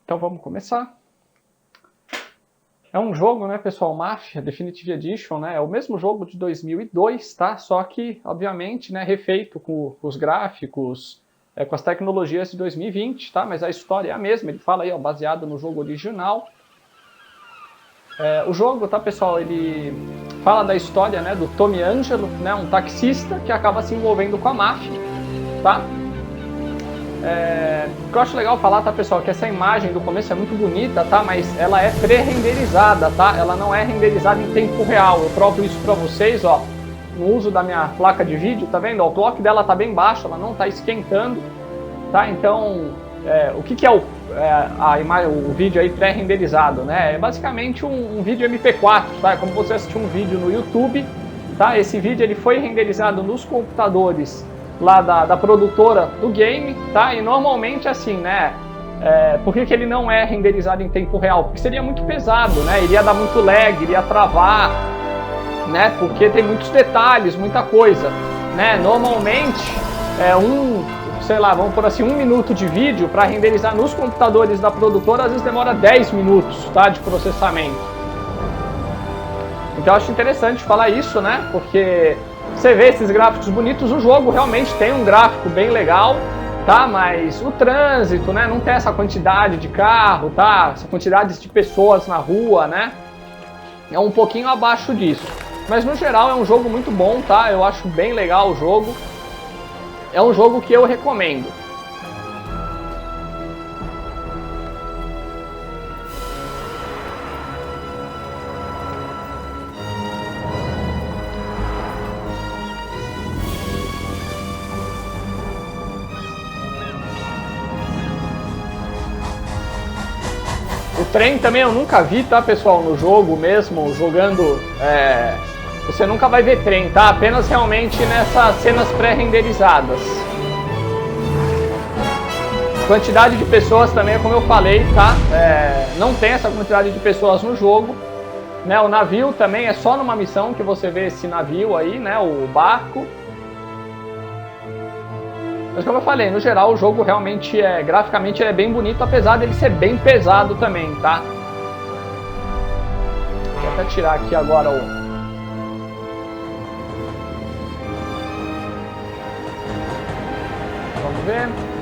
Então vamos começar. É um jogo, né, pessoal, Mafia Definitive Edition, né? É o mesmo jogo de 2002, tá? Só que, obviamente, né, refeito com os gráficos, com as tecnologias de 2020, tá? Mas a história é a mesma. Ele fala aí, ó, baseado no jogo original. O jogo, tá, pessoal, ele fala da história, né, do Tommy Angelo, né, um taxista que acaba se envolvendo com a máfia, tá? O que eu acho legal falar, tá, pessoal, que essa imagem do começo é muito bonita, tá? Mas ela é pré-renderizada, tá? Ela não é renderizada em tempo real. Eu provo isso pra vocês, ó, no uso da minha placa de vídeo, tá vendo? O clock dela tá bem baixo, ela não tá esquentando, tá? Então, o que é o vídeo aí pré-renderizado, né? É basicamente um vídeo MP4, tá? É como você assistir um vídeo no YouTube, tá? Esse vídeo ele foi renderizado nos computadores lá da produtora do game, tá? E normalmente assim, né? Por que ele não é renderizado em tempo real? Porque seria muito pesado, né? Iria dar muito lag, iria travar, né? Porque tem muitos detalhes, muita coisa, né? Normalmente sei lá, vamos por assim, 1 minuto de vídeo para renderizar nos computadores da produtora, às vezes demora 10 minutos, tá? De processamento. Então eu acho interessante falar isso, né? Porque você vê esses gráficos bonitos, o jogo realmente tem um gráfico bem legal, tá? Mas o trânsito, né? Não tem essa quantidade de carro, tá? Essa quantidade de pessoas na rua, né? É um pouquinho abaixo disso. Mas no geral é um jogo muito bom, tá? Eu acho bem legal o jogo. É um jogo que eu recomendo. O trem também eu nunca vi, tá, pessoal, no jogo mesmo, jogando, você nunca vai ver trem, tá? Apenas realmente nessas cenas pré-renderizadas. Quantidade de pessoas também, como eu falei, tá? Não tem essa quantidade de pessoas no jogo, né? O navio também é só numa missão que você vê esse navio aí, né? O barco. Mas como eu falei, no geral o jogo realmente graficamente é bem bonito, apesar dele ser bem pesado também, tá? Vou até tirar aqui agora o... Vamos ver.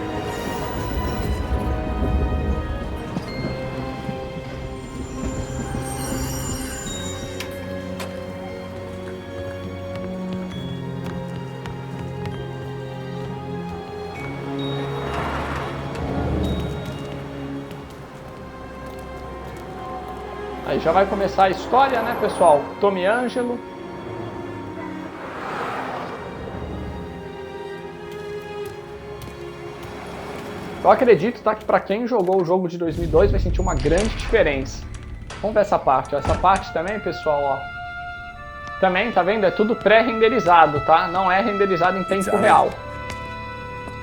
Aí já vai começar a história, né, pessoal? Tommy Angelo. Eu acredito, tá, que para quem jogou o jogo de 2002 vai sentir uma grande diferença. Vamos ver essa parte, ó. Essa parte também, pessoal, ó. Também, tá vendo? É tudo pré-renderizado, tá? Não é renderizado em tempo real.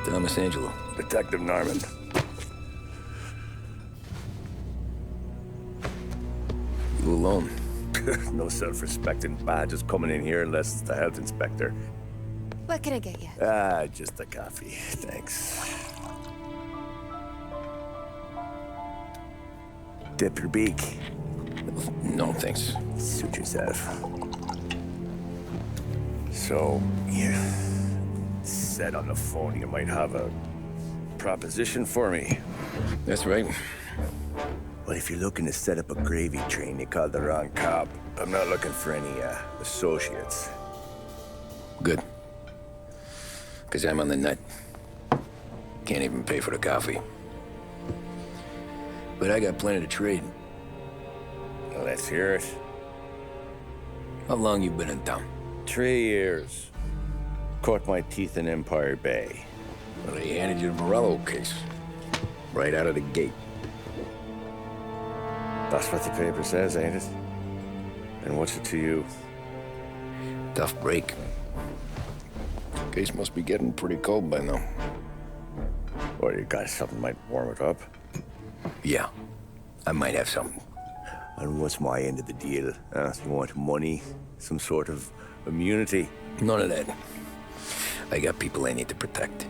Tommy Angelo, Detective Norman. You alone? No self-respecting badges coming in here unless it's the health inspector. What can I get you? Just a coffee, thanks. Dip your beak. No, thanks. Suit yourself. So, you said on the phone you might have a proposition for me. That's right. Well, if you're looking to set up a gravy train, you called the wrong cop. I'm not looking for any, associates. Good. Because I'm on the nut. Can't even pay for the coffee. But I got plenty to trade. Well, let's hear it. How long you been in town? 3 years. Caught my teeth in Empire Bay. Well, they handed you the Morello case. Right out of the gate. That's what the paper says, ain't it? And what's it to you? Tough break. Case must be getting pretty cold by now. Or you got something might warm it up? Yeah, I might have something. And what's my end of the deal? You want money? Some sort of immunity? None of that. I got people I need to protect.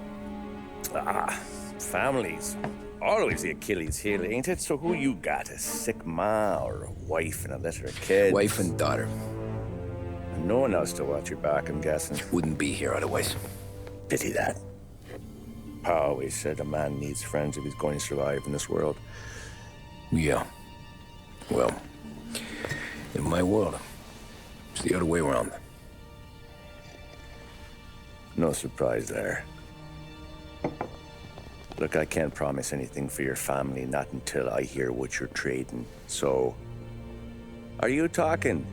Families. always the Achilles heel, ain't it? So who you got? A sick ma or a wife and a litter of kids? Wife and daughter. And no one else to watch your back, I'm guessing. Wouldn't be here otherwise. Pity that. Pa always said a man needs friends if he's going to survive in this world. Yeah. Well, in my world, it's the other way around. No surprise there. Look, I can't promise anything for your family, not until I hear what you're trading. So, are you talking?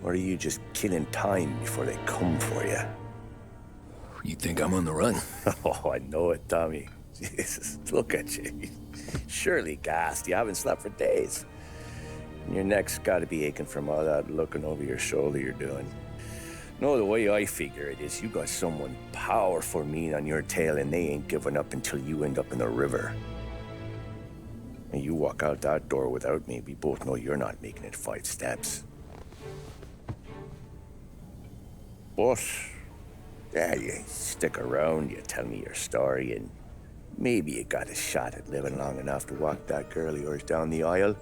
Or are you just killing time before they come for you? You think I'm on the run? Oh, I know it, Tommy. Jesus, look at you. Surely gassed. You haven't slept for days. And your neck's got to be aching from all that looking over your shoulder you're doing. No, the way I figure it is you got someone powerful mean on your tail and they ain't giving up until you end up in the river. And you walk out that door without me, we both know you're not making it 5 steps. But, yeah, you stick around, you tell me your story, and maybe you got a shot at living long enough to walk that girl of yours down the aisle.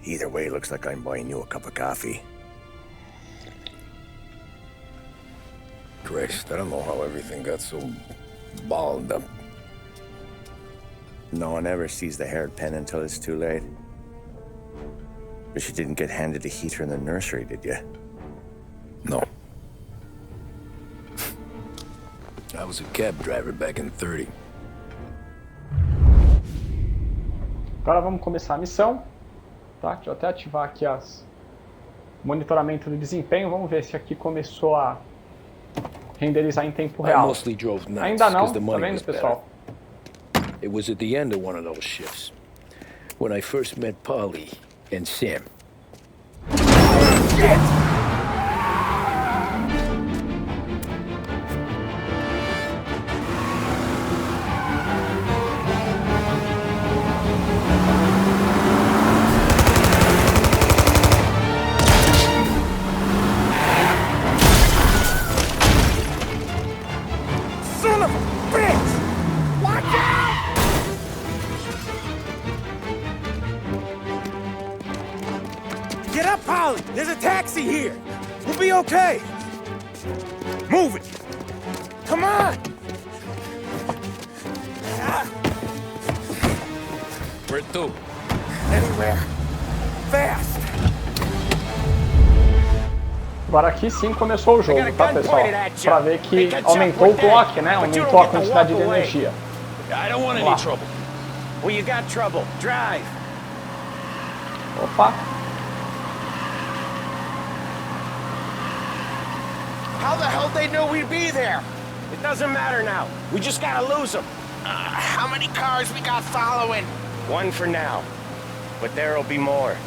Either way, looks like I'm buying you a cup of coffee. Christ, I don't know how everything got so balled up. No one ever sees the hairpin until it's too late. But you didn't get handed a heater in the nursery, did you? No. I was a cab driver back in 30. Agora vamos começar a missão. Tá? Deixa eu até ativar aqui as monitoramento do desempenho. Vamos ver se aqui começou a renderizar em tempo I real. mostly drove nights Ainda não, because the tá money vendo, was better. pessoal? It was at the end of one of those shifts when I first met Polly and Sam. Son of a bitch! Watch out! Get up, Polly! There's a taxi here! We'll be okay! Move it! Come on! Where to? Anywhere. Fast! Agora aqui sim começou o jogo, tá, pessoal? Pra ver que aumentou o clock, né? Aumentou a quantidade de energia. I don't want any trouble. Well, you got trouble. Drive! Opa! How the hell they knew we'd be there? It doesn't matter now. We just gotta lose them. How many cars we got following? One for now. But there'll be more.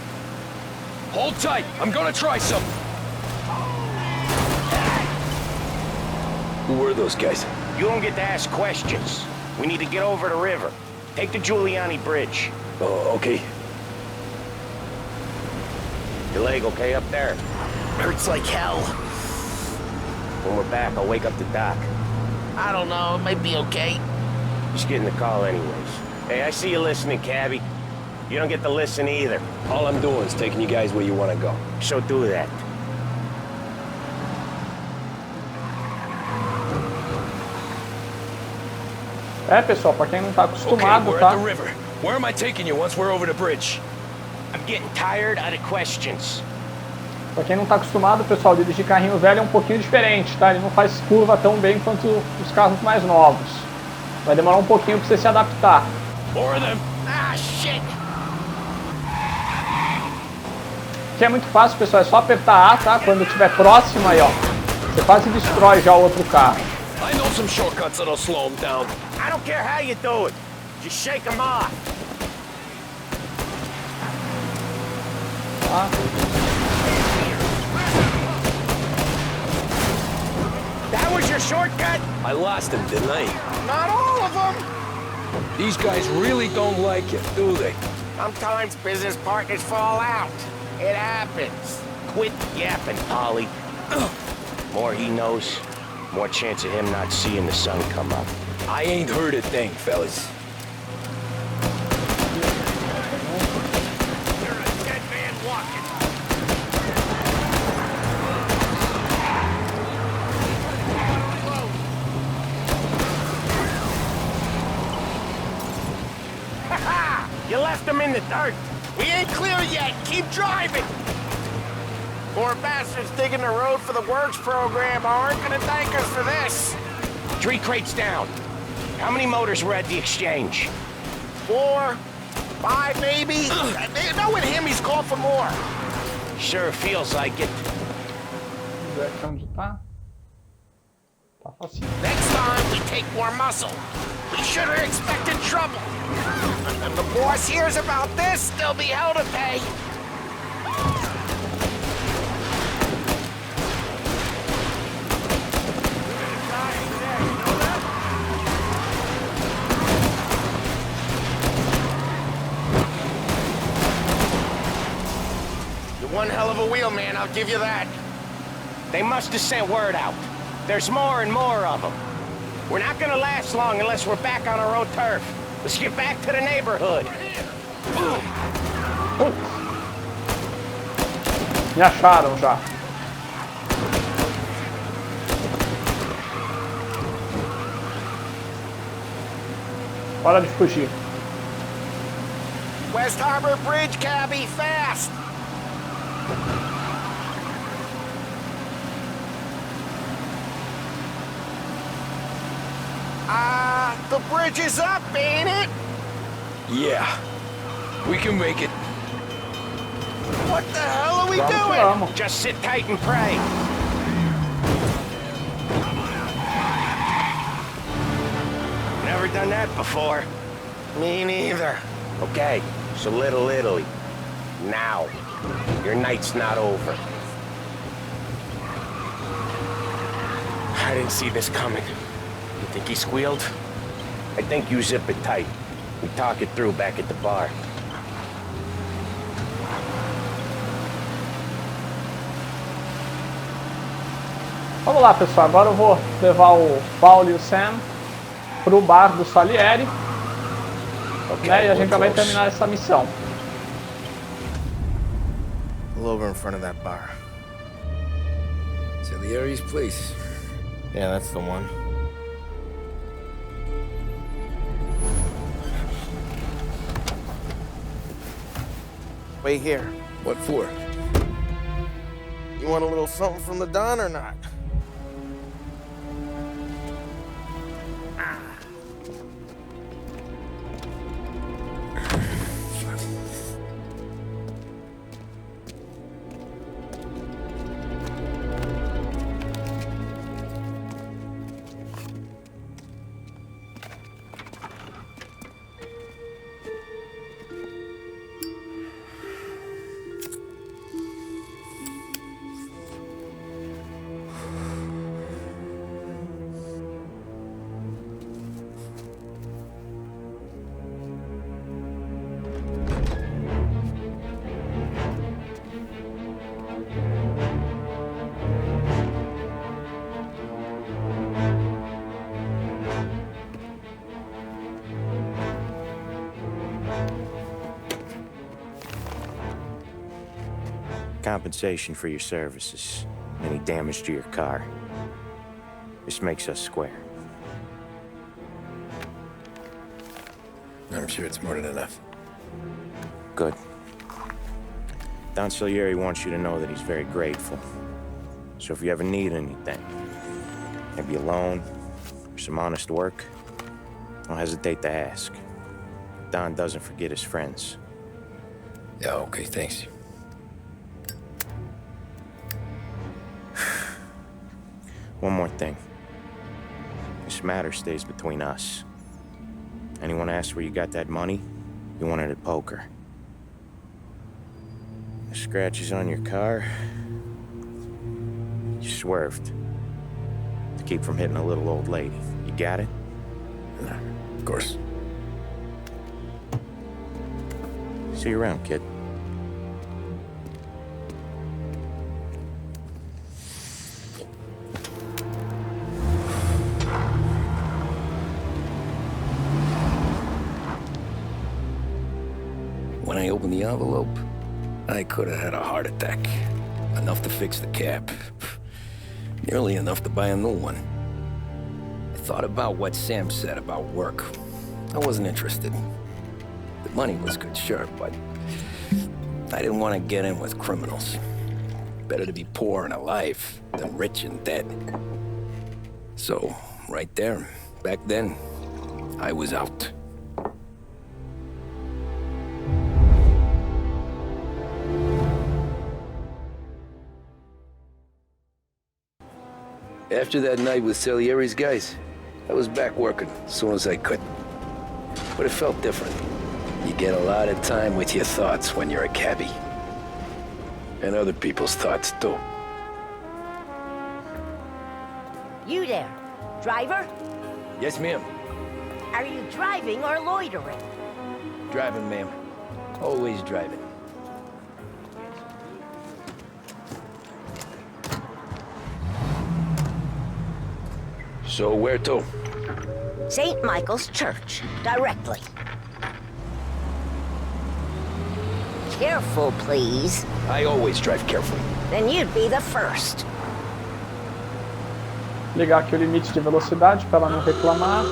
Hold tight. I'm gonna try something. Who were those guys? You don't get to ask questions. We need to get over the river. Take the Giuliani Bridge. Oh, okay. Your leg okay up there? Hurts like hell. When we're back, I'll wake up the doc. I don't know, it might be okay. Just getting the call anyways. Hey, I see you listening, cabbie. You don't get to listen either. All I'm doing is taking you guys where you want to go. So do that. É, pessoal, pra quem não tá Okay, acostumado, we're tá? at the river. Where am I taking you once we're over the bridge? I'm getting tired out of questions. Pra quem não tá acostumado, pessoal, dirigir carrinho velho é um pouquinho diferente, tá? Ele não faz curva tão bem quanto os carros mais novos. Vai demorar um pouquinho pra você se adaptar. More of them. Ah, shit! Que é muito fácil, pessoal, é só apertar A, tá? Quando estiver próximo aí, ó. Você quase destrói já o outro carro. I know some shortcuts that'll slow them down. I don't care how you do it. Just shake them off. Tá? That was your shortcut? I lost him, didn't I? Not all of them. These guys really don't like it, do they? Sometimes business partners fall out. It happens. Quit yapping, Polly. More he knows, more chance of him not seeing the sun come up. I ain't heard a thing, fellas. You're a dead man walking. Ha-ha! You left him in the dirt. We ain't clear yet. Keep driving. Poor bastards digging the road for the works program aren't gonna thank us for this. 3 crates down. How many motors were at the exchange? 4, 5 maybe? No, with him he's called for more. Sure feels like it. Vamos ver aqui onde tá. Tá facinho. Next time we take more muscle. We should have expected trouble. If the boss hears about this, there'll be hell to pay. You're one hell of a wheelman, I'll give you that. They must have sent word out. There's more and more of them. We're not gonna last long unless we're back on our own turf. Let's get back to the neighborhood. Me acharam já. Hora de fugir. West Harbor Bridge, cabby, fast! The bridge is up, ain't it? Yeah. We can make it. What the hell are we Vamos que doing? vamos. Just sit tight and pray. Never done that before. Me neither. Okay, so Little Italy. Now. Your night's not over. I didn't see this coming. You think he squealed? I think you zip it tight. We talk it through back at the bar. Vamos lá, pessoal. Agora eu vou levar o Paulo e o Sam pro bar do Salieri. Né? E a gente já vai terminar essa missão. Pull over in front of that bar. Salieri's place. Yeah, that's the one. Wait here. What for? You want a little something from the Don or not? Compensation for your services. Any damage to your car. This makes us square. I'm sure it's more than enough. Good. Don Salieri wants you to know that he's very grateful. So if you ever need anything, maybe a loan or some honest work, don't hesitate to ask. Don doesn't forget his friends. Yeah, okay, thanks. One more thing. This matter stays between us. Anyone asks where you got that money, you won it at poker. The scratches on your car, you swerved to keep from hitting a little old lady. You got it? Of course. See you around, kid. when I opened the envelope, I could have had a heart attack. Enough to fix the cab. Nearly enough to buy a new one. I thought about what Sam said about work. I wasn't interested. The money was good, sure, but I didn't want to get in with criminals. Better to be poor and alive than rich and dead. So, right there, back then, I was out. After that night with Salieri's guys, I was back working as soon as I could. But it felt different. You get a lot of time with your thoughts when you're a cabbie. And other people's thoughts, too. You there, driver? Yes, ma'am. Are you driving or loitering? Driving, ma'am. Always driving. So where to? St. Michael's Church, directly. Careful, please. I always drive carefully. Then you'd be the first. Ligar aqui o limite de velocidade para ela não reclamar.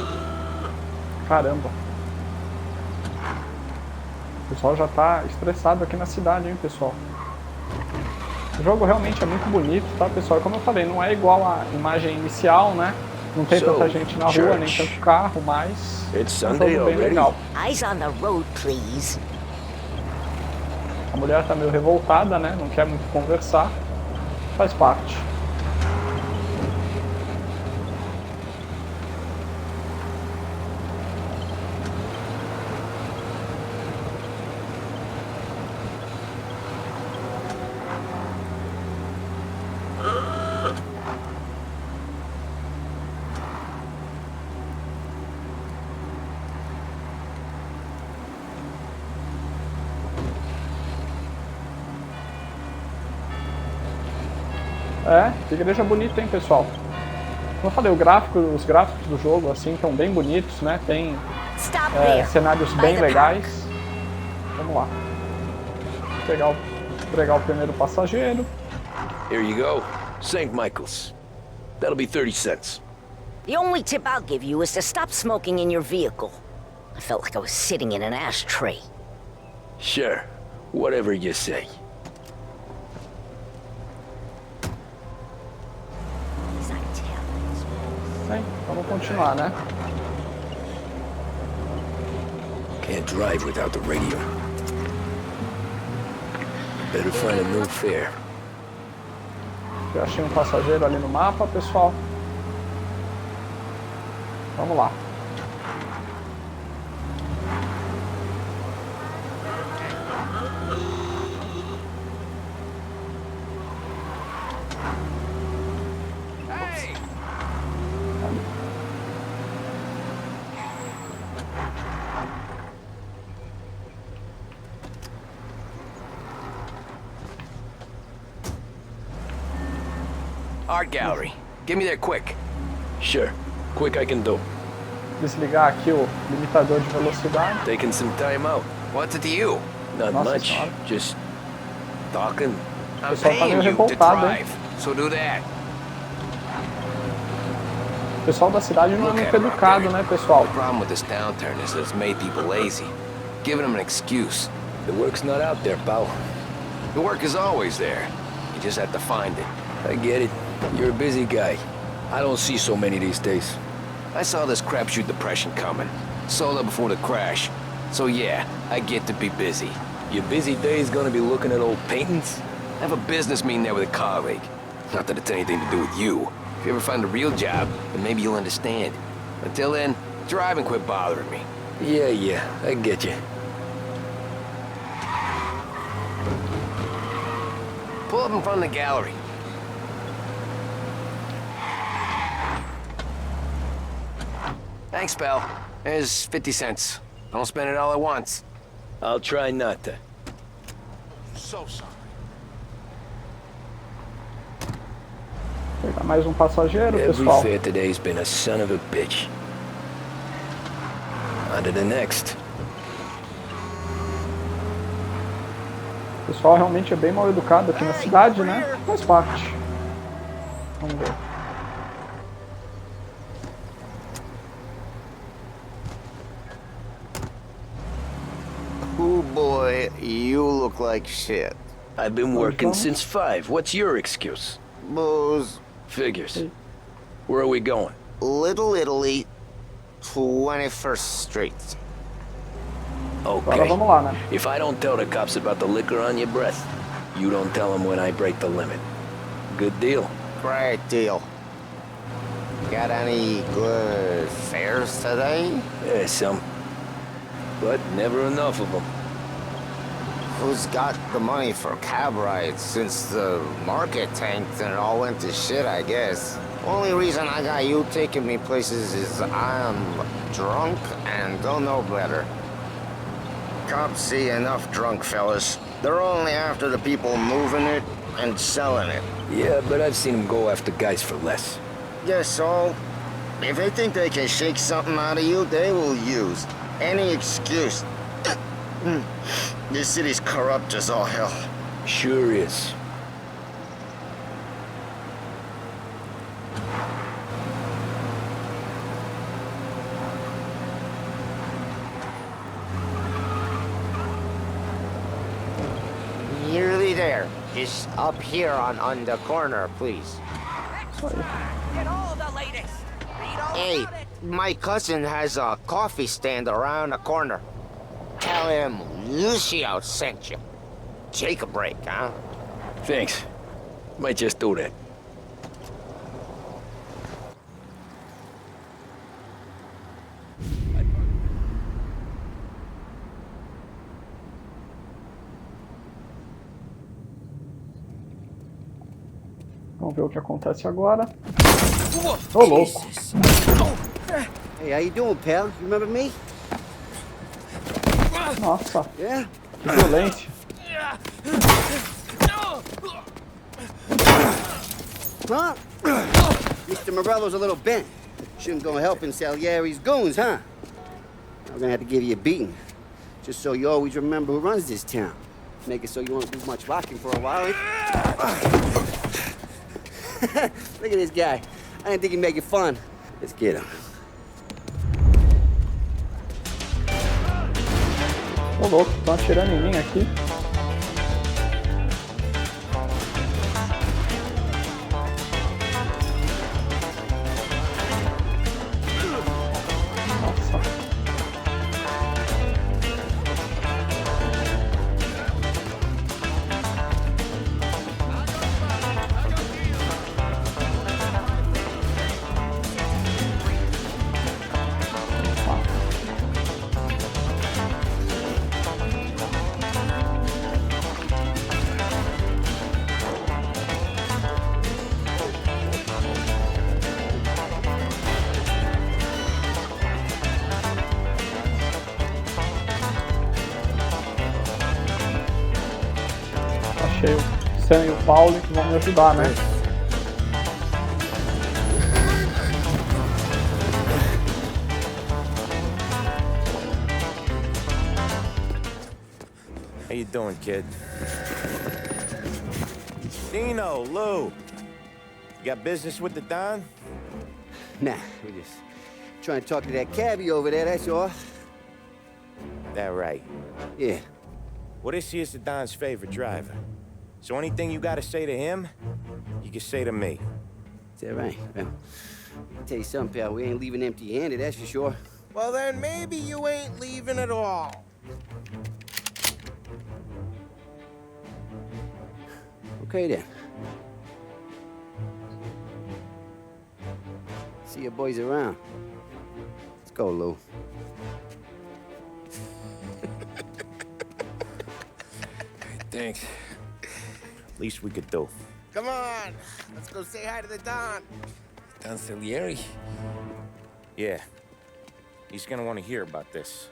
Caramba. O pessoal já tá estressado aqui na cidade, hein, pessoal. O jogo realmente é muito bonito, tá, pessoal? Como eu falei, não é igual à imagem inicial, né? Não tem tanta gente na rua, nem tanto carro, mas é um jogo bem legal. Eyes on the road, please. A mulher tá meio revoltada, né? Não quer muito conversar. Faz parte. É, que igreja bonita, hein, pessoal? Como eu falei, os gráficos do jogo, assim, estão bem bonitos, né? Tem cenários bem legais. Vamos lá. Pegar o primeiro passageiro. Here you go. St. Michael's. That'll be 30 cents. The only tip I'll give you is to stop smoking in your vehicle. I felt like I was sitting in an ashtray. Sure. Whatever you say. Bem, vamos continuar, né? Can't drive without the radio. Better find a new fare. Eu achei um passageiro ali no mapa, pessoal. Vamos lá. Art gallery. Get me there quick. Sure. Quick I can do. Desligar aqui o limitador de velocidade. Taking some time out. What's it to you? Not Nossa much. senhora. Just talking. I'm Pessoal tá paying meio you to revoltado, hein? drive, so do that. O pessoal da cidade não é muito educado, né, pessoal? The problem with this downturn is that it's made people lazy, giving them an excuse. The work's not out there, pal. The work is always there. You just have to find it. I get it. You're a busy guy. I don't see so many these days. I saw this crapshoot depression coming. Sold up before the crash. So yeah, I get to be busy. Your busy day's gonna be looking at old paintings? I have a business meeting there with a colleague. Not that it's anything to do with you. If you ever find a real job, then maybe you'll understand. Until then, drive and quit bothering me. Yeah, I get you. Pull up in front of the gallery. Thanks, pal. There's 50 cents. Don't spend it all at once. I'll try not to. So sorry. Pegar mais um passageiro, Every pessoal. fare today's been a son of a bitch. On to the next. O pessoal realmente é bem mal educado aqui na cidade, né? Faz parte. Vamos ver. Oh boy, you look like shit. I've been working since 5. What's your excuse? Booze. Figures. Where are we going? Little Italy, 21st Street. Agora Okay. vamos lá, né? If I don't tell the cops about the liquor on your breath, you don't tell them when I break the limit. Good deal. Great deal. Got any good fares today? Yeah, some. But never enough of them. Who's got the money for cab rides since the market tanked and it all went to shit, I guess? Only reason I got you taking me places is I'm drunk and don't know better. Cops see enough drunk fellas. They're only after the people moving it and selling it. Yeah, but I've seen them go after guys for less. Yes, so if they think they can shake something out of you, they will use any excuse. This city's corrupt as all hell. Sure is. Nearly there. Just up here on the corner, please. Get all the latest. Read all Hey, about it. my cousin has a coffee stand around the corner. Tell him Lucio sent you. Take a break, huh? Thanks. Might just do that. Vamos ver o que acontece agora. Ô, louco. Hey, how you doing, pal? You remember me? Nossa, Yeah? que violência. Huh? Mr. Morello's a little bent. Shouldn't go helping Salieri's goons, huh? I'm gonna have to give you a beating. Just so you always remember who runs this town. Make it so you won't do much rocking for a while. Look at this guy. I didn't think he'd make it fun. Let's get him. Ô, louco, estão atirando em mim aqui. Nossa. Achei o Sam e o Paulo que vão me ajudar, né? How you doing, kid? Dino, Lou. You got business with the Don? Nah, we're just trying to talk to that cabbie over there, that's all. That right. Yeah. Well, this here's the Don's favorite driver. So anything you gotta say to him, you can say to me. Is that right? Well, I'll tell you something, pal. We ain't leaving empty-handed, that's for sure. Well, then maybe you ain't leaving at all. Okay, then. See you boys around. Let's go, Lou. Thanks. Least we could do. Come on, let's go say hi to the Don. Don Salieri? Yeah. He's gonna want to hear about this.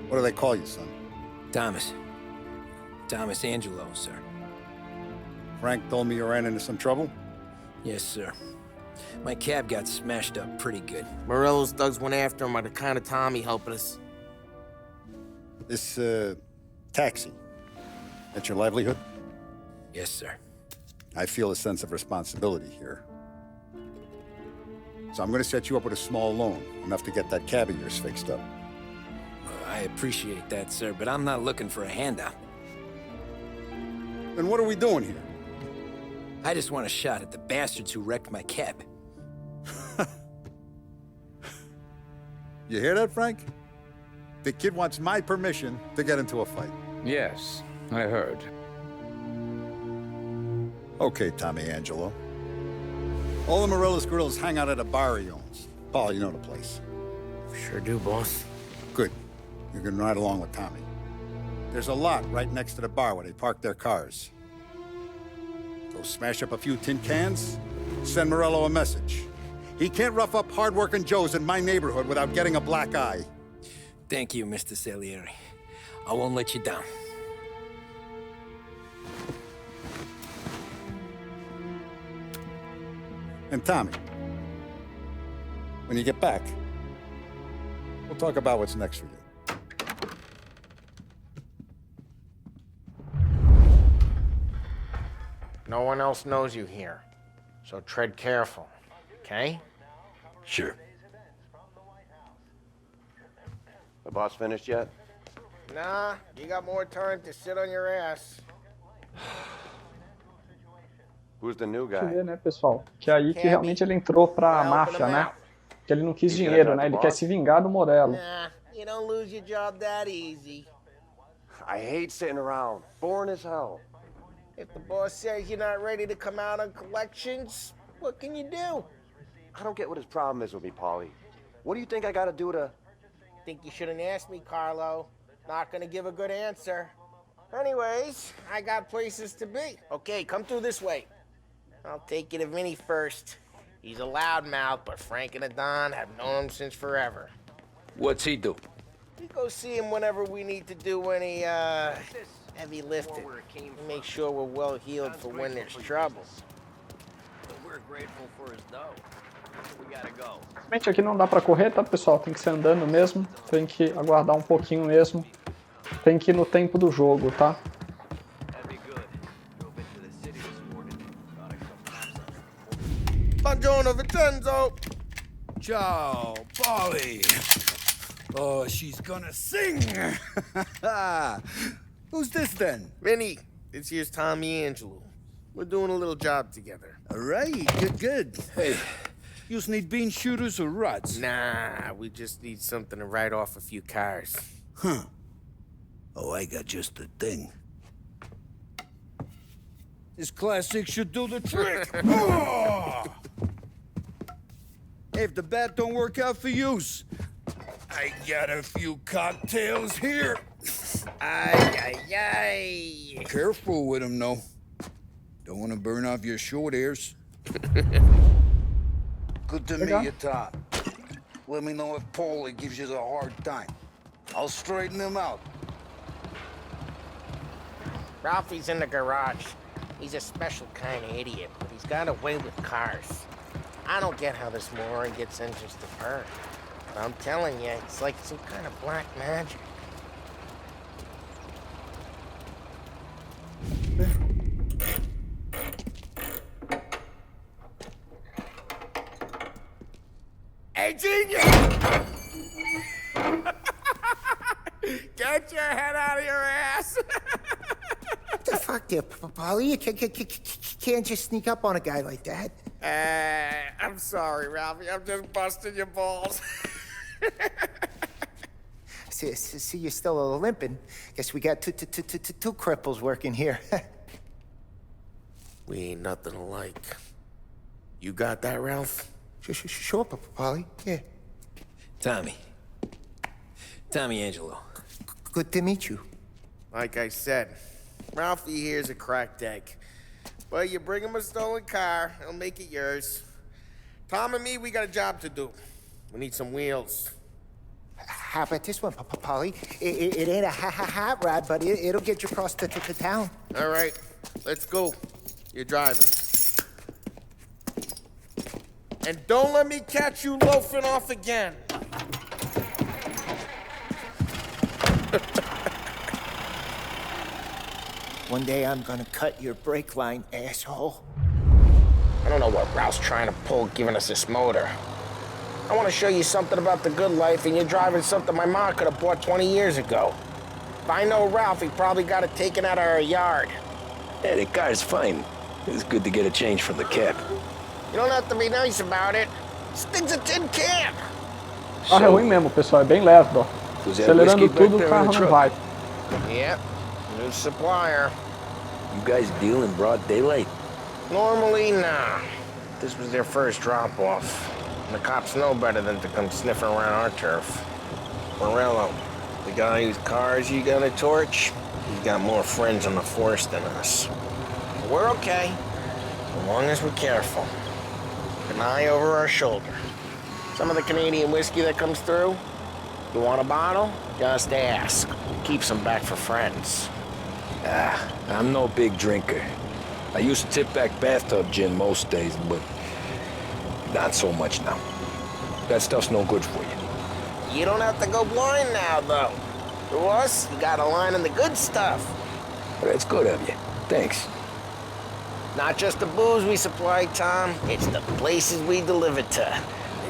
What do they call you, son? Thomas. Thomas Angelo, sir. Frank told me you ran into some trouble? Yes, sir. My cab got smashed up pretty good. Morello's thugs went after him by the kind of Tommy helping us. This, taxi. That's your livelihood? Yes, sir. I feel a sense of responsibility here. So I'm gonna set you up with a small loan, enough to get that cab of yours fixed up. I appreciate that, sir, but I'm not looking for a handout. Then what are we doing here? I just want a shot at the bastards who wrecked my cab. You hear that, Frank? The kid wants my permission to get into a fight. Yes, I heard. Okay, Tommy Angelo. All the Morello's girls hang out at a bar he owns. Paul, you know the place. Sure do, boss. Good. You can ride along with Tommy. There's a lot right next to the bar where they park their cars. Go smash up a few tin cans, send Morello a message. He can't rough up hard-working Joes in my neighborhood without getting a black eye. Thank you, Mr. Salieri. I won't let you down. And Tommy, when you get back, we'll talk about what's next for you. No one else knows you here, so tread careful, okay? Sure. The boss finished yet? Nah, you got more time to sit on your ass. Who's the new Deixa eu guy? ver, né, pessoal? Que é aí que realmente ele entrou pra máfia, né? Que ele não quis dinheiro, né? Ele quer se vingar do Morello. Nah, you don't lose your job that easy. I hate sitting around. Boring as hell. If the boss says you're not ready to come out on collections, what can you do? I don't get what his problem is with me, Paulie. What do you think I gotta do to... Think you shouldn't ask me, Carlo. Not gonna give a good answer. Anyways, I got places to be. Okay, come through this way. I'll take you to Vinny first. He's a loudmouth, but Frank and the Don have known him since forever. What's he do? We go see him whenever we need to do any, heavy lifting. Make sure we're well healed for when there's trouble. We're grateful for his dough. We gotta go. Realmente aqui não dá pra correr, tá, pessoal? Tem que ser andando mesmo. Tem que aguardar um pouquinho mesmo. Tem que ir no tempo do jogo, tá? Buongiorno, Vincenzo! Ciao, Polly. Oh, she's gonna sing. Who's this then? Vinny, this here's Tommy Angelo. We're doing a little job together. All right, good. Hey, you need bean shooters or rods? Nah, we just need something to write off a few cars. Huh. Oh, I got just the thing. This classic should do the trick. Oh! Hey, if the bat don't work out for use, I got a few cocktails here. Ay. Careful with them, though. Don't want to burn off your short hairs. Good to meet you, Todd. Let me know if Paulie gives you a hard time. I'll straighten him out. Ralphie's in the garage. He's a special kind of idiot, but he's got a way with cars. I don't get how this moron gets engines to burn. But I'm telling you, it's like some kind of black magic. Hey, genius! Get your head out of your ass! What the fuck there, Paulie? You can't just sneak up on a guy like that. I'm sorry, Ralphie. I'm just busting your balls. See, you're still limping. Guess we got two cripples working here. We ain't nothing alike. You got that, Ralph? Sure, Paulie. Yeah. Tommy Angelo. Good to meet you. Like I said, Ralphie here's a cracked egg. But you bring him a stolen car, he'll make it yours. Tom and me, we got a job to do. We need some wheels. how about this one, Polly? It ain't a hot rod, but it'll get you across to town. All right, let's go. You're driving. And don't let me catch you loafing off again. One day I'm gonna cut your brake line, asshole. I don't know what Ralph's trying to pull giving us this motor. I want to show you something about the good life, and you're driving something my mom could have bought 20 years ago. If I know Ralph, he probably got it taken out of our yard. Yeah, the car's fine. It's good to get a change from the cab. You don't have to be nice about it. This thing's a tin can. O carro é ruim mesmo, pessoal. É bem leve, ó. Acelerando tudo, o carro não vai. Yep, new supplier. You guys deal in broad daylight? Normally, nah. This was their first drop-off. And the cops know better than to come sniffing around our turf. Morello, the guy whose cars you got a torch, he's got more friends on the force than us. But we're okay, as long as we're careful. An eye over our shoulder. Some of the Canadian whiskey that comes through, you want a bottle? Just ask. Keeps them back for friends. I'm no big drinker. I used to tip back bathtub gin most days, but not so much now. That stuff's no good for you. You don't have to go blind now, though. To us, you got a line in the good stuff. Well, that's good of you. Thanks. Not just the booze we supply, Tom. It's the places we deliver to.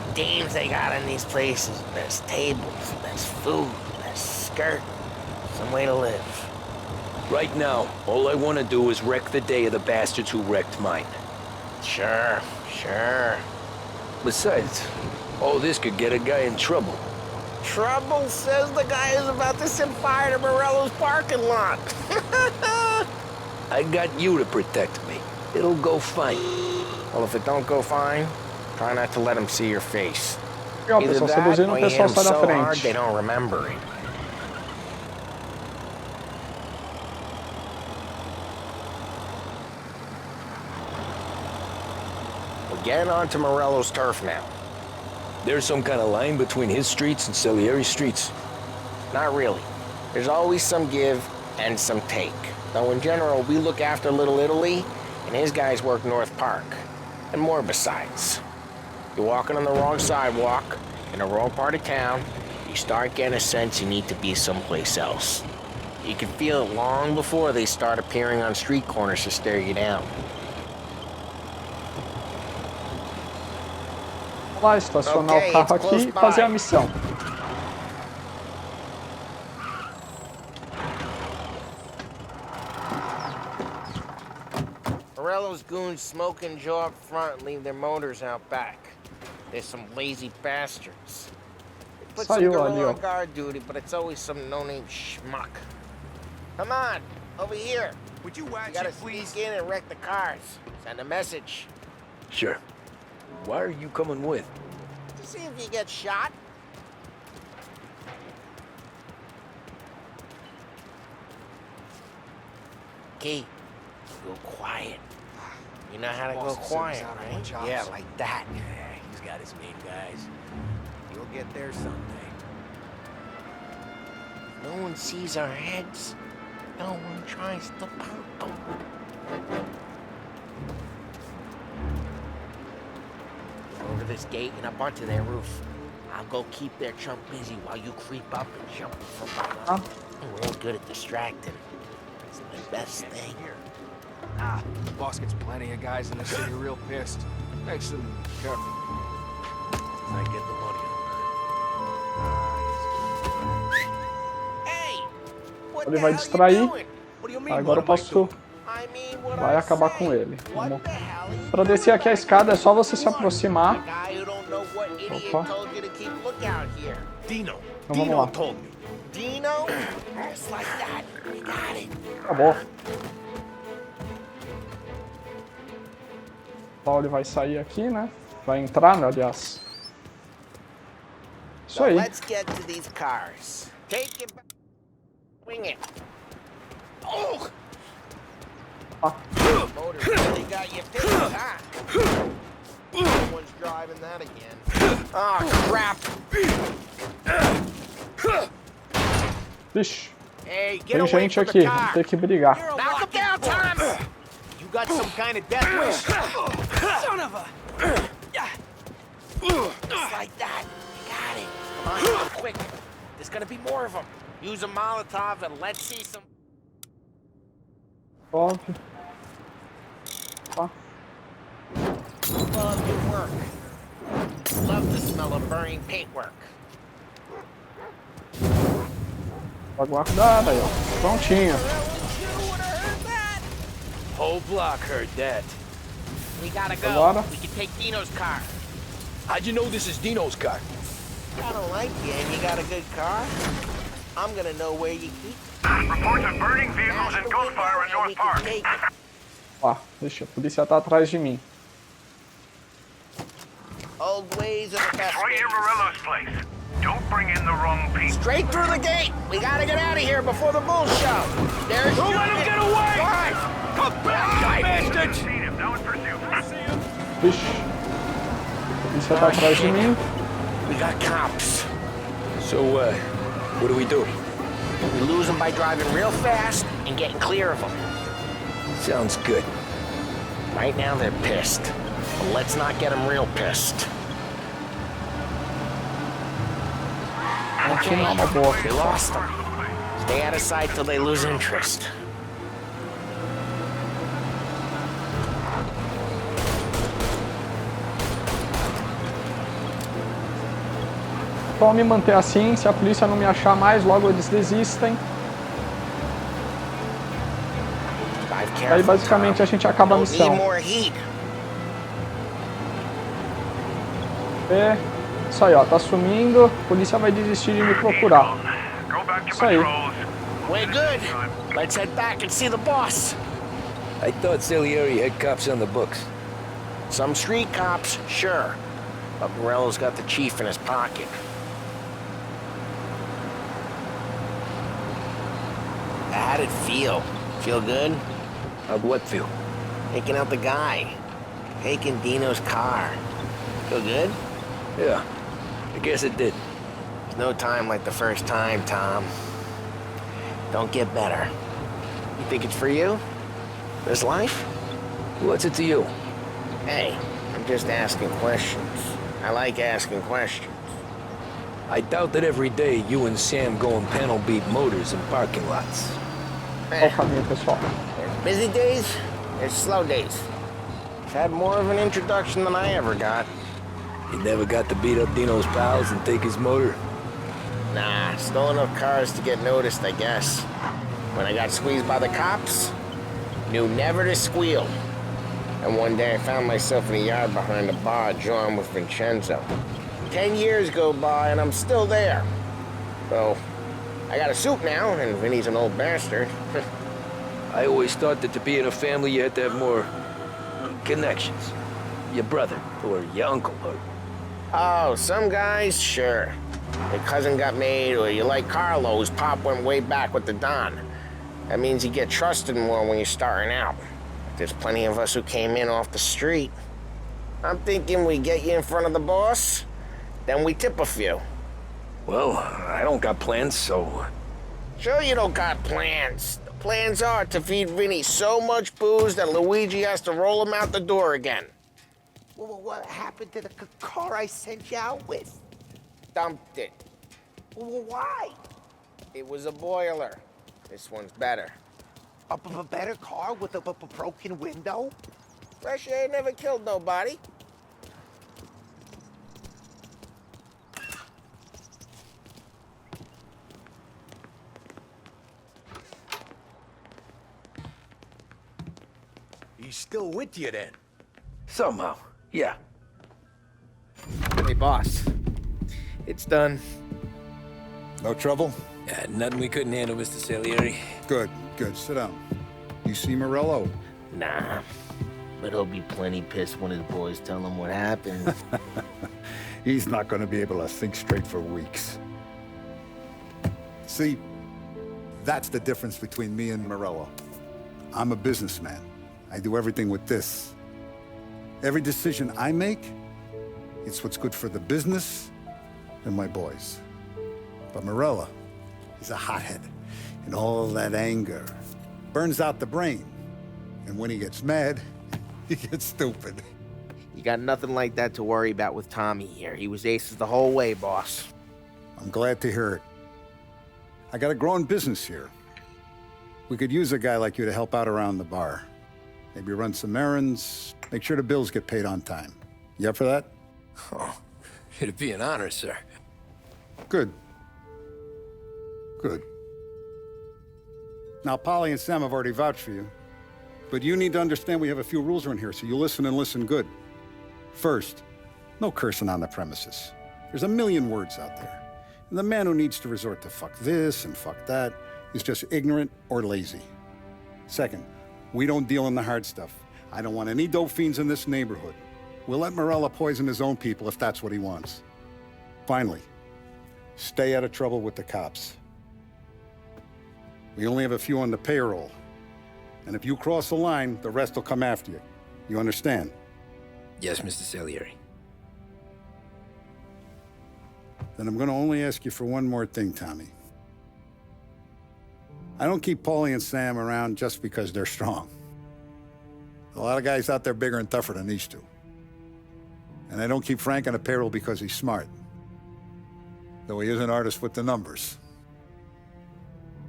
The dames they got in these places. There's tables, there's food, there's skirt. Some way to live. Right now, all I want to do is wreck the day of the bastards who wrecked mine. Sure. Besides, all this could get a guy in trouble. Trouble says the guy is about to set fire to Morello's parking lot. I got you to protect me. It'll go fine. Well, if it don't go fine, try not to let them see your face. Legal, pessoal, seduzindo o pessoal sai da so hard frente. they don't remember it. We're getting onto Morello's turf now. There's some kind of line between his streets and Salieri's streets? Not really. There's always some give and some take. Though in general, we look after Little Italy, and his guys work North Park. And more besides. You're walking on the wrong sidewalk, in the wrong part of town, you start getting a sense you need to be someplace else. You can feel it long before they start appearing on street corners to stare you down. Vamos lá, estacionar o carro aqui e fazer a missão. Morello's goons smoke and Joe up front and leave their motors out back. They're some lazy bastards. They put some girl on guard duty, but it's always some no-name schmuck. Come on, over here. Would you watch You gotta it, please? sneak in and wreck the cars. Send a message. Sure. Why are you coming with? To see if you get shot. Okay, go quiet. You know how to go quiet, right? Yeah, like that. Yeah, he's got his main guys. You'll get there someday. No one sees our heads. No one tries to pout them. Over this gate and up onto their roof. I'll go keep their chump busy while you creep up and jump from behind. We're all good at distracting. It's the best thing. The boss gets plenty of guys in the city real pissed. Makes them careful. I get the money. Hey! What Ele the vai hell distrair. you doing? What do you mean? Agora eu posso... I mean what Vai I acabar say. com ele. What Vamos. the hell you Para descer aqui a escada é só você se aproximar. The guy who don't know what idiot Opa. told you to keep lookout here. Dino. Então vamos lá. told me. Dino? Just like that. You got it. Acabou. O Paulo vai sair aqui, né? Vai entrar, né, aliás. Isso Now aí. let's get to these cars. Take it back. Wing it. Oh! Ah. Motor really got you pissed, huh? No one's driving that again. Oh, crap! Vixe, Hey, get tem away gente from the aqui, car. vamos ter que brigar. Knock him down, Tom! You got some kind of death wish? Son of a... Just like that. You got it. Come on, quick. There's gonna be more of them. Use a Molotov and let's see some... Top. Tá. Love your work. Love the smell of burning paintwork. Pode guardar, aí, ó. Prontinho. Whole block heard that. We gotta go. Agora. We can take Dino's car. How'd you know this is Dino's car? I don't like you and you got a good car. I'm gonna know where you keep it. Reports of burning vehicles and gunfire in North Park. Ó, deixa, a polícia tá atrás de mim. Old ways are the best Right ways. near Morello's place. Don't bring in the wrong people. Straight through the gate. We gotta get out of here before the bulls show. There's Don't let him get away! Fine. Come back, you bastards! Seen him. Now in pursuit. Vixe. A polícia tá atrás de mim. We got cops. So, what do we do? We lose them by driving real fast and getting clear of them. Sounds good. Right now they're pissed. But let's not get them real pissed. Aqui não é uma boa. We lost them. Stay out of sight till they lose interest. Só me manter assim, se a polícia não me achar mais, logo eles desistem. Aí basicamente a gente acaba a missão. É, isso aí, ó, tá sumindo, a polícia vai desistir de me procurar. Isso aí. We're good. Let's head back and see the boss. I thought Salieri had cops on the books. Some street cops, sure. But Morello's got the chief in his pocket. How'd it feel? Feel good? How'd what feel? Taking out the guy. Taking Dino's car. Feel good? Yeah, I guess it did. There's no time like the first time, Tom. Don't get better. You think it's for you? This life? What's it to you? Hey, I'm just asking questions. I like asking questions. I doubt that every day you and Sam go and panel beat motors in parking lots. Olha o caminho, pessoal. There's busy days, there's slow days. I've had more of an introduction than I ever got. You never got to beat up Dino's pals and take his motor? Nah, stole enough cars to get noticed, I guess. When I got squeezed by the cops, knew never to squeal. And one day I found myself in a yard behind a bar drawn with Vincenzo. 10 years go by and I'm still there. So, I got a suit now, and Vinny's an old bastard. I always thought that to be in a family you had to have more connections. Your brother, or your uncle, or... Oh, some guys, sure. Your cousin got made, or you like Carlo, whose pop went way back with the Don. That means you get trusted more when you're starting out. There's plenty of us who came in off the street. I'm thinking we get you in front of the boss, then we tip a few. Well, I don't got plans, so... Sure you don't got plans. The plans are to feed Vinny so much booze that Luigi has to roll him out the door again. Well, what happened to the car I sent you out with? Dumped it. Well, why? It was a boiler. This one's better. A better car with a broken window? Fresh air never killed nobody. He's still with you then? Somehow, yeah. Hey, boss. It's done. No trouble? Yeah, nothing we couldn't handle, Mr. Salieri. Good, good. Sit down. You see Morello? Nah. But he'll be plenty pissed when his boys tell him what happened. He's not going to be able to think straight for weeks. See, that's the difference between me and Morello. I'm a businessman. I do everything with this. Every decision I make, it's what's good for the business and my boys. But Morello, He's a hothead. And all that anger burns out the brain. And when he gets mad, he gets stupid. You got nothing like that to worry about with Tommy here. He was aces the whole way, boss. I'm glad to hear it. I got a growing business here. We could use a guy like you to help out around the bar. Maybe run some errands, make sure the bills get paid on time. You up for that? Oh, it'd be an honor, sir. Good. Good. Now, Polly and Sam have already vouched for you. But you need to understand we have a few rules around here, so you listen and listen good. First, no cursing on the premises. There's a million words out there. And the man who needs to resort to fuck this and fuck that is just ignorant or lazy. Second, we don't deal in the hard stuff. I don't want any dope fiends in this neighborhood. We'll let Morella poison his own people if that's what he wants. Finally, stay out of trouble with the cops. We only have a few on the payroll. And if you cross the line, the rest will come after you. You understand? Yes, Mr. Salieri. Then I'm gonna only ask you for one more thing, Tommy. I don't keep Paulie and Sam around just because they're strong. A lot of guys out there bigger and tougher than these two. And I don't keep Frank on the payroll because he's smart. Though he is an artist with the numbers.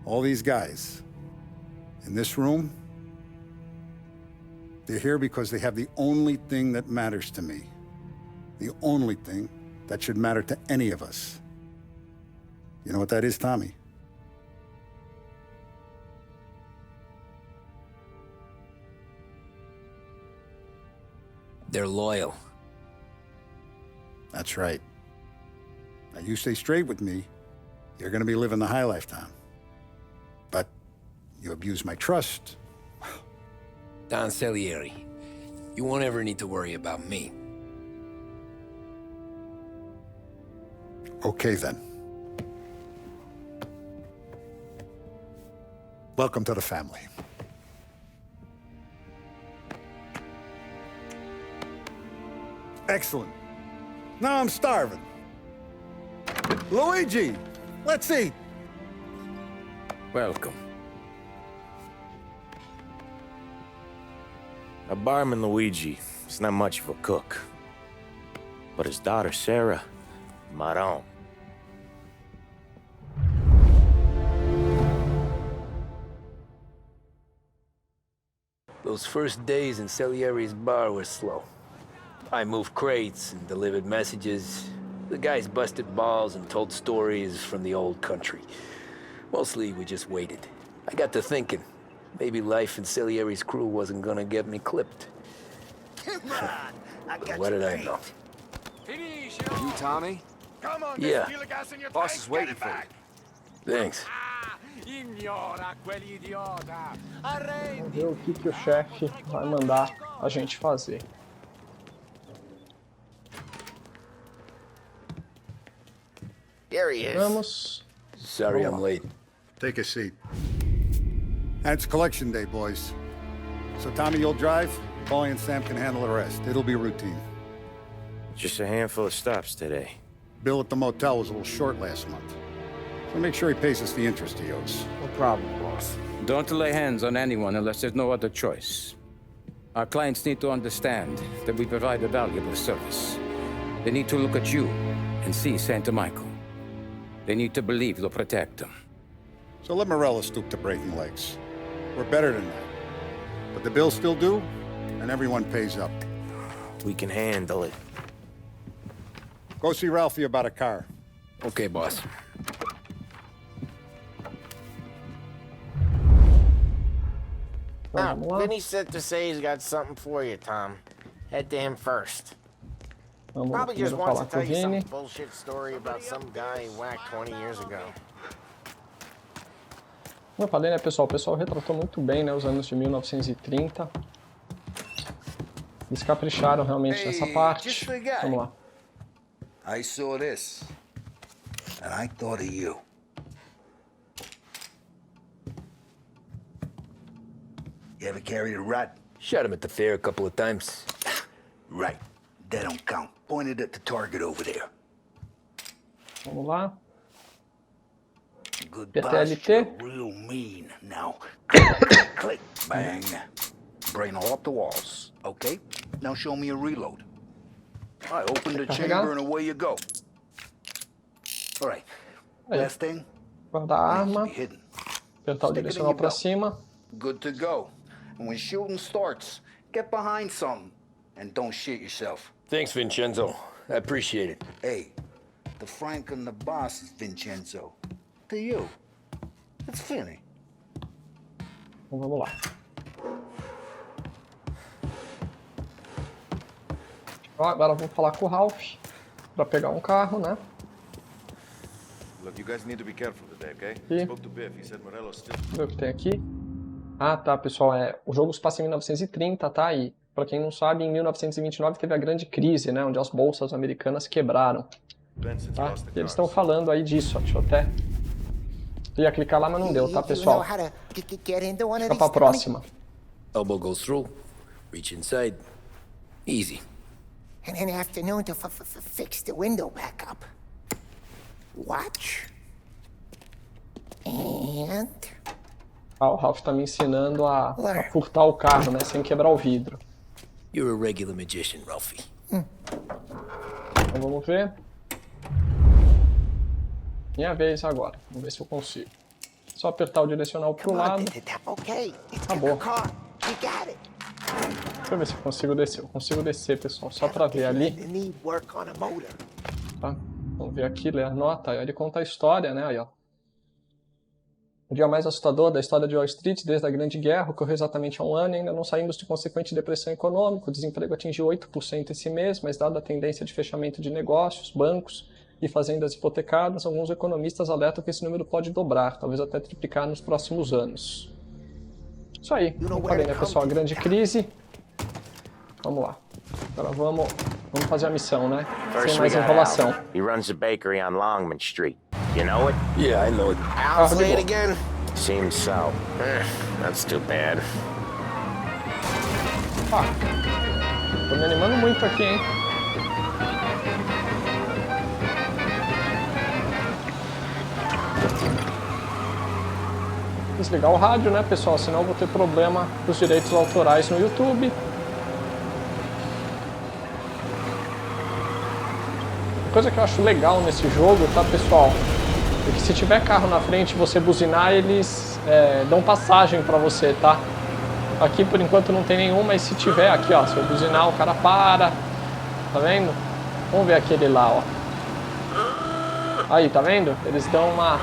All these guys in this room, they're here because they have the only thing that matters to me. The only thing that should matter to any of us. You know what that is, Tommy? They're loyal. That's right. Now, you stay straight with me, you're gonna be living the high life, Tom. But you abuse my trust. Don Salieri, you won't ever need to worry about me. Okay, then. Welcome to the family. Excellent. Now I'm starving. Luigi, let's eat. Welcome. A barman Luigi is not much of a cook. But his daughter Sarah, Maron. Those first days in Salieri's bar were slow. I moved crates and delivered messages. The guys busted balls and told stories from the old country. Mostly, we just waited. I got to thinking, maybe life in Salieri's crew wasn't gonna get me clipped. Come on, I got What you did I beat. know? You, Tommy? Come on, Yeah. feel the gas in your Boss tank, is waiting get it for you. back. Thanks. Ignora quell'idiota. Vamos ver o que o chefe vai mandar a gente fazer. Here he is. Vamos. Sorry I'm late. Take a seat. And it's collection day, boys. So Tommy, you'll drive. Paulie and Sam can handle the rest. It'll be routine. Just a handful of stops today. Bill at the motel was a little short last month. So make sure he pays us the interest he owes. No problem, boss. Don't lay hands on anyone unless there's no other choice. Our clients need to understand that we provide a valuable service. They need to look at you and see Santa Michael. They need to believe you'll protect them. So let Morella stoop to breaking legs. We're better than that. But the bills still due, and everyone pays up. We can handle it. Go see Ralphie about a car. Okay, boss. Now, Vamos lá. Vinny said to say he's got something for you, Tom. Head to him first. Vamos Probably just primeiro wants falar to com o tell you some Vini. bullshit story about some guy he whacked 20 years ago. Como eu falei, né, pessoal? O pessoal retratou muito bem, né, os anos de 1930. Eles capricharam realmente nessa parte. just the guy. Vamos lá. I saw this, and I thought of you. You ever carried a rat? Shot him at the fair a couple of times. Right. That don't count. Pointed at the target over there. Vamos lá. good PTLT. boss, you're real mean. Now, click, bang. Brain all up the walls, okay? Now show me a reload. I open the chamber and away you go. All right, last thing. Guardar a arma. Apertar o direcional pra cima. Good to go. And when shooting starts, get behind something and don't shit yourself. Thanks, Vincenzo. I appreciate it. Hey, the Frank and the boss is Vincenzo. To you, it's Finny. Então vamos lá. Agora vamos falar com o Ralph para pegar um carro, né? Look, you guys need to be careful today, okay? E... Spoke to Biff. He said Morello's still... Vamos ver o que tem aqui. Ah, tá, pessoal. O jogo se passa em 1930, tá? E, pra quem não sabe, em 1929 teve a grande crise, né? Onde as bolsas americanas quebraram. Tá? E eles estão falando aí disso, ó. Deixa eu até... Eu ia clicar lá, mas não deu, tá, pessoal? Fica pra próxima. Elbow goes through. Reach inside. Easy. And an afternoon to fix the window back up. Watch. And... Ah, o Ralph tá me ensinando a furtar o carro, né? Sem quebrar o vidro. You're a regular magician, Ralphie. Então vamos ver. Minha vez agora. Vamos ver se eu consigo. Só apertar o direcional pro lado. Acabou. Deixa eu ver se eu consigo descer. Eu consigo descer, pessoal. Só pra ver ali. Tá? Vamos ver aqui, ler a nota. Aí ele conta a história, né? Aí, ó. O dia mais assustador da história de Wall Street desde a Grande Guerra ocorreu exatamente há um ano e ainda não saímos de consequente depressão econômica. O desemprego atingiu 8% esse mês, mas dada a tendência de fechamento de negócios, bancos e fazendas hipotecadas, alguns economistas alertam que esse número pode dobrar, talvez até triplicar nos próximos anos. Isso aí. Como falei, né, pessoal? A grande crise. Vamos lá. Agora vamos fazer a missão, né? Sem mais enrolação. He runs a bakery on Longman Street. You know it? Yeah, I know it. I'll say it again. Seems so. That's too bad. Ah, tô me animando muito aqui, hein? Desligar o rádio, né, pessoal? Senão eu vou ter problema com os direitos autorais no YouTube. Uma coisa que eu acho legal nesse jogo, tá, pessoal? É que se tiver carro na frente e você buzinar, eles dão passagem pra você, tá? Aqui por enquanto não tem nenhum, mas se tiver aqui, ó, se eu buzinar, o cara para. Tá vendo? Vamos ver aquele lá, ó. Aí, tá vendo? Eles dão uma...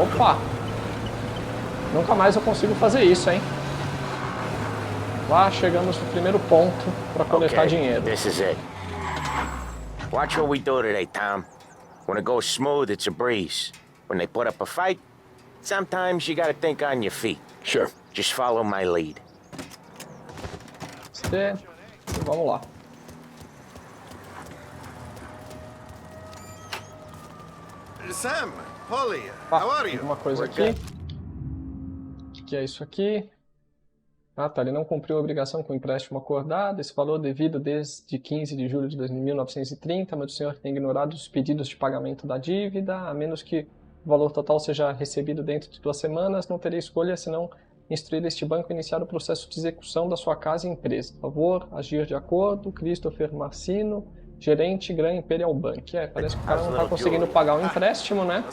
Opa! Nunca mais eu consigo fazer isso, hein? Lá chegamos no primeiro ponto para coletar dinheiro. This is it. Watch what we do today, Tom. When it goes smooth, it's a breeze. When they put up a fight, sometimes you gotta think on your feet. Sure. Just follow my lead. Vamos lá. Sam, Polly, how are you? Uma coisa aqui. O que é isso aqui? Ah, tá. Ele não cumpriu a obrigação com o empréstimo acordado. Esse valor devido desde 15 de julho de 1930, mas o senhor tem ignorado os pedidos de pagamento da dívida. A menos que o valor total seja recebido dentro de 2 semanas, não terei escolha senão instruir este banco a iniciar o processo de execução da sua casa e empresa. Por favor, agir de acordo. Christopher Marcino, gerente Gran Imperial Bank. Parece que o cara não está conseguindo pagar o empréstimo, né?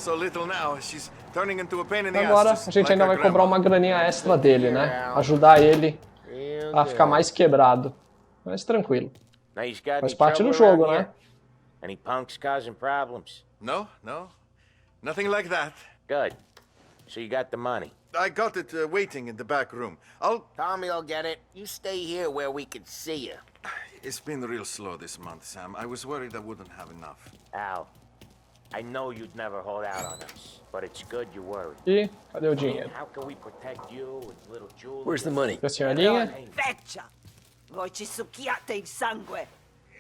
Agora a gente ainda vai cobrar uma graninha extra dele, né? Ajudar ele a ficar mais quebrado. Mas tranquilo. Faz parte do jogo, né? Any punks causing problems? No. Nothing like that. Good. So you got the money. I got it waiting in the back room. Tommy'll get it. You stay here where we can see you. It's been real slow this month, Sam. I was worried I wouldn't have enough. Al, I know you'd never hold out on us, but it's good you worried. E cadê o dinheiro? How can we protect you and little Julie? Where's the money? A senhorinha? Feccia! Voi ci succhiate il sangue!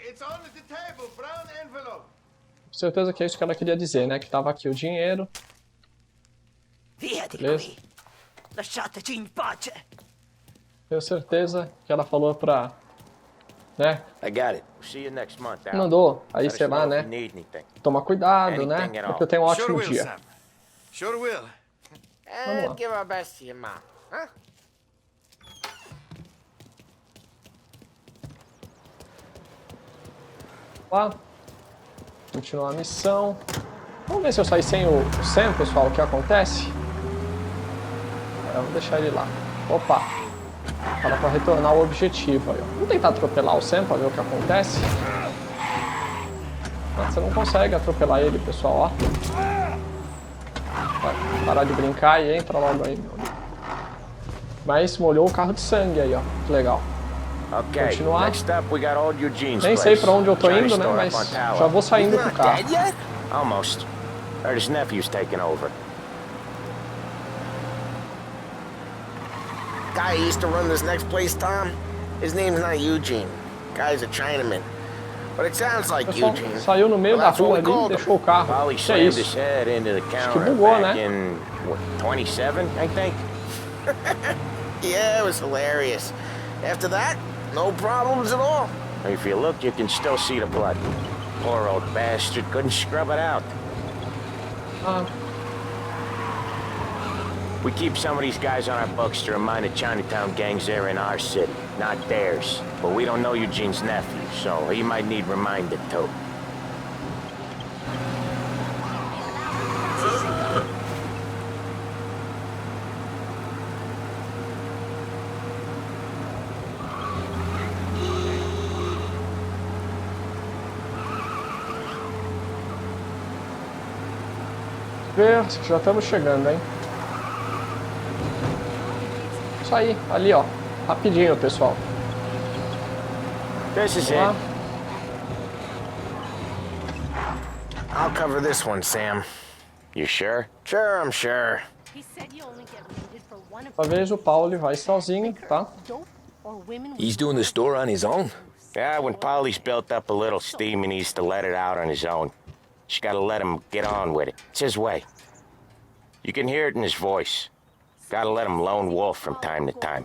It's on the table, brown envelope. Com certeza que é isso que ela queria dizer, né? Que tava aqui o dinheiro. Via di qui! Lasciateci in pace! Tenho certeza que ela falou pra... né? I got it. See you next month, Al. Mandou. Aí, sei lá, né? Tomar cuidado, né? Porque eu tenho um ótimo dia. Sure will. And give our best to your mom, huh? Lá. Continuar a missão. Vamos ver se eu sair sem o Sam, pessoal, o que acontece. Vamos deixar ele lá. Opa. Fala pra retornar o objetivo aí, ó. Vamos tentar atropelar o Sam pra ver o que acontece. Mas você não consegue atropelar ele, pessoal, ó. Vai parar de brincar e entra logo aí, meu amigo. Mas molhou o carro de sangue aí, ó. Que legal. Continuar. Nem sei pra onde eu tô indo, né? Mas já vou saindo pro carro. Almost. Heard his nephew's taking over. Guy who used to run this next place, Tom. His name's not Eugene. Guy's a Chinaman. But it sounds like Eugene. Saiu no meio da rua ali e deixou o carro. Que é isso? Acho que bugou, né? 27, I think. Yeah, it was hilarious. After that, no problems at all. If you look, you can still see the blood. Poor old bastard couldn't scrub it out. We keep some of these guys on our books to remind the Chinatown gangs they're in our city, not theirs. But we don't know Eugene's nephew, so he might need reminded too. Ver, já estamos chegando, hein? Isso aí, ali, ó. Rapidinho, pessoal. This is it. I'll cover this one, Sam. You sure? Sure, I'm sure. Talvez o Paulo vai sozinho, tá? He's doing the store on his own? Yeah, when Polly's built up a little steam, he needs to let it out on his own. Just gotta let him get on with it. It's his way. You can hear it in his voice. Gotta let him lone wolf from time to time.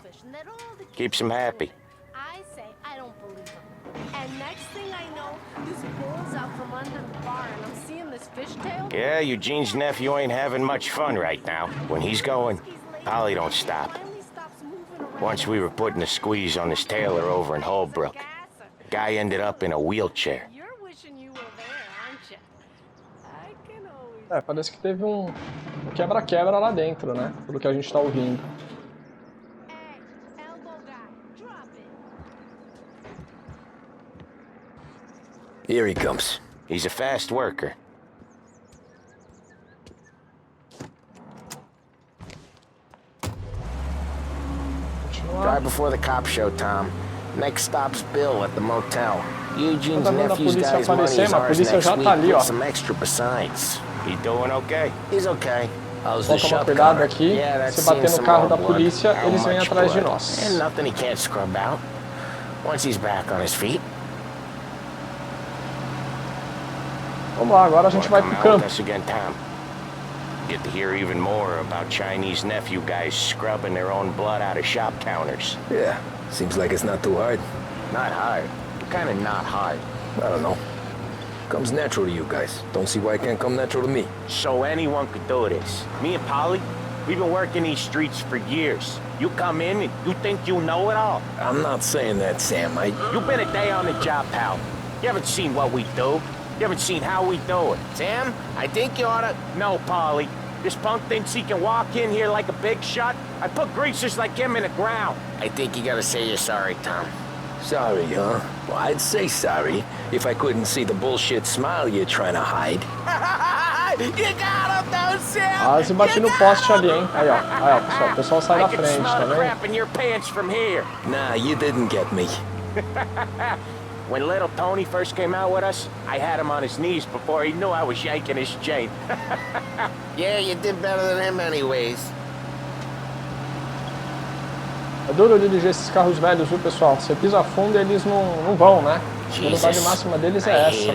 Keeps him happy. I say I don't believe him. And next thing I know, this bull's out from under the bar and I'm seeing this fishtail. Yeah, Eugene's nephew ain't having much fun right now. When he's going, Polly don't stop. Once we were putting a squeeze on this tailor over in Holbrook. The guy ended up in a wheelchair. É, parece que teve um quebra-quebra lá dentro, né? Pelo que a gente tá ouvindo. Here he comes. He's a fast worker. Drive before the cops show, Tom. Next stop's Bill at the motel. Eugene's nephew's got his money is ours next week with some extra besides. He doing okay? He's okay. Vamos tomar cuidado aqui. Se bater no carro da polícia, eles vêm atrás de nós. And nothing he can't scrub out. Once he's back on his feet. Vamos lá, agora a gente vai pro campo. Get to hear even more about Chinese nephew guys scrubbing their own blood out of shop counters. Yeah, seems like it's not too hard. Not hard. Kinda not hard. I don't know. Comes natural to you guys. Don't see why it can't come natural to me. So anyone could do this. Me and Polly, we've been working these streets for years. You come in and you think you know it all. I'm not saying that, Sam. You've been a day on the job, pal. You haven't seen what we do. You haven't seen how we do it. Sam, I think you oughta... No, Polly. This punk thinks he can walk in here like a big shot. I put greasers like him in the ground. I think you gotta say you're sorry, Tom. Sorry, huh? Well, I'd say sorry if I couldn't see the bullshit smile you're trying to hide. You got him, though, Sam! Quase bati no poste ali, hein? Aí, ó, pessoal. O pessoal sai da frente, tá crap in your pants from here. Nah, you didn't get me. When little Tony first came out with us, I had him on his knees before he knew I was yanking his chain. Yeah, you did better than him anyways. É duro dirigir esses carros velhos, viu, pessoal? Você pisa fundo e eles não vão, né? A velocidade máxima deles é essa.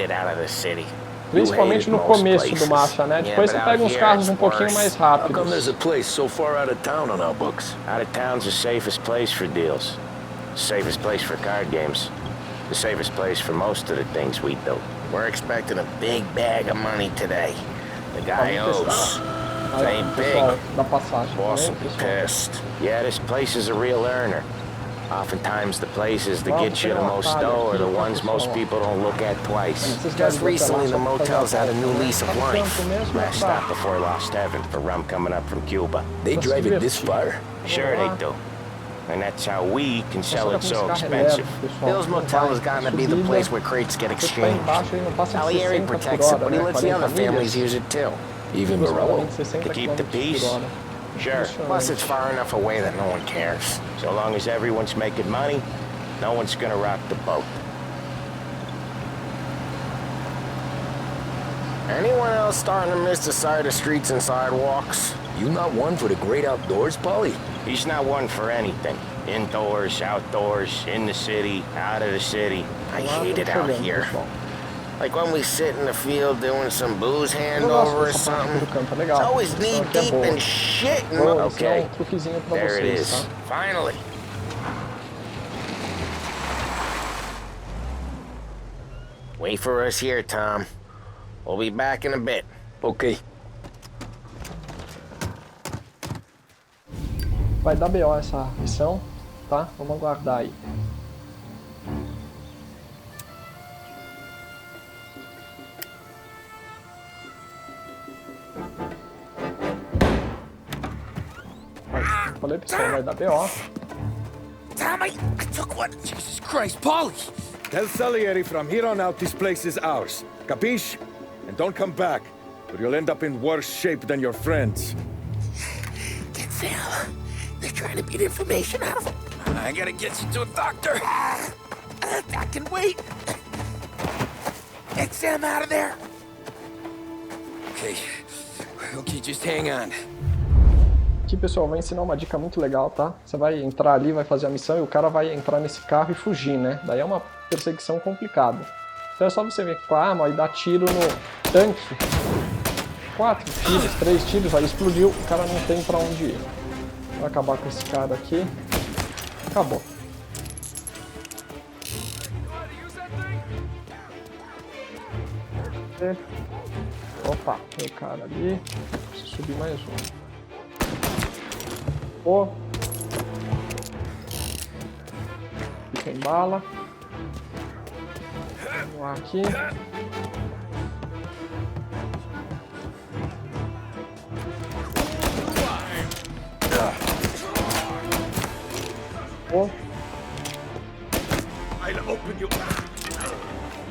Principalmente no começo do Mafia, né? Depois você pega uns carros um pouquinho mais rápidos. How come there's a place so far out of town on our books? Out of town's the safest place for deals. Safest place for card games. The safest place for most of the things we do. We're expecting a big bag of money today. The guy owes. Ain't pessoal big. da passagem. Boss Tá vendo, pissed. Yeah, this place is a real earner. Oftentimes the places that get you the most dough are the ones most people don't look at twice. Just recently the motels had a new lease of life. Last stop before Lost Heaven for rum coming up from Cuba. They drive it this far? Sure they do. And that's how we can sell it so expensive. Bill's Motel has gotten to be the place where crates get exchanged. Salieri protects it, but he lets the other families use it too. Even Morello? To keep the peace? Sure. Plus it's far enough away that no one cares. So long as everyone's making money, no one's gonna rock the boat. Anyone else starting to miss the sight of streets and sidewalks? You not one for the great outdoors, Paulie? He's not one for anything. Indoors, outdoors, in the city, out of the city. I hate it out here. Like when we sit in the field doing some booze handover or something. It's always knee deep in shit. Okay, there it is. Finally. Wait for us here, Tom. We'll be back in a bit. Okay. Vai dar BO essa missão, tá? Vamos aguardar aí. Falei pessoal, vai dar BO. Tommy, I took one. Jesus Christ, Paulie! Tell Salieri from here on out this place is ours. Capiche? And don't come back, or you'll end up in worse shape than your friends. Denzel, they're trying to beat information out of him. I gotta get you to a doctor. I can wait. Get Sam out of there. Okay, just hang on. Aqui, pessoal, vai ensinar uma dica muito legal, tá? Você vai entrar ali, vai fazer a missão e o cara vai entrar nesse carro e fugir, né? Daí é uma perseguição complicada. Então é só você vir com a arma e dar tiro no tanque. 4 tiros, 3 tiros, aí explodiu, o cara não tem pra onde ir. Vai acabar com esse cara aqui. Acabou. Opa, tem o cara ali. Preciso subir mais um. Oh. Aqui tem bala. Vamos lá aqui. Oh.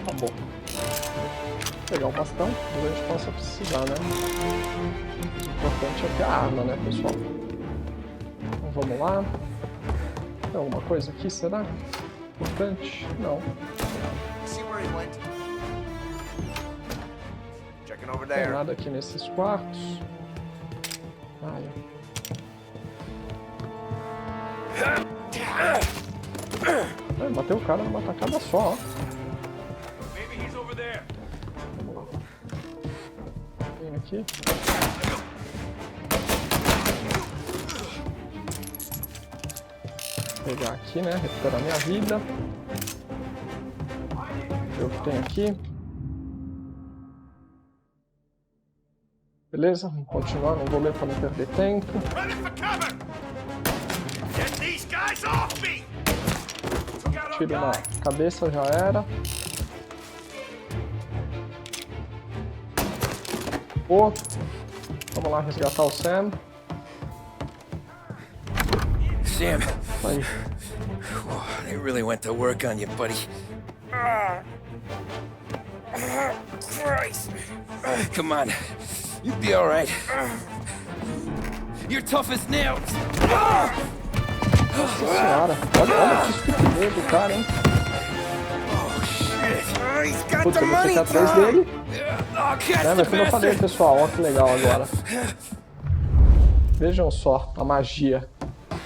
Tá bom. Vou pegar o bastão, depois a gente possa precisar, né? O importante é ter a arma, né, pessoal? Então vamos lá. Tem alguma coisa aqui, será? Importante? Não. Não tem nada aqui nesses quartos. Bateu o cara numa tacada só, ó. Vamos lá. Vem aqui. Vou pegar aqui, né? Recuperar minha vida. Ver o que tem aqui. Beleza? Vamos continuar, não vou ler para não perder tempo. Tiro na cabeça, já era. Oh. Vamos lá resgatar o Sam. Sam, they really went to work on you, buddy. Christ. Come on, you'll be all right. You're tough as nails. Nossa senhora, olha que estupidez do cara, hein? Putz, eu vou ficar atrás dele. Mas como eu falei, pessoal, olha que legal agora. Vejam só a magia.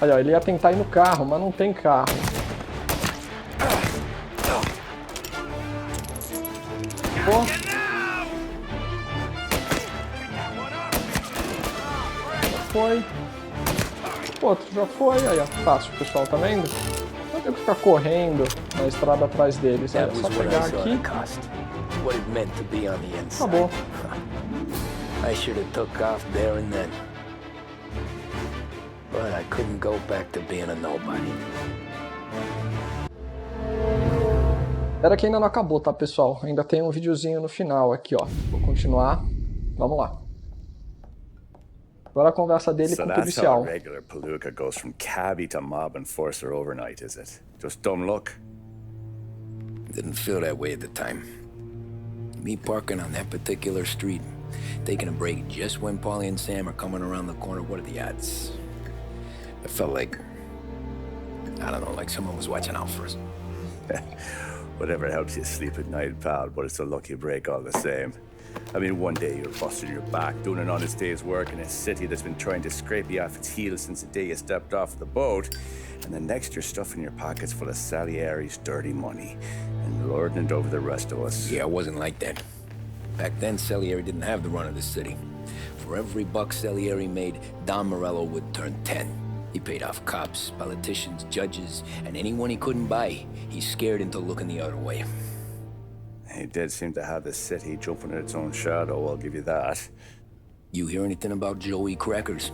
Olha, ó, ele ia tentar ir no carro, mas não tem carro. Pô. Já foi. Outro já foi, aí ó, fácil, pessoal, tá vendo? Não tem que ficar correndo na estrada atrás deles, é só pegar aqui. Acabou. I should have took off there and then. But I couldn't go back to being a nobody. Espera que ainda não acabou, tá, pessoal? Ainda tem um videozinho no final aqui, ó. Vou continuar. Vamos lá. Agora a conversa dele com o policial. So that's how a regular palooka goes from cabbie to mob enforcer overnight, is it? Just dumb luck? Didn't feel that way at the time. Me parking on that particular street, taking a break just when Paulie and Sam are coming around the corner, what are the odds? It felt like, I don't know, like someone was watching out for us. Whatever helps you sleep at night, pal, but it's a lucky break all the same. I mean, one day you're busting your back, doing an honest day's work in a city that's been trying to scrape you off its heels since the day you stepped off the boat, and the next you're stuffing your pockets full of Salieri's dirty money and lording it over the rest of us. Yeah, it wasn't like that. Back then, Salieri didn't have the run of the city. For every buck Salieri made, Don Morello would turn 10. He paid off cops, politicians, judges, and anyone he couldn't buy, he scared into looking the other way. He did seem to have the city jumping at its own shadow, I'll give you that. You hear anything about Joey Crackers?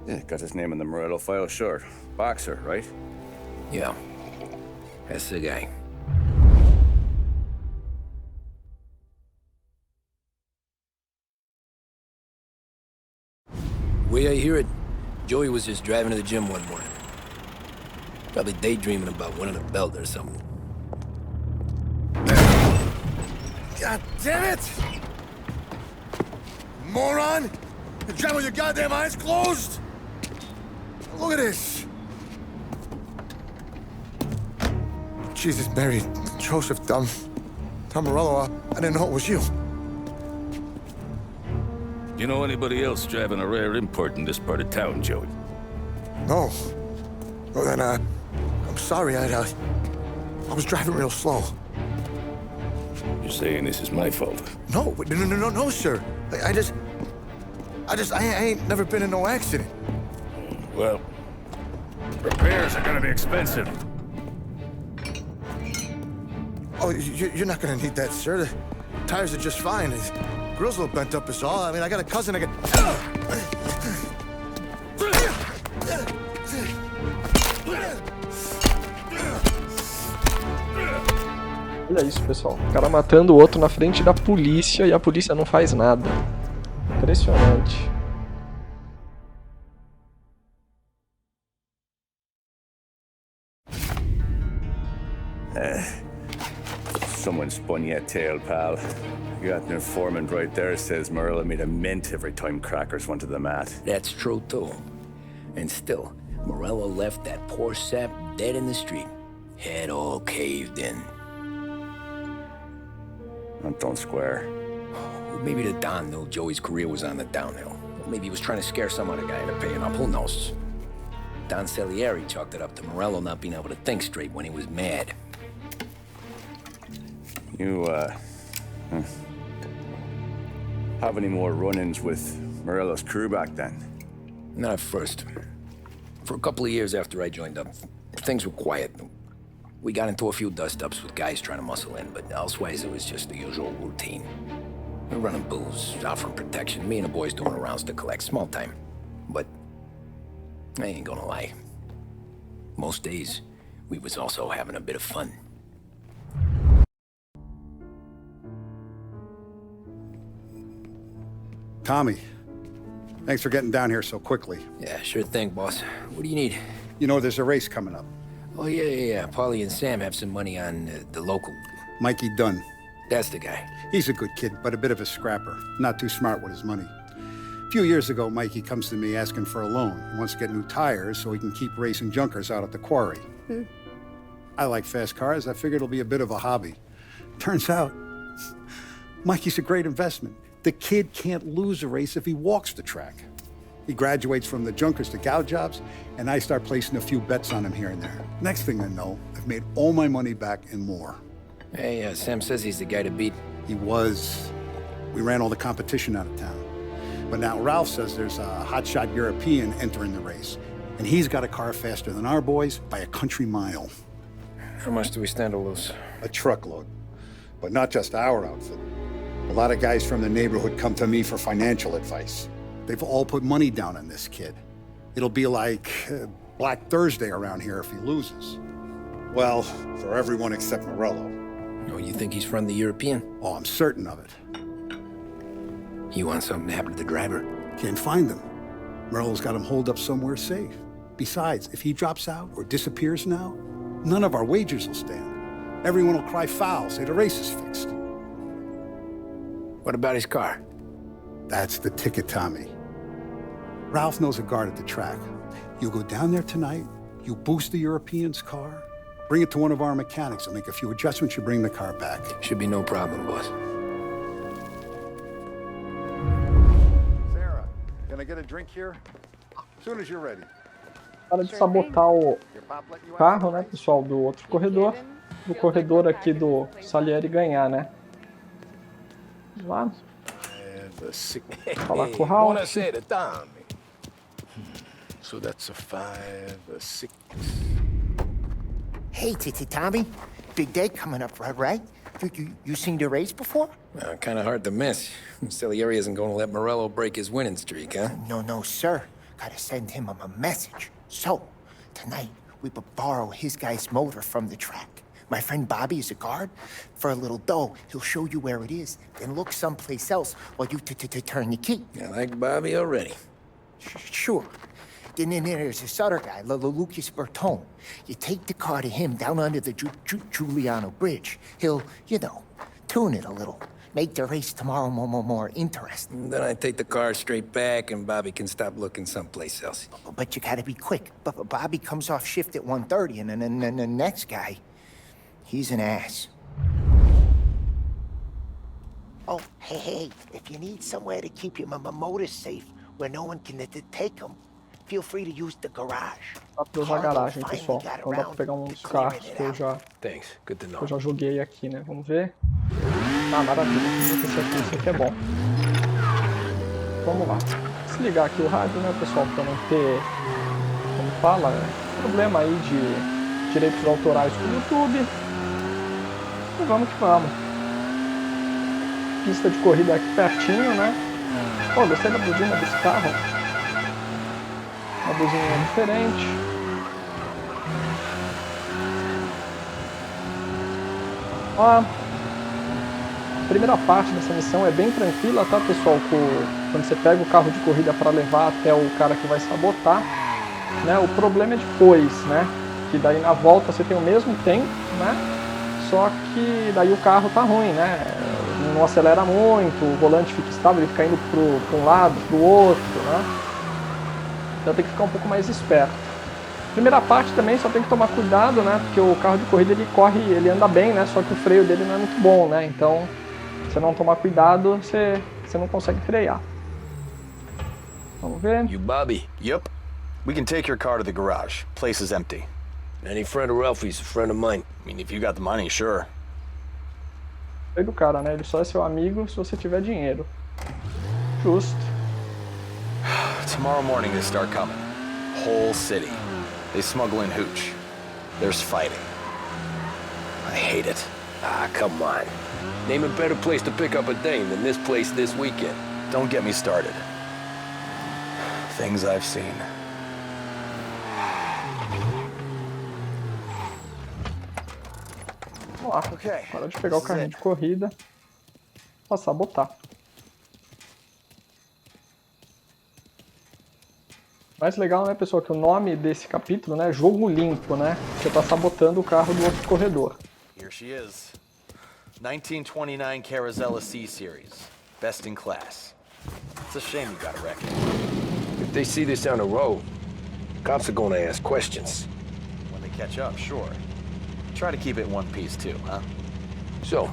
Yeah, got his name in the Morello file, sure. Boxer, right? Yeah, that's the guy. The way I hear it, Joey was just driving to the gym one morning. Probably daydreaming about winning a belt or something. God damn it! Moron! You're driving with your goddamn eyes closed? Look at this! Jesus, Mary, Joseph, Tom Morello, I didn't know it was you. You know anybody else driving a rare import in this part of town, Joey? No. Well, then, I'm sorry, I was driving real slow. You're saying this is my fault? No, sir. I ain't never been in no accident. Well, repairs are gonna be expensive. Oh, you're not gonna need that, sir. The tires are just fine. The grill's a little bent up is all. I mean, I got a cousin I Olha isso, pessoal. O cara matando o outro na frente da polícia e a polícia não faz nada. Impressionante. Someone spun you a tail, pal. You got an informant right there says Morello made a mint every time Crackers went to the mat. That's true, too. And still, Morello left that poor sap dead in the street. Head all caved in. Don't square. Well, maybe the Don knew Joey's career was on the downhill. Or maybe he was trying to scare some other guy into paying up. Who knows? Don Salieri chalked it up to Morello not being able to think straight when he was mad. You, have any more run-ins with Morello's crew back then? Not at first. For a couple of years after I joined up, things were quiet. We got into a few dust-ups with guys trying to muscle in, but elsewise it was just the usual routine. We were running booze, offering protection, me and the boys doing rounds to collect, small time. But I ain't gonna lie. Most days, we was also having a bit of fun. Tommy, thanks for getting down here so quickly. Yeah, sure thing, boss. What do you need? You know, there's a race coming up. Oh, yeah. Paulie and Sam have some money on the local. Mikey Dunn. That's the guy. He's a good kid, but a bit of a scrapper. Not too smart with his money. A few years ago, Mikey comes to me asking for a loan. He wants to get new tires so he can keep racing junkers out at the quarry. I like fast cars. I figured it'll be a bit of a hobby. Turns out, Mikey's a great investment. The kid can't lose a race if he walks the track. He graduates from the junkers to gal jobs, and I start placing a few bets on him here and there. Next thing I know, I've made all my money back and more. Hey, Sam says he's the guy to beat. He was. We ran all the competition out of town. But now Ralph says there's a hotshot European entering the race, and he's got a car faster than our boys by a country mile. How much do we stand to lose? A truckload. But not just our outfit. A lot of guys from the neighborhood come to me for financial advice. They've all put money down on this kid. It'll be like Black Thursday around here if he loses. Well, for everyone except Morello. Oh, you think he's from the European? Oh, I'm certain of it. You want something to happen to the driver? Can't find him. Morello's got him holed up somewhere safe. Besides, if he drops out or disappears now, none of our wagers will stand. Everyone will cry foul, say the race is fixed. What about his car? That's the ticket, Tommy. Ralph knows a guard at the track. You go down there tonight, you boost the European's car, bring it to one of our mechanics, and make a few adjustments, you bring the car back. Should be no problem, boss. Sarah, can I get a drink here? As soon as you're ready. Para de sabotar o carro, né, pessoal, do outro corredor. Do corredor aqui do Salieri ganhar, né? Vamos lá. Falar com o Ralph. So that's a 5, a 6. Hey, Tommy. Big day coming up, right? You seen the race before? Kind of hard to miss. Salieri isn't going to let Morello break his winning streak, huh? No, sir. Gotta send him a message. So, tonight, we borrow his guy's motor from the track. My friend Bobby is a guard. For a little dough, he'll show you where it is, then look someplace else while you turn the key. I like Bobby already. Sure. Then there's this other guy, Lucas Bertone. You take the car to him down under the Giuliano Bridge. He'll, tune it a little. Make the race tomorrow more interesting. Then I take the car straight back and Bobby can stop looking someplace else. But you gotta be quick. Bobby comes off shift at 1:30, and then the next guy, he's an ass. Oh, hey, if you need somewhere to keep your motor safe, where no one can take them, feel free to use the garage. Dá pra usar a garagem, pessoal. Então dá pra pegar um dos carros que eu já joguei aqui, né? Vamos ver. Ah, maravilha. Esse aqui é bom. Vamos lá. Desligar aqui o rádio, né, pessoal, pra não ter, como fala, problema aí de direitos autorais com o YouTube. E vamos que vamos. Pista de corrida aqui pertinho, né? Pô, gostei da buzina desse carro. Uma buzina diferente. Ó, a primeira parte dessa missão é bem tranquila, tá, pessoal? Quando você pega o carro de corrida para levar até o cara que vai sabotar, né? O problema é depois, né? Que daí na volta você tem o mesmo tempo, né? Só que daí o carro tá ruim, né? Não acelera muito, o volante fica estável, ele fica indo para um lado, para o outro, né? Então tem que ficar um pouco mais esperto. Primeira parte também só tem que tomar cuidado, né? Porque o carro de corrida ele anda bem, né? Só que o freio dele não é muito bom, né? Então, se você não tomar cuidado, você não consegue frear. Vamos ver. You Bobby? Yep. We can take your car to the garage. Place is empty. Any friend of Ralphie's a friend of mine. I mean, if you got the money, sure. Freio do cara, né? Ele só é seu amigo se você tiver dinheiro. Justo. Tomorrow morning they start coming. Whole city. They smuggle in hooch. There's fighting. I hate it. Ah, come on. Name a better place to pick up a dame than this place this weekend. Don't get me started. Things I've seen. Vamos lá. Hora de pegar o carrinho de corrida. Passar a botar. Mais legal, né, pessoal, que o nome desse capítulo, né, Jogo Limpo, né? Você tá sabotando o carro do outro corredor. Here she is. 1929 Carousel C Series. Best in class. It's a shame you got a wreck. If they see this on the road, cops are gonna ask questions. When they catch up, sure. Try to keep it in one piece too, huh? So,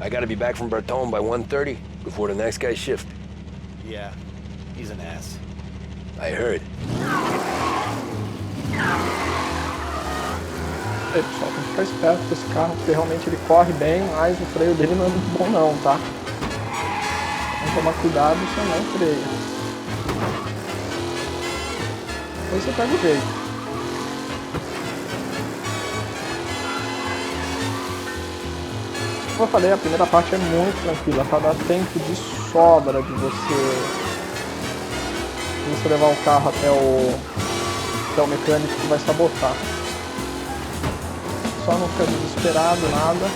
I gotta be back from Bertone by 1:30 before the next guy's shift. Yeah, he's an ass. I heard. Aí, pessoal, tem que ficar esperto com esse carro, porque realmente ele corre bem, mas o freio dele não é muito bom não, tá? Tem que tomar cuidado, você não freia. Depois você pega o jeito. Como eu falei, a primeira parte é muito tranquila, tá? Dá tempo de sobra de você levar o carro até o mecânico que vai sabotar. Só não ficar desesperado, nada.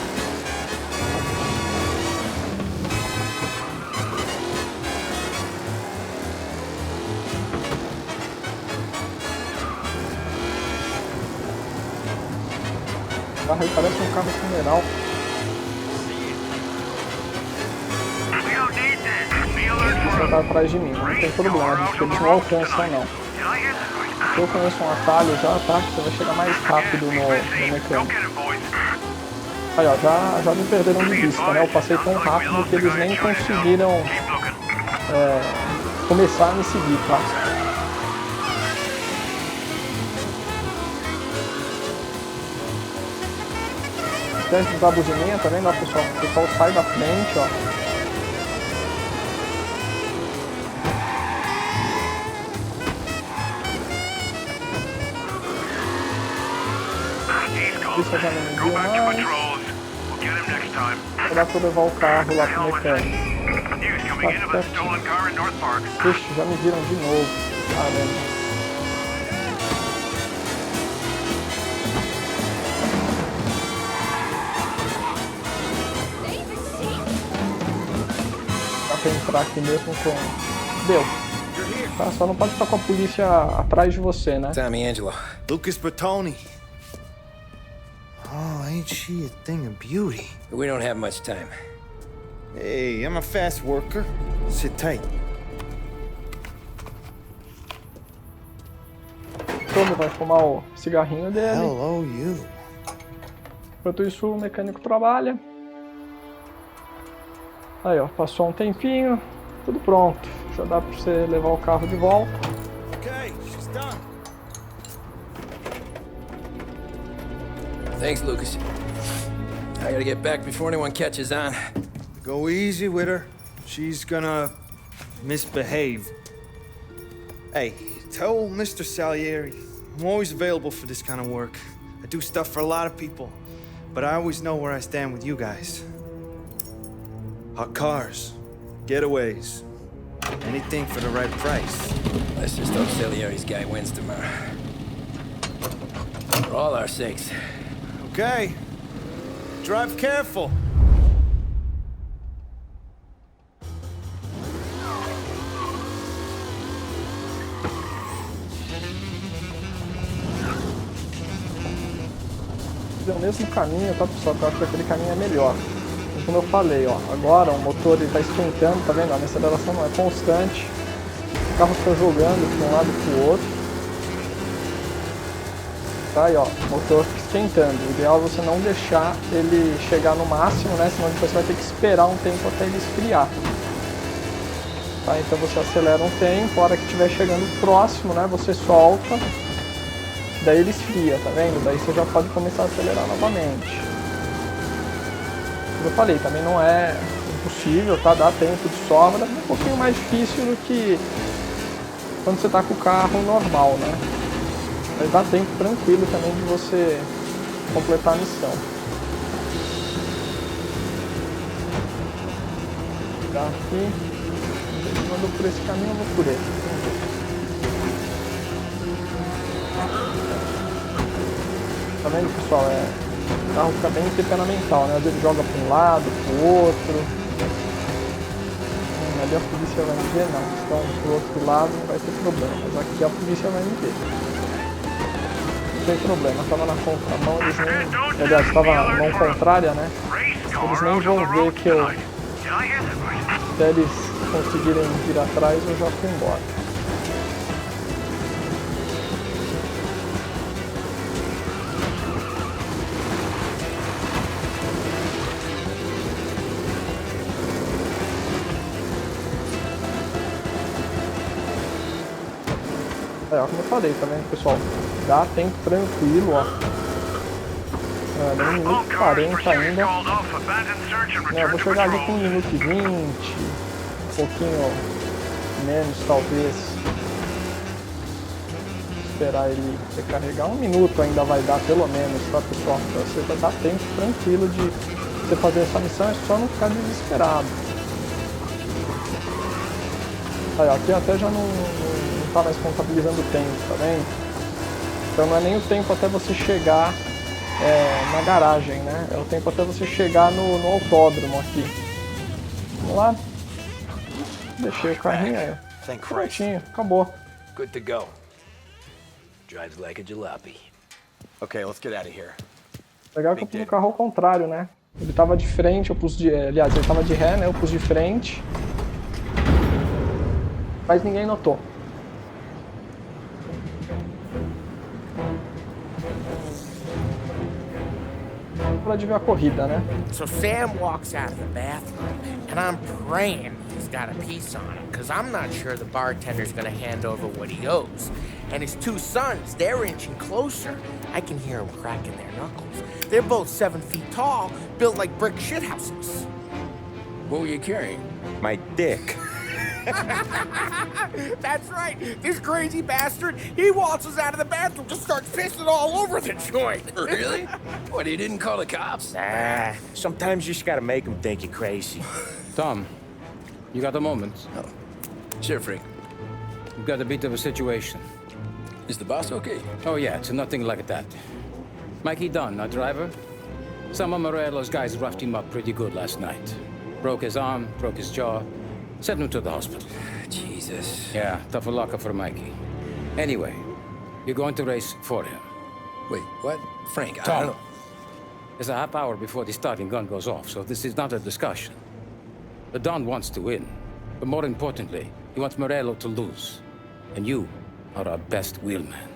O carro aí parece um carro funeral. Você tá atrás de mim, não tem problema, gente, eles não alcançam não. Se eu conheço um atalho já, tá? Que você vai chegar mais rápido no mecânico. Aí ó, já me perderam de vista, né? Eu passei tão rápido que eles nem conseguiram começar a me seguir, tá? Teste de usar a buzininha, tá vendo, ó, pessoal? O pessoal sai da frente, ó. Isso já não me viu mais. Vai dar pra levar o carro lá pro mecânico. Tá pertinho. Ixi, já me viram de novo. Caramba. Dá pra entrar aqui mesmo com... Deu. Tá, só não pode estar com a polícia atrás de você, né? Tommy Angelo. Lucas Bertoni. Oh, ain't she a thing of beauty? We don't have much time. Hey, I'm a fast worker. Sit tight. Tommy vai fumar o cigarrinho dele. Hello, you. Enquanto isso, o mecânico trabalha. Aí, ó, passou um tempinho. Tudo pronto. Já dá pra você levar o carro de volta. Okay, she's done. Thanks, Lucas. I gotta get back before anyone catches on. Go easy with her. She's gonna misbehave. Hey, tell Mr. Salieri I'm always available for this kind of work. I do stuff for a lot of people, but I always know where I stand with you guys. Hot cars, getaways, anything for the right price. Let's just hope Salieri's guy wins tomorrow. For all our sakes. Okay. Drive careful. É o mesmo caminho, tá, pessoal? Eu acho que aquele caminho é melhor. Como eu falei, ó, agora o motor está esquentando, tá vendo? A minha aceleração não é constante. O carro fica jogando de um lado para o outro. Tá aí, ó, o motor fica esquentando. O ideal é você não deixar ele chegar no máximo, né? Senão depois você vai ter que esperar um tempo até ele esfriar. Tá? Então você acelera um tempo, a hora que estiver chegando próximo, né? Você solta. Daí ele esfria, tá vendo? Daí você já pode começar a acelerar novamente. Como eu falei, também não é impossível, tá? Dá tempo de sobra, um pouquinho mais difícil do que quando você tá com o carro normal, né? Mas dá tempo tranquilo também de você completar a missão. Tá aqui. Ele mandou por esse caminho, eu vou por ele. Vamos ver. Tá vendo, pessoal? O carro fica bem temperamental, né? Às vezes ele joga para um lado, para o outro. Ali a polícia vai me ver, não. Então, para o outro lado não vai ter problema. Mas aqui a polícia vai me ver. Não tem problema. Estava na contramão, eles nem... Aliás, estava na mão contrária, né? Eles nem vão ver que eu... Até eles conseguirem vir atrás, eu já fui embora. Como eu falei, tá vendo, pessoal? Dá tempo tranquilo, ó. Dá 1 minuto e 40 ainda. Eu vou chegar ali com 1 minuto e 20, um pouquinho menos, talvez. Esperar ele recarregar. 1 minuto ainda vai dar, pelo menos, tá, pessoal? Pra você vai dar tempo tranquilo de você fazer essa missão é só não ficar desesperado. Aí, ó, aqui até já não tá mais contabilizando o tempo, tá vendo? Então não é nem o tempo até você chegar na garagem, né? É o tempo até você chegar no autódromo aqui. Vamos lá. Deixei o carrinho aí. Prontinho, acabou. Good to go. Drives like a jalopy. Okay, let's get out of here. Legal que eu pus o carro ao contrário, né? Ele tava de frente, eu pus de... Aliás, ele tava de ré, né? Eu pus de frente. Mas ninguém notou. Hora de ver a corrida, né? So Sam walks out of the bathroom, and I'm praying he's got a piece on him, because I'm not sure the bartender's gonna hand over what he owes. And his two sons, they're inching closer. I can hear them cracking their knuckles. They're both 7 feet tall, built like brick shithouses. What were you carrying? My dick. That's right. This crazy bastard, he waltzes out of the bathroom, just starts pissing all over the joint. Really? What, he didn't call the cops? Nah, sometimes you just gotta make them think you're crazy. Tom, you got a moment? Oh. Sure, Frank. We've got a bit of a situation. Is the boss okay? Oh yeah, it's nothing like that. Mikey Dunn, our driver. Some of Morello's guys roughed him up pretty good last night. Broke his arm, broke his jaw. Sent him to the hospital. Jesus. Yeah, tough luck for Mikey. Anyway, you're going to race for him. Wait, what? Frank, I Tom, don't know. there's a half hour before the starting gun goes off, so this is not a discussion. The Don wants to win, but more importantly, he wants Morello to lose. And you are our best wheelman.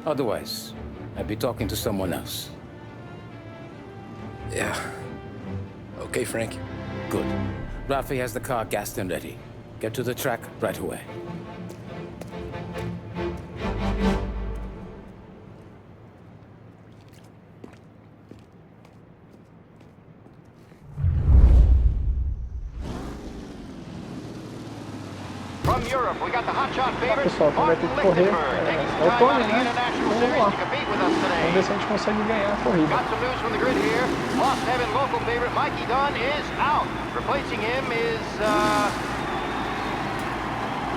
Otherwise, I'd be talking to someone else. Yeah. Okay, Frank. Good. Rafi has the car gassed and ready. Get to the track right away. From Europe, we got the hotshot favorite. Pessoal, quem vai ter que correr é o Tommy, né? Então vamos lá. Vamos ver se a gente consegue ganhar a corrida. Got some news from the grid here. Lost Heaven local favorite Mikey Dunn is out. Replacing him is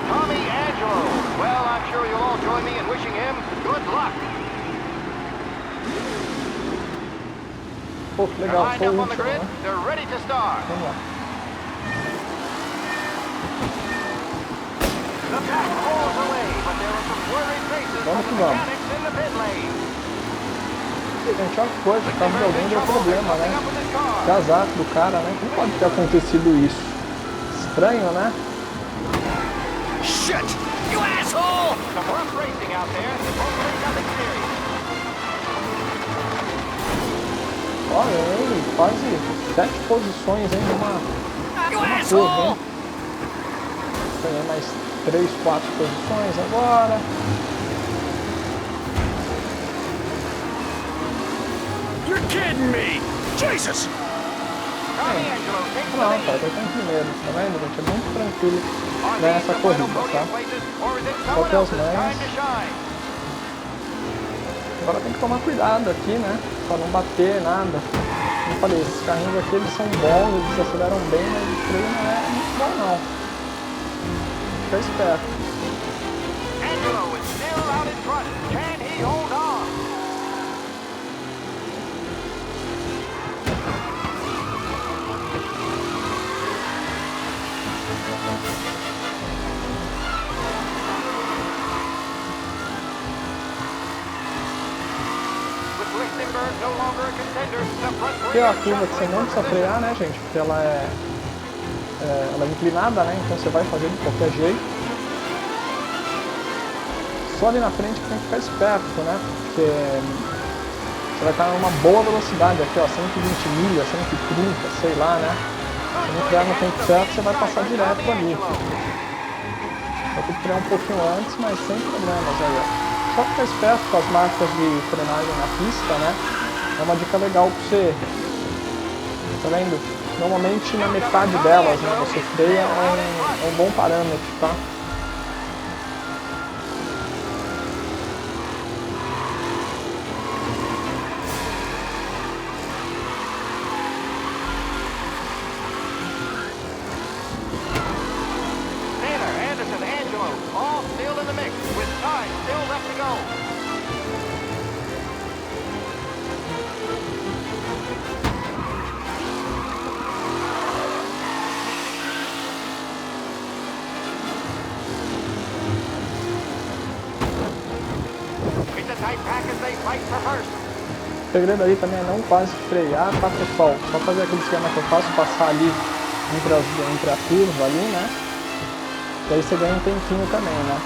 Tommy Angelo. Well, I'm sure you'll all join me in wishing him good luck. Pô, que legal, foi o último, né? They're ready to start. Vamos lá. The pack pulls away, but there are some worried faces Vamos from que the vamos. mechanics in the pit lane. Gente, olha que coisa, o carro de alguém deu problema, né? Casaco do cara, né? Como pode ter acontecido isso? Estranho, né? Shit! You asshole! Some rough racing out there. Hopefully nothing serious. Olha, hein? Quase 7 posições, hein? Numa curva, hein? Ganhei mais 3, 4 posições agora. You're kidding me! Jesus! Não, cara, eu tô em primeiro, tá vendo, gente? É muito tranquilo nessa corrida, tá? Só que as mães. Agora tem que tomar cuidado aqui, né? Pra não bater nada. Como eu falei, esses carrinhos aqui eles são bons, eles aceleram bem, mas o freio não é muito bom não. Fica esperto. Angelo is still out in front. Can he hold on? Aqui é a curva que você não precisa frear, né, gente? Porque ela é inclinada, né? Então você vai fazer de qualquer jeito. Só ali na frente que tem que ficar esperto, né? Porque você vai estar numa boa velocidade aqui, ó, 120 milhas, 130, sei lá, né? Se não frear no tempo certo, você vai passar direto ali. Vai ter que frear um pouquinho antes, mas sem problemas aí, ó. Só ficar esperto com as marcas de frenagem na pista, né? É uma dica legal pra você. Tá vendo? Normalmente na metade delas, né, você freia, é um bom parâmetro, tá? O segredo aí também é não quase frear, tá, pessoal? Só fazer aquele esquema que eu faço, passar ali entre a curva ali, né? E aí você ganha um tempinho também, né?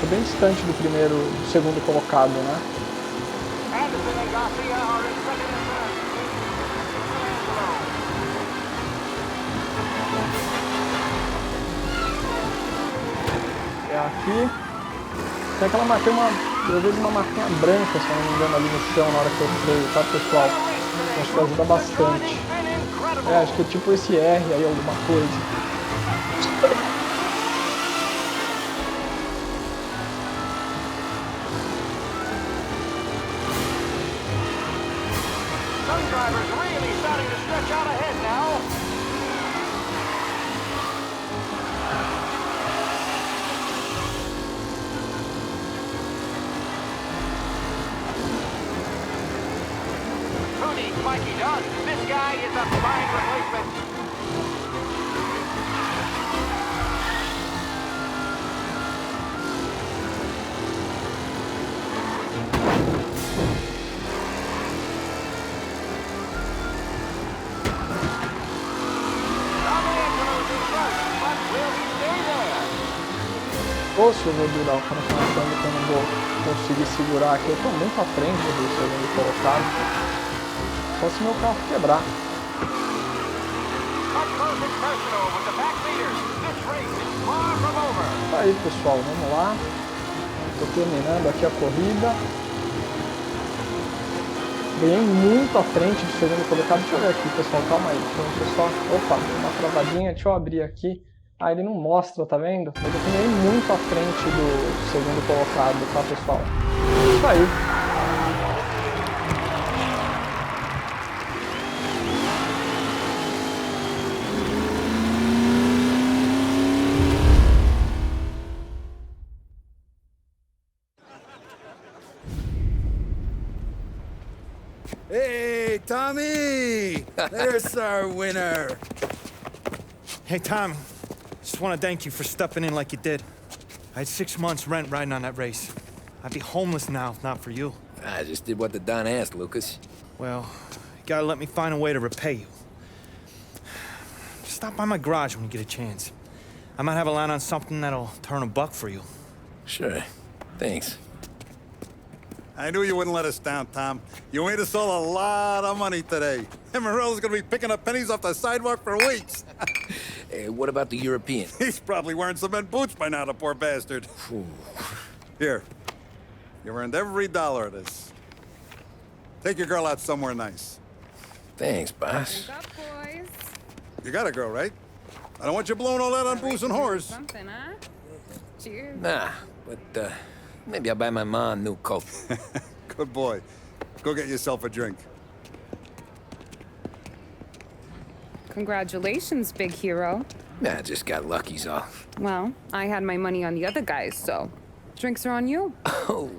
Tô bem distante do segundo colocado, né? É aqui. Tem aquela marquinha, eu vejo uma marquinha branca, se eu não me engano, ali no chão na hora que eu freio, tá, pessoal? Acho que ajuda bastante. Acho que é tipo esse R aí, alguma coisa. Ou se eu vou durar o cara falando que eu não vou conseguir segurar aqui, eu tô muito à frente do segundo colocado. Só se meu carro quebrar. Tá aí, pessoal, vamos lá. Tô terminando aqui a corrida. Ganhei muito à frente do segundo colocado. Deixa eu ver aqui, pessoal, calma aí. Deixa eu só... Opa, uma travadinha, deixa eu abrir aqui. Ah, ele não mostra, tá vendo? Mas eu ganhei muito à frente do segundo colocado, tá, pessoal? Isso aí. Hey, Tommy! There's our winner! Hey, Tommy. Just want to thank you for stepping in like you did. I had 6 months rent riding on that race. I'd be homeless now if not for you. I just did what the Don asked, Lucas. Well, you gotta let me find a way to repay you. Stop by my garage when you get a chance. I might have a line on something that'll turn $1 for you. Sure. Thanks. I knew you wouldn't let us down, Tom. You made us all a lot of money today. And Morello's gonna be picking up pennies off the sidewalk for weeks. Hey, what about the European? He's probably wearing cement boots by now, the poor bastard. Here. You earned every dollar of this. Take your girl out somewhere nice. Thanks, boss. Wake up, boys. You got a girl, right? I don't want you blowing all that on booze and whores. Something, huh? Cheers. Nah, but, maybe I'll buy my mom a new coat. Good boy. Go get yourself a drink. Congratulations, big hero. Nah, I just got lucky's all. Well, I had my money on the other guys, so drinks are on you. Oh.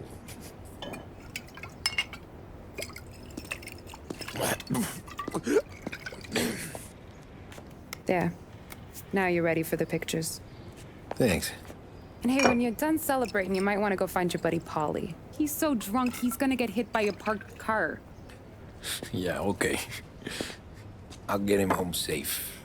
There. Now you're ready for the pictures. Thanks. And hey, when you're done celebrating, you might want to go find your buddy Polly. He's so drunk, he's gonna get hit by a parked car. Yeah, okay. I'll get him home safe.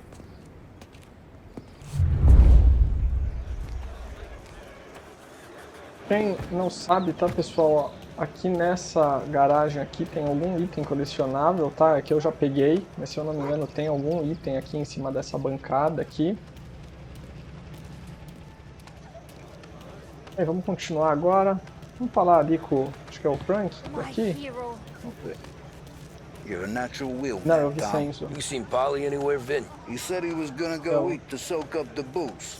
Quem não sabe, tá, pessoal? Aqui nessa garagem aqui tem algum item colecionável, tá? Aqui eu já peguei, mas se eu não me engano tem algum item aqui em cima dessa bancada aqui. Aí, vamos continuar agora. Vamos falar ali com, acho que é o Frank, aqui. Vamos ver. You're a natural will, Não, eu man, vi Tom. sem isso. You seen Polly anywhere, Vin? He said he was gonna go eat to soak up the booze.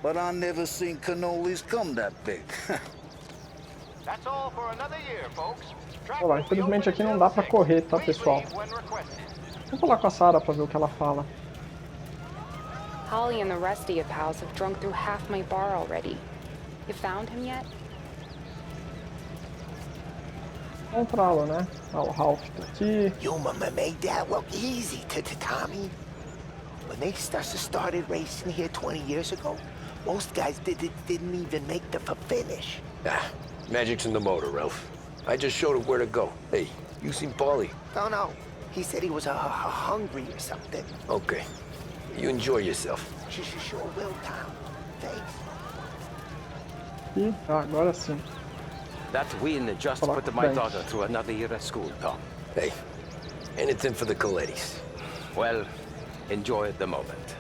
But I never seen cannolis come that big. That's all for another year, folks. Olha lá, infelizmente aqui não dá pra correr, tá, pessoal? Vamos falar com a Sarah pra ver o que ela fala. Holly and the rest of your pals have drunk through half my bar already. You found him yet? encontrá-lo, né? Ah, o Ralph tá aqui. Your mama made that look easy to Tommy. When they started racing here 20 years ago, most guys didn't even make the finish. Ah, magic's in the motor, Ralph. I just showed him where to go. Hey, you seen Paulie? No. He said he was hungry or something. Okay. You enjoy yourself. Sure will, Tom. Thanks. E agora sim. That win just put my daughter through another year at school, Tom. Hey, anything for the Colettis. Well, enjoy the moment.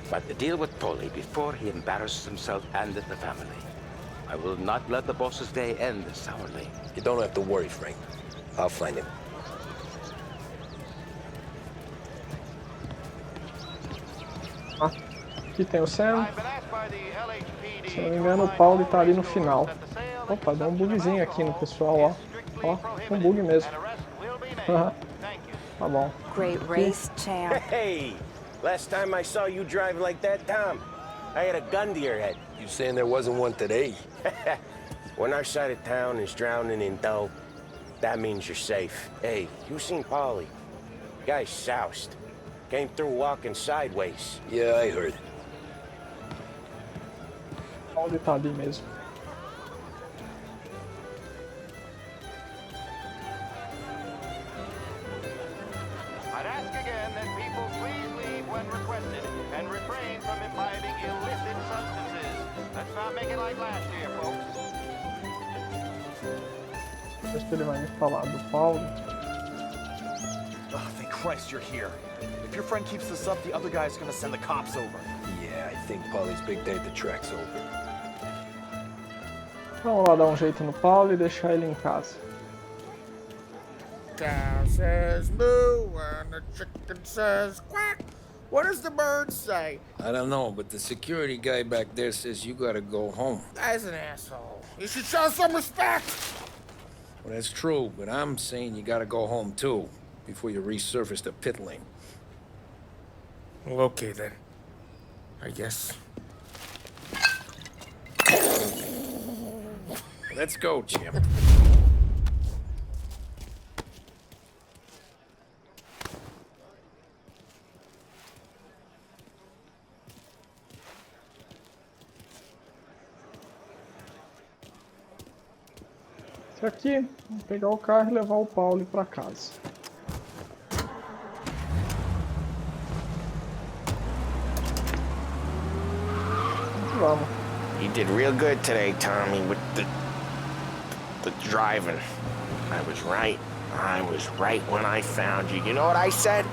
But deal with Paulie before he embarrasses himself and the family. I will not let the boss's day end sourly. You don't have to worry, Frank. I'll find him. Ah, aqui tem o Sam. Se não me engano, o Paulo tá ali no final. Opa, deu um bugzinho aqui no pessoal, ó. Ó, um bug mesmo. Tá bom. Great race, champ. Hey, last time I saw you drive like that, Tom, I had a gun to your head. You saying there wasn't one today? When our side of town is drowning in dough, that means you're safe. Hey, you seen Paulie? Guy's soused. Came through walking sideways. Yeah, I heard. Paulo tá ali mesmo. I'd ask again that people please leave when requested and refrain from imbibing illicit substances. Let's not make it like last year, folks. Deixa ele vai me falar do Paulo. Oh, thank Christ you're here. If your friend keeps this up, the other guy's gonna send the cops over. Yeah, I think Paulie's big day at the track's over. Vamos lá dar um jeito no Paulo e deixar ele em casa. Cow says moo and the chicken says quack. What does the bird say? I don't know, but the security guy back there says you gotta go home. Guy's an asshole. You should show some respect. Well, that's true, but I'm saying you gotta go home too, before you resurface the pit lane. Well, okay then. I guess. Let's go, champ. Isso aqui, vou pegar o carro e levar o Paulo pra casa. Vamos. You did real good today, Tommy, with the driving. I was right. I was right when I found you. You know what I said?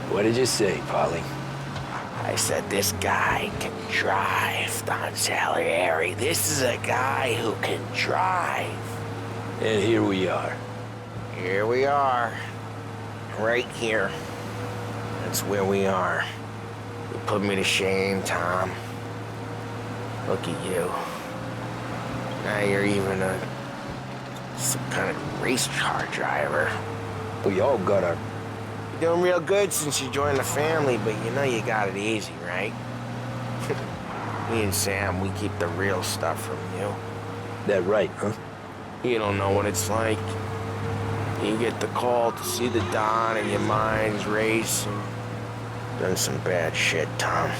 What did you say, Paulie? I said, this guy can drive, Don Salieri. This is a guy who can drive. And here we are. Here we are. Right here. That's where we are. You put me to shame, Tom. Look at you. Now you're even some kind of race car driver. We all got our... You're doing real good since you joined the family, but you know you got it easy, right? Me and Sam, we keep the real stuff from you. That right, huh? You don't know what it's like. You get the call to see the Don and your mind's racing. Done some bad shit, Tom.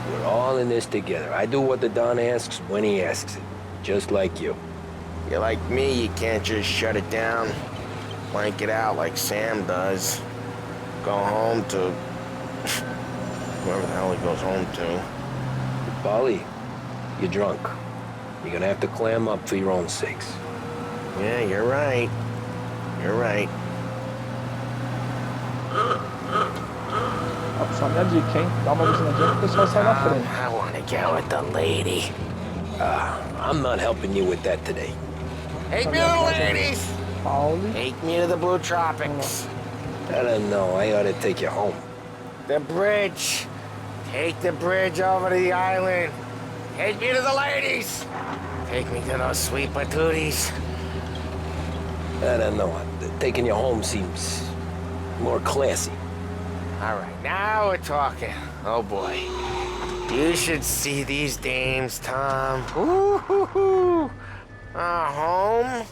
We're all in this together. I do what the Don asks when he asks it. Just like you. You're like me, you can't just shut it down. Blank it out like Sam does. Go home to... whoever the hell he goes home to. Paulie, you're drunk. You're gonna have to clam up for your own sakes. Yeah, you're right. You're right. Ó, só minha dica, hein? Dá uma buzinadinha que o pessoal sai na frente. I want to get with the lady. I'm not helping you with that today. Take me to the ladies! Paulie. Take me to the Blue Tropics. I don't know. I ought to take you home. The bridge. Take the bridge over to the island. Take me to the ladies. Take me to those sweet patooties. I don't know. Taking you home seems more classy. All right, now we're talking. Oh boy. You should see these dames, Tom. Ooh, Home?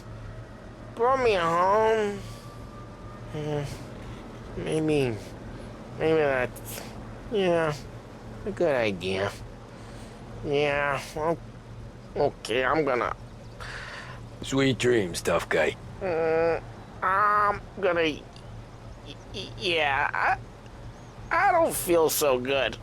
Brought me home. Maybe that's, yeah, a good idea. Yeah, well, okay, I'm gonna... Sweet dreams, tough guy. I'm gonna... Yeah, I don't feel so good.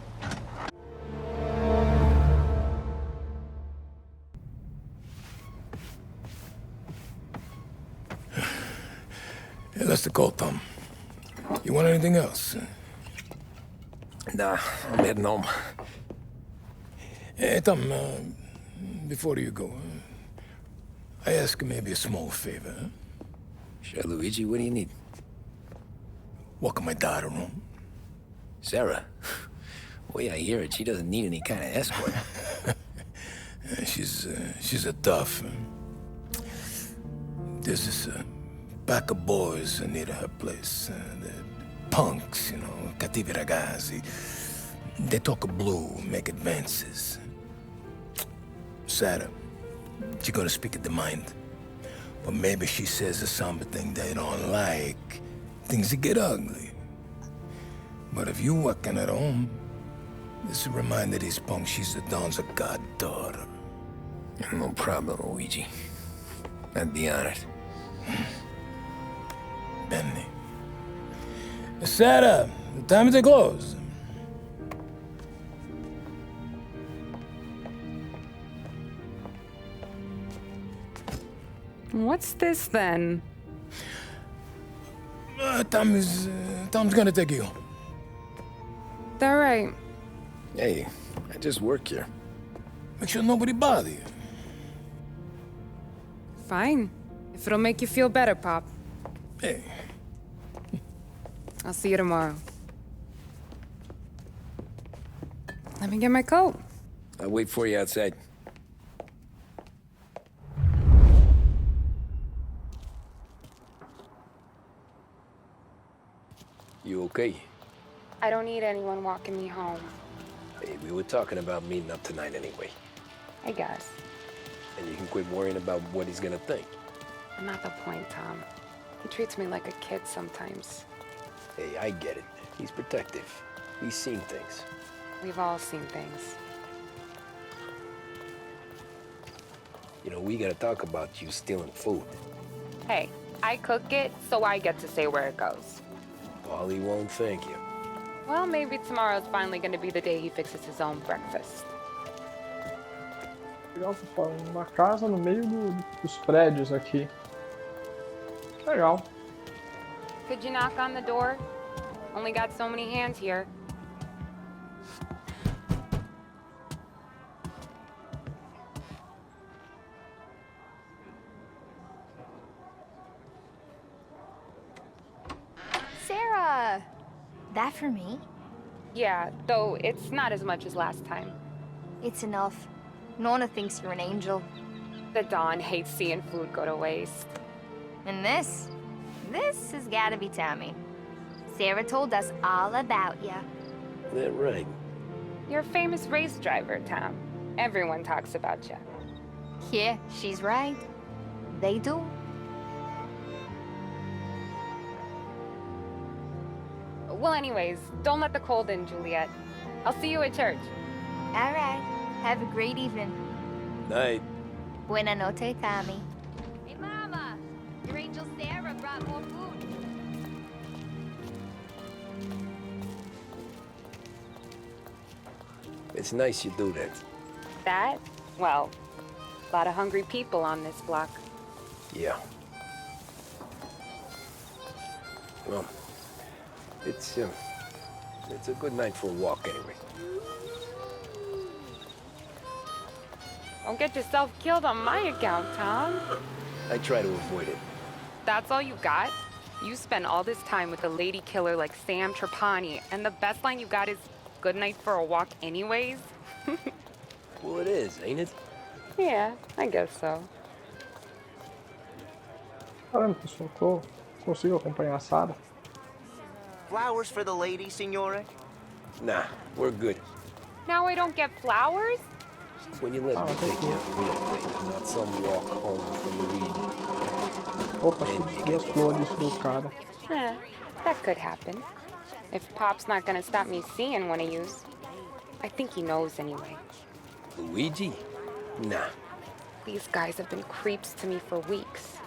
Hey, that's the call, Tom. You want anything else? Nah, I'm heading home. Hey, Tom, before you go, I ask maybe a small favor. Huh? Sure, Luigi, what do you need? Walk my daughter home. Sarah? The way I hear it, she doesn't need any kind of escort. She's a tough. There's this pack of boys near her place. They're punks, you know, cattivi ragazzi. They talk blue, make advances. Sarah, she's gonna speak at the mind. But maybe she says something they don't like. Things get ugly. But if you walking at home, this is a reminder these punks she's the Don's a goddaughter. No problem, Luigi. I'd be honored. Benny. Sarah, time to close. What's this then? Tom's gonna take you. All right. Hey, I just work here. Make sure nobody bother you. Fine. If it'll make you feel better, Pop. Hey. I'll see you tomorrow. Let me get my coat. I'll wait for you outside. You okay? I don't need anyone walking me home. Hey, we were talking about meeting up tonight anyway. I guess. And you can quit worrying about what he's gonna think. Not the point, Tom. He treats me like a kid sometimes. Hey, I get it. He's protective. He's seen things. We've all seen things. You know, we gotta talk about you stealing food. Hey, I cook it, so I get to say where it goes. Paulie won't thank you. Well, maybe tomorrow's finally gonna be the day he fixes his own breakfast. Legal, pessoal. Uma casa no meio dos prédios aqui. Legal. Could you knock on the door? Only got so many hands here. Sarah! That for me? Yeah, though it's not as much as last time. It's enough. Nona thinks you're an angel. The Don hates seeing food go to waste. And this has gotta be Tommy. Sarah told us all about ya. That right. You're a famous race driver, Tom. Everyone talks about you. Yeah, she's right. They do. Well, anyways, don't let the cold in, Juliet. I'll see you at church. All right. Have a great evening. Night. Buena noche, Tommy. Hey, Mama! Your angel Sarah brought more food. It's nice you do that. That? Well, a lot of hungry people on this block. Yeah. Well, it's a good night for a walk anyway. Don't get yourself killed on my account, Tom. I try to avoid it. That's all you got? You spend all this time with a lady killer like Sam Trapani, and the best line you got is, "Good night for a walk anyways"? Well, it is, ain't it? Yeah, I guess so. Caramba, pessoal, consigo acompanhar a Sarah. Flowers for the lady, signore? Nah, we're good. Now I don't get flowers? When you let me take you a real date, not some walk home from the weed. Opa, duas flores do cara. Yeah, that could happen. If Pop's not gonna stop me seeing one of yous. I think he knows anyway. Luigi? Nah. These guys have been creeps to me for weeks.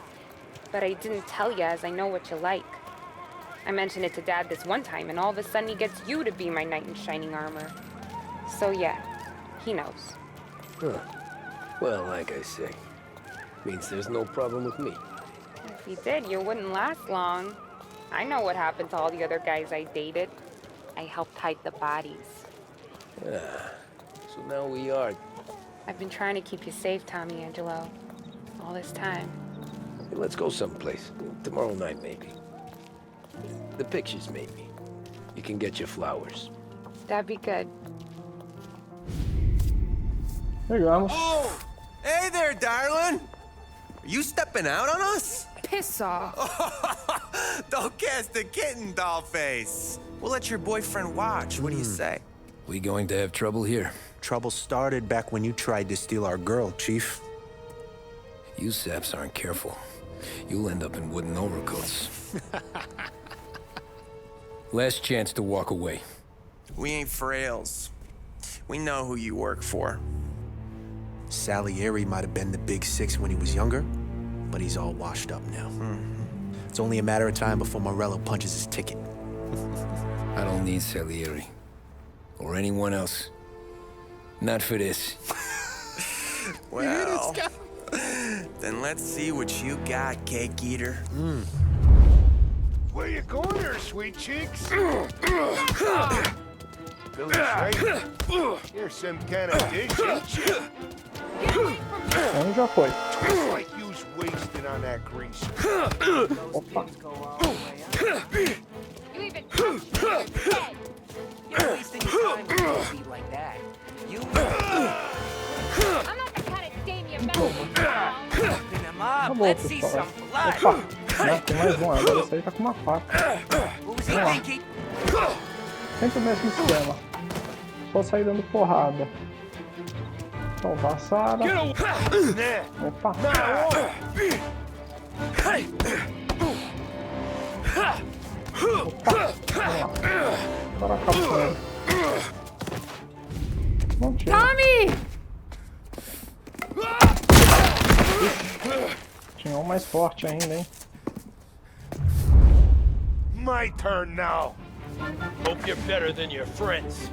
But I didn't tell ya as I know what you like. I mentioned it to Dad this one time and all of a sudden he gets you to be my knight in shining armor. So yeah, he knows. Huh. Well, like I say, means there's no problem with me. If he did, you wouldn't last long. I know what happened to all the other guys I dated. I helped hide the bodies. Ah, so now we are. I've been trying to keep you safe, Tommy Angelo. All this time. Hey, let's go someplace. Tomorrow night, maybe. The pictures, maybe. You can get your flowers. That'd be good. Chegamos. Oh! Hey there, darling! Are you stepping out on us? Piss off. Don't cast a kitten, dollface. We'll let your boyfriend watch. What do you say? We going to have trouble here? Trouble started back when you tried to steal our girl, Chief. You saps aren't careful. You'll end up in wooden overcoats. Last chance to walk away. We ain't frails. We know who you work for. Salieri might have been the big six when he was younger, but he's all washed up now. It's only a matter of time before Morello punches his ticket. I don't need Salieri. Or anyone else. Not for this. Well, then let's see what you got, cake eater. Where you going there, sweet cheeks? Billy Shrake, you're some kind of dish, ain't you? Já foi. Just like you's wasted on that grease. Opa. You even you're wasting your time with a beat like that. You I'm not the kind of dame you mess with. Open him up. Let's see some blood. Opa, né? Tem mais um. Agora esse aí tá com uma faca. Vamos lá. Sempre o mesmo esquema. Só sair dando porrada. Salvar a Sara. Opa. Opa. Agora acaba com ele. Não tinha. Tommy! Tinha um mais forte ainda, hein? My turn now. Hope you're better than your friends.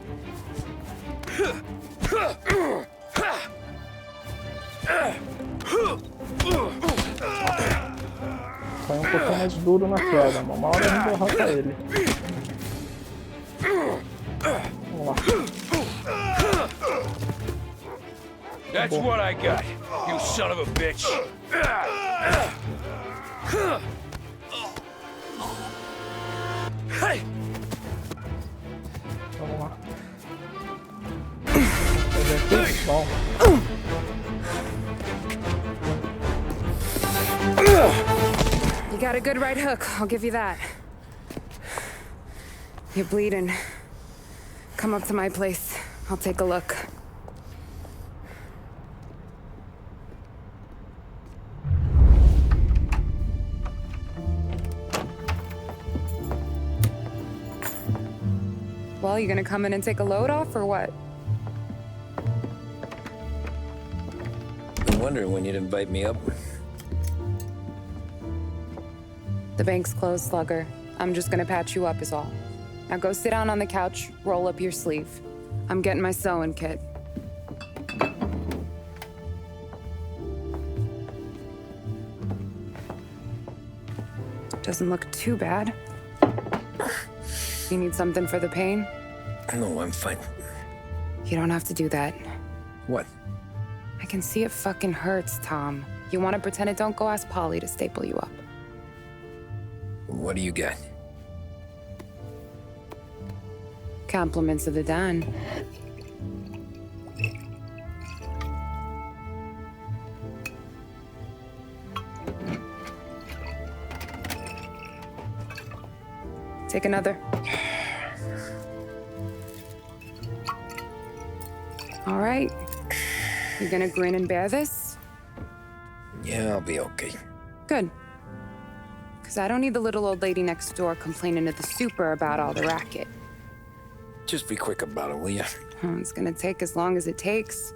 Foi um pouquinho mais duro na queda, mas uma hora a gente derrota ele. Vamos lá. That's what I got, you son of a bitch. Hey. Vamos lá. Bom. You got a good right hook, I'll give you that. You're bleeding. Come up to my place. I'll take a look. Well, you gonna come in and take a load off, or what? Been wondering when you'd invite me up. The bank's closed, Slugger. I'm just gonna patch you up is all. Now go sit down on the couch, roll up your sleeve. I'm getting my sewing kit. Doesn't look too bad. You need something for the pain? No, I'm fine. You don't have to do that. What? I can see it fucking hurts, Tom. You want to pretend it? Don't go ask Polly to staple you up. What do you got? Compliments of the Don. Take another. All right. You gonna grin and bear this? Yeah, I'll be okay. Good. Because I don't need the little old lady next door complaining to the super about all the racket. Just be quick about it, will ya? It's gonna take as long as it takes.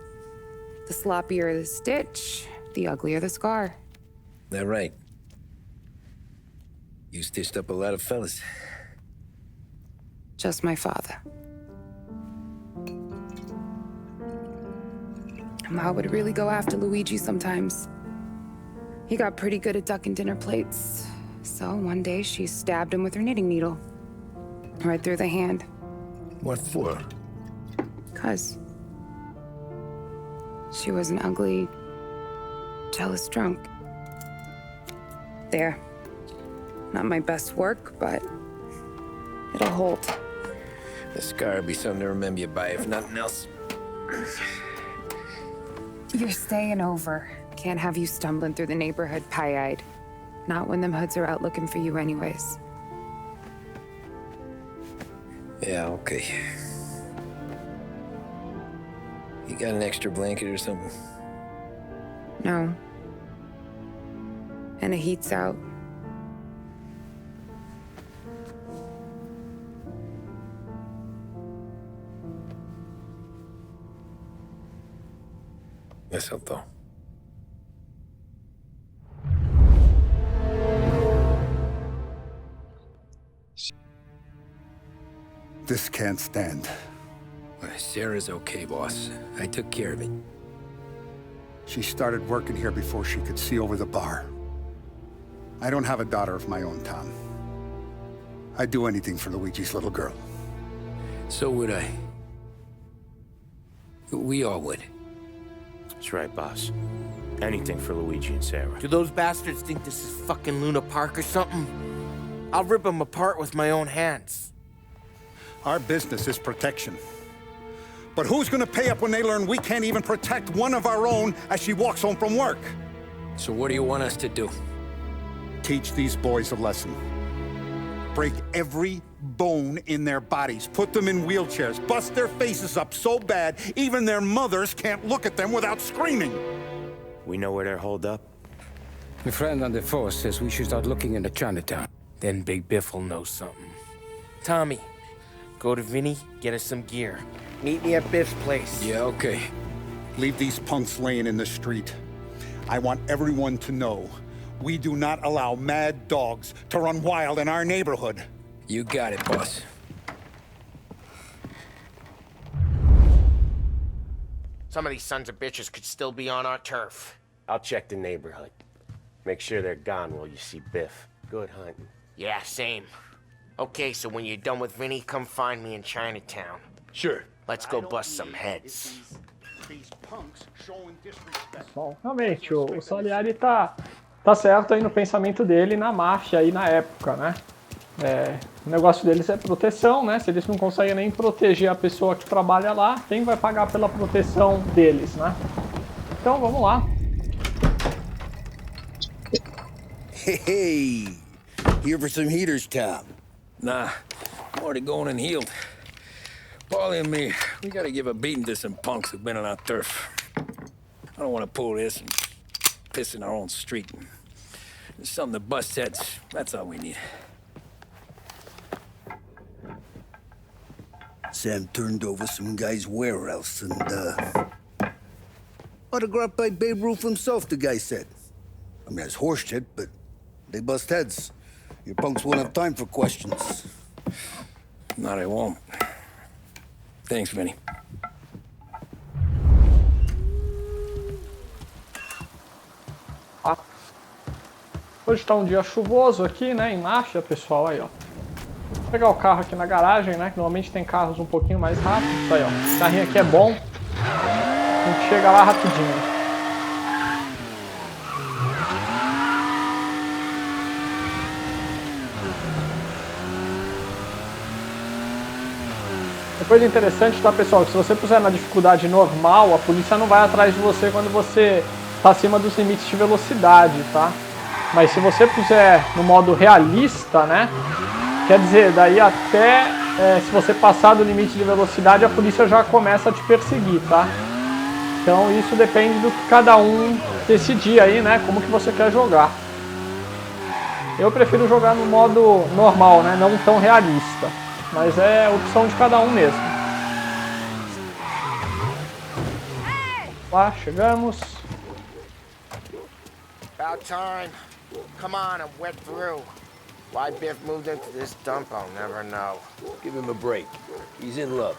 The sloppier the stitch, the uglier the scar. That right. You stitched up a lot of fellas. Just my father. Ma would really go after Luigi sometimes. He got pretty good at ducking dinner plates. So one day she stabbed him with her knitting needle. Right through the hand. What for? 'Cause she was an ugly, jealous drunk. There. Not my best work, but it'll hold. The scar will be something to remember you by, if nothing else. You're staying over. Can't have you stumbling through the neighborhood pie-eyed. Not when them hoods are out looking for you anyways. Yeah, okay. You got an extra blanket or something? No. And the heat's out. Eso todo. This can't stand. Sarah's okay, boss. I took care of it. She started working here before she could see over the bar. I don't have a daughter of my own, Tom. I'd do anything for Luigi's little girl. So would I. We all would. That's right, boss. Anything for Luigi and Sarah. Do those bastards think this is fucking Luna Park or something? I'll rip them apart with my own hands. Our business is protection. But who's gonna pay up when they learn we can't even protect one of our own as she walks home from work? So what do you want us to do? Teach these boys a lesson. Break every bone in their bodies, put them in wheelchairs, bust their faces up so bad even their mothers can't look at them without screaming. We know where they're holed up? My friend on the force says we should start looking into Chinatown. Then Big Biff will know something. Tommy, go to Vinny, get us some gear. Meet me at Biff's place. Yeah, okay. Leave these punks laying in the street. I want everyone to know we do not allow mad dogs to run wild in our neighborhood. You got it, boss. Some of these sons of bitches could still be on our turf. I'll check the neighborhood. Make sure they're gone while you see Biff. Good hunting. Yeah, same. Okay, so when you're done with Vinny, come find me in Chinatown. Sure. Let's go bust some heads. Bom, realmente, o Salieri tá certo aí no pensamento dele na máfia aí na época, né? O negócio deles é proteção, né? Se eles não conseguem nem proteger a pessoa que trabalha lá, quem vai pagar pela proteção deles, né? Então, vamos lá. Hey, here for some heaters, Tom? Nah, I'm already going and healed. Paulie and me, we gotta give a beating to some punks who've been on our turf. I don't want to pull this and piss in our own street. There's something to bust heads. That's all we need. Sam turned over some guy's warehouse and, autographed by Babe Ruth himself, the guy said. I mean, it's horse shit, but they bust heads. Your punks won't have time for questions. No, they won't. Thanks, Vinny. Hoje tá um dia chuvoso aqui, né, em Mafia, pessoal, aí, ó. Vou pegar o carro aqui na garagem, né, que normalmente tem carros um pouquinho mais rápidos, aí, ó. O carrinho aqui é bom. A gente chega lá rapidinho. Coisa interessante, tá, pessoal, que se você puser na dificuldade normal, a polícia não vai atrás de você quando você está acima dos limites de velocidade, tá? Mas se você puser no modo realista, né, quer dizer, daí até se você passar do limite de velocidade, a polícia já começa a te perseguir, tá? Então isso depende do que cada um decidir aí, né? Como que você quer jogar. Eu prefiro jogar no modo normal, né? Não tão realista. Mas é opção de cada um mesmo. Lá, chegamos. About time. Come on, I'm wet through. Why Biff moved into this dump, I'll never know. Give him a break. He's in love.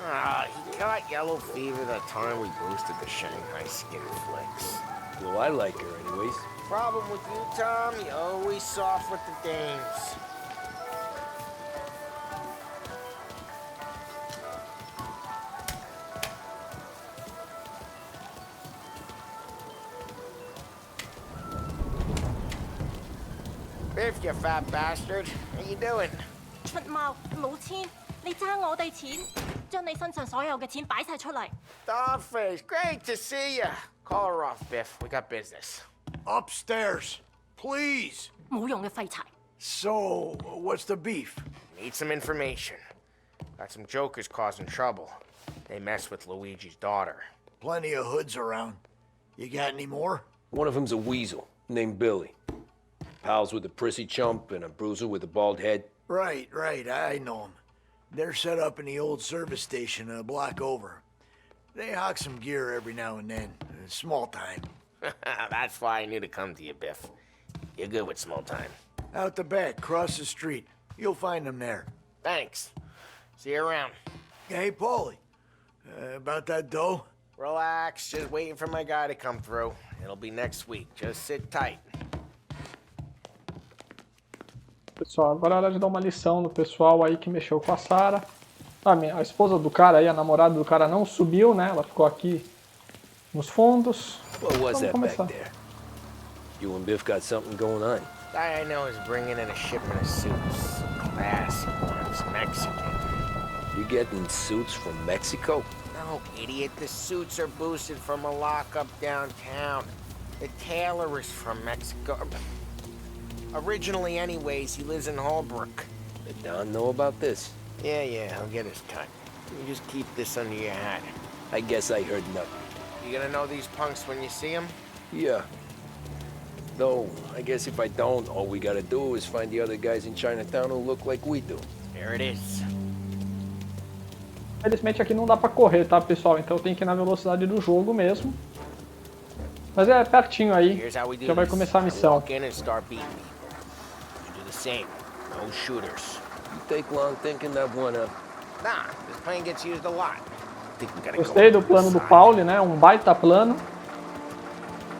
Ah, he got yellow fever that time we boosted the Shanghai skin flicks. Well, I like her anyways. Problem with you, Tom, you're always soft with the dames. Biff, you fat bastard. How you doing? 出貓冇錢，你爭我哋錢，將你身上所有嘅錢擺晒出嚟。Dollface, great to see you. Call her off, Biff. We got business. Upstairs, please. 冇用嘅廢柴。So, what's the beef? Need some information. Got some jokers causing trouble. They mess with Luigi's daughter. Plenty of hoods around. You got any more? One of them's a weasel named Billy. Pals with a prissy chump and a bruiser with a bald head. Right, I know them. They're set up in the old service station a block over. They hawk some gear every now and then. Small time. That's why I knew to come to you, Biff. You're good with small time. Out the back, cross the street. You'll find them there. Thanks. See you around. Hey, Paulie. About that dough? Relax, just waiting for my guy to come through. It'll be next week. Just sit tight. Pessoal, agora é hora de dar uma lição no pessoal aí que mexeu com a Sarah. A esposa do cara aí, a namorada do cara não subiu, né? Ela ficou aqui nos fundos. What was Vamos that começar. back there? You and Biff got something going on. Guy I know is bringing in a shipment of suits. Classic ones, Mexican. You getting suits from Mexico? No, idiot. The suits are boosted from a lockup downtown. The tailor is from Mexico. Originally, anyways, he lives in Holbrook. Did Don know about this? Yeah, he'll get his cut. You just keep this under your hat. I guess I heard nothing. You gonna know these punks when you see them? Yeah. Though, I guess if I don't, all we gotta do is find the other guys in Chinatown who look like we do. There it is. Infelizmente aqui não dá pra correr, tá, pessoal? Então tem que ir na velocidade do jogo mesmo. Mas é pertinho aí, já vai começar a missão. Same. No shooters. You take long thinking that one up. Nah, this plane gets used a lot. Think we gotta Gostei do plano do Pauli, né? Um baita plano.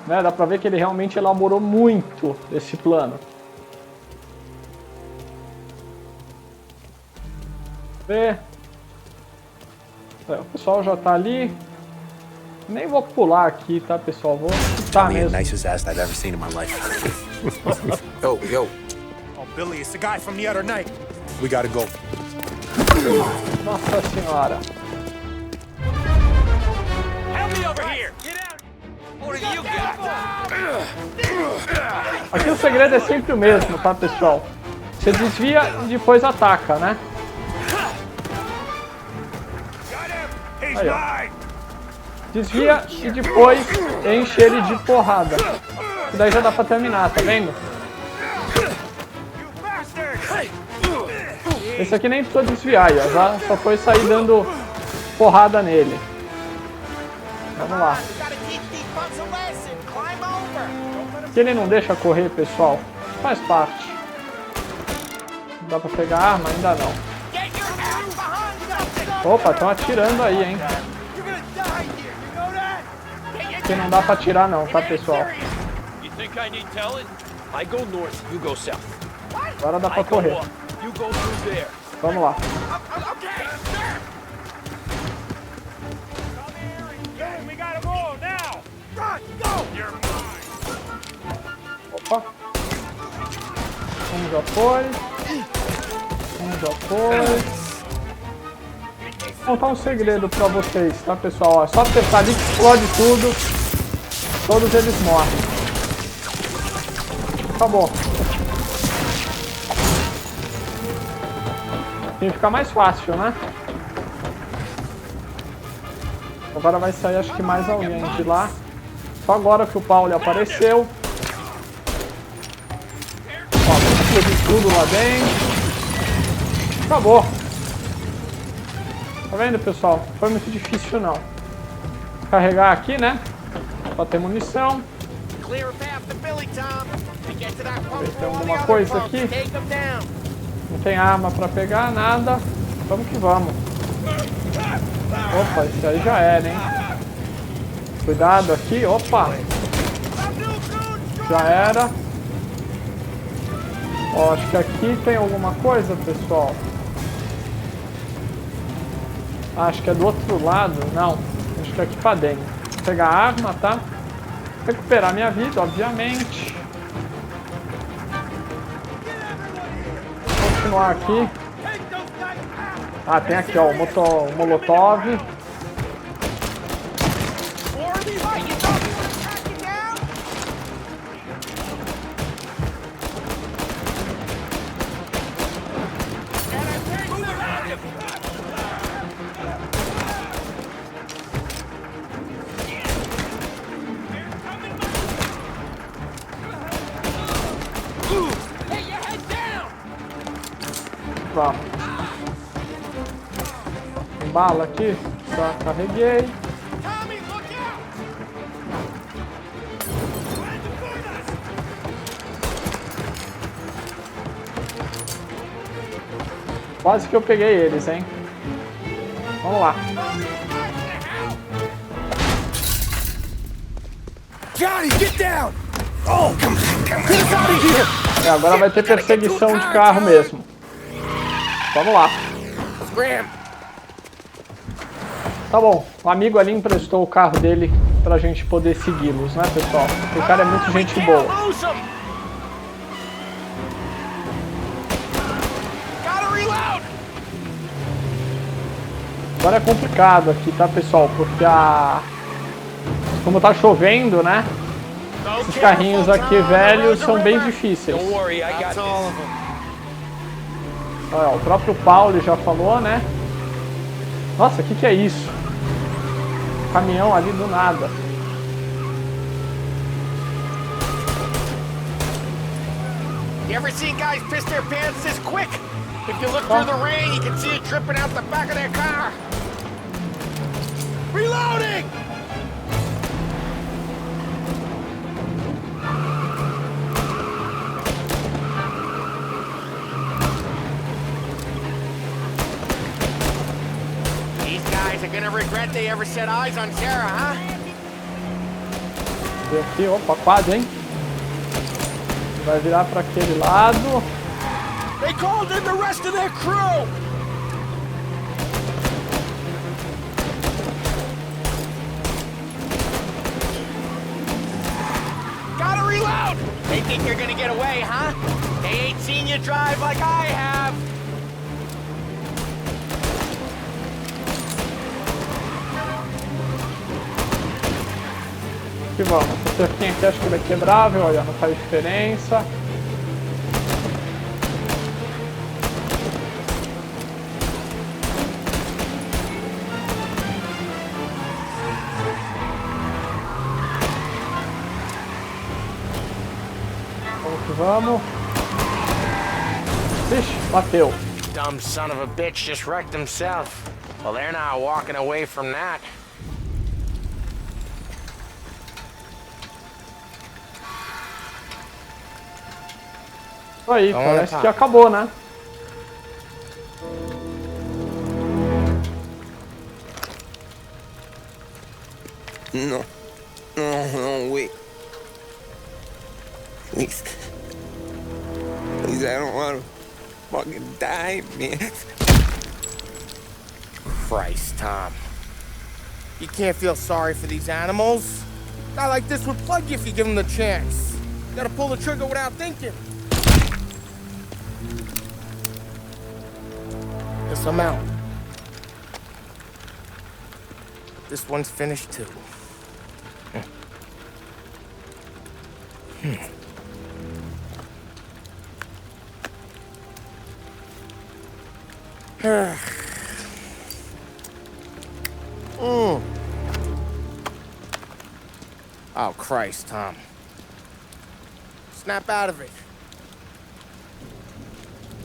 Né? Dá pra ver que ele realmente elaborou muito esse plano. Ver. O pessoal já tá ali. Nem vou pular aqui, tá, pessoal? Vou chutar mesmo. Nicest ass I've ever seen in my life. Yo. Billy, it's the guy from the other night. We gotta go. Nossa senhora. Help me over here. Get out. What do you got? Aqui o segredo é sempre o mesmo, tá, pessoal? Você desvia e depois ataca, né? Aí, ó. Desvia e depois enche ele de porrada. E daí já dá pra terminar, tá vendo? Esse aqui nem precisou desviar, ó. Já só foi sair dando porrada nele. Vamos lá. Se ele não deixa correr, pessoal, faz parte. Não dá pra pegar arma? Ainda não. Opa, estão atirando aí, hein? Aqui não dá pra atirar não, tá, pessoal? Agora dá pra correr. Vamos lá. Opa. Um já foi. Um já foi. Vou contar um segredo pra vocês, tá, pessoal? É só apertar ali que explode tudo. Todos eles morrem. Acabou. Tem que ficar mais fácil, né? Agora vai sair acho que mais alguém de lá. Só agora que o Paulo apareceu. Ó, explodir tudo lá dentro. Acabou. Tá vendo, pessoal? Não foi muito difícil, não. Carregar aqui, né? Pra ter munição. Ver se tem alguma coisa aqui. Não tem arma pra pegar, nada. Vamos que vamos. Opa, esse aí já era, hein? Cuidado aqui, opa. Já era. Ó, acho que aqui tem alguma coisa, pessoal. Acho que é do outro lado. Não, acho que é aqui pra dentro. Vou pegar a arma, tá? Recuperar minha vida, obviamente. Vou continuar aqui. Ah, tem aqui, ó, o molotov. Vamos. Tem bala aqui, já carreguei. Quase que eu peguei eles, hein? Vamos lá. Johnny, get down! Oh, come on. Get out of here! Agora vai ter perseguição de carro mesmo. Vamos lá. Tá bom, o amigo ali emprestou o carro dele pra gente poder segui-los, né, pessoal? O cara é muito gente boa. Agora é complicado aqui, tá, pessoal? Porque como tá chovendo, né? Esses carrinhos aqui velhos são bem difíceis. Olha, o próprio Paulo já falou, né? Nossa, o que é isso? Caminhão ali do nada. You ever seen guys piss their pants this quick? If you look through the rain, you can see it dripping out the back of their car. Reloading! They're gonna regret they ever set eyes on Sarah, huh? Aqui, opa, quase, hein? Vai virar para aquele lado. They called in the rest of their crew. Gotta reload! They think you're gonna get away, huh? They ain't seen you drive like I have. Aqui vamos. Esse cerquinho aqui acho que ele é quebrável, olha, não faz diferença. Vamos que vamos. Ixi, bateu. Dumb son of a bitch just wrecked himself. Well, they're not walking away from that. Aí, parece que acabou, né? No, wait. Please, I don't want to fucking die, man. Christ, Tom. You can't feel sorry for these animals. A guy like this would plug you if you give him the chance. You gotta pull the trigger without thinking. Guess I'm out. This one's finished too. Oh, Christ, Tom. Snap out of it.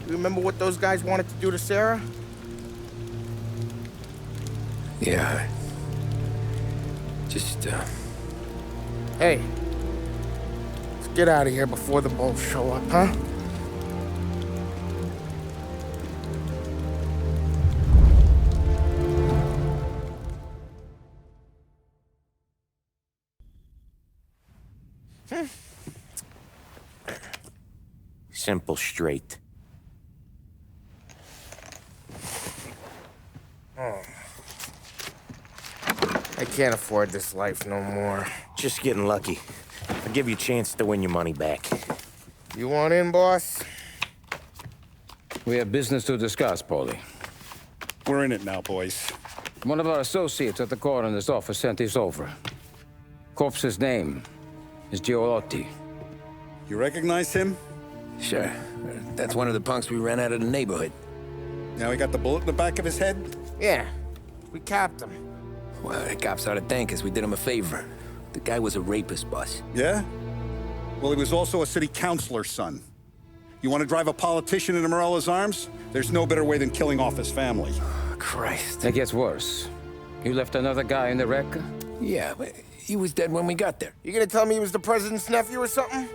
You remember what those guys wanted to do to Sarah? Yeah. Just, Hey. Let's get out of here before the bulls show up, huh? Simple, straight. Oh. I can't afford this life no more. Just getting lucky. I'll give you a chance to win your money back. You want in, boss? We have business to discuss, Paulie. We're in it now, boys. One of our associates at the coroner's office sent this over. Corpse's name is Giolotti. You recognize him? Sure. That's one of the punks we ran out of the neighborhood. Now he got the bullet in the back of his head? Yeah. We capped him. Well, the cops ought to thank us. We did him a favor. The guy was a rapist, boss. Yeah? Well, he was also a city councilor's son. You want to drive a politician into Morella's arms? There's no better way than killing off his family. Oh, Christ. It gets worse. You left another guy in the wreck? Yeah, but he was dead when we got there. You gonna tell me he was the president's nephew or something?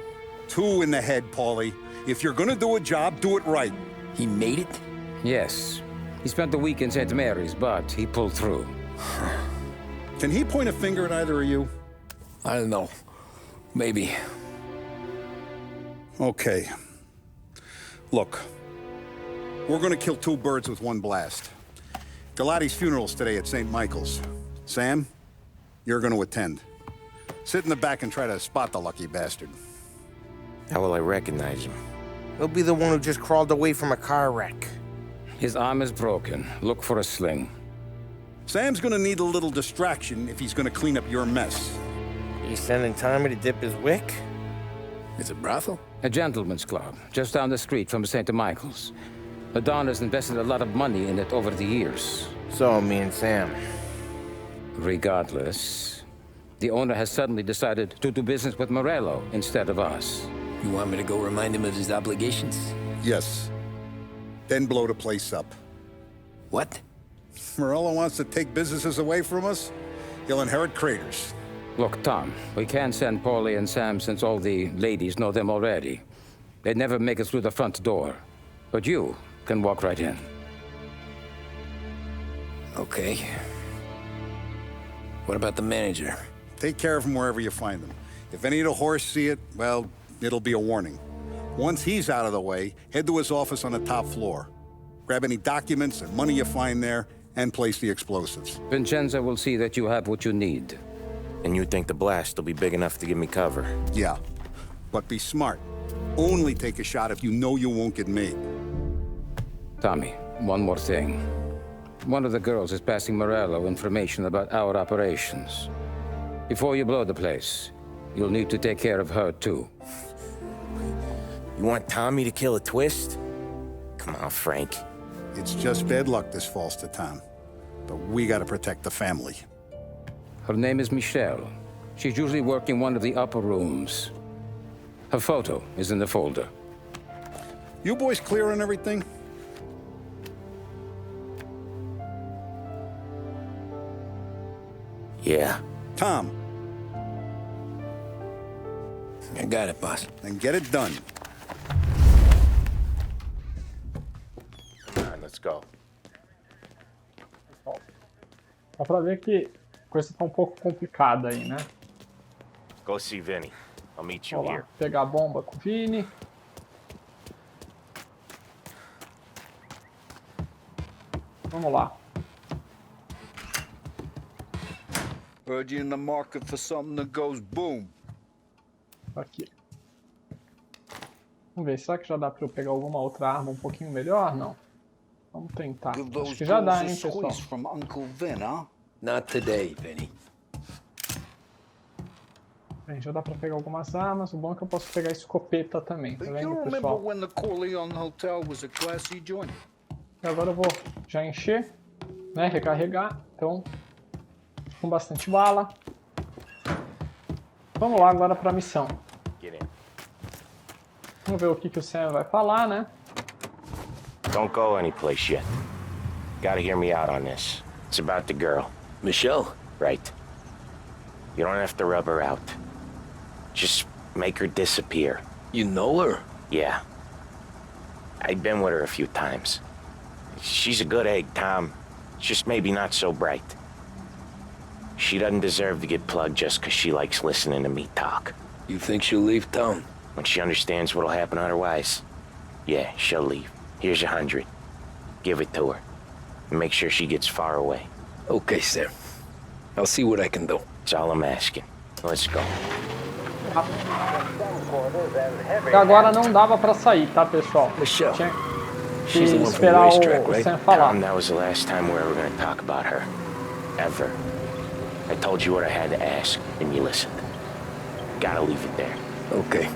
2 in the head, Paulie. If you're gonna do a job, do it right. He made it? Yes. He spent the week in St. Mary's, but he pulled through. Can he point a finger at either of you? I don't know. Maybe. Okay. Look. We're gonna kill 2 birds with 1 blast. Galati's funeral's today at St. Michael's. Sam, you're gonna attend. Sit in the back and try to spot the lucky bastard. How will I recognize him? He'll be the one who just crawled away from a car wreck. His arm is broken. Look for a sling. Sam's gonna need a little distraction if he's gonna clean up your mess. You sending Tommy to dip his wick? It's a brothel? A gentleman's club, just down the street from St. Michael's. The Don has invested a lot of money in it over the years. So, me and Sam. Regardless, the owner has suddenly decided to do business with Morello instead of us. You want me to go remind him of his obligations? Yes. Then blow the place up. What? Morello wants to take businesses away from us? He'll inherit craters. Look, Tom, we can't send Paulie and Sam since all the ladies know them already. They'd never make it through the front door. But you can walk right in. Okay. What about the manager? Take care of him wherever you find him. If any of the horse see it, well, it'll be a warning. Once he's out of the way, head to his office on the top floor. Grab any documents and money you find there, and place the explosives. Vincenzo will see that you have what you need. And you think the blast will be big enough to give me cover? Yeah, but be smart. Only take a shot if you know you won't get made. Tommy, one more thing. One of the girls is passing Morello information about our operations. Before you blow the place, you'll need to take care of her, too. You want Tommy to kill a twist? Come on, Frank. It's just bad luck this falls to Tom. But we gotta protect the family. Her name is Michelle. She's usually working one of the upper rooms. Her photo is in the folder. You boys clear on everything? Yeah. Tom. I got it, boss. Then get it done. Come on, let's go. Dá pra ver que a coisa tá um pouco complicada aí, né? Go see Vinny. I'll meet you Vamos here. lá, pegar a bomba com o Vini. Vamos lá. Heard you in the market for something that goes boom. Aqui. Vamos ver, será que já dá pra eu pegar alguma outra arma um pouquinho melhor? Não. Vamos tentar. Acho que já dá, hein, pessoal? From Uncle Vin, huh? Not today, Vinny. Bem, já dá pra pegar algumas armas. O bom é que eu posso pegar escopeta também, tá You vendo, remember pessoal? when the Corleone Hotel was a classy joint? E agora eu vou já encher, né, recarregar. Então, com bastante bala. Vamos lá agora pra missão. Vamos ver o que o Sam vai falar, né? Don't go anyplace yet. Gotta hear me out on this. It's about the girl. Michelle? Right. You don't have to rub her out. Just make her disappear. You know her? Yeah. I've been with her a few times. She's a good egg, Tom. Just maybe not so bright. She doesn't deserve to get plugged just 'cause she likes listening to me talk. You think she'll leave town? When she understands what'll happen otherwise, yeah, she'll leave. Here's 100. Give it to her. And make sure she gets far away. Okay, Sam. I'll see what I can do. That's all I'm asking. Let's go. E agora não dava pra sair, tá, pessoal? Tinha que esperar o Sam falar. Tom, that was the last time we were ever gonna talk about her. Ever. I told you what I had to ask, and you listened. Gotta leave it there. Okay.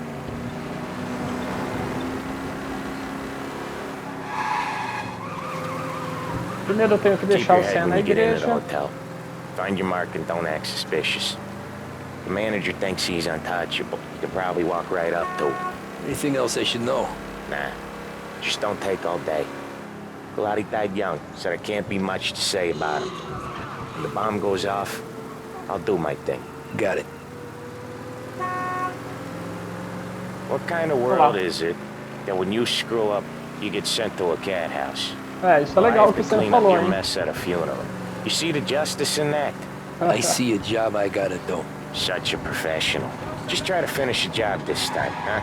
Primeiro eu tenho que deixar o Sam na igreja. Find your mark and don't act suspicious. The manager thinks he's untouchable. You could probably walk right up to him. Anything else I should know? Nah. Just don't take all day. Galati died young, so there can't be much to say about him. When the bomb goes off, I'll do my thing. Got it. What kind of world is it that when you screw up, you get sent to a cat house? É, isso é legal o que você falou, hein? Mess at a funeral. You see the justice in that? I see a job I gotta do. Such a professional. Just try to finish the job this time, huh?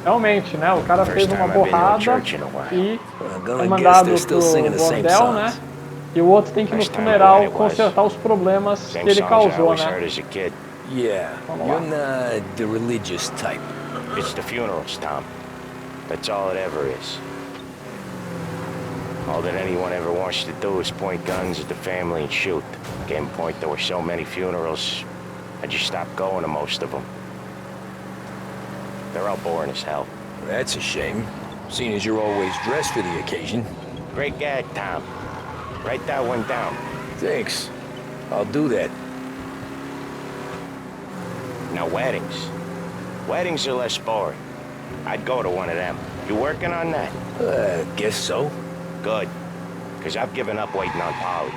Realmente, né? O cara fez uma borrada e é mandado pro bordel, né? E o outro tem que ir no funeral consertar os problemas que ele causou, né? Yeah, you're not the religious type. It's the funerals, Tom. That's all it ever is. All that anyone ever wants to do is point guns at the family and shoot. Getting point there were so many funerals, I just stopped going to most of them. They're all boring as hell. That's a shame, seeing as you're always dressed for the occasion. Great gag, Tom. Write that one down. Thanks. I'll do that. Now, weddings. Weddings are less boring. I'd go to one of them. You working on that? Guess so. Good. Because I've given up waiting on Polly.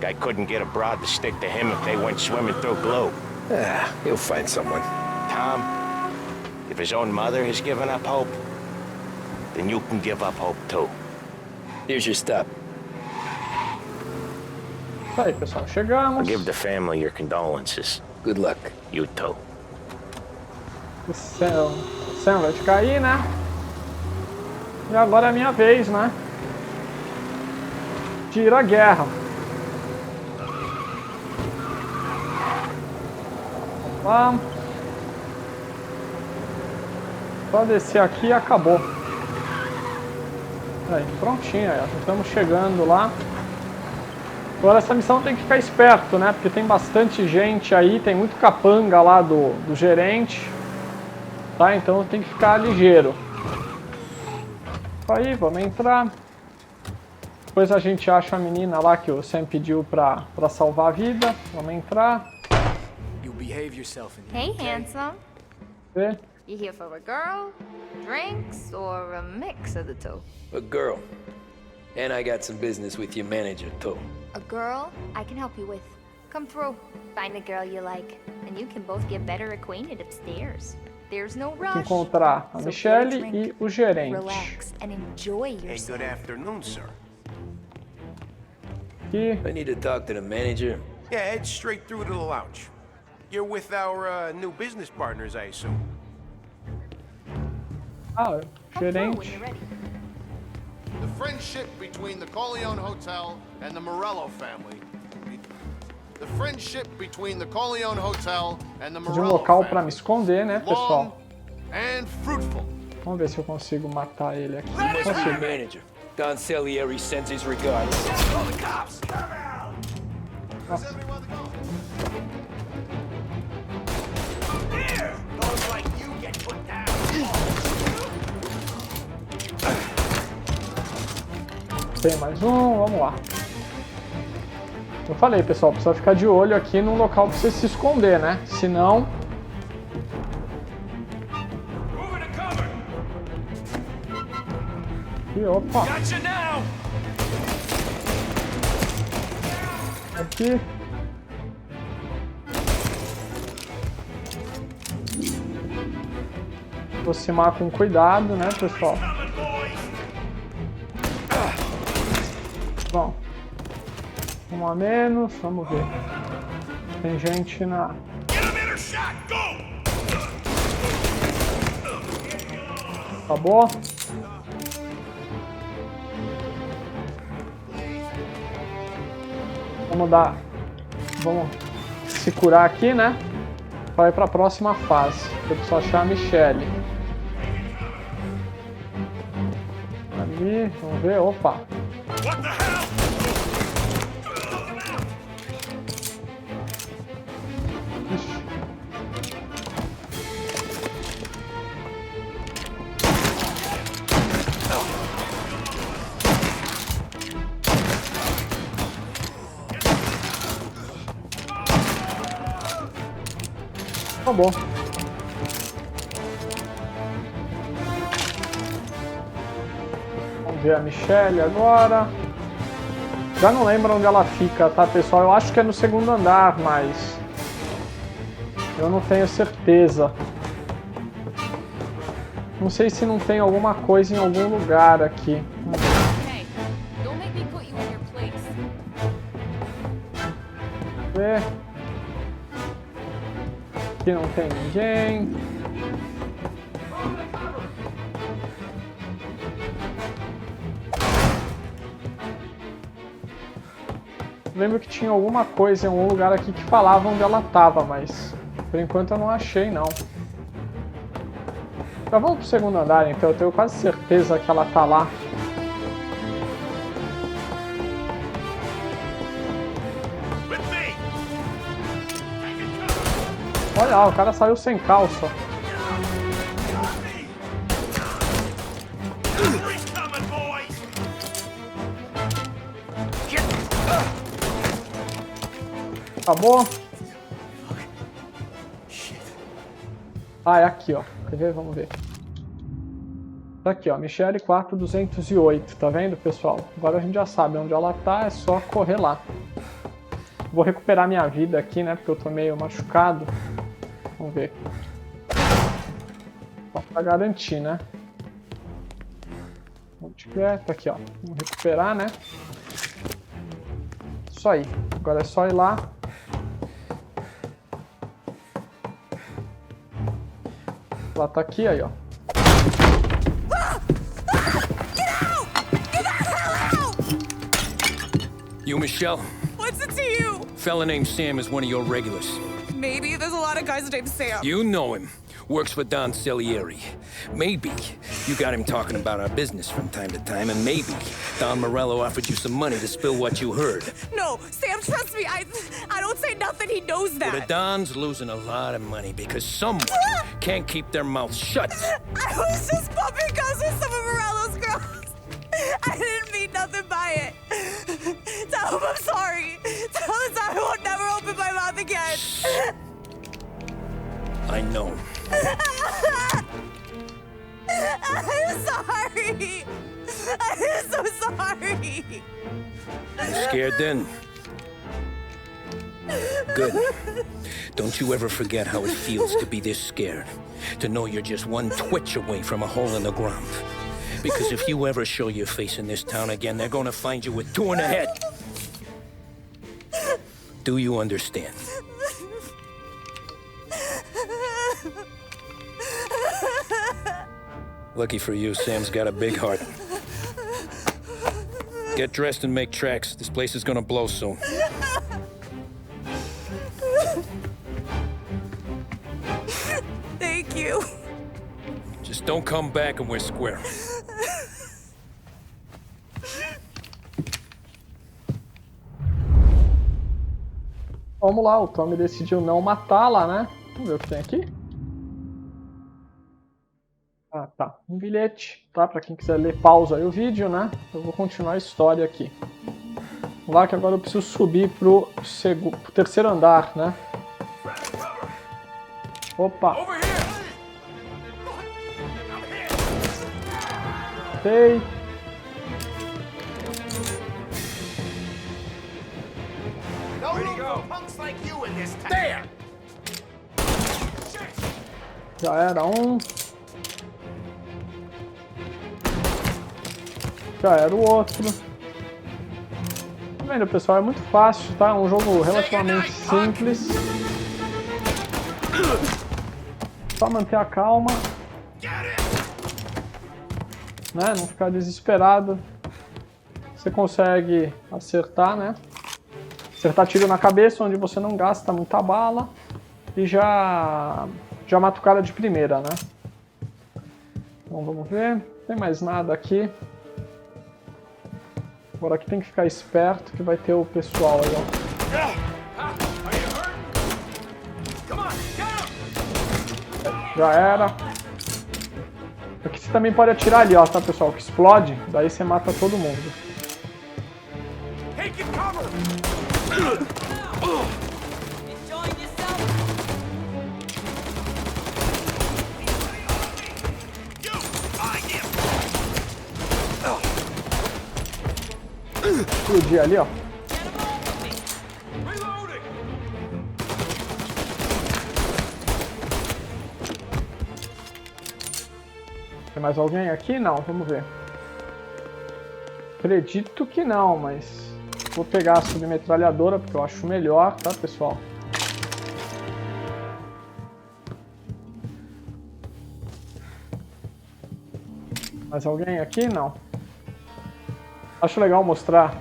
Guy couldn't get a broad to stick to him if they went swimming through glue. He'll find someone. Tom, if his own mother has given up hope, then you can give up hope too. Here's your stop. Aí, pessoal, chegamos. I'll give the family your condolences. Good luck. You too. O Sam vai ficar aí, né? E agora é a minha vez, né? De ir à guerra. Vamos lá. Só descer aqui e acabou. Aí, prontinho, aí, já estamos chegando lá. Agora essa missão tem que ficar esperto, né? Porque tem bastante gente aí, tem muito capanga lá do gerente. Tá? Então tem que ficar ligeiro. Aí, vamos entrar. Depois a gente acha a menina lá que o Sam pediu pra salvar a vida. Vamos entrar. Hey, handsome. Vê. You here for a girl, drinks, or a mix of the two? A girl. And I got some business with your manager, too. A girl I can help you with. Come through. Find a girl you like, and you can both get better acquainted upstairs. There's no rush. Encontrar a Michelle e o gerente. Relax and enjoy yourself. Good afternoon, sir. Aqui. I need to talk to the manager. Yeah, head straight through to the lounge. You're with our new business partners, I assume. Ah, gerente. The friendship between the Corleone Hotel and the Morello family. The friendship between the Corleone Hotel and the De um Morello local pra family. me esconder, né, pessoal? And fruitful. Vamos ver se eu consigo matar ele aqui. You must be the Consigo. manager. Don Salieri sends his regards. Call the cops. Nossa. Here, those like you get put down. Tem mais um, vamos lá. Eu falei, pessoal, precisa ficar de olho aqui num local pra você se esconder, né? Senão... E opa! Aqui. Aproximar com cuidado, né, pessoal? Bom. Um a menos, vamos ver. Tem gente na... Acabou? Vamos se curar aqui, né? Para ir para a próxima fase. Eu preciso achar a Michelle. Ali, vamos ver. Opa! Ixi. Tá bom. Vamos ver a Michelle agora. Já não lembro onde ela fica, tá, pessoal? Eu acho que é no segundo andar, mas... eu não tenho certeza. Não sei se não tem alguma coisa em algum lugar aqui. Vamos ver. Aqui não tem ninguém. Lembro que tinha alguma coisa em algum lugar aqui que falava onde ela estava, mas por enquanto eu não achei, não. Já vamos pro segundo andar, então eu tenho quase certeza que ela tá lá. Olha lá, o cara saiu sem calça. Acabou? Ah, é aqui, ó. Quer ver? Vamos ver. Tá aqui, ó. Michelle 4208. Tá vendo, pessoal? Agora a gente já sabe onde ela tá, é só correr lá. Vou recuperar minha vida aqui, né? Porque eu tô meio machucado. Vamos ver. Só pra garantir, né? Onde que é? Tá aqui, ó. Vamos recuperar, né? Isso aí. Agora é só ir lá. Ela tá aqui, aí, ó. You, Michelle? What's it to you? Fella named Sam is one of your regulars. Maybe there's a lot of guys named Sam. You know him. Works for Don Salieri. Maybe you got him talking about our business from time to time, and maybe Don Morello offered you some money to spill what you heard. No, Sam, trust me. I don't say nothing. He knows that. Well, the Don's losing a lot of money because someone can't keep their mouth shut. I was just bumping guns with some of Morello's girls. I didn't mean nothing by it. Tell him I'm sorry. Tell him I won't never open my mouth again. I know. I'm sorry. I'm so sorry. You scared then? Good. Don't you ever forget how it feels to be this scared. To know you're just one twitch away from a hole in the ground. Because if you ever show your face in this town again, they're gonna find you with two in the head. Do you understand? Lucky for you, Sam's got a big heart. Get dressed and make tracks. This place is gonna blow soon. Thank you. Just don't come back and we're square. Vamos lá, o Tommy decidiu não matá-la, né? Vamos ver o que tem aqui. Ah, tá. Um bilhete, tá? Pra quem quiser ler, pausa aí o vídeo, né? Eu vou continuar a história aqui. Lá que agora eu preciso subir pro terceiro andar, né? Opa! Ok. Já era um. Já era o outro. Tá vendo, pessoal? É muito fácil, tá? É um jogo relativamente simples. Só manter a calma. Né? Não ficar desesperado. Você consegue acertar, né? Acertar tiro na cabeça, onde você não gasta muita bala. E já mata o cara de primeira, né? Então vamos ver. Não tem mais nada aqui. Agora aqui tem que ficar esperto que vai ter o pessoal aí, ó. Já era. Aqui você também pode atirar ali, ó, tá, pessoal? Que explode, daí você mata todo mundo. Explodir ali, ó. Tem mais alguém aqui? Não, vamos ver. Acredito que não, mas vou pegar a submetralhadora porque eu acho melhor, tá, pessoal? Mais alguém aqui? Não. Acho legal mostrar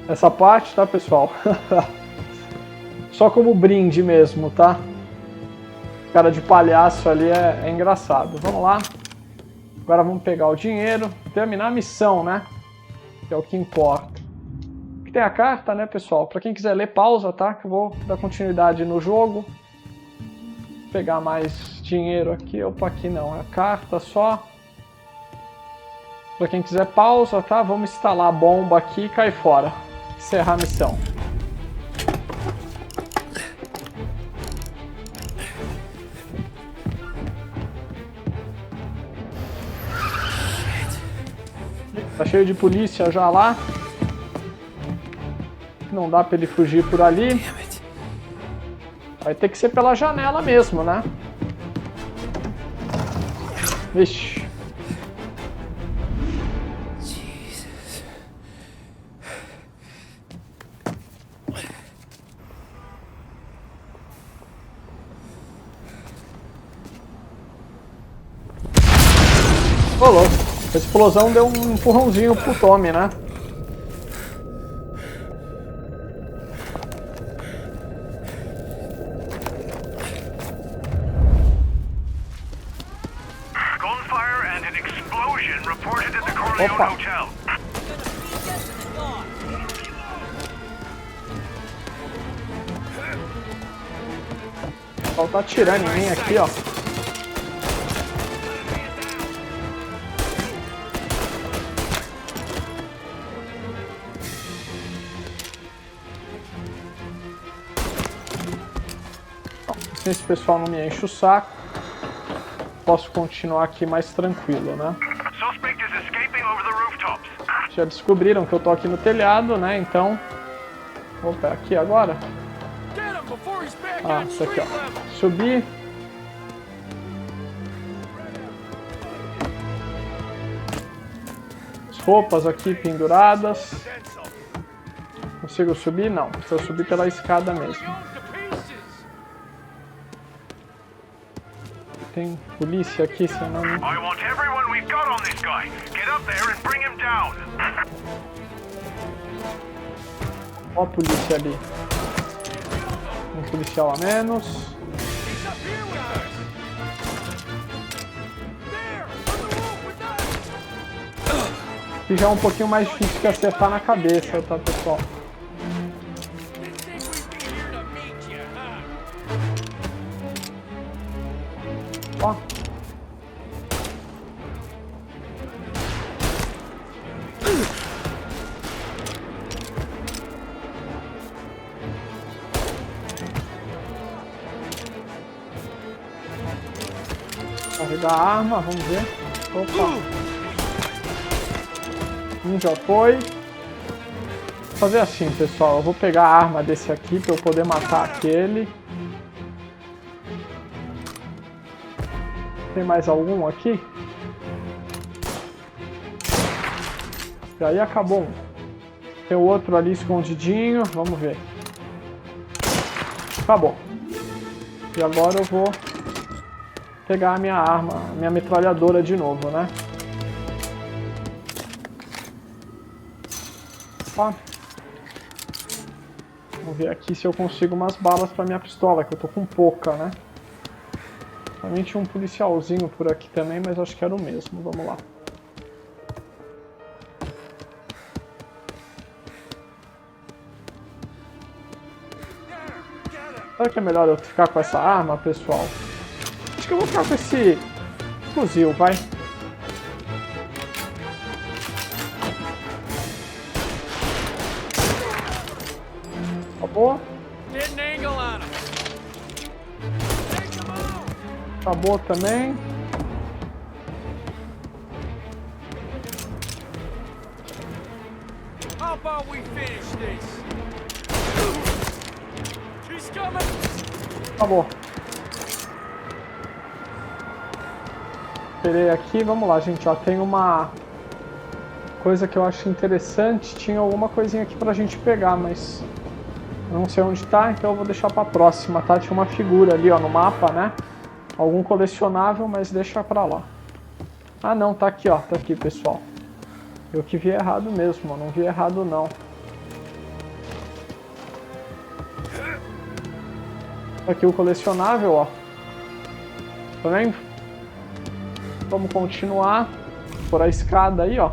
essa parte, tá, pessoal? Só como brinde mesmo, tá? Cara de palhaço ali é engraçado. Vamos lá. Agora vamos pegar o dinheiro, terminar a missão, né? Que é o que importa. Aqui tem a carta, né, pessoal? Pra quem quiser ler, pausa, tá? Que eu vou dar continuidade no jogo. Vou pegar mais dinheiro aqui. Opa, aqui não. É a carta só. Pra quem quiser pausa, tá? Vamos instalar a bomba aqui e cair fora. Encerrar a missão. Tá cheio de polícia já lá. Não dá pra ele fugir por ali. Vai ter que ser pela janela mesmo, né? Vixe. Ô, louco. A explosão deu um empurrãozinho pro Tommy, né? Opa! O pessoal tá atirando em mim aqui, ó. Se esse pessoal não me enche o saco, posso continuar aqui mais tranquilo, né? Já descobriram que eu tô aqui no telhado, né? Então, opa, aqui agora. Ah, isso aqui, ó. Subir. As roupas aqui penduradas. Consigo subir? Não, precisa subir pela escada mesmo. Tem polícia aqui, se não... Ó a polícia ali. Um policial a menos. Aqui já é um pouquinho mais difícil de acertar na cabeça, tá, pessoal? Ó. Carregar a arma, vamos ver. Opa. Já foi. Vou fazer assim, pessoal. Eu vou pegar a arma desse aqui para eu poder matar aquele. Tem mais algum aqui? E aí acabou um. Tem o outro ali escondidinho. Vamos ver. Acabou. E agora eu vou pegar a minha arma, a minha metralhadora de novo, né? Opa. Vamos ver aqui se eu consigo umas balas pra minha pistola, que eu tô com pouca, né? Também tinha um policialzinho por aqui também, mas acho que era o mesmo. Vamos lá. Será que é melhor eu ficar com essa arma, pessoal? Acho que eu vou ficar com esse fuzil, vai. Acabou. Acabou também. How about we finish this? She's coming. Acabou. Esperei aqui, vamos lá, gente, ó, tem uma coisa que eu acho interessante, tinha alguma coisinha aqui pra gente pegar, mas eu não sei onde tá, então eu vou deixar pra próxima, tá? Tinha uma figura ali, ó, no mapa, né? Algum colecionável, mas deixa pra lá. Ah, não, tá aqui, ó, tá aqui, pessoal. Eu que vi errado mesmo, não vi errado, não. Tá aqui o colecionável, ó. Tá vendo? Vamos continuar por a escada aí, ó.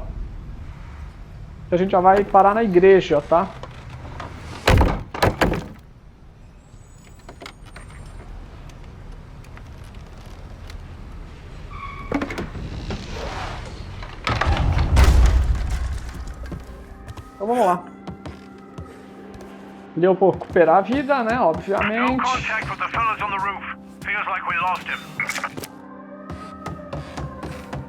A gente já vai parar na igreja, tá? Então vamos lá. Deu pra recuperar a vida, né? Obviamente.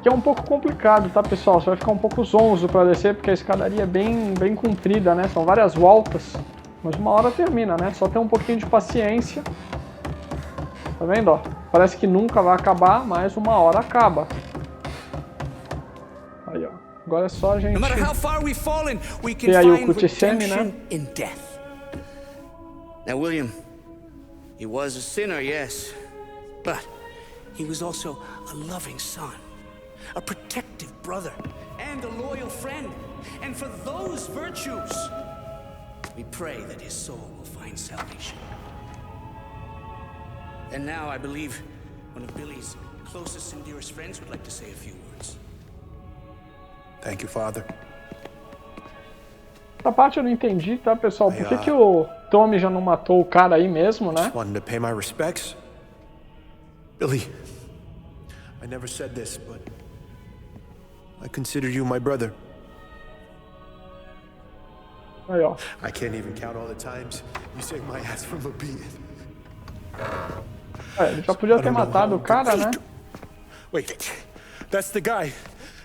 Que é um pouco complicado, tá, pessoal? Você vai ficar um pouco zonzo pra descer, porque a escadaria é bem comprida, né? São várias voltas, mas uma hora termina, né? Só ter um pouquinho de paciência. Tá vendo, ó? Parece que nunca vai acabar, mas uma hora acaba. Aí, ó. Agora é só a gente ter aí o cutscene, né? Now, William, he was a sinner, yes, but he was also a loving son, a protective brother, and a loyal friend. And for those virtues, we pray that his soul will find salvation. And now I believe one of Billy's closest and dearest friends would like to say a few words. Thank you, Father. Essa parte eu não entendi, tá, pessoal? Por que o Tommy já não matou o cara aí mesmo, né? Wanted to pay my respects. Billy, I never said this, but I consider you my brother. Aí, ó. I can't even count all the times you saved my ass from a beating. Ele já podia ter matado o cara, né? Wait, that's the guy.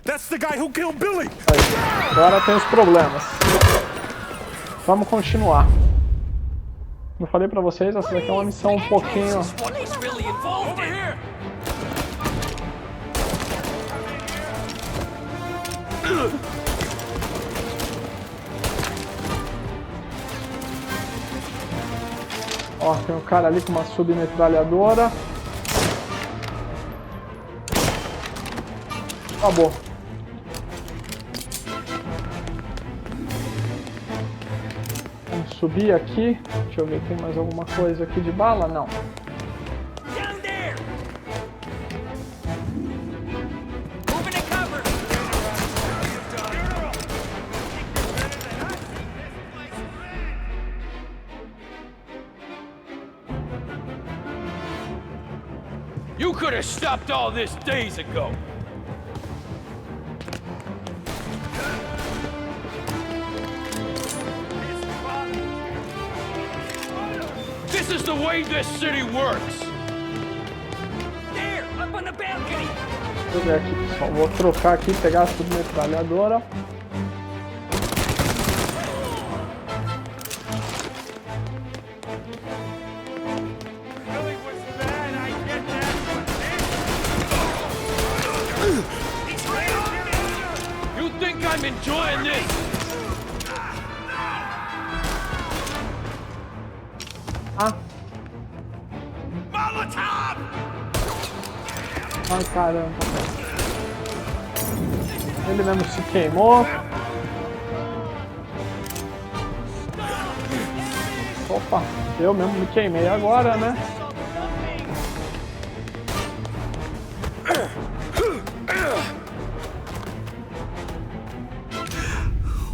That's the guy who killed Billy. Aí, agora tem os problemas. Vamos continuar. Eu falei pra vocês, essa daqui é uma missão um pouquinho... Ó, tem um cara ali com uma submetralhadora. Acabou. Vamos subir aqui. Deixa eu ver, tem mais alguma coisa aqui de bala? Não. You could have stopped all this days ago. This is the way this city works. There, up on the balcony. Deixa eu ver aqui, pessoal. Vou trocar aqui, pegar a submetralhadora. You think I'm enjoying this? Ah. Ai, caramba. Ele mesmo se queimou. Opa, eu mesmo me queimei agora, né?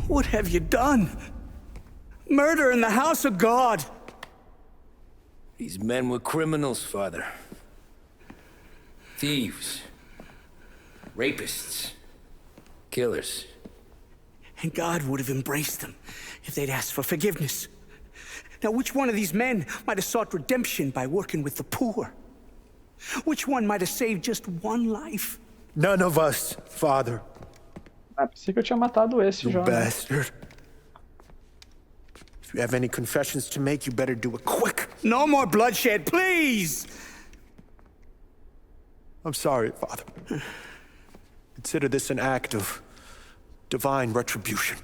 What have you done? Murder in the house of God! These men were criminals, Father. Thieves. Rapists. Killers. And God would have embraced them if they'd asked for forgiveness. Now, which one of these men might have sought redemption by working with the poor? Which one might have saved just one life? None of us, Father. Ah, pensei que eu tinha matado esse já. Bastard. If you have any confessions to make, you better do it quick. No more bloodshed, please! I'm sorry, Father. Consider this an act of divine retribution.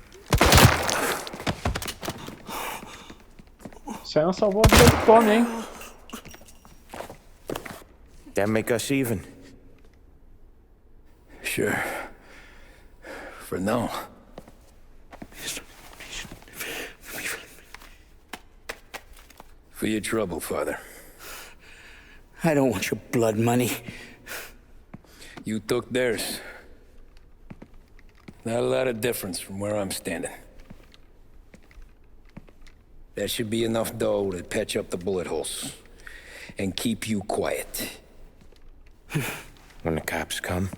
Você não salvou a vida do Tommy, hein? That make us even? Sure. For now. For your trouble, Father. I don't want your blood money. You took theirs. Not a lot of difference from where I'm standing. That should be enough dough to patch up the bullet holes. And keep you quiet. When the cops come,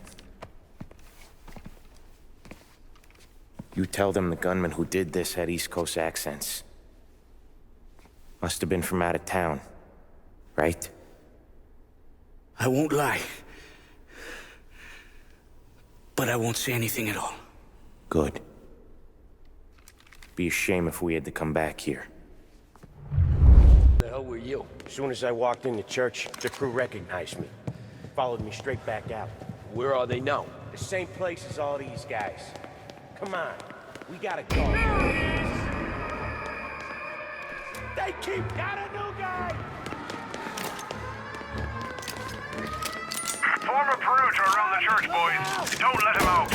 you tell them the gunman who did this had East Coast accents. Must have been from out of town, right? I won't lie. But I won't say anything at all. Good. Be a shame if we had to come back here. The hell were you? As soon as I walked into church, the crew recognized me. Followed me straight back out. Where are they now? The same place as all these guys. Come on, we gotta go. They keep got a new guy! Form a perimeter around the church, boys. Don't let him out.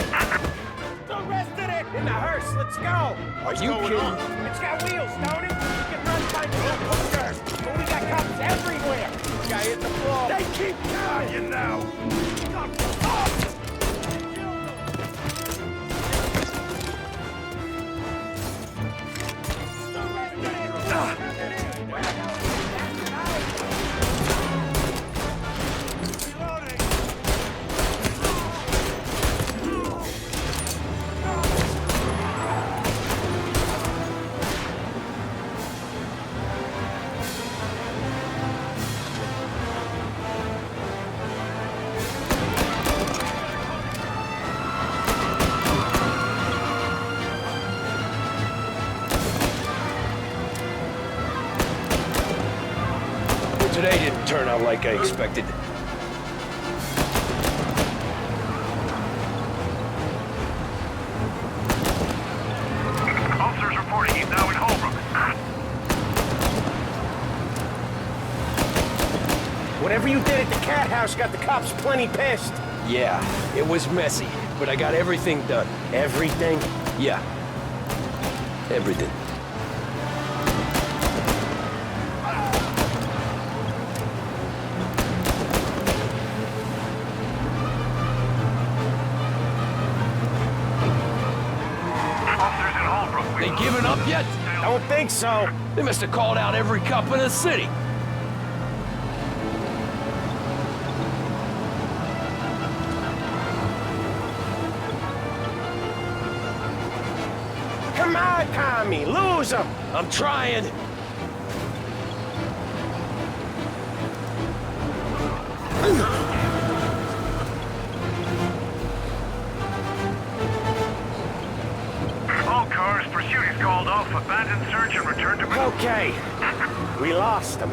Arrested it! In the hearse, let's go! Are you kidding? It's got wheels, don't it? You can run by the helicopter. But we got cops everywhere. Guy hit the floor. They keep coming! You now. Today didn't turn out like I expected. Officers reporting he's now in Holbrook. Whatever you did at the cat house got the cops plenty pissed. Yeah, it was messy, but I got everything done. Everything? Yeah. Everything. Officers in Holbrook. They giving up yet? Don't think so. They must have called out every cop in the city. Come on, Tommy, lose him. I'm trying. Called off abandoned search and returned to... Okay. We lost him.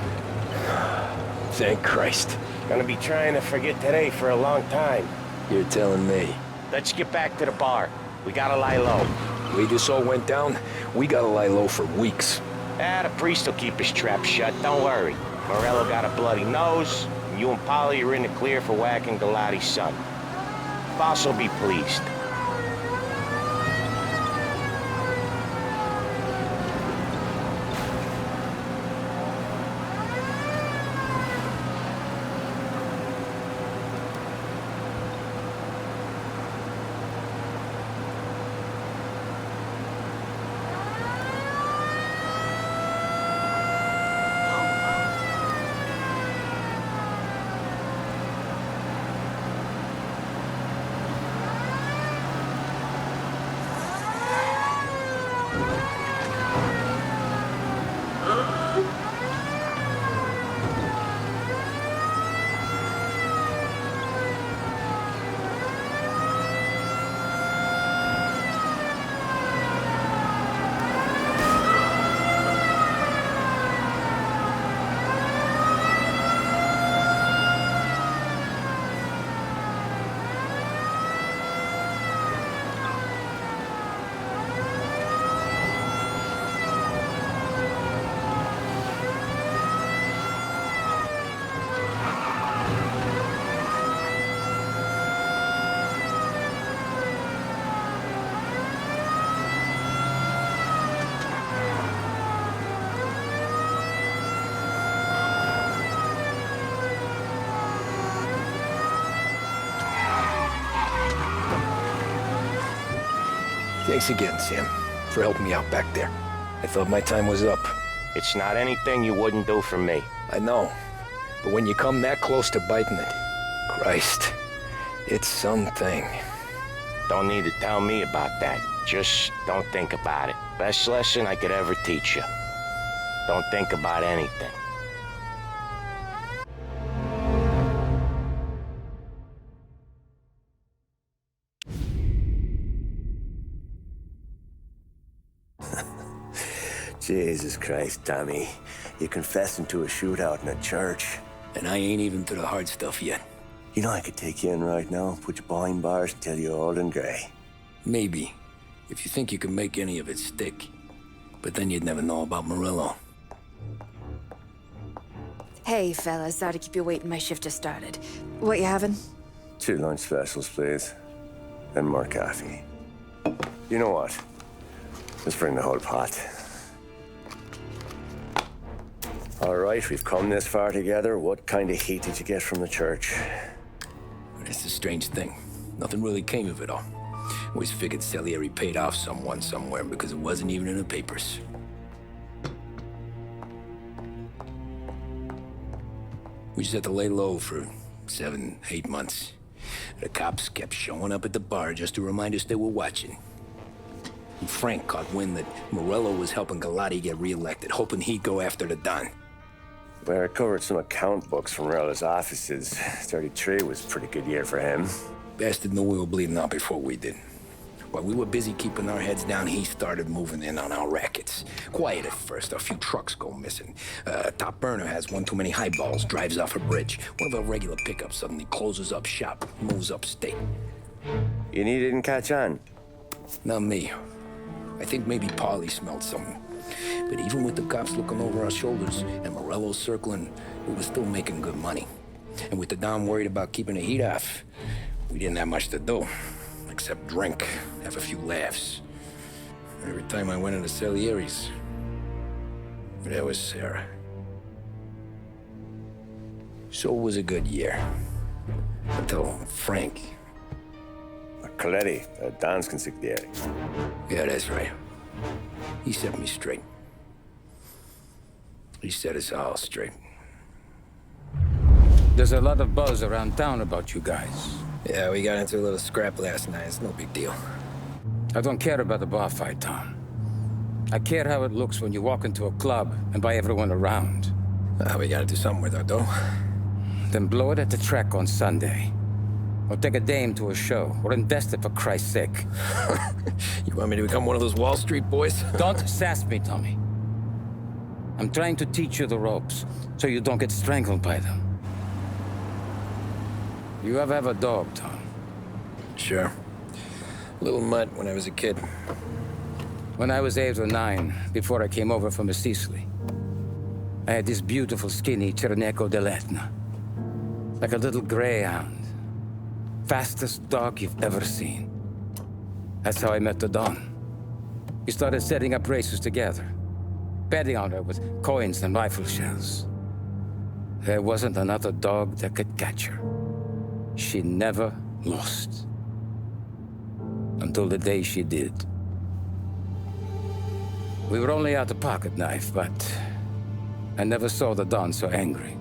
Thank Christ. Gonna be trying to forget today for a long time. You're telling me. Let's get back to the bar. We gotta lie low. The way this all went down, we gotta lie low for weeks. The priest will keep his trap shut, don't worry. Morello got a bloody nose, and you and Polly are in the clear for whacking Galati's son. Boss will be pleased. Thanks again, Sam, for helping me out back there. I thought my time was up. It's not anything you wouldn't do for me. I know, but when you come that close to biting it, Christ, it's something. Don't need to tell me about that. Just don't think about it. Best lesson I could ever teach you. Don't think about anything. Jesus Christ, Tommy. You're confessing to a shootout in a church. And I ain't even to the hard stuff yet. You know I could take you in right now, put you behind bars until you're old and grey. Maybe, if you think you can make any of it stick. But then you'd never know about Morello. Hey, fellas, sorry to keep you waiting. My shift just started. What you having? 2 lunch specials, please. And more coffee. You know what? Let's bring the whole pot. All right, we've come this far together. What kind of heat did you get from the church? It's a strange thing. Nothing really came of it all. Always figured Salieri paid off someone somewhere because it wasn't even in the papers. We just had to lay low for 7, 8 months. The cops kept showing up at the bar just to remind us they were watching. And Frank caught wind that Morello was helping Galati get reelected, hoping he'd go after the Don. Well, I recovered some account books from Morello's offices. 33 was a pretty good year for him. Bastard knew we were bleeding out before we did. While we were busy keeping our heads down, he started moving in on our rackets. Quiet at first, a few trucks go missing. Top burner has one too many highballs, drives off a bridge. One of our regular pickups suddenly closes up shop, moves upstate. You didn't catch on? Not me. I think maybe Polly smelled something. But even with the cops looking over our shoulders and Morello circling, we were still making good money. And with the Don worried about keeping the heat off, we didn't have much to do, except drink, have a few laughs. Every time I went into Salieri's, there was Sarah. So it was a good year. Until Frank. Coletti, Don's consigliere. Yeah, that's right. He set me straight. He set us all straight. There's a lot of buzz around town about you guys. Yeah, we got into a little scrap last night. It's no big deal. I don't care about the bar fight, Tom. I care how it looks when you walk into a club and by everyone Or take a dame to a show, or invest it for Christ's sake. You want me to become one of those Wall Street boys? Don't sass me, Tommy. I'm trying to teach you the ropes, so you don't get strangled by them. You ever have a dog, Tom? Sure. Little mutt when I was a kid. When I was 8 or 9, before I came over from Sicily, I had this beautiful, skinny Cerneco dell'Etna. Like a little greyhound. Fastest dog you've ever seen. That's how I met the Don. We started setting up races together, betting on her with coins and rifle shells. There wasn't another dog that could catch her. She never lost. Until the day she did. We were only out a pocket knife, but I never saw the Don so angry.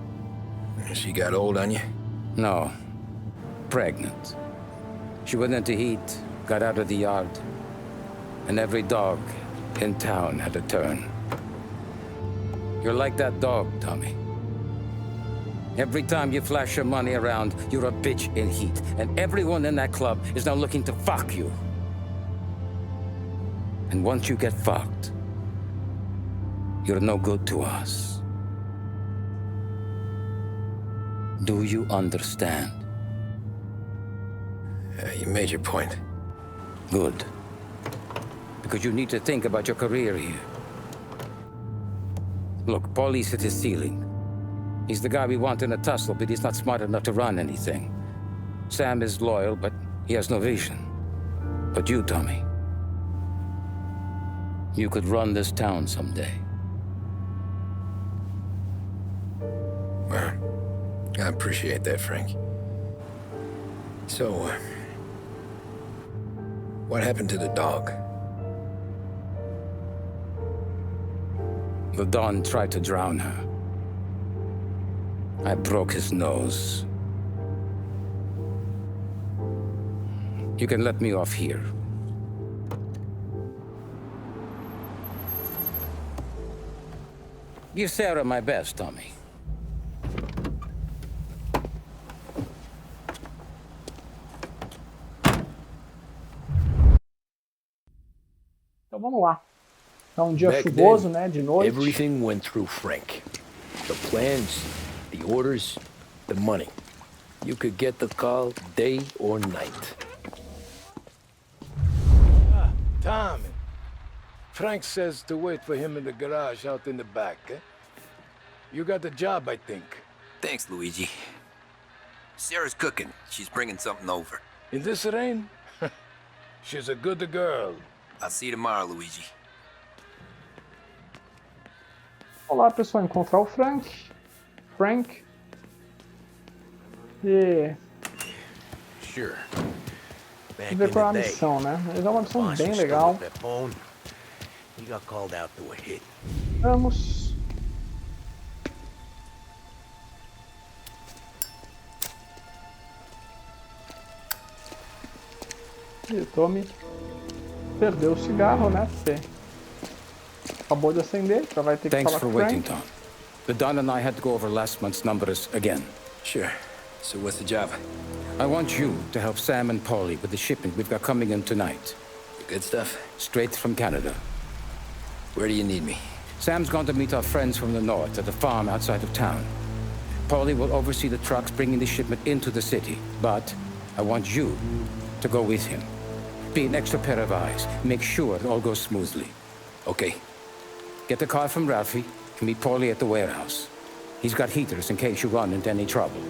She got old on you? No. Pregnant. She went into heat, got out of the yard, and every dog in town had a turn. You're like that dog, Tommy. Every time you flash your money around, you're a bitch in heat, and everyone in that club is now looking to fuck you. And once you get fucked, you're no good to us. Do you understand? You made your point. Good. Because you need to think about your career here. Look, Paulie's at his ceiling. He's the guy we want in a tussle, but he's not smart enough to run anything. Sam is loyal, but he has no vision. But you, Tommy, you could run this town someday. Well, I appreciate that, Frank. So, what happened to the dog? The Don tried to drown her. I broke his nose. You can let me off here. Give Sarah my best, Tommy. Então vamos lá. Tá um dia chuvoso, né, de noite. Everything went through Frank. The plans, the orders, the money. You could get the call day or night. Tommy. Frank says to wait for him in the garage out in the back, eh? You got the job, I think. Thanks, Luigi. Sarah's cooking. She's bringing something over. In this rain? She's a good girl. I'll see you tomorrow, Luigi. Olá, pessoal, encontrar o Frank. E Sure. ver qual é a missão, né? Mas é uma missão bem legal. He got called out to a hit. Vamos. E o Tommy perdeu o cigarro, né? Porque acabou de acender, já vai ter que Thanks falar for com o Frank. waiting, Tom. The Don and I had to go over last month's numbers again. Sure. So what's the job? I want you to help Sam and Paulie with the shipment we've got coming in tonight. The good stuff? Straight from Canada. Where do you need me? Sam's going to meet our friends from the north at the farm outside of town. Paulie will oversee the trucks bringing the shipment into the city, but I want you to go with him. Be an extra pair of eyes. Make sure it all goes smoothly. Okay. Get the car from Ralphie and meet Paulie at the warehouse. He's got heaters in case you run into any trouble.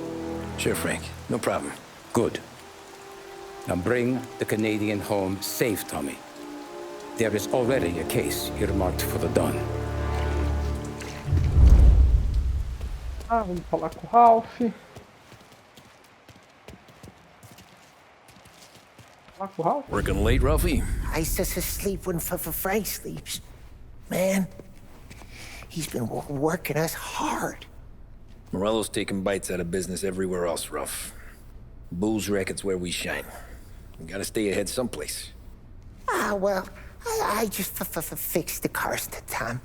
Sure, Frank. No problem. Good. Now bring the Canadian home safe, Tommy. There is already a case earmarked for the Don. Vamos falar com o Ralph. Falar com o Ralph? Working late, Ralphie? I sleep when Frank sleeps. Man, he's been working us hard. Morello's taking bites out of business everywhere else, Ralph. Booze racket's where we shine. We gotta stay ahead someplace. Well, I just fixed the cars, Tom.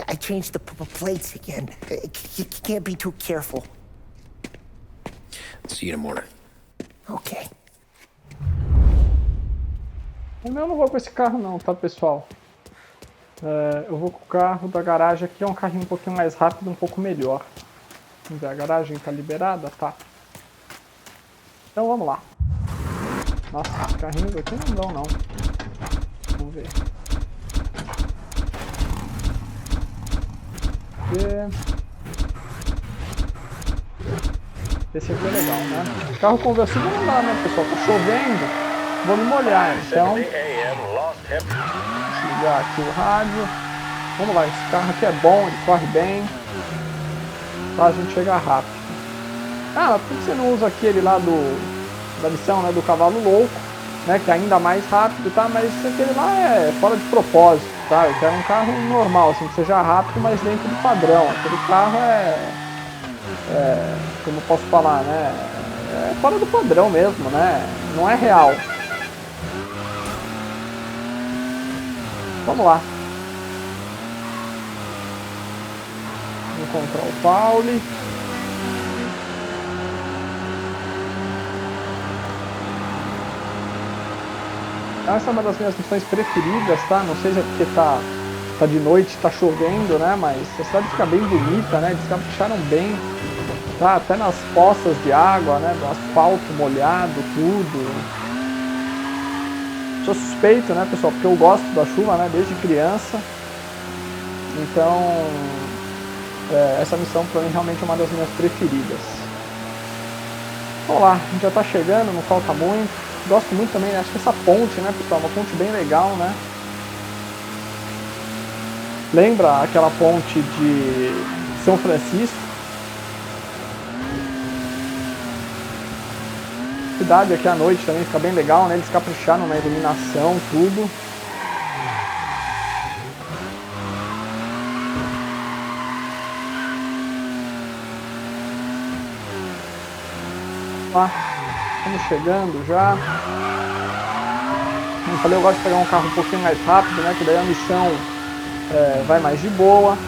I changed the plates again. You can't be too careful. See you in the morning. Ok. Eu não vou com esse carro não, tá, pessoal? Eu vou com o carro da garagem aqui, é um carrinho um pouquinho mais rápido, um pouco melhor. Vamos ver, a garagem tá liberada? Tá. Então vamos lá. Nossa, esses carrinhos aqui não dão não. Vamos ver. Esse aqui é legal, né? Carro conversível não dá, né, pessoal? Tá chovendo, vou me molhar, então... Ligar aqui o rádio. Vamos lá, esse carro aqui é bom, ele corre bem. Pra gente chegar rápido. Ah, por que você não usa aquele lá da missão, né, do cavalo louco, né, que é ainda mais rápido, tá? Mas aquele lá é fora de propósito, tá? Eu quero um carro normal, assim, que seja rápido, mas dentro do padrão. Aquele carro como eu posso falar, né? É fora do padrão mesmo, né? Não é real. Vamos lá. Encontrar o Pauli. Essa é uma das minhas missões preferidas, tá? Não sei se é porque tá de noite, tá chovendo, né? Mas a cidade fica bem bonita, né? Eles capricharam bem, tá? Até nas poças de água, né? Do asfalto molhado, tudo. Sou suspeito, né, pessoal? Porque eu gosto da chuva, né? Desde criança. Então, essa missão pra mim realmente é uma das minhas preferidas. Vamos lá, a gente já tá chegando, não falta muito. Gosto muito também, né? Acho que essa ponte, né, pessoal? Uma ponte bem legal, né? Lembra aquela ponte de São Francisco? A cidade aqui à noite também fica bem legal, né? Eles capricharam na iluminação, tudo. Lá, estamos chegando já. Como eu falei, eu gosto de pegar um carro um pouquinho mais rápido, né? Que daí a missão vai mais de boa.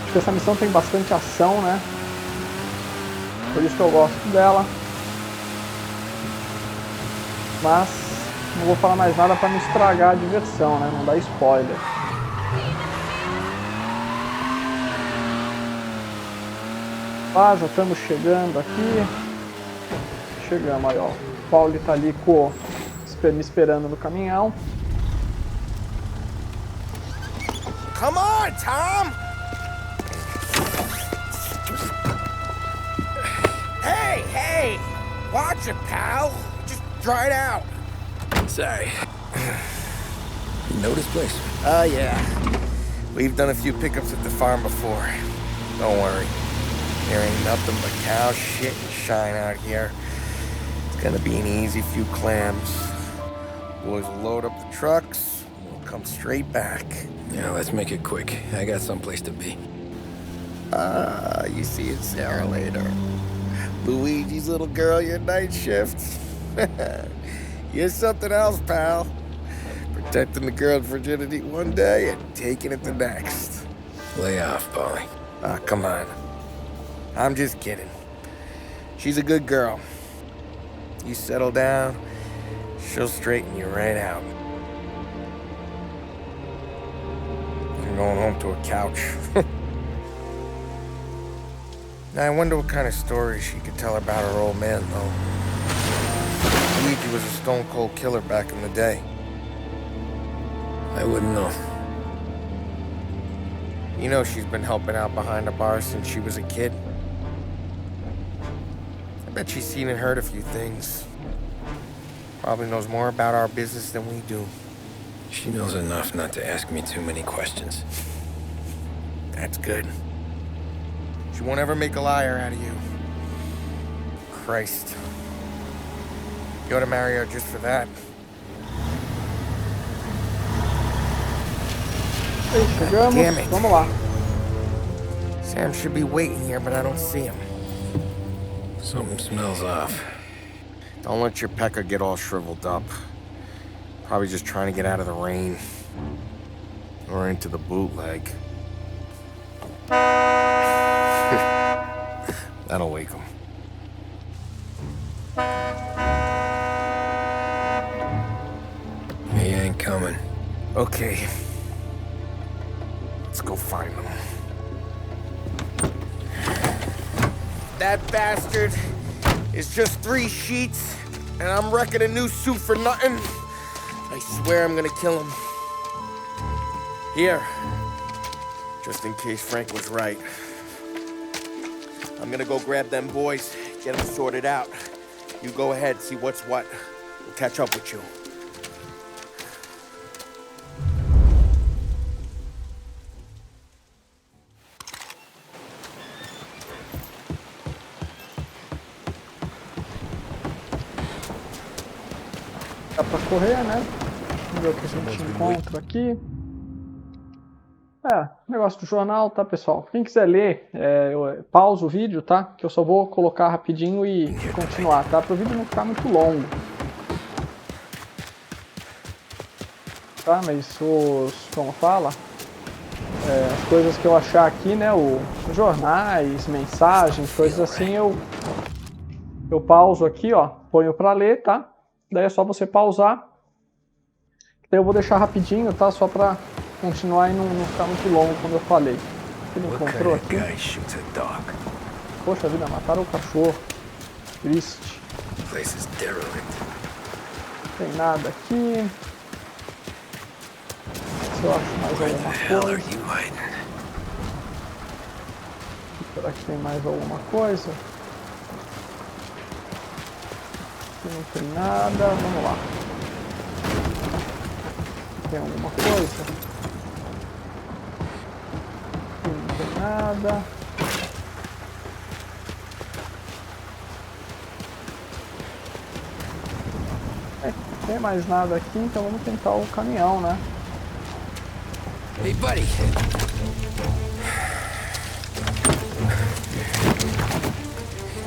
Acho que essa missão tem bastante ação, né? Por isso que eu gosto dela. Mas não vou falar mais nada para não estragar a diversão, né? Não dar spoiler. Já estamos chegando aqui. Chegamos aí, ó. O Paulo tá ali me esperando no caminhão. Come on, Tom! Hey! Watch it, pal! Just dry it out. Sorry. You know this place? Yeah. We've done a few pickups at the farm before. Don't worry. There ain't nothing but cow shit and shine out here. It's gonna be an easy few clams. Boys will load up the trucks, and we'll come straight back. Yeah, let's make it quick. I got someplace to be. You see Sarah later. Luigi's little girl, your night shift. You're something else, pal. Protecting the girl's virginity one day and taking it the next. Lay off, Polly. Come on. I'm just kidding. She's a good girl. You settle down, she'll straighten you right out. I'm going home to a couch. Now, I wonder what kind of stories she could tell about her old man, though. Luigi was a stone-cold killer back in the day. I wouldn't know. You know she's been helping out behind the bar since she was a kid. I bet she's seen and heard a few things. Probably knows more about our business than we do. She knows enough not to ask me too many questions. That's good. She won't ever make a liar out of you. Christ. You ought to marry her just for that. Chegamos, damn it. Vamos lá. Sam should be waiting here, but I don't see him. Something smells off. Don't let your pecker get all shriveled up. Probably just trying to get out of the rain. Or into the bootleg. That'll wake him. Okay. Let's go find them. That bastard is just 3 sheets, and I'm wrecking a new suit for nothing. I swear I'm gonna kill him. Here. Just in case Frank was right. I'm gonna go grab them boys, get them sorted out. You go ahead, see what's what. We'll catch up with you. Dá pra correr, né? Vamos ver o que a gente encontra aqui. Negócio do jornal, tá, pessoal? Quem quiser ler, eu pauso o vídeo, tá? Que eu só vou colocar rapidinho e continuar, tá? Para o vídeo não ficar muito longo. Tá, mas como fala? As coisas que eu achar aqui, né? Os jornais, mensagens, coisas assim, eu pauso aqui, ó. Ponho para ler, tá? Daí é só você pausar. Daí eu vou deixar rapidinho, tá? Só para continuar e não ficar muito longo, como eu falei. Ele encontrou aqui. Poxa vida, mataram o cachorro. Triste. Não tem nada aqui. Se eu acho mais alguma coisa. Será que tem mais alguma coisa? Aqui não tem nada. Vamos lá. Tem alguma coisa? Não tem nada. Não tem mais nada aqui, então vamos tentar o caminhão, né? Hey, buddy.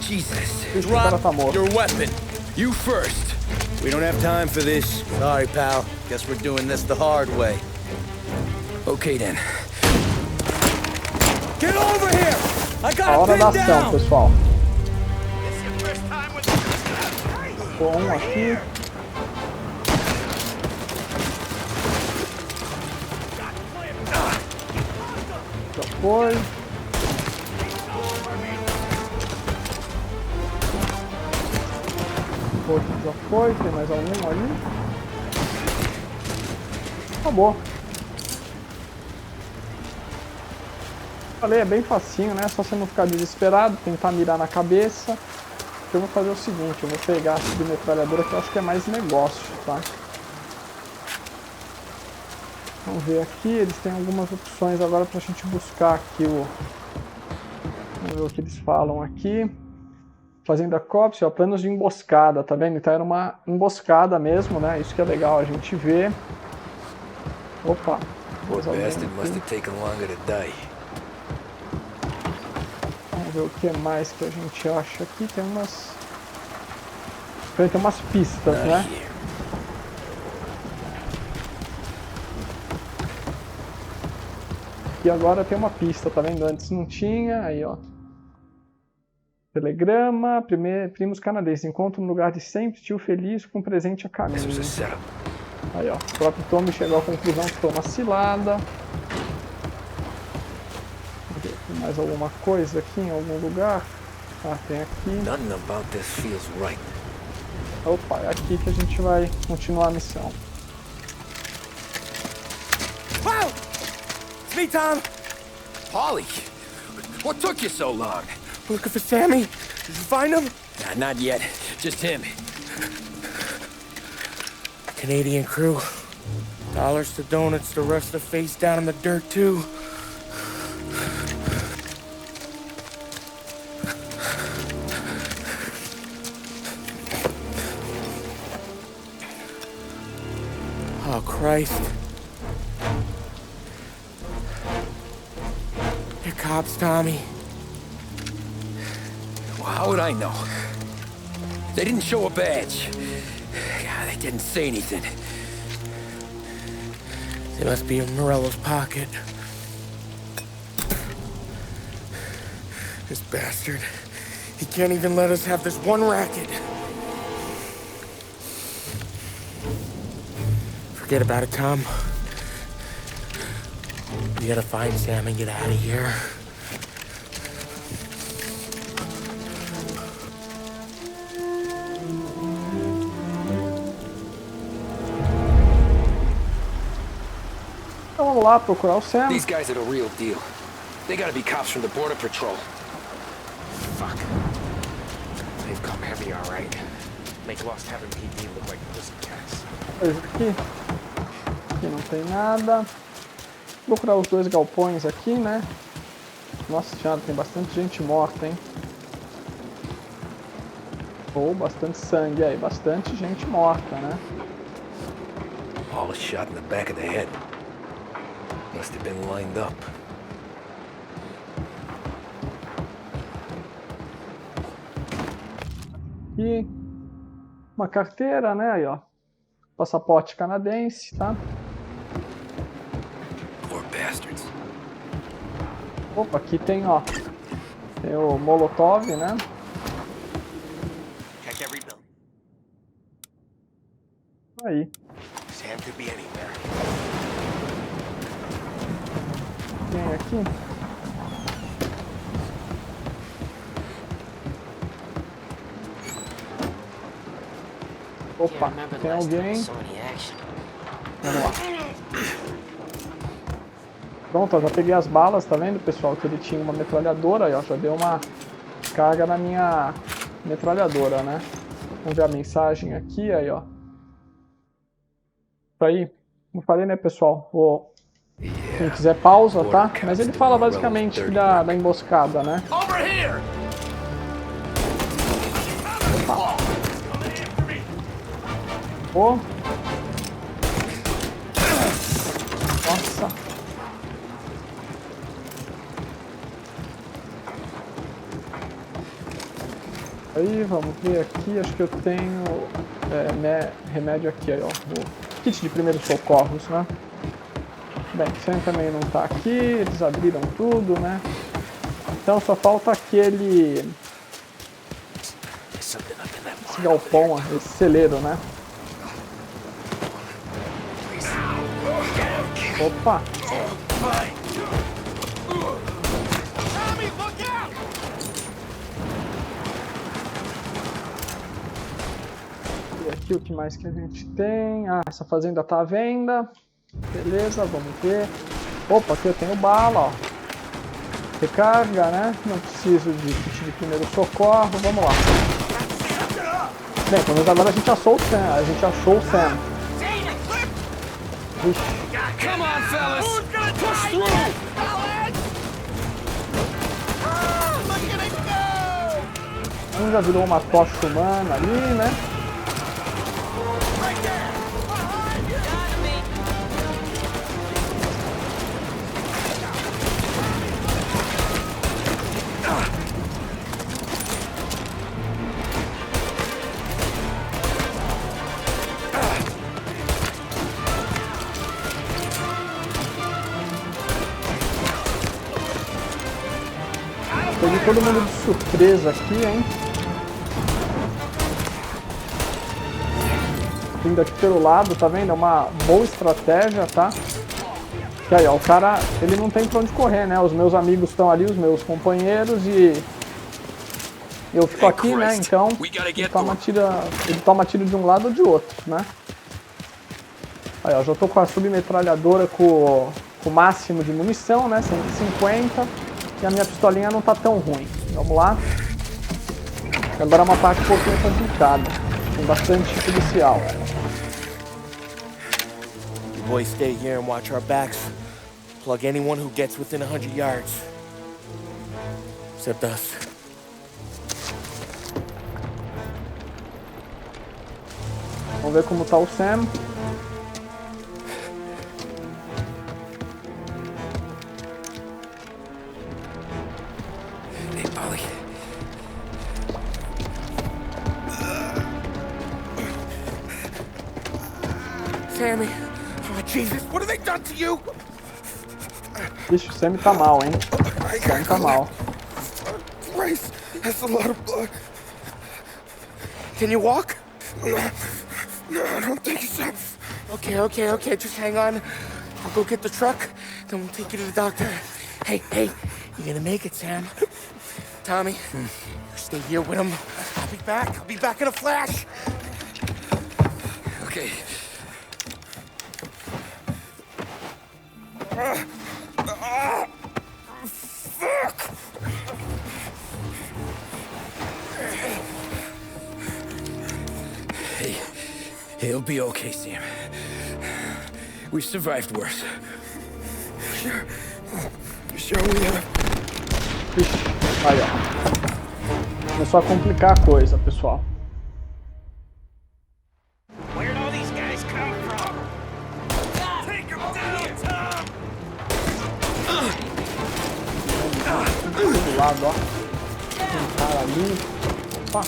Jesus. Drop your weapon. You first. We don't have time for this. Sorry, pal. Guess we're doing this the hard way. Okay, then. Get over here! I got A hora da pinned ação, down! pessoal. Bom, aqui. Já foi. Outro já foi. Tem mais algum ali? Acabou. Falei, é bem facinho, né? Só você não ficar desesperado, tentar mirar na cabeça. Eu vou fazer o seguinte, eu vou pegar a submetralhadora que eu acho que é mais negócio, tá? Vamos ver aqui, eles têm algumas opções agora pra gente buscar aqui o... Vamos ver o que eles falam aqui. Fazenda Cops, ó, planos de emboscada, tá vendo? Então era uma emboscada mesmo, né? Isso que é legal a gente ver. Opa! Vamos ver o que mais que a gente acha aqui. Tem umas pistas, né? E agora tem uma pista, tá vendo? Antes não tinha, aí ó. Telegrama, primos canadenses, encontro no lugar de sempre, tio feliz com presente a caminho. Aí ó, o próprio Tommy chegou à conclusão que foi uma cilada. Tem mais alguma coisa aqui em algum lugar? Ah, tem aqui. Opa, é aqui que a gente vai continuar a missão. Wow! It's me, Tom! Polly, what took you so long? Looking for Sammy? Did you find him? Nah, not yet. Just him. Canadian crew. Dollars to donuts, the rest of the face down in the dirt, too. Oh, Christ. They're cops, Tommy. Well, how would I know? They didn't show a badge. God, they didn't say anything. They must be in Morello's pocket. This bastard. He can't even let us have this one racket. Forget about it, Tom. We gotta find Sam and get out of here. Então vamos lá procurar o Sam. These guys are the real deal. They gotta be cops from the Border Patrol. Fuck. They've come heavy, all right. Make Lost Heaven PD look like pussycats. Aqui não tem nada. Vou procurar os dois galpões aqui, né? Nossa senhora, tem bastante gente morta, hein? Ou bastante sangue aí, bastante gente morta, né? All a shot in the back of the head. Must have been lined up. E uma carteira, né? Aí, ó. Passaporte canadense, tá? Poor bastards. Opa, aqui tem, ó. Tem o Molotov, né? Check every building. Aí. Sam could be anywhere. Tem aqui. Opa, tem alguém. Vamos lá. Pronto, eu já peguei as balas, tá vendo, pessoal? Que ele tinha uma metralhadora, aí, ó, já deu uma carga na minha metralhadora, né? Vamos ver a mensagem aqui, aí, ó. Isso aí, como eu falei, né, pessoal? Quem quiser pausa, tá? Mas ele fala basicamente da emboscada, né? Opa. Oh. Nossa. Aí, vamos ver aqui, acho que eu tenho remédio aqui, aí, ó. O kit de primeiros socorros, né? Bem, Sam também não tá aqui, eles abriram tudo, né? Então só falta aquele... esse galpão, esse celeiro, né? Opa! E aqui o que mais que a gente tem? Ah, essa fazenda tá à venda. Beleza, vamos ver. Opa, aqui eu tenho bala, ó. Recarga, né? Não preciso de kit de primeiro socorro. Vamos lá. Bem, pelo menos agora a gente achou o Sam. Ixi. Come on, fellas! Push through! Um já virou uma tocha humana ali, né? Peguei todo mundo de surpresa aqui, hein? Vindo aqui pelo lado, tá vendo? É uma boa estratégia, tá? Que aí, ó, o cara, ele não tem pra onde correr, né? Os meus amigos estão ali, os meus companheiros, e eu fico aqui, né? Então, ele toma tiro de um lado ou de outro, né? Aí, ó, já tô com a submetralhadora com o máximo de munição, né? 150. E a minha pistolinha não tá tão ruim. Vamos lá. Agora é uma parte um pouquinho complicada. Tem bastante policial. You boys stay here and watch our backs. Plug anyone who gets within 100 yards. Except us. Vamos ver como tá o Sam. Sammy, oh Jesus, what have they done to you? Ixi, o Sam tá mal, hein? O Sam tá mal. Christ, that's a lot of blood. Can you walk? No, I don't think so. Okay, just hang on. I'll go get the truck, then Then we'll take you to the doctor. Hey, you're gonna make it, Sam. Tommy, stay here with him. I'll be back in a flash. Okay. Fuck! Hey, he'll be okay, Sam. We've survived worse. Sure we have. Ixi, aí ó. Começou a complicar a coisa, pessoal. Where'd all these guys come from? Take them down, Tom! Do lado, ó. Tem um cara ali. Opa.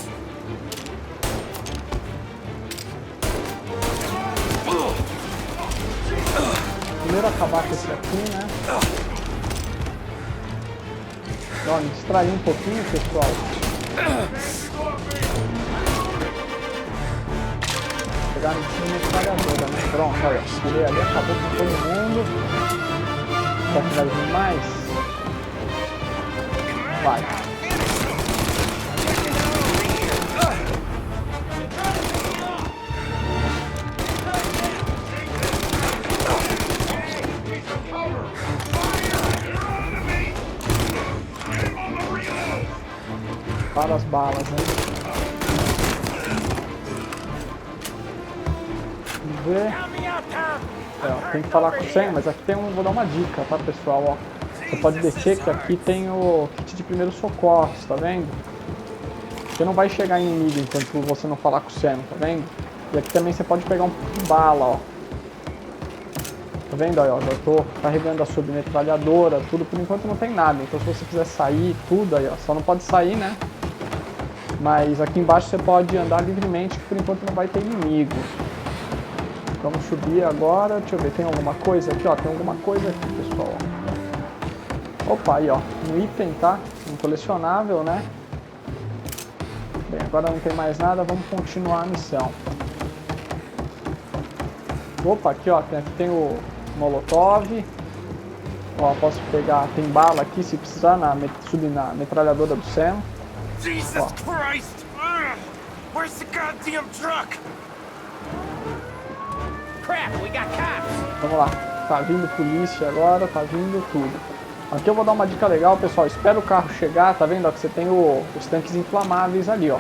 Primeiro acabar com esse aqui, né? Ó, me distrair um pouquinho, pessoal. Vou pegar no time metralhadora, né? Pronto, olha, tirei ali, acabou com todo mundo. Será que vai vir mais? Vai. Para as balas, né? Vamos ver. Ó, tem que falar com o Sam, mas aqui tem um. Vou dar uma dica, tá, pessoal? Ó, você pode descer que aqui tem o kit de primeiros socorros, tá vendo? Você não vai chegar em inimigo enquanto você não falar com o Sam, tá vendo? E aqui também você pode pegar um pouco de bala, ó. Tá vendo aí, ó? Já tô carregando a submetralhadora, tudo. Por enquanto não tem nada. Então se você quiser sair, tudo aí, ó. Só não pode sair, né? Mas aqui embaixo você pode andar livremente, que por enquanto não vai ter inimigo. Vamos subir agora. Deixa eu ver, tem alguma coisa aqui, ó. Tem alguma coisa aqui, pessoal. Opa, aí, ó. Um item, tá? Um colecionável, né? Bem, agora não tem mais nada. Vamos continuar a missão. Opa, aqui, ó. Aqui tem o Molotov. Ó, posso pegar... Tem bala aqui, se precisar, subir na metralhadora do Sam. Jesus Christ! Where's the goddamn truck? Crap, we got cops! Vamos lá. Tá vindo polícia agora, tá vindo tudo. Aqui eu vou dar uma dica legal, pessoal. Espera o carro chegar, tá vendo? Ó, que você tem os tanques inflamáveis ali, ó.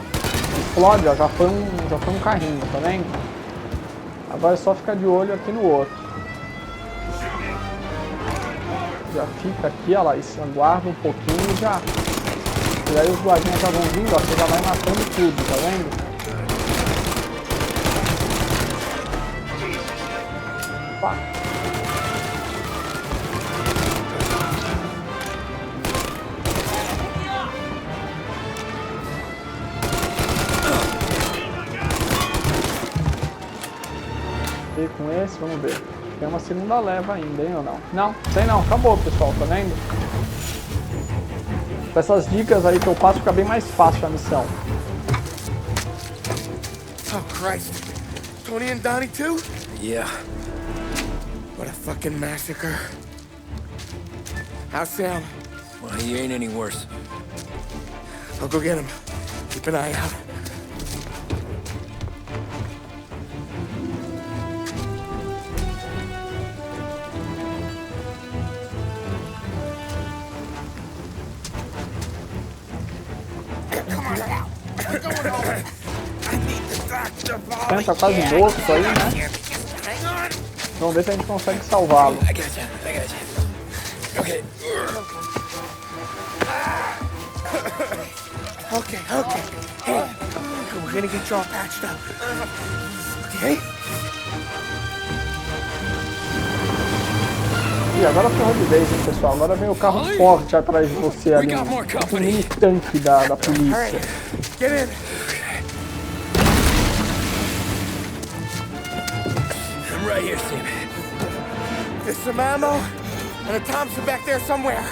Explode, ó, já foi um carrinho, tá vendo? Agora é só ficar de olho aqui no outro. Já fica aqui, ó lá, aguarda um pouquinho e já... E aí os guardinhas já vão vindo, ó, você já vai matando tudo, tá vendo? Opa! E com esse, vamos ver. Tem uma segunda leva ainda, hein, ou não? Não, tem não, acabou, pessoal, tá vendo? Com essas dicas aí que eu passo, fica bem mais fácil a missão. Oh, Christ. Tony and Donnie too? Yeah. What a fucking massacre. How's Sam? Well, he ain't any worse. I'll go get him. Keep an eye out. Sam tá quase morto aí, né? Vamos ver se a gente consegue salvá-lo. Okay. Hey, we're gonna get you all patched up. Okay? E agora ferrou de vez, hein, pessoal? Agora vem o carro forte atrás de você ali. Um mini tanque da polícia. Get in. I'm right here, Sam. There's some ammo and a Thompson back there somewhere.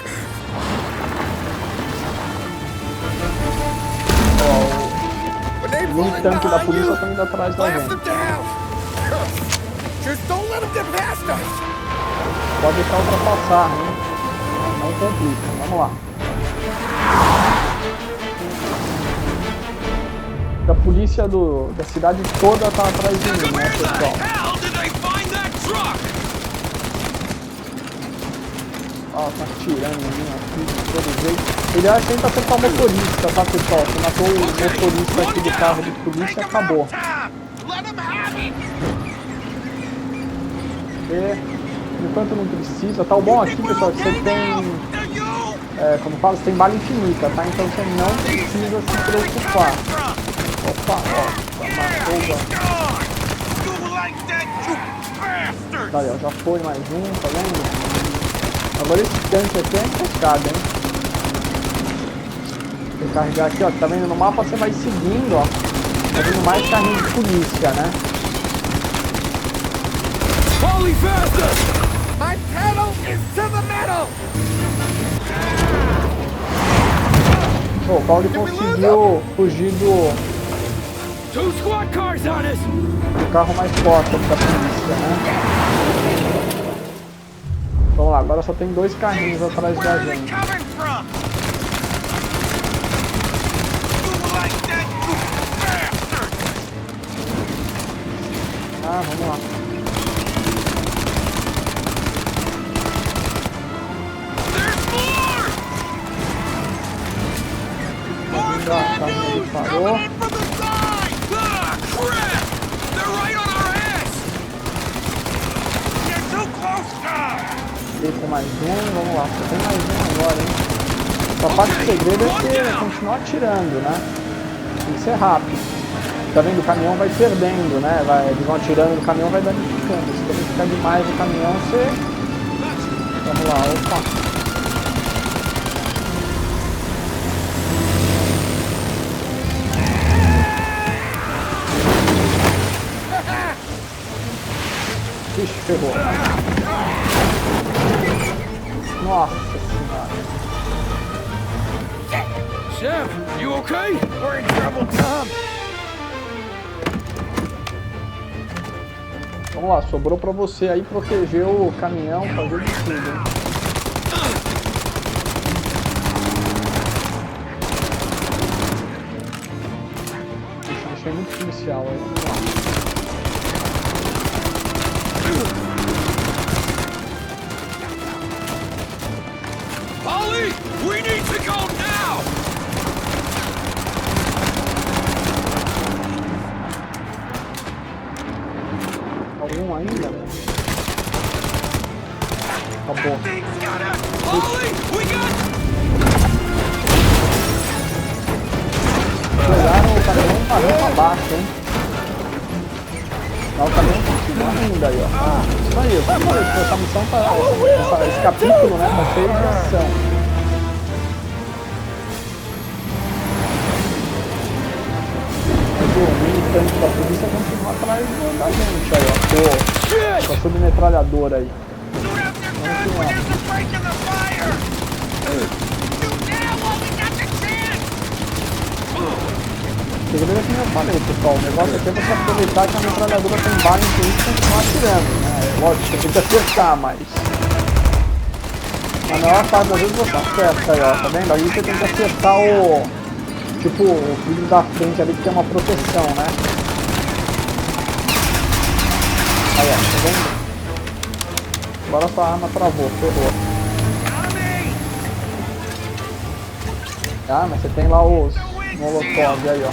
O mini tanque da polícia tá indo atrás da gente. Just don't let them get past us. pode deixar ultrapassar, hein? Não complica, vamos lá. A polícia da cidade toda tá atrás de mim, né, pessoal? Ó, tá atirando em mim aqui de todo jeito. Ele tenta acertar o motorista, tá, pessoal? Se matou o motorista aqui do carro de polícia, acabou. Enquanto não precisa, tá o bom aqui, pessoal, que você tem, como fala, você tem bala infinita, tá? Então você não precisa se preocupar. Opa, ó, matou o tá aí, ó, já foi mais um, tá vendo? Agora esse tanque aqui é encostado, hein? Vou carregar aqui, ó, tá vendo? No mapa você vai seguindo, ó, tá vendo mais carrinho de polícia, né? Holy faster! My pedal is to the metal! O Paulo conseguiu fugir do carro mais forte da polícia, né? Vamos lá, agora só tem 2 carrinhos atrás da gente. Ah, vamos lá. Parou. Com mais um, vamos lá, só tem mais um agora, hein? Só a parte do segredo é que continuar atirando, né? Tem que ser rápido. Tá vendo? O caminhão vai perdendo, né? Eles vão atirando, o caminhão vai danificando. Se também ficar demais o caminhão, você... Vamos lá, opa. Ixi, ferrou. Nossa senhora. Sam, you okay? We're in trouble, Tom. Vamos lá, sobrou pra você aí proteger o caminhão, fazer de tudo, hein? Puxa, deixei muito policial aí, vamos lá. We need to go now! Algum ainda? Acabou. Pegaram o caminhão e parou pra baixo, hein? Não, o caminhão continua ainda aí, ó. Isso aí, eu falei que essa missão tá... esse capítulo, né, tá cheio de ação. O militante da polícia continua atrás da gente aí, ó. Com a submetralhadora aí. O segredo é que eu falei, pessoal. O negócio aqui é você aproveitar que a metralhadora tem bala em tudo e continuar atirando, né? Lógico, você tem que acertar, mas... Na maior parte das vezes você acerta aí, ó. Tá vendo? Aí você tem que acertar o... Tipo, o vidro da frente ali que tem uma proteção, né? Aí, ó, tá vendo? Agora sua arma travou, ferrou. Ah, mas você tem lá os molotov aí, ó.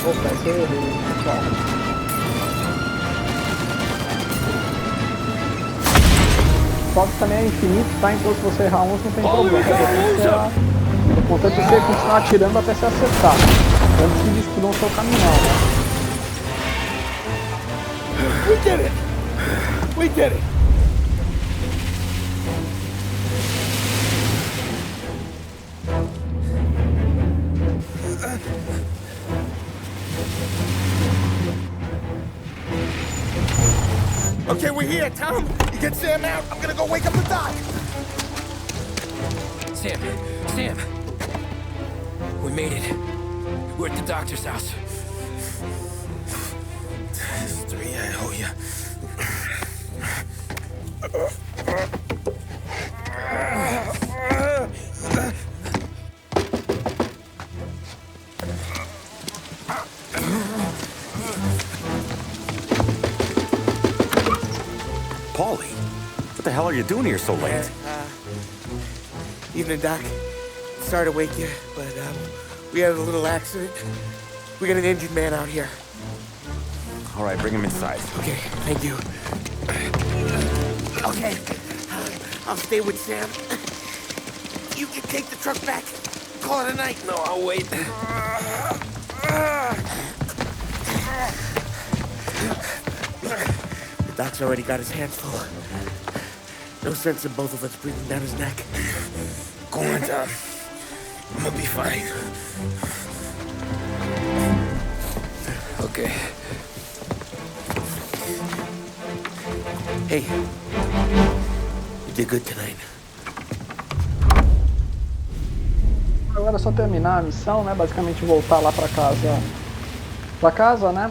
Opa, esse eu errei, pessoal. O foco também é infinito, tá? Então se você errar uns não tem problema. O importante é você continuar atirando até se acertar. Antes que destruam o seu caminhão, né? We did it! We did it! Okay, we're here, Tom. You get Sam out. I'm gonna go wake up the doc. Sam, we made it. We're at the doctor's house. 3, I owe ya. Paulie, what the hell are you doing here so late? Evening, Doc. Sorry to wake you, but we had a little accident. We got an injured man out here. All right, bring him inside. Okay, thank you. Okay, I'll stay with Sam. You can take the truck back. Call it a night. No, I'll wait. The doc's already got his hands full. No sense in both of us breathing down his neck. Go on, Tom. I'm gonna be fine. Okay. Hey, you did good tonight. Agora é só terminar a missão, né? Basicamente voltar lá pra casa, né?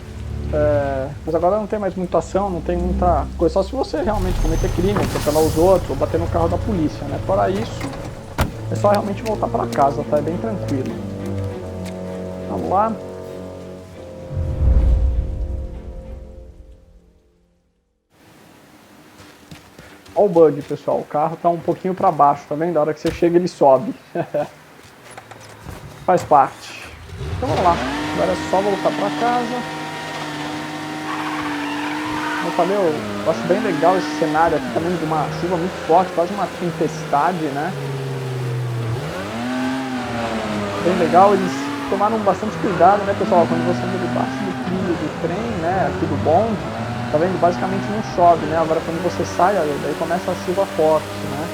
Mas agora não tem mais muita ação, não tem muita coisa, só se você realmente cometer crime, atropelar os outros ou bater no carro da polícia, né? Fora isso, é só realmente voltar pra casa, tá? É bem tranquilo. Vamos lá. Olha o bug, pessoal. O carro tá um pouquinho pra baixo, tá vendo? A hora que você chega ele sobe. Faz parte. Então vamos lá. Agora é só voltar pra casa. Como eu falei, eu acho bem legal esse cenário aqui também de uma chuva muito forte, quase uma tempestade, né? Bem legal, eles tomaram bastante cuidado, né, pessoal? Quando você anda debaixo do trilho do trem, né, aqui do bonde, tá vendo? Basicamente não chove, né? Agora quando você sai, olha, daí começa a chuva forte, né?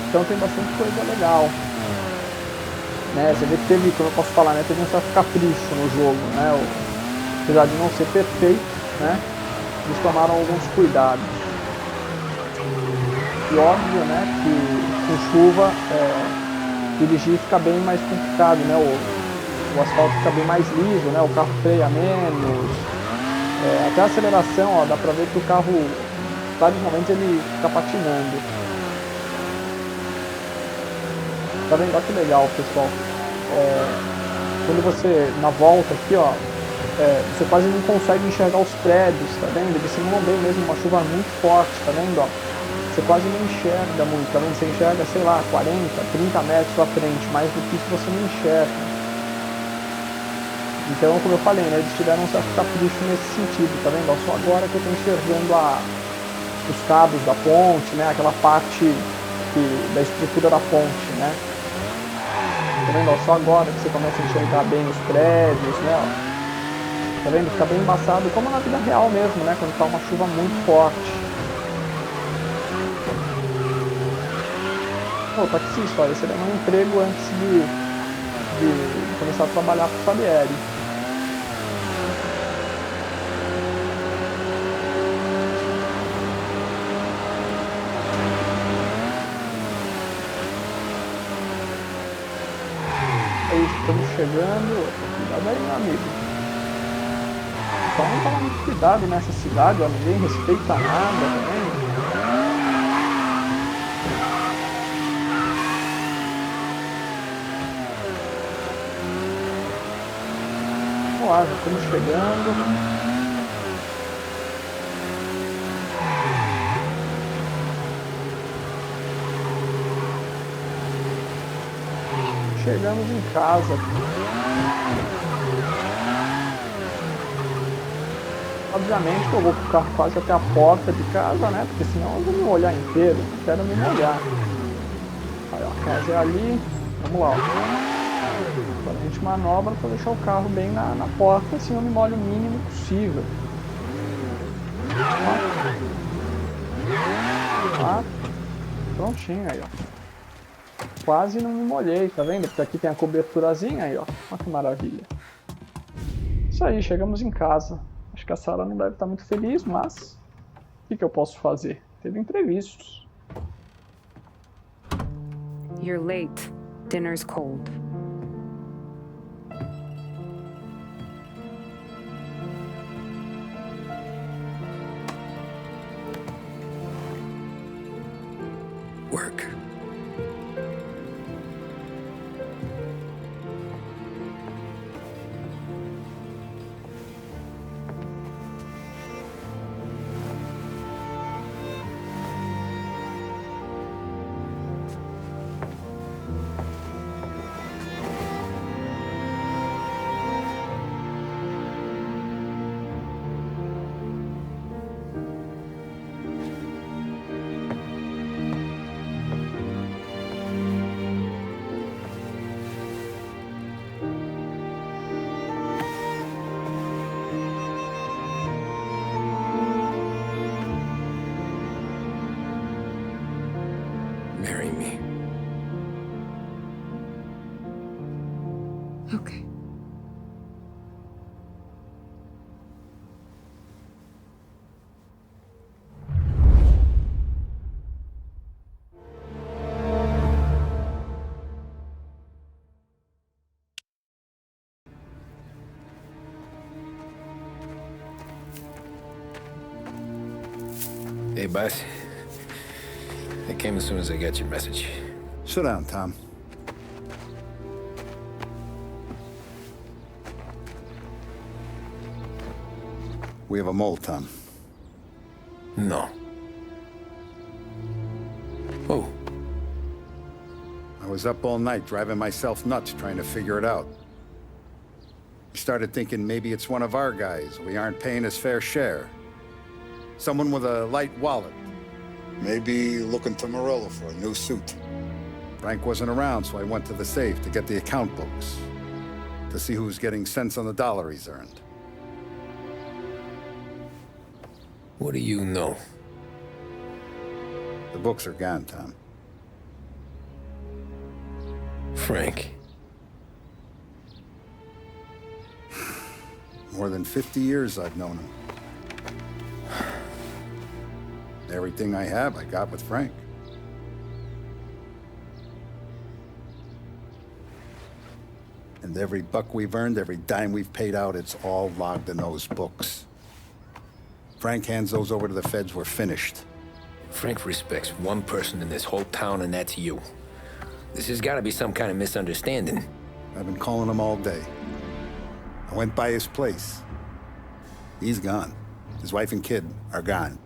Então tem bastante coisa legal. Né? Você vê que teve, como eu posso falar, né? Teve um certo capricho no jogo, né? Apesar de não ser perfeito, né? Eles tomaram alguns cuidados. E óbvio, né, que com chuva dirigir fica bem mais complicado, né? O asfalto fica bem mais liso, né? O carro freia menos. Até a aceleração, ó, dá pra ver que o carro, em vários momentos, ele fica patinando. Tá vendo? Olha que legal, pessoal. Quando você, na volta aqui, ó, você quase não consegue enxergar os prédios, tá vendo? Eles simulam bem mesmo uma chuva muito forte, tá vendo? Ó? Você quase não enxerga muito, tá vendo? Você enxerga, sei lá, 40, 30 metros à frente, mais do que isso você não enxerga. Então, como eu falei, né, eles tiveram um certo capricho nesse sentido, tá vendo? Ó, só agora que eu tô enxergando os cabos da ponte, né? Aquela parte da estrutura da ponte, né? Tá vendo? Ó, só agora que você começa a enxergar bem os prédios, né? Ó. Tá vendo? Fica bem embaçado, como na vida real mesmo, né? Quando tá uma chuva muito forte. Pô, taxista, olha, esse era um emprego antes de começar a trabalhar pro Salieri. Aí, estamos chegando. Cuidado aí, meu amigo. Só não toma muito cuidado nessa cidade, ó, ninguém respeita nada, tá vendo? Vamos lá, já estamos chegando. Chegamos em casa. Obviamente que eu vou com o carro quase até a porta de casa, né? Porque senão eu vou me molhar inteiro. Não quero me molhar. Aí, ó, a casa é ali. Vamos lá, ó. Agora a gente manobra para deixar o carro bem na porta, assim eu me molho o mínimo possível. Ó. Prontinho aí, ó. Quase não me molhei, tá vendo? Porque aqui tem a coberturazinha aí, ó. Olha que maravilha. Isso aí, chegamos em casa. Acho que a Sarah não deve estar muito feliz, mas o que eu posso fazer? Teve imprevistos. You're late. Dinner's cold. work. Marry me. Okay. Hey, boss. I came as soon as I got your message. Sit down, Tom. We have a mole, Tom. No. Oh. I was up all night driving myself nuts trying to figure it out. I started thinking maybe it's one of our guys. We aren't paying his fair share. Someone with a light wallet. Maybe looking to Morello for a new suit. Frank wasn't around, so I went to the safe to get the account books. To see who's getting cents on the dollar he's earned. What do you know? The books are gone, Tom. Frank. More than 50 years I've known him. Everything I have, I got with Frank. And every buck we've earned, every dime we've paid out, it's all logged in those books. Frank hands those over to the feds, we're finished. Frank respects one person in this whole town, and that's you. This has got to be some kind of misunderstanding. I've been calling him all day. I went by his place. He's gone. His wife and kid are gone.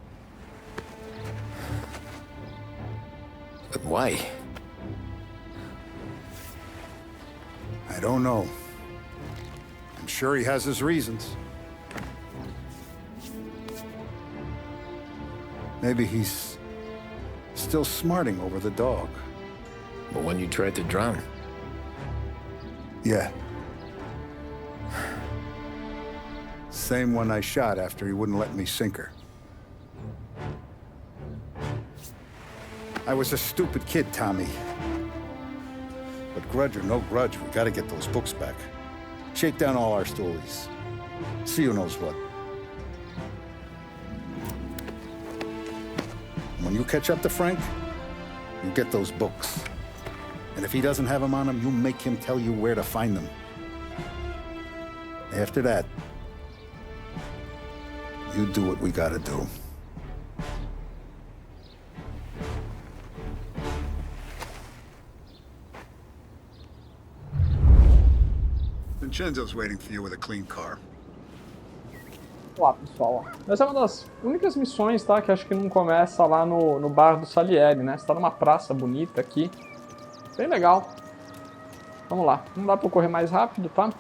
But why? I don't know. I'm sure he has his reasons. Maybe he's still smarting over the dog. The one you tried to drown? Yeah. Same one I shot after he wouldn't let me sink her. I was a stupid kid, Tommy. But grudge or no grudge, we gotta get those books back. Shake down all our stories. See who knows what. When you catch up to Frank, you get those books. And if he doesn't have them on him, you make him tell you where to find them. After that, you do what we gotta do. Vincenzo's waiting for you with a clean car. Olá, pessoal. Essa é uma das únicas missões, tá? Que acho que não começa lá no bar do Salieri, né? Você tá numa praça bonita aqui. Bem legal. Vamos lá. Não dá pra correr mais rápido, tá?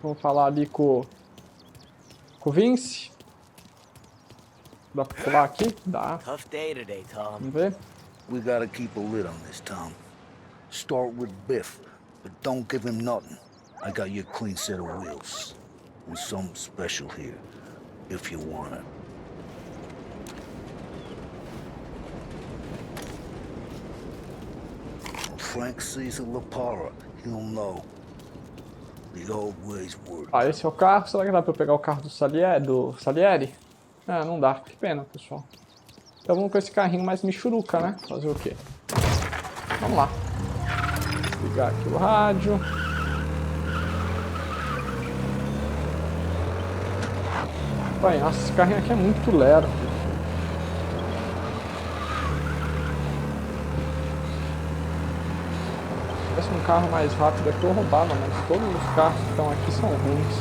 Vamos falar ali com o Vince. Dá pra pular aqui? Dá. Tough day today, Tom. Vamos ver. We gotta keep a lid on this, Tom. Start with Biff, but don't give him nothing. I got you a clean set of wheels. And something special here, if you want it. When Frank sees a Lapara, he'll know. The old ways work. Ah, esse é o carro. Será que dá pra eu pegar o carro do Salieri? Ah, não dá. Que pena, pessoal. Então vamos com esse carrinho mais michuruca, né? Fazer o quê? Vamos lá. Ligar aqui o rádio. Pai, nossa, esse carrinho aqui é muito lero. tivesse um carro mais rápido aqui eu roubava, mas todos os carros que estão aqui são ruins.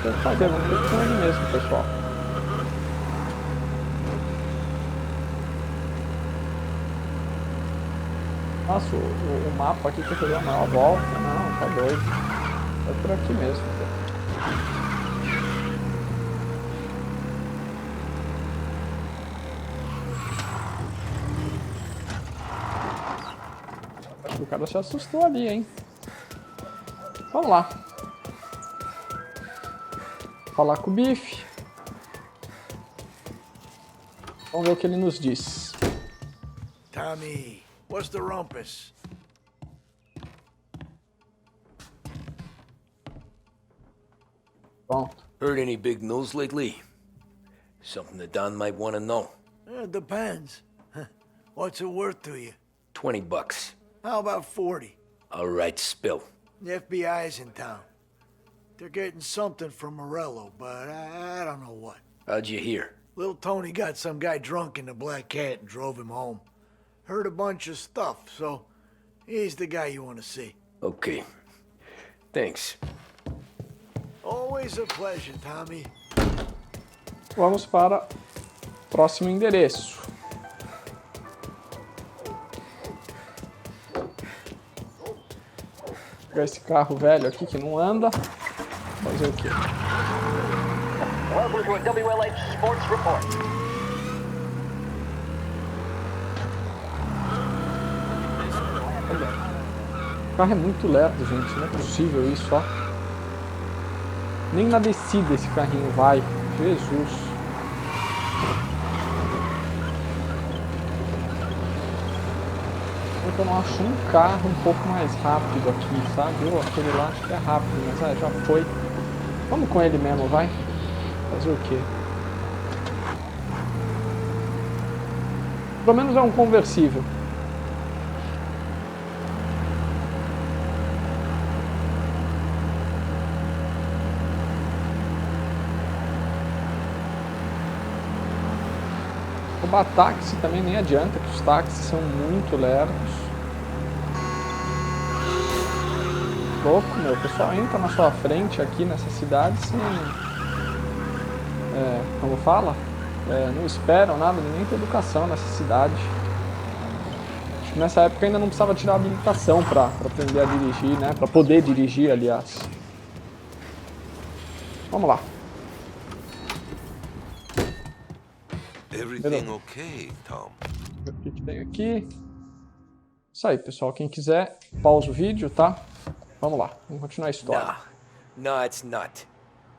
Tem que fazer, vamos ter que ir com ele mesmo, pessoal. Nossa, o mapa aqui que eu queria a maior volta. Não, tá doido. É por aqui mesmo. Acho que o cara se assustou ali, hein? Vamos lá. Falar com o Bife. Vamos ver o que ele nos diz. Tommy, what's the rumpus? Pronto. Heard any big news lately? Something that Don might want to know. It depends. What's it worth to you? $20. How about 40? All right, spill. The FBI's in town. They're getting something from Morello, but I don't know what. How'd you hear? Little Tony got some guy drunk in the Black Cat and drove him home. Heard a bunch of stuff, so he's the guy you want to see. Okay. Thanks. Always a pleasure, Tommy. Vamos para o próximo endereço. Pegar esse carro velho aqui que não anda. Fazer o quê? Welcome to a WLH Sports Report. O carro é muito lerdo, gente. Não é possível isso, ó. Nem na descida esse carrinho vai. Jesus. Eu não acho um carro um pouco mais rápido aqui, sabe? Aquele lá acho que é rápido, mas já foi. Vamos com ele mesmo, vai. Fazer o quê? Pelo menos é um conversível. Roubar táxi também nem adianta, que os táxis são muito lerdos. Louco, meu. O pessoal entra na sua frente aqui nessa cidade sem... como fala? Não esperam nada, nem ter educação nessa cidade. Acho que nessa época ainda não precisava tirar habilitação para aprender a dirigir, né? Para poder dirigir, aliás. Vamos lá. Everything okay, Tom? O que tem aqui? Isso aí, pessoal. Quem quiser, pausa o vídeo, tá? Vamos lá. Vamos continuar a história. No, it's not.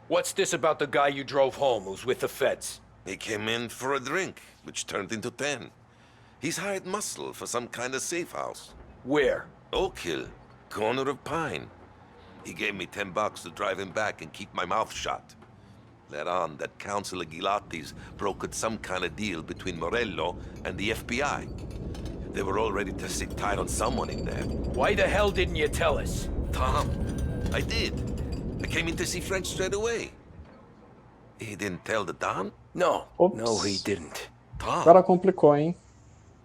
What's this about the guy you drove home who's with the feds? He came in for a drink, which turned into 10. He's hired muscle for some kind of safe house. Where? Oak Hill, corner of Pine. He gave me $10 to drive him back and keep my mouth shut. Let on that Councilor Gilatti's brokered some kind of deal between Morello and the FBI. They were all ready to sit tight on someone in there. Why the hell didn't you tell us? Tom, I did. I came in to see French straight away. He didn't tell the Don? No. Oops. No, he didn't. Tom. Agora complicou, hein?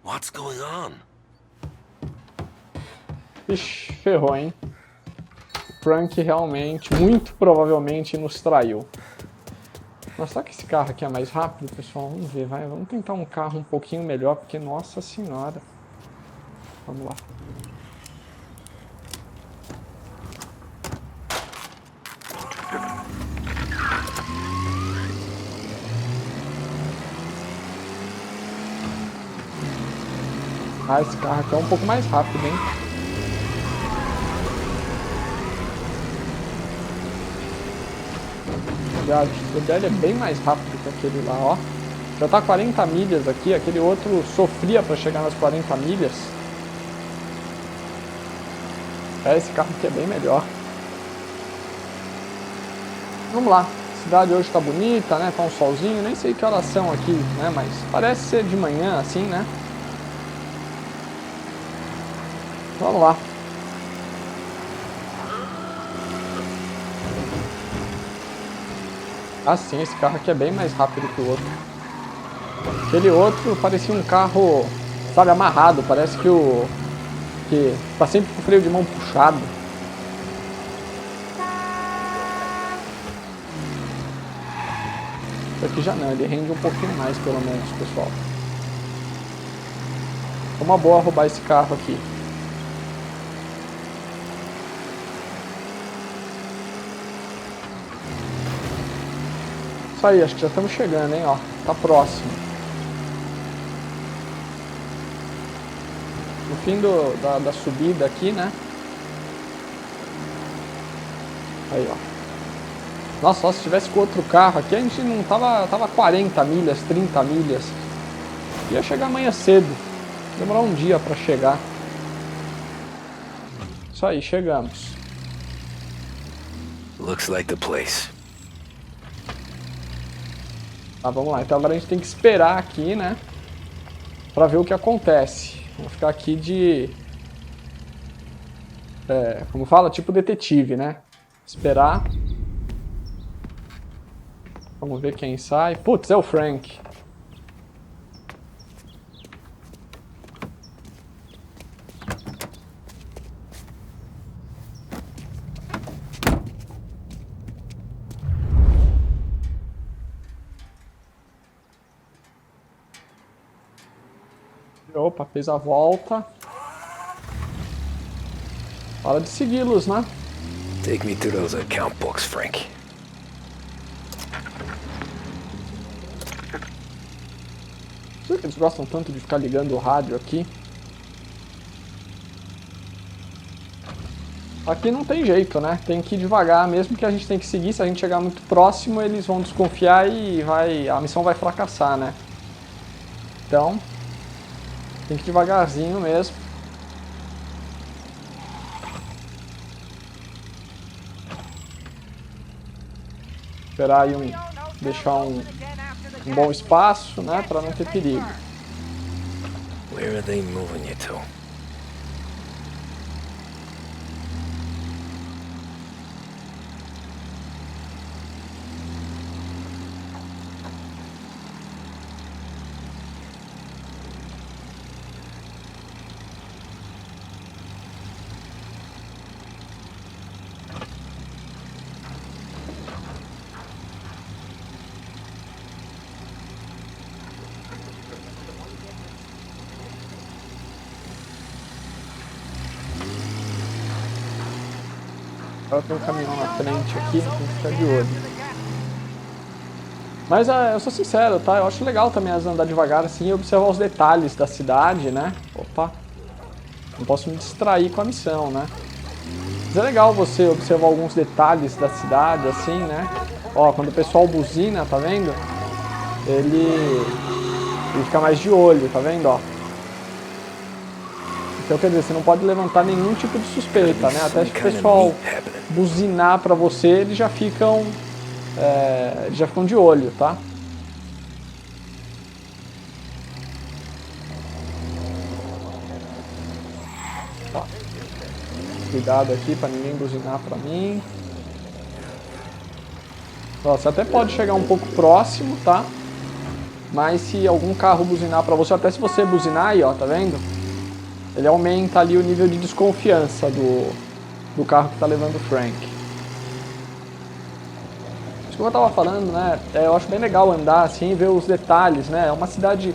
What's going on? Ixi, ferrou, hein? O Frank realmente, muito provavelmente, nos traiu. Mas será que esse carro aqui é mais rápido, pessoal? Vamos ver, vai. Vamos tentar um carro um pouquinho melhor, porque, nossa senhora. Vamos lá. Ah, esse carro aqui é um pouco mais rápido, hein? O dele é bem mais rápido que aquele lá, ó. Já tá 40 milhas aqui, aquele outro sofria para chegar nas 40 milhas. Esse carro aqui é bem melhor. Vamos lá. A cidade hoje tá bonita, né? Tá um solzinho, nem sei que horas são aqui, né? Mas parece ser de manhã, assim, né? Vamos lá. Ah, sim, esse carro aqui é bem mais rápido que o outro. Aquele outro parecia um carro, sabe, amarrado. Parece que porque tá sempre com o freio de mão puxado. Isso aqui já não, ele rende um pouquinho mais, pelo menos, pessoal. É uma boa roubar esse carro aqui. Isso aí, acho que já estamos chegando, hein, ó. Tá próximo. No fim da subida aqui, né? Aí, ó. Nossa, só se tivesse com outro carro aqui, a gente não tava 40 milhas, 30 milhas. Ia chegar amanhã cedo. Demorar um dia pra chegar. Isso aí, chegamos. Looks like the place. Tá, vamos lá. Então agora a gente tem que esperar aqui, né? Pra ver o que acontece. Vamos ficar aqui de... como fala? Tipo detetive, né? Esperar. Vamos ver quem sai. Putz, é o Frank. Opa, fez a volta. Hora de segui-los, né? Take me to those account books, Frank. Por que eles gostam tanto de ficar ligando o rádio aqui? Aqui não tem jeito, né? Tem que ir devagar, mesmo que a gente tem que seguir. Se a gente chegar muito próximo, eles vão desconfiar e a missão vai fracassar, né? Então, tem que ir devagarzinho mesmo. Esperar aí deixar um bom espaço, né, para não ter perigo. Where are they moving you to? Agora tem um caminhão na frente aqui, tem que ficar de olho. Mas eu sou sincero, tá? Eu acho legal também andar devagar assim e observar os detalhes da cidade, né? Opa! Não posso me distrair com a missão, né? Mas é legal você observar alguns detalhes da cidade, assim, né? Ó, quando o pessoal buzina, tá vendo? Ele fica mais de olho, tá vendo, ó? Então, quer dizer, você não pode levantar nenhum tipo de suspeita, né? Até que o pessoal buzinar pra você, eles já ficam de olho, tá? Ó. Cuidado aqui pra ninguém buzinar pra mim. Ó, você até pode chegar um pouco próximo, tá? Mas se algum carro buzinar pra você, até se você buzinar aí, ó, tá vendo? Ele aumenta ali o nível de desconfiança do carro que tá levando o Frank. Isso que eu tava falando, né? Eu acho bem legal andar assim e ver os detalhes, né? É uma cidade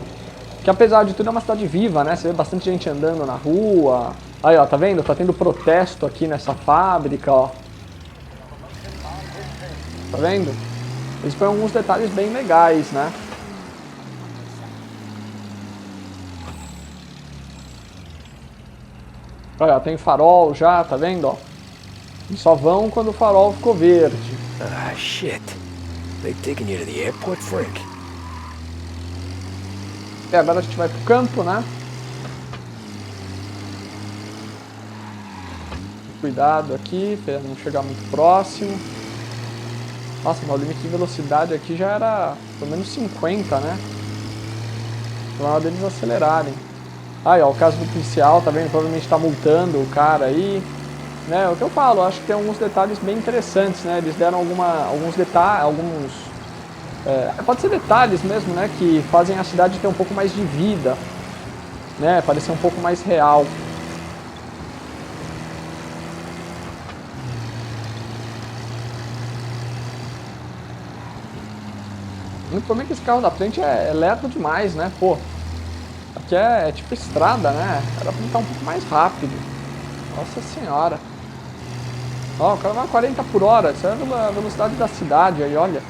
que, apesar de tudo, é uma cidade viva, né? Você vê bastante gente andando na rua. Aí, ó, tá vendo? Tá tendo protesto aqui nessa fábrica, ó. Tá vendo? Eles põem alguns detalhes bem legais, né? Olha, tem farol já, tá vendo, ó? Eles só vão quando o farol ficou verde. Ah, shit. They've taken you to the airport, Frank. Agora a gente vai pro campo, né? Cuidado aqui, pra não chegar muito próximo. Nossa, mas o limite de velocidade aqui já era pelo menos 50, né? Na hora deles acelerarem. Aí, ó, o caso do policial, tá vendo? Provavelmente tá multando o cara aí. Né? É o que eu falo, acho que tem alguns detalhes bem interessantes, né? Eles deram alguns detalhes, pode ser detalhes mesmo, né? Que fazem a cidade ter um pouco mais de vida, né? Parecer um pouco mais real. O problema é que esse carro da frente é lerdo demais, né? Pô, aqui é tipo estrada, né? Era pra estar um pouco mais rápido. Nossa senhora. Ó, o cara vai a 40 por hora. Isso é a velocidade da cidade aí, olha.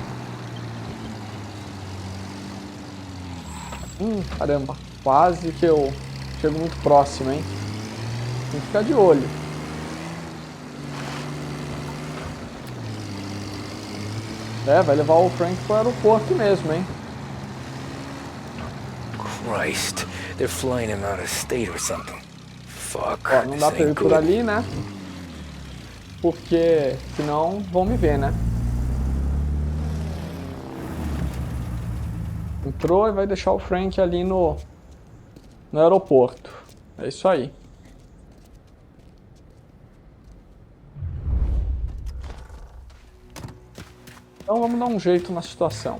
Caramba. Quase que eu chego muito próximo, hein? Tem que ficar de olho. É, vai levar o Frank pro aeroporto mesmo, hein? Christ, they're flying him out of state or something. Fuck. Ó, não dá pra eu ir por ali, né? Porque senão vão me ver, né? Entrou e vai deixar o Frank ali no aeroporto. É isso aí. Então vamos dar um jeito na situação.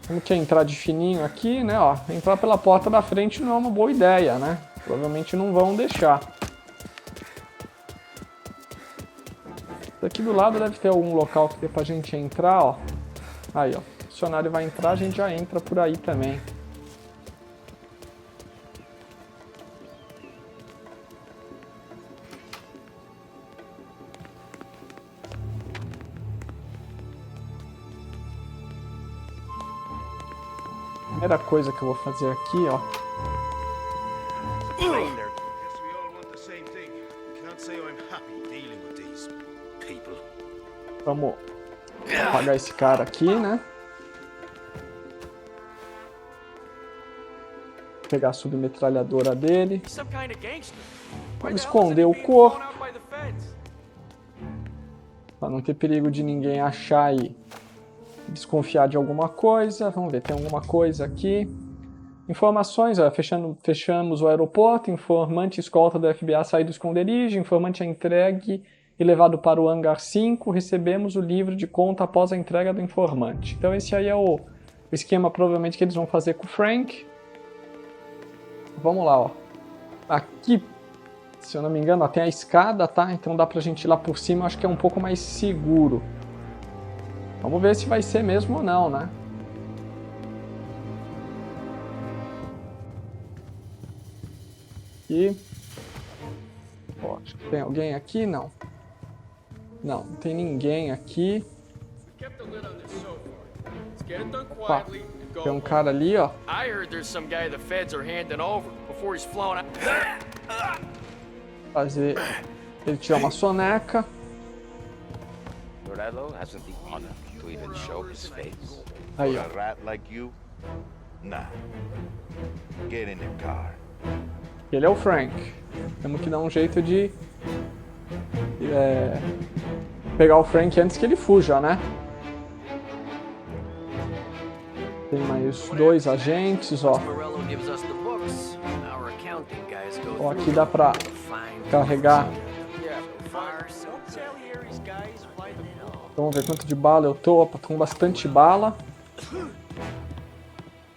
Como que é entrar de fininho aqui, né? Ó, entrar pela porta da frente não é uma boa ideia, né? Provavelmente não vão deixar. Aqui do lado deve ter algum local que dê pra gente entrar, ó. Aí, ó. O funcionário vai entrar, a gente já entra por aí também. Primeira coisa que eu vou fazer aqui, ó. Vamos apagar esse cara aqui, né? Pegar a submetralhadora dele. Vamos esconder o corpo. Pra não ter perigo de ninguém achar e desconfiar de alguma coisa. Vamos ver, tem alguma coisa aqui. Informações, ó, fechamos o aeroporto. Informante escolta do FBI sai do esconderijo. Informante é entregue e levado para o hangar 5. Recebemos o livro de conta após a entrega do informante. Então esse aí é o esquema provavelmente que eles vão fazer com o Frank. Vamos lá, ó. Aqui, se eu não me engano, ó, tem a escada, tá? Então dá pra gente ir lá por cima, eu acho que é um pouco mais seguro. Vamos ver se vai ser mesmo ou não, né? E... ó, acho que tem alguém aqui? Não. Não, não tem ninguém aqui. Opa, tem um cara ali, ó. Fazer ele tirar uma soneca. Aí, ó. Ele é o Frank. Temos que dar um jeito de pegar o Frank antes que ele fuja, né? Tem mais 2 agentes, ó. Ó, aqui dá pra carregar. Vamos ver quanto de bala eu tô. Opa, tô com bastante bala.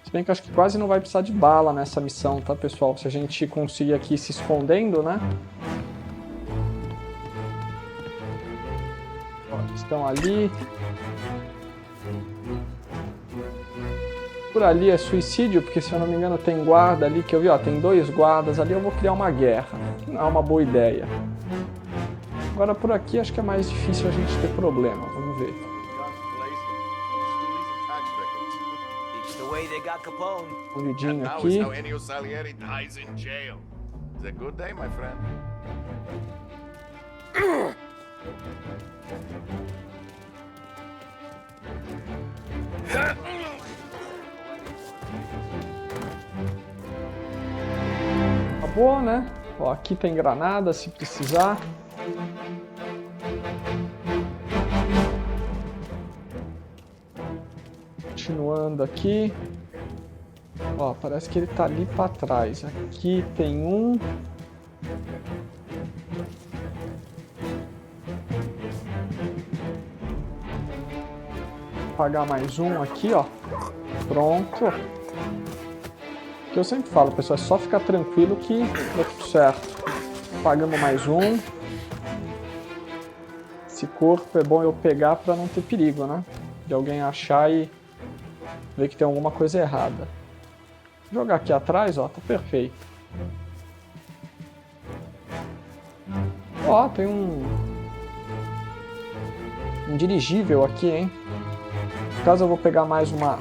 Se bem que eu acho que quase não vai precisar de bala nessa missão, tá, pessoal? Se a gente conseguir aqui se escondendo, né? Ó, estão ali. Por ali é suicídio, porque se eu não me engano tem guarda ali, que eu vi, ó, tem 2 guardas ali, eu vou criar uma guerra. Não é uma boa ideia. Agora por aqui acho que é mais difícil a gente ter problema, vamos ver. Um vidinho aqui. Acabou, né? Ó, aqui tem granada se precisar. Continuando aqui. Ó, parece que ele tá ali pra trás. Aqui tem um. Vou apagar mais um aqui, ó. Pronto. O que eu sempre falo, pessoal, é só ficar tranquilo que dá tudo certo. Apagamos mais um. Esse corpo é bom eu pegar pra não ter perigo, né? De alguém achar e Ver que tem alguma coisa errada. Vou jogar aqui atrás, ó, tá perfeito. Ó, tem um dirigível aqui, hein? No caso eu vou pegar mais uma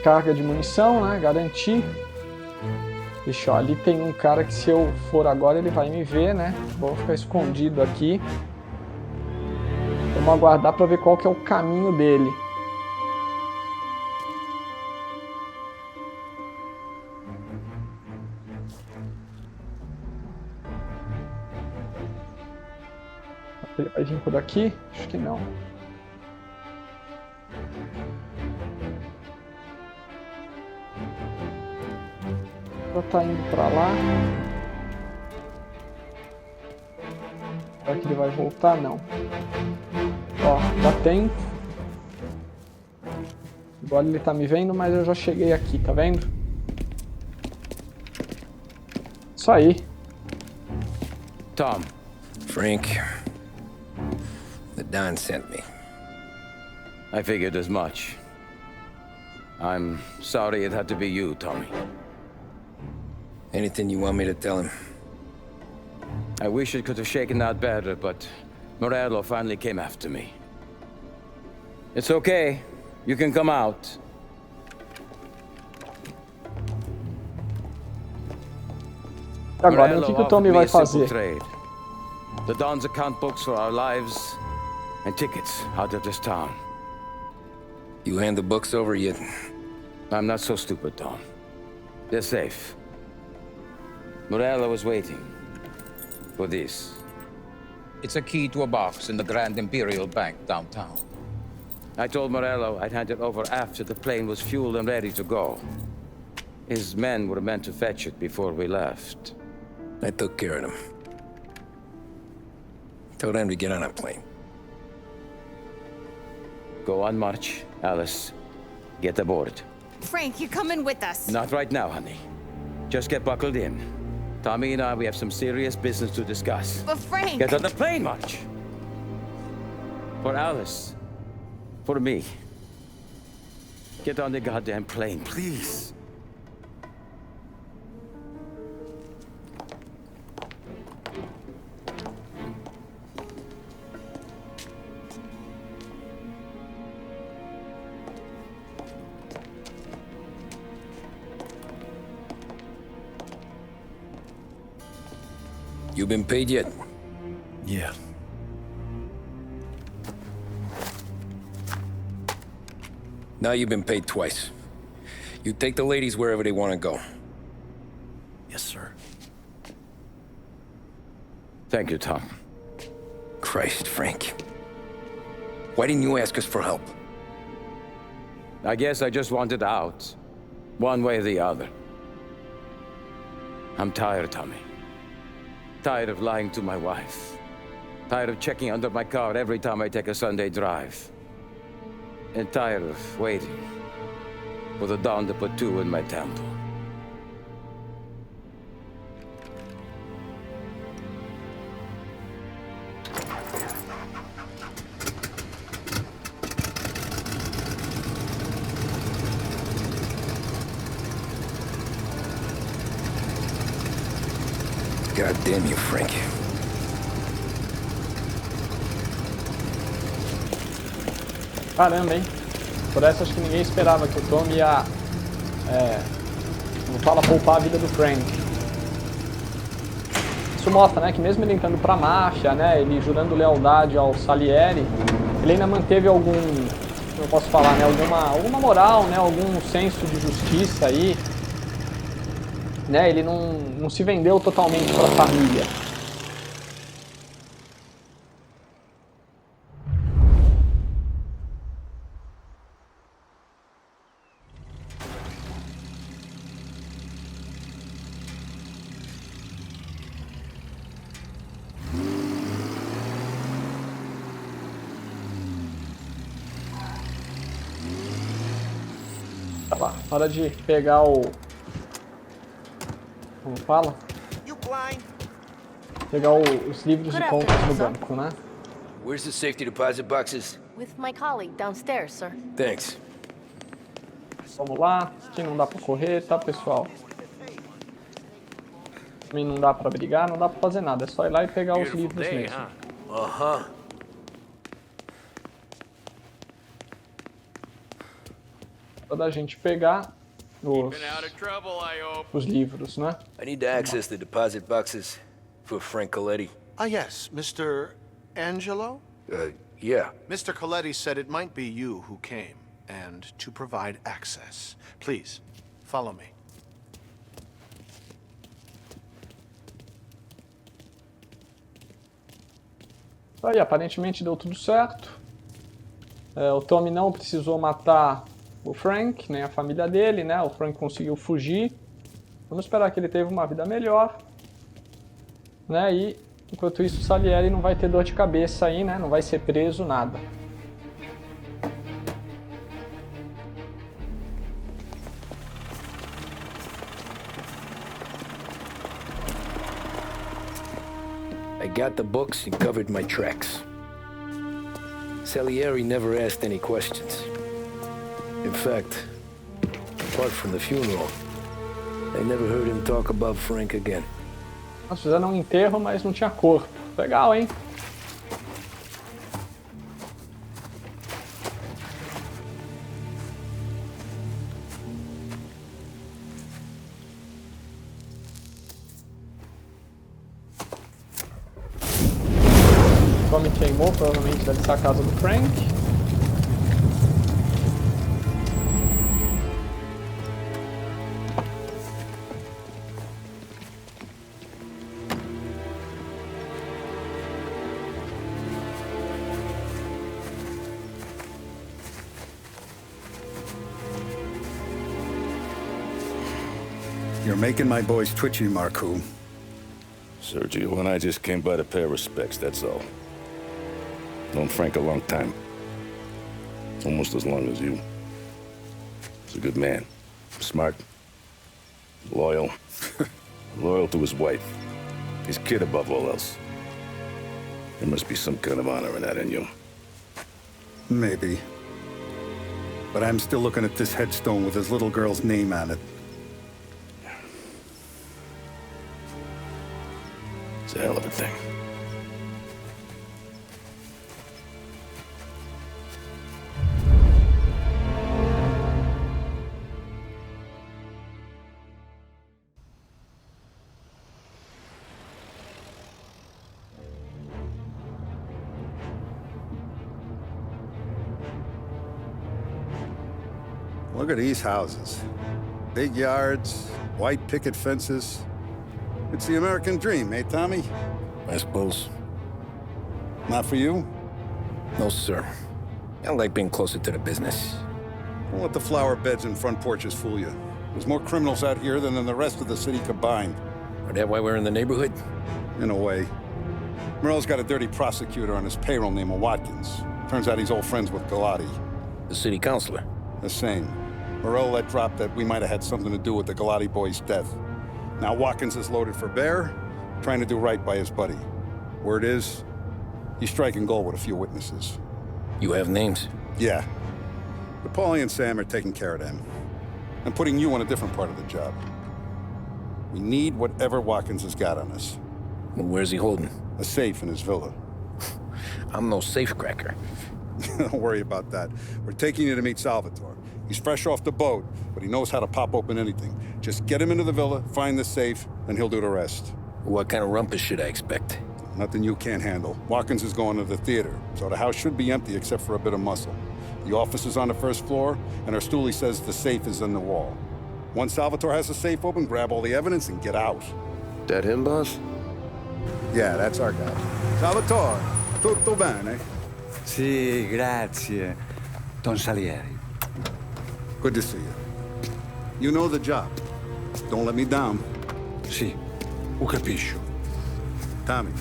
carga de munição, né? Garantir. Deixa, ó, ali tem um cara que se eu for agora ele vai me ver, né? Vou ficar escondido aqui. Vamos aguardar para ver qual que é o caminho dele. Ele vai vir por aqui? Acho que não. Já tá indo pra lá. Será que ele vai voltar? Não. Ó, já tem. Agora ele tá me vendo, mas eu já cheguei aqui, tá vendo? Isso aí. Tom. Frank. The Don sent me. I figured as much. I'm sorry it had to be you, Tommy. Anything you want me to tell him? I wish it could have shaken out better, but Morello finally came after me. It's okay. You can come out. Agora, o que o Tommy vai fazer? The Don's account books for our lives and tickets out of this town. You hand the books over yet? I'm not so stupid, Tom. They're safe. Morello was waiting for this. It's a key to a box in the Grand Imperial Bank downtown. I told Morello I'd hand it over after the plane was fueled and ready to go. His men were meant to fetch it before we left. I took care of them. Told them to get on a plane. Go on, March. Alice, get aboard. Frank, you're coming with us. Not right now, honey. Just get buckled in. Tommy and I, we have some serious business to discuss. But Frank... Get on the plane, March! For Alice. For me. Get on the goddamn plane, please. You been paid yet? Yeah. Now you've been paid twice. You take the ladies wherever they want to go. Yes, sir. Thank you, Tom. Christ, Frank. Why didn't you ask us for help? I guess I just wanted out. One way or the other. I'm tired, Tommy. Tired of lying to my wife. Tired of checking under my car every time I take a Sunday drive. And tired of waiting for the dawn to put two in my temple. God damn you, Frank. Caramba, hein? Por essa acho que ninguém esperava que o Tommy ia, como fala, poupar a vida do Frank. Isso mostra, né, que mesmo ele entrando pra máfia, né, ele jurando lealdade ao Salieri, ele ainda manteve algum, como eu posso falar, né, alguma moral, né, algum senso de justiça aí. Né, ele não se vendeu totalmente para a família. Tá lá, hora de pegar o... Como fala? Pegar os livros de contas no banco, né? Where's the safety deposit boxes? With my colleague downstairs, sir. Thanks. Vamos lá. Aqui não dá pra correr, tá, pessoal? Também não dá pra brigar, não dá pra fazer nada. É só ir lá e pegar os livros mesmo. Só da gente pegar os livros, né? I need to access the deposit boxes for Frank Coletti. Ah, yes, Mr. Angelo? Yeah. Mr. Coletti said it might be you who came, and to provide access. Please, follow me. Aí, aparentemente deu tudo certo. O Tommy não precisou matar o Frank, nem a família dele, né? O Frank conseguiu fugir. Vamos esperar que ele teve uma vida melhor. Né? E, enquanto isso, o Salieri não vai ter dor de cabeça aí, né? Não vai ser preso, nada. I got the books and covered my tracks. Salieri never asked any questions. In fact, apart from the funeral, I never heard him talk about Frank again. Nós fizeram um enterro, mas não tinha corpo. Legal, hein? Tommy queimou, provavelmente deve ser a casa do Frank. You're making my boys twitchy, Marcoux. Sergio and I just came by to pay our respects, that's all. Known Frank a long time. Almost as long as you. He's a good man. Smart. Loyal. Loyal to his wife. His kid above all else. There must be some kind of honor in that in you. Maybe. But I'm still looking at this headstone with his little girl's name on it. It's a hell of a thing. Look at these houses. Big yards, white picket fences. It's the American dream, eh, Tommy? I suppose. Not for you? No, sir. I like being closer to the business. Don't let the flower beds and front porches fool you. There's more criminals out here than in the rest of the city combined. Is that why we're in the neighborhood? In a way. Morell's got a dirty prosecutor on his payroll named Watkins. Turns out he's old friends with Galati. The city councilor? The same. Morell let drop that we might have had something to do with the Galati boy's death. Now Watkins is loaded for bear, trying to do right by his buddy. Word is, he's striking gold with a few witnesses. You have names? Yeah. But Paulie and Sam are taking care of them. I'm putting you on a different part of the job. We need whatever Watkins has got on us. Well, where's he holding? A safe in his villa. I'm no safecracker. Don't worry about that. We're taking you to meet Salvatore. He's fresh off the boat, but he knows how to pop open anything. Just get him into the villa, find the safe, and he'll do the rest. What kind of rumpus should I expect? Nothing you can't handle. Watkins is going to the theater, so the house should be empty except for a bit of muscle. The office is on the first floor, and our stoolie says the safe is in the wall. Once Salvatore has the safe open, grab all the evidence and get out. That him, boss? Yeah, that's our guy. Salvatore, tutto bene? Sì, grazie, Don Salieri. Good to see you. You know the job. Don't let me down. Sì, ho capisco. Tommy,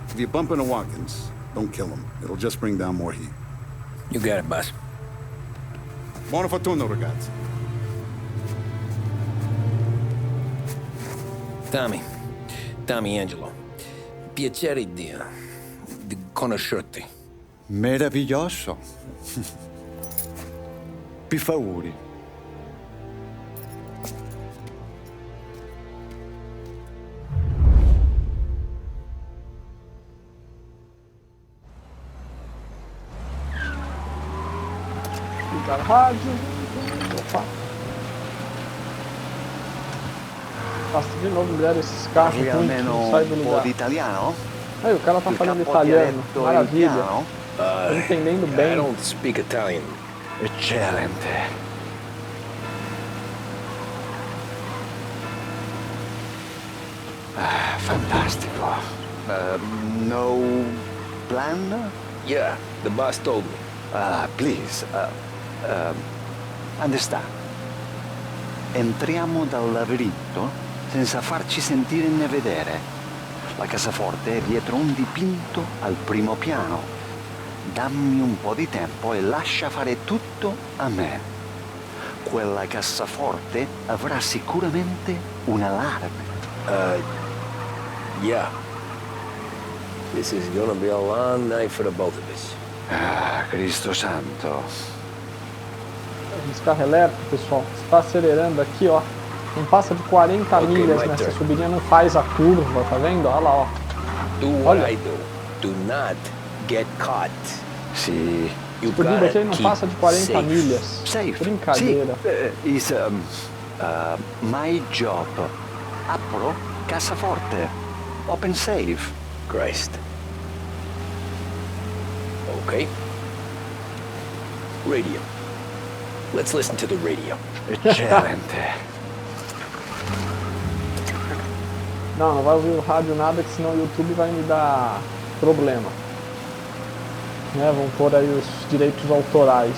if you bump into Watkins, don't kill him. It'll just bring down more heat. You got it, boss. Buona fortuna, ragazzi. Tommy Angelo. Piacere di conoscerti. Meraviglioso. Per favore, Ligar o rádio. Opa. Basta de novo, mulher, esses carros ruins não saem do lugar. Aí, o cara tá falando italiano. Maravilha. Tô entendendo bem. I don't speak Italian. Eccellente. Fantastico. No plan? Yeah, the boss told me. Please, understand. Entriamo dal labirinto senza farci sentire né vedere. La cassaforte è dietro un dipinto al primo piano. Dammi un po' di tempo e lascia fare tutto a me. Quella cassaforte avrà sicuramente un allarme. Yeah. This is gonna be a long night for the both of us. Cristo santo. Esse carro elétrico, pessoal, está acelerando aqui, ó. Não passa de 40 milhas nessa subidinha, não faz a curva, tá vendo? Olha lá, ó. Do what I do. Do not get caught. Sì. Subindo aqui ele não passa de 40 safe. milhas. Safe. Brincadeira. Sì, is my job. Apro cassaforte. Open safe. Christ. Okay. Radio. Let's listen to the radio. Eccellente. Não vai ouvir o rádio nada, que senão o YouTube vai me dar problema. Né? Vão pôr aí os direitos autorais.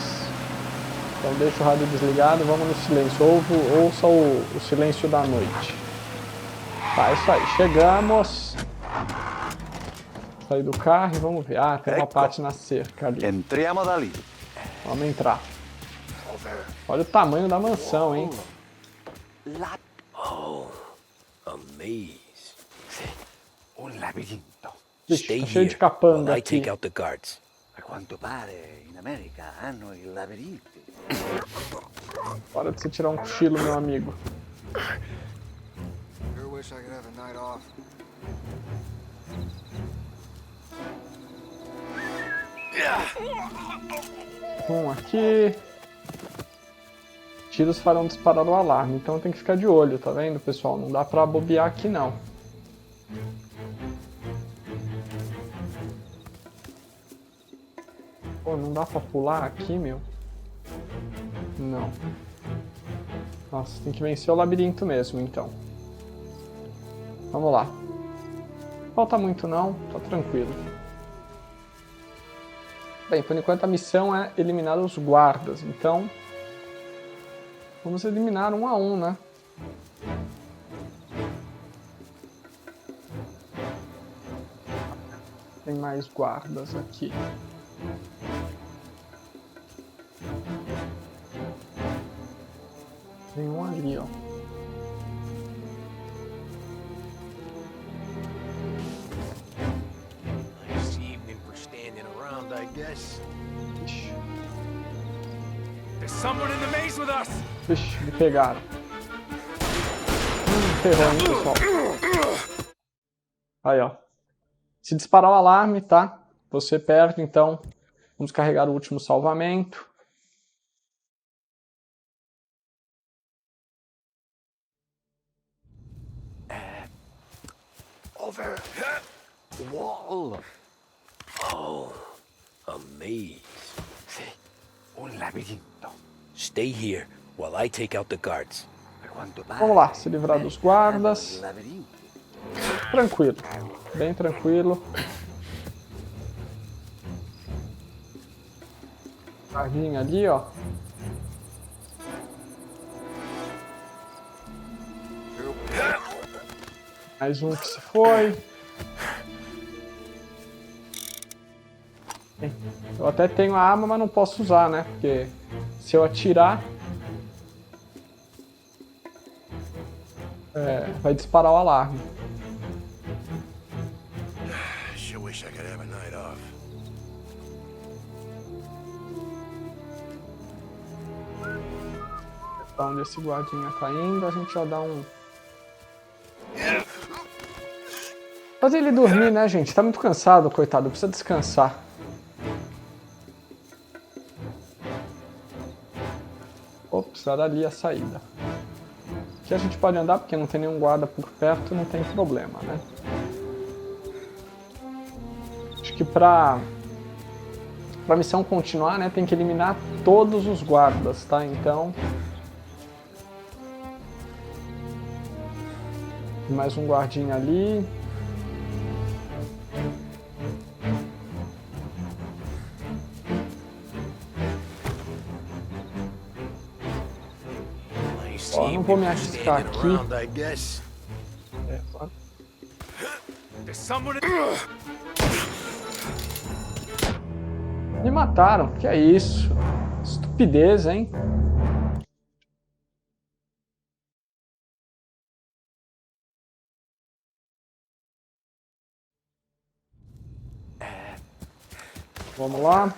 Então deixa o rádio desligado, vamos no silêncio. Ouça o silêncio da noite. Tá, é isso aí. Chegamos. Sair do carro e vamos ver. Ah, tem uma parte na cerca ali. Entriamo dali. Vamos entrar. Olha o tamanho da mansão, hein? Oh, a maze. Un labirinto. Vixe, tá cheio de capanga I aqui. take out the guards. A quanto pare in America hanno i labirinti. Hora de você tirar um cochilo, meu amigo. Sure wish I could have a night off. Aqui. Tiros farão disparar o alarme, então tem que ficar de olho, tá vendo, pessoal? Não dá pra bobear aqui, não. Pô, não dá pra pular aqui, meu? Não. Nossa, tem que vencer o labirinto mesmo, então. Vamos lá. Não falta muito não, tá tranquilo. Bem, por enquanto a missão é eliminar os guardas, então... Vamos eliminar um a um, né? Tem mais guardas aqui. Tem um ali, ó. Nice evening for standing around, I guess. There's someone in the maze with us. Vixe, me pegaram. Ferrou, hein, pessoal. Aí, ó. Se disparar o alarme, tá? Você perde, então. Vamos carregar o último salvamento. Over. Wall. Oh, a maze. Un labirinto. Stay here while I take out the guards. Vamos lá, se livrar dos guardas. Tranquilo, bem tranquilo. Carrinho ali, ó. Mais um que se foi. Eu até tenho a arma, mas não posso usar, né? Porque se eu atirar... vai disparar o alarme. Sure wish I could have a night off. Pra onde esse guardinha tá indo, a gente já dá um... Fazer ele dormir, né, gente? Tá muito cansado, coitado. Precisa descansar. vou precisar ali a saída. Aqui a gente pode andar porque não tem nenhum guarda por perto, não tem problema, né? Acho que pra missão continuar, né, tem que eliminar todos os guardas, tá? Então... mais um guardinha ali. Ó, não vou me arriscar aqui. Me mataram, que é isso? Estupidez, hein? Vamos lá.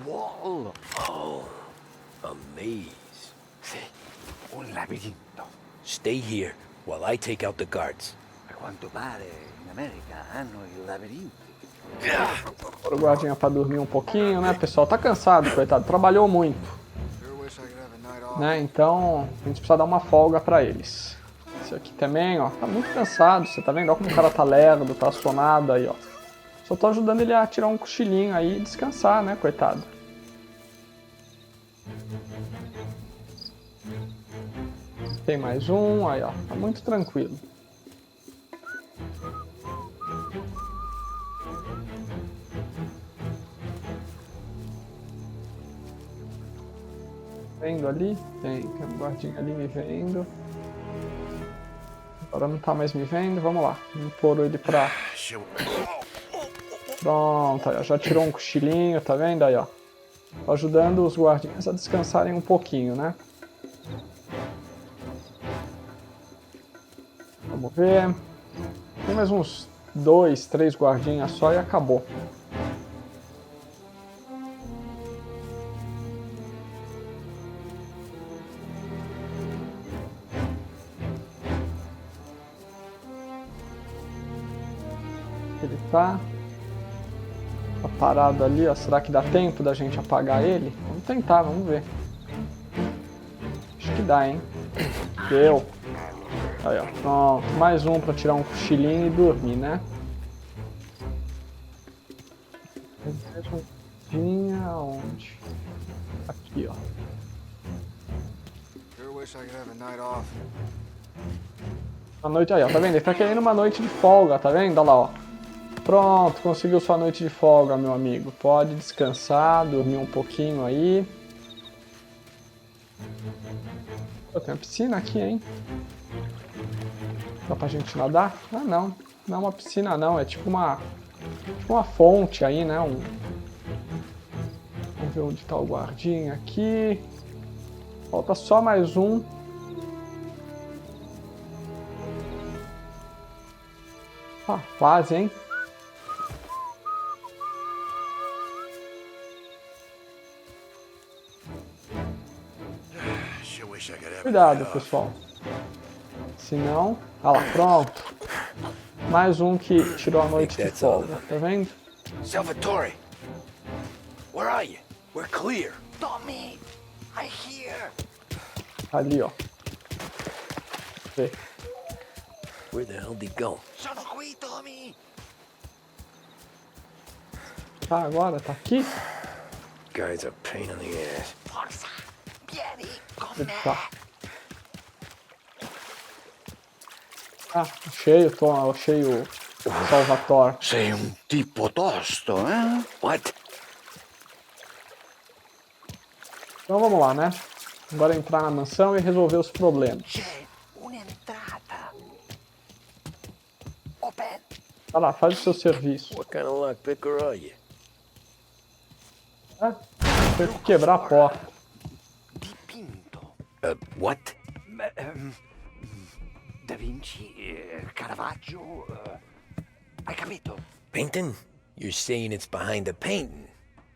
Wall. Oh, a maze. Un labirinto. Stay here while I take out the guards. A quanto pare in America hanno il labirinto. Bora o guardinha pra dormir um pouquinho, né, pessoal? Tá cansado, coitado. Trabalhou muito. Né? Então, a gente precisa dar uma folga pra eles. Esse aqui também, ó, tá muito cansado. Você tá vendo? Olha como o cara tá lerdo, tá assonado aí, ó. Só tô ajudando ele a tirar um cochilinho aí e descansar, né, coitado. Tem mais um, aí ó, tá muito tranquilo. Vendo ali? Tem um guardinha ali me vendo. Agora não tá mais me vendo, vamos lá. Vamos pôr ele pra... Pronto, aí, ó, já tirou um cochilinho, tá vendo aí, ó? Tô ajudando os guardinhas a descansarem um pouquinho, né? Vamos ver. Tem mais uns 2, 3 guardinhas só e acabou. Ele tá parado ali, ó. Será que dá tempo da gente apagar ele? Vamos tentar, vamos ver. Acho que dá, hein? Deu. Aí, ó. Pronto. Mais um pra tirar um cochilinho e dormir, né? Mais um guardinha onde? Aqui, ó. Uma noite aí, ó. Tá vendo? Ele tá querendo uma noite de folga, tá vendo? Olha lá, ó. Pronto, conseguiu sua noite de folga, meu amigo. Pode descansar, dormir um pouquinho aí. Pô, tem uma piscina aqui, hein? Dá pra gente nadar? Ah, não. Não é uma piscina, não. É tipo uma fonte aí, né? Vamos ver onde tá o guardinha aqui. Falta só mais um. Ah, quase, hein? Cuidado, pessoal. Senão... Ah lá, pronto. Mais um que tirou a noite de folga, tá vendo? Salvatore, where are you? We're clear. Tommy, I hear. Ali, ó. Vê. Where the hell did he go? Sono qui, Tommy. Tá, agora tá aqui? Guy's a pain in the ass. Forza, vieni con me. Tá. Ah, achei o Salvatore. Sei un tipo tosto, eh? What? Então vamos lá, né? Agora entrar na mansão e resolver os problemas. C'è un'entrata. Open. Vai lá, faz o seu serviço. What kind of lockpicker are you? Tem que quebrar a porta. Dipinto. What? Da Vinci, Caravaggio. Hai capito? Painting? You're saying it's behind the painting?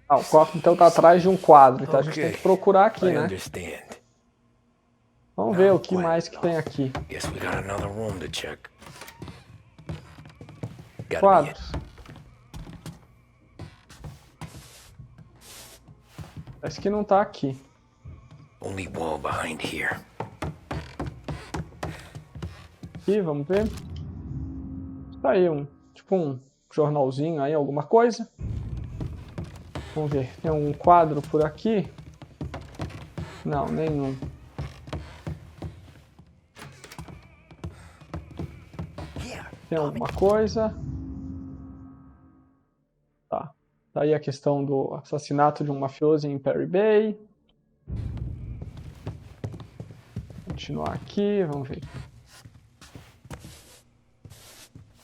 Ah, o copo então tá atrás de um quadro, então a gente tem que procurar aqui, I né? understand. Vamos ver o que mais que tem aqui. Guess we got another room to check. Quadros. Parece que não tá aqui. Only wall behind here. Aqui, vamos ver. Tá aí tipo um jornalzinho aí, alguma coisa. Vamos ver, tem um quadro por aqui? Não, nenhum. Tem alguma coisa? Tá. Tá aí a questão do assassinato de um mafioso em Perry Bay. Continuar aqui, vamos ver.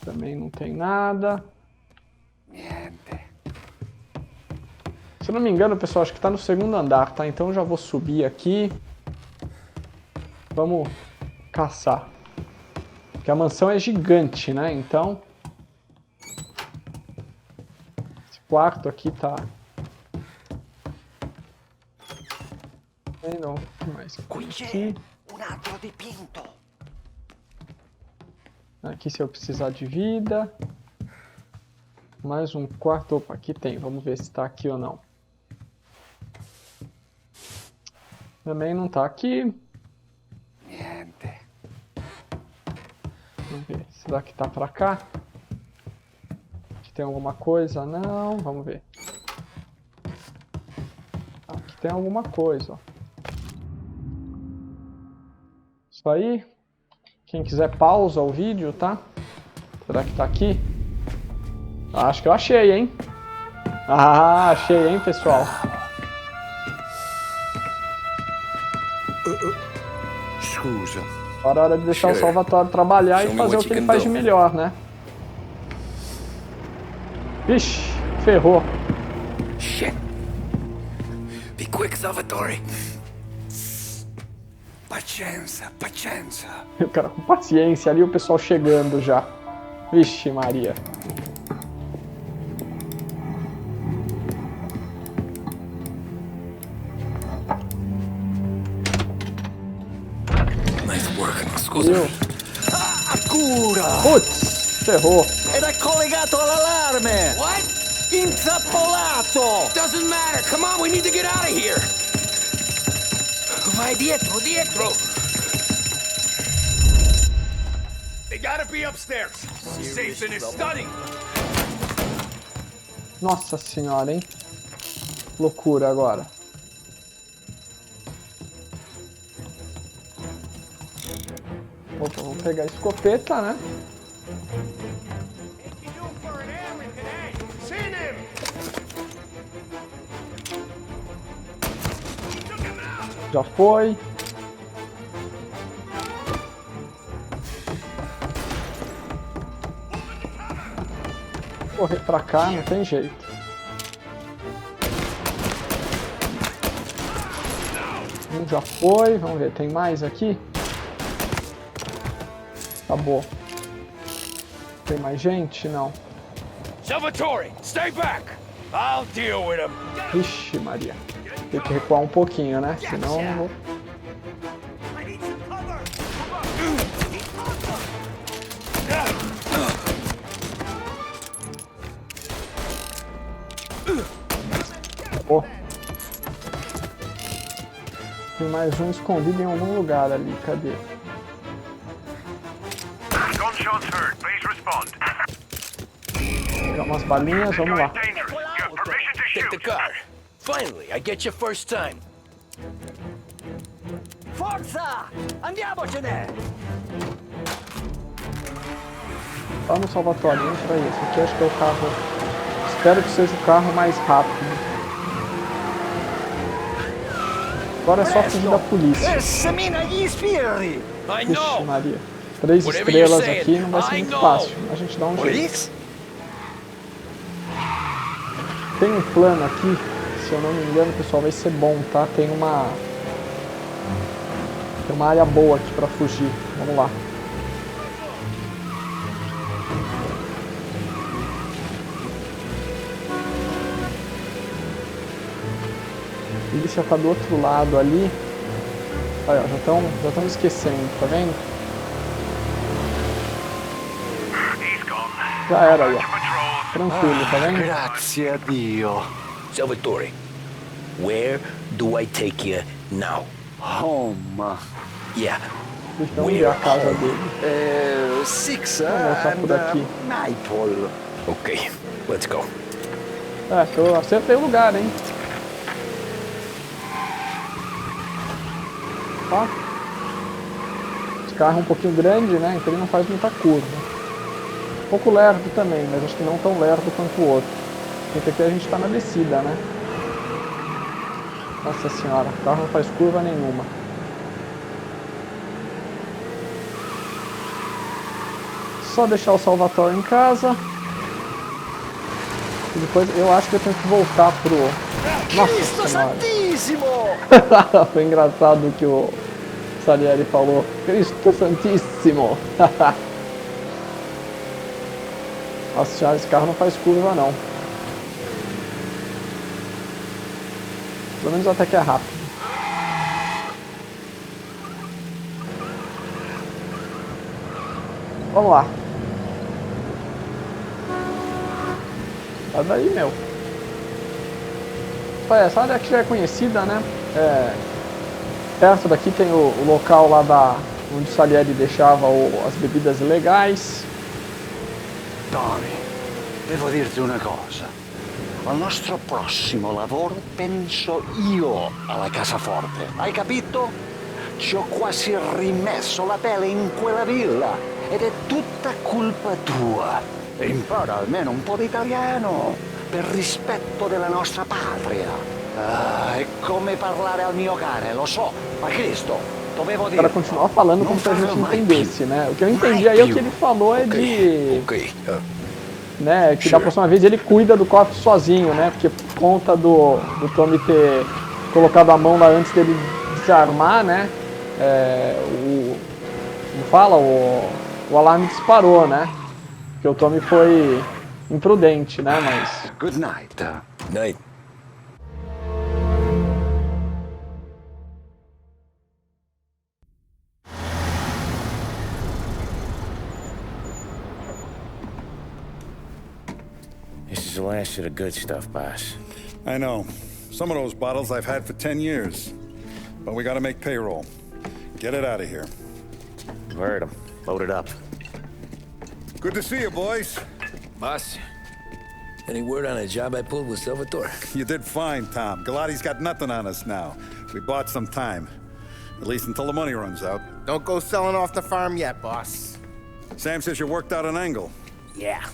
Também não tem nada. Se eu não me engano, pessoal, acho que tá no segundo andar, tá? Então eu já vou subir aqui. Vamos caçar. Porque a mansão é gigante, né? Então... esse quarto aqui tá... não, o que mais? Aqui. Aqui se eu precisar de vida. Mais um quarto. Opa, aqui tem. Vamos ver se tá aqui ou não. Também não tá aqui. Vamos ver. Será que tá pra cá? Aqui tem alguma coisa? Não. Vamos ver. Aqui tem alguma coisa, ó. Isso aí. Quem quiser pausa o vídeo, tá? Será que tá aqui? Acho que eu achei, hein? Ah, achei, hein, pessoal? Scusa. Agora é hora de deixar o Salvatore trabalhar e fazer o que ele faz de melhor, né? Vixe, ferrou. Shit. Be quick, Salvatore. Paciência, paciência. O cara com paciência ali, o pessoal chegando já. Vixe, Maria. Nice work, scusa. Cura! Putz, ferrou. Era collegato all'allarme! What? Intrappolato! Doesn't matter, come on, we need to get out of here! Vai dietro, dietro! They gotta be upstairs. Safe in his study. Nossa senhora, hein? Loucura agora. Opa, vamos pegar a escopeta, né? Já foi. Correr pra cá, não tem jeito. Já foi, vamos ver, tem mais aqui? Acabou. Tem mais gente? Não. Salvatore, stay back. I'll deal with him. Ixi, Maria. Tem que recuar um pouquinho, né? Senão eu não vou... Oh. Tem mais um escondido em algum lugar ali. Cadê? Pegar umas balinhas, vamos lá. Take the car. Finally, I get you first time. Forza! Andiamocene! Vamos, Salvatore, entra aí. Esse aqui acho que é o carro... espero que seja o carro mais rápido. Agora é só fugir da polícia. Vixe, Maria. 3 estrelas aqui não vai ser muito fácil. A gente dá um jeito. Tem um plano aqui, se eu não me engano, pessoal, vai ser bom, tá? Tem uma área boa aqui pra fugir. Vamos lá. A polícia tá do outro lado ali. Olha, já estão esquecendo, tá vendo? Já era aí, ó. Tranquilo, tá vendo? Grazie a Dio. Salvatore, where do I take you now? home. Yeah. Deixa eu ver a casa dele. 6 Vamos voltar por aqui. Maple. Okay, let's go. Eu acertei o lugar, hein? Ó. Esse carro é um pouquinho grande, né? Então ele não faz muita curva. Um pouco lerdo também, mas acho que não tão lerdo quanto o outro. Porque aqui a gente tá na descida, né? Nossa senhora, o carro não faz curva nenhuma. Só deixar o Salvatore em casa. E depois eu acho que eu tenho que voltar pro... Nossa senhora. Foi engraçado o que o Salieri falou. Cristo Santíssimo. Nossa senhora, esse carro não faz curva não. Pelo menos até que é rápido. Vamos lá. Sai daí, meu. Essa área aqui já é conhecida, né? Perto daqui tem o local lá onde o Salieri deixava as bebidas ilegais. Tommy, devo dirti una cosa. Al nostro prossimo lavoro penso io alla cassaforte. Hai capito? Ci ho quasi rimesso la pelle in quella villa ed è tutta colpa tua. E impara almeno un po' di italiano per rispetto della nostra patria. È come parlare al mio cane, lo so, ma Cristo, dovevo dire. O cara continuava falando como se a gente entendesse, né? O que eu entendi aí, o que ele falou é né, que da próxima vez ele cuida do cofre sozinho, né? Porque por conta do Tommy ter colocado a mão lá antes dele desarmar, né? Como fala? O alarme disparou, né? Porque o Tommy foi imprudente, né? Mas... Good night. Night. This is the last of the good stuff, boss. I know. Some of those bottles I've had for 10 years. But we gotta make payroll. Get it out of here. Heard him. Load it up. Good to see you, boys. Boss, any word on a job I pulled with Salvatore? You did fine, Tom. Galati's got nothing on us now. We bought some time. At least until the money runs out. Don't go selling off the farm yet, boss. Sam says you worked out an angle. Yeah,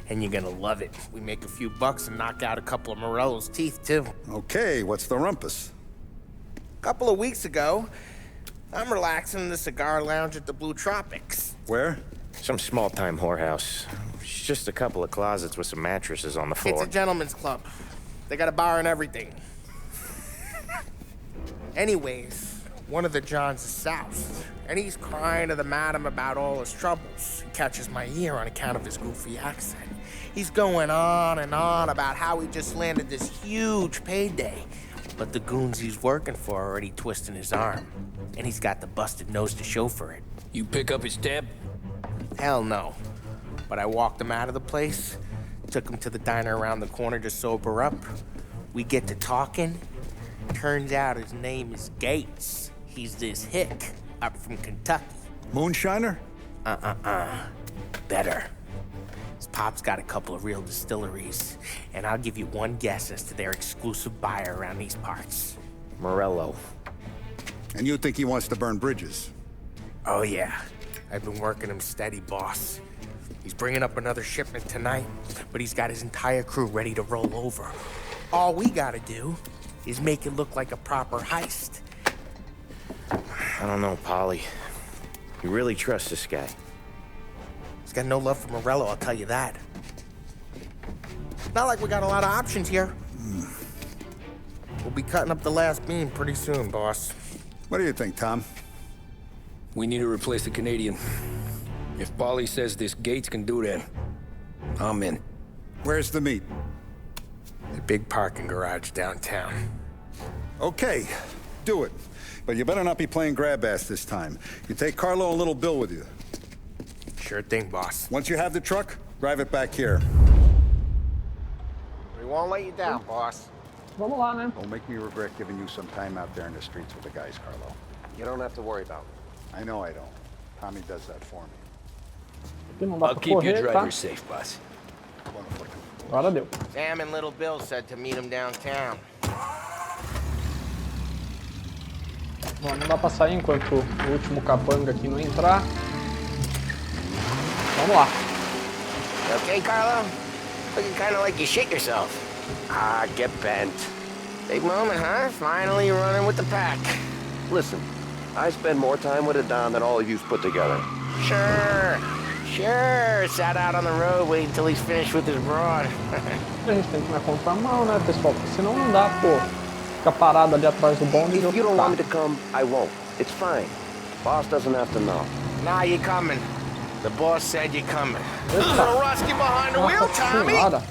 and you're gonna love it. We make a few bucks and knock out a couple of Morello's teeth, too. Okay, what's the rumpus? A couple of weeks ago, I'm relaxing in the cigar lounge at the Blue Tropics. Where? Some small-time whorehouse. It's just a couple of closets with some mattresses on the floor. It's a gentleman's club. They got a bar and everything. Anyways, one of the Johns is south, and he's crying to the madam about all his troubles. He catches my ear on account of his goofy accent. He's going on and on about how he just landed this huge payday, but the goons he's working for are already twisting his arm, and he's got the busted nose to show for it. You pick up his tab? Hell no. But I walked him out of the place, took him to the diner around the corner to sober up. We get to talking. Turns out his name is Gates. He's this hick up from Kentucky. Moonshiner? Better. His pop's got a couple of real distilleries, and I'll give you one guess as to their exclusive buyer around these parts. Morello. And you think he wants to burn bridges? Oh yeah. I've been working him steady, boss. He's bringing up another shipment tonight, but he's got his entire crew ready to roll over. All we gotta do is make it look like a proper heist. I don't know, Polly. You really trust this guy? He's got no love for Morello, I'll tell you that. Not like we got a lot of options here. We'll be cutting up the last beam pretty soon, boss. What do you think, Tom? We need to replace the Canadian. If Polly says this Gates can do that, I'm in. Where's the meet? The big parking garage downtown. Okay, do it. But you better not be playing grab ass this time. You take Carlo and Little Bill with you. Sure thing, boss. Once you have the truck, drive it back here. We won't let you down, boss. Vamos lá, né? Don't make me regret giving you some time out there in the streets with the guys, Carlo. You don't have to worry about it. I know I don't. Tommy does that for me. Aqui não dá pra correr, tá? safe, boss. Agora deu. Sam and Little Bill said to meet him downtown. Bom, não dá pra sair enquanto o último capanga aqui não entrar. Vamos lá. Okay, Carlo? Looking kind of like you shit yourself. Ah, get bent. Big moment, huh? Finally running with the pack. Listen, I spend more time with a Don than all of you put together. Sure. Sat out on the road waiting until he's finished with his broad. A gente tem que ir na contramão, né, pessoal? Porque senão não dá, pô. Ficar parado ali atrás do bonde e If you don't want me to come, I won't. It's fine. Boss doesn't have to know. Nah, you're coming. The boss said you're coming. Little rusty behind the wheel, Tommy. Senhora.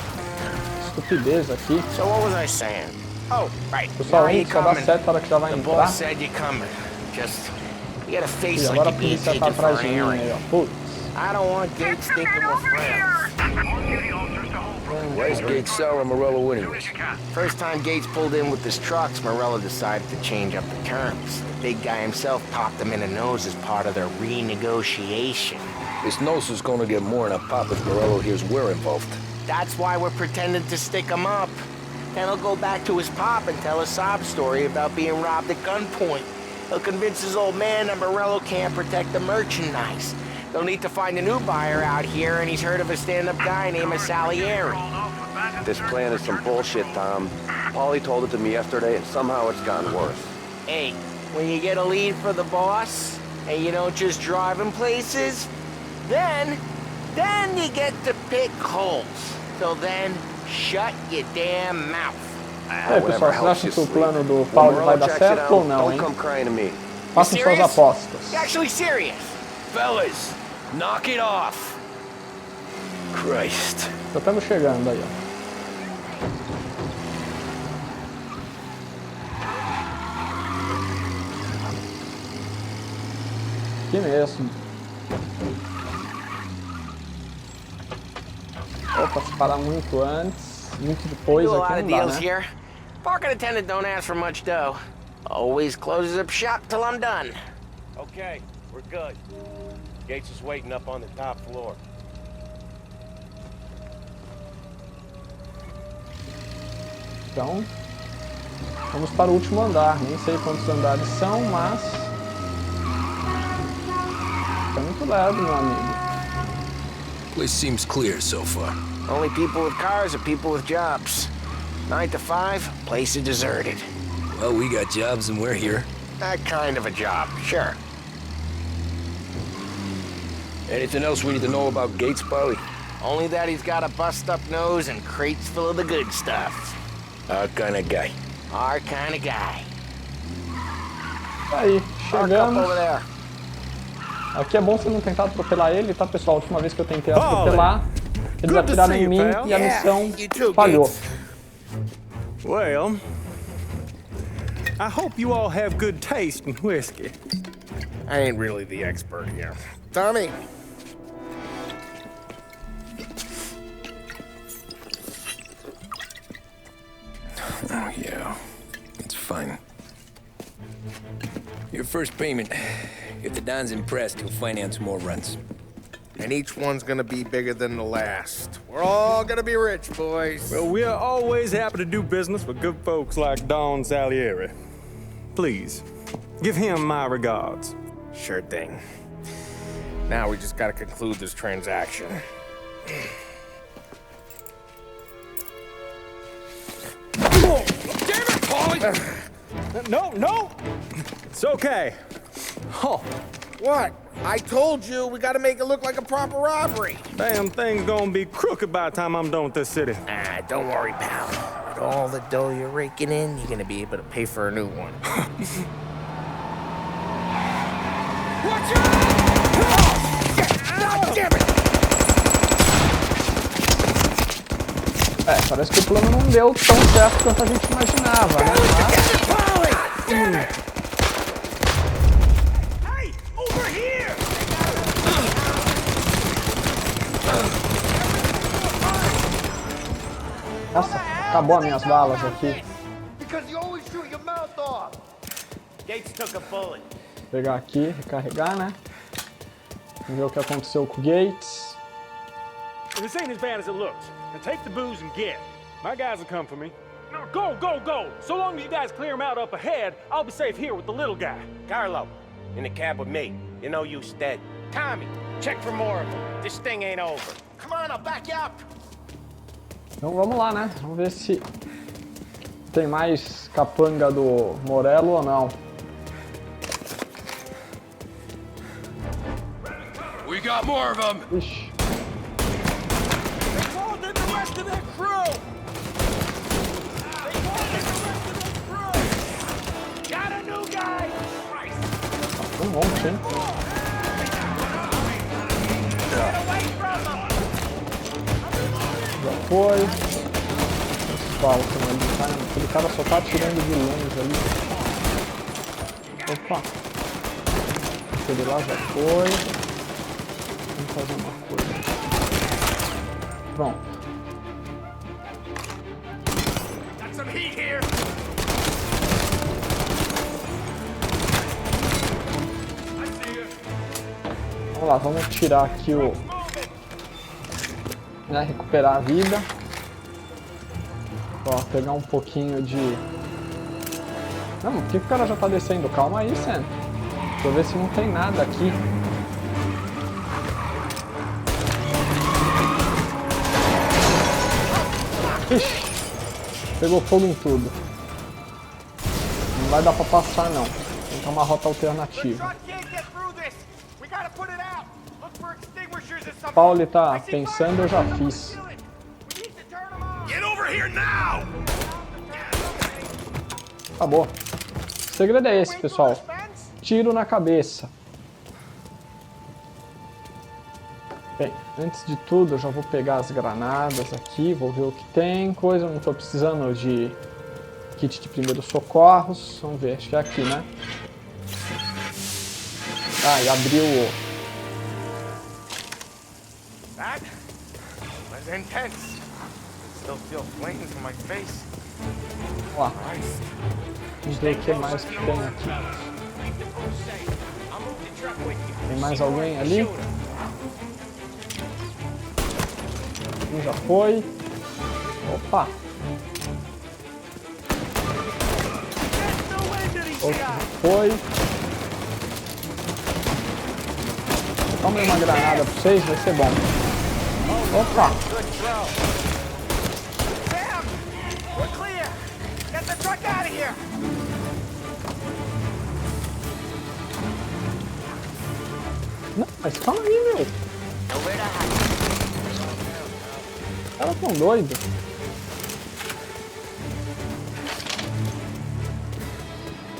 Estupidez aqui. So what was I saying? Oh, right. Pessoal, aí só dá certo a hora que já vai The entrar. boss said you're coming. Just, you got a face E like agora a you're being polícia tá taken for atrás an de mim airing. aí, ó. Putz. I don't want Gates thinking we're friends. Where's Gates Sal and Morello anyways? First time Gates pulled in with his trucks, Morello decided to change up the terms. The big guy himself popped him in the nose as part of their renegotiation. This nose is gonna get more than a pop if Morello hears we're involved. That's why we're pretending to stick him up. Then he'll go back to his pop and tell a sob story about being robbed at gunpoint. He'll convince his old man that Morello can't protect the merchandise. They'll need to find a new buyer out here, and he's heard of a stand-up guy named Salieri. This plan is some bullshit, Tom. Paulie told it to me yesterday, and somehow it's gotten worse. Hey, when you get a lead for the boss, and you don't just drive him places, then you get to pick holes. Till then, shut your damn mouth. É, pessoal, vocês acham que o plano do Paulo vai dar certo ou não, hein? Façam suas apostas. You actually serious? Fellas, knock it off. Christ. Já estamos chegando aí, ó. Aqui mesmo. Opa, se parar muito antes, muito depois, Do a aqui lot of não dá, deals né? here. Parking attendant don't ask for much dough. Always closes up shop till I'm done. Okay, we're good. Gates is waiting up on the top floor. Então, vamos para o último andar. Nem sei quantos andares são, mas... Tá muito leve, meu amigo. Place seems clear so far. Only people with cars are people with jobs. 9 to 5, place is deserted. Well, we got jobs and we're here. That kind of a job, sure. Anything else we need to know about Gates, Paulie? Only that he's got a bust-up nose and crates full of the good stuff. Our kind of guy. Our kind of guy. Aí, chegamos. Over there. Aqui é bom você não tentar atropelar ele, tá, pessoal? A última vez que eu tentei atropelar, eles atiraram em mim e a missão falhou. Well, I hope you all have good taste in whiskey. I ain't really the expert here. Tommy. Oh, yeah. It's fine. Your first payment. If the Don's impressed, he'll finance more runs. And each one's gonna be bigger than the last. We're all gonna be rich, boys. Well, we're always happy to do business with good folks like Don Salieri. Please, give him my regards. Sure thing. Now we just gotta conclude this transaction. Oh, damn it, Paulie! No! It's okay. Oh. What? I told you, we gotta make it look like a proper robbery. Damn thing's gonna be crooked by the time I'm done with this city. Ah, don't worry, pal. With all the dough you're raking in, you're gonna be able to pay for a new one. Watch out! God damn it! É, parece que o plano não deu tão certo quanto a gente imaginava, né? Mas... Nossa, acabou as minhas balas aqui. Gates took a bullet. Vou pegar aqui, recarregar, né? Vamos ver o que aconteceu com o Gates. This ain't as bad as it looks. Now take the booze and get. My guys will come for me. No, go, go, go! So long as you guys clear him out up ahead, I'll be safe here with the little guy. Carlo, in the cab with me. You know you dead. Tommy, check for more of them. This thing ain't over. Come on, I'll back you up. Então vamos lá, né? Vamos ver se tem mais capanga do Morello ou não. We got more of them. Ixi. They called in the rest of their crew. They called in the rest of their crew. Got a new guy. Um monte, hein? Já foi. Os paus também ali, cara. Aquele cara só tá atirando de longe ali. Opa. Aquele lá já foi. Vamos fazer uma coisa. Pronto. Got some heat here. Vamos lá, vamos tirar aqui o... né, recuperar a vida. Ó, pegar um pouquinho de... Não, por que o cara já tá descendo? Calma aí, Sam. Deixa eu ver se não tem nada aqui. Ixi, pegou fogo em tudo. Não vai dar pra passar, não. Tem que ter uma rota alternativa. O Paulo tá pensando, eu já fiz. Acabou. O segredo é esse, pessoal. Tiro na cabeça. Bem, antes de tudo, eu já vou pegar as granadas aqui, vou ver o que tem. Coisa, eu não tô precisando de kit de primeiros socorros. Vamos ver, acho que é aqui, né? Ah, e abriu o... That was intense. Still feel flames on my face. Vamos lá. Vamos ver o que mais que tem aqui. Tem mais alguém ali? Um já foi. Opa! Outro já foi. Toma uma granada pra vocês, vai ser bom. Opa! Não, mas calma aí, meu. Elas tão doidos.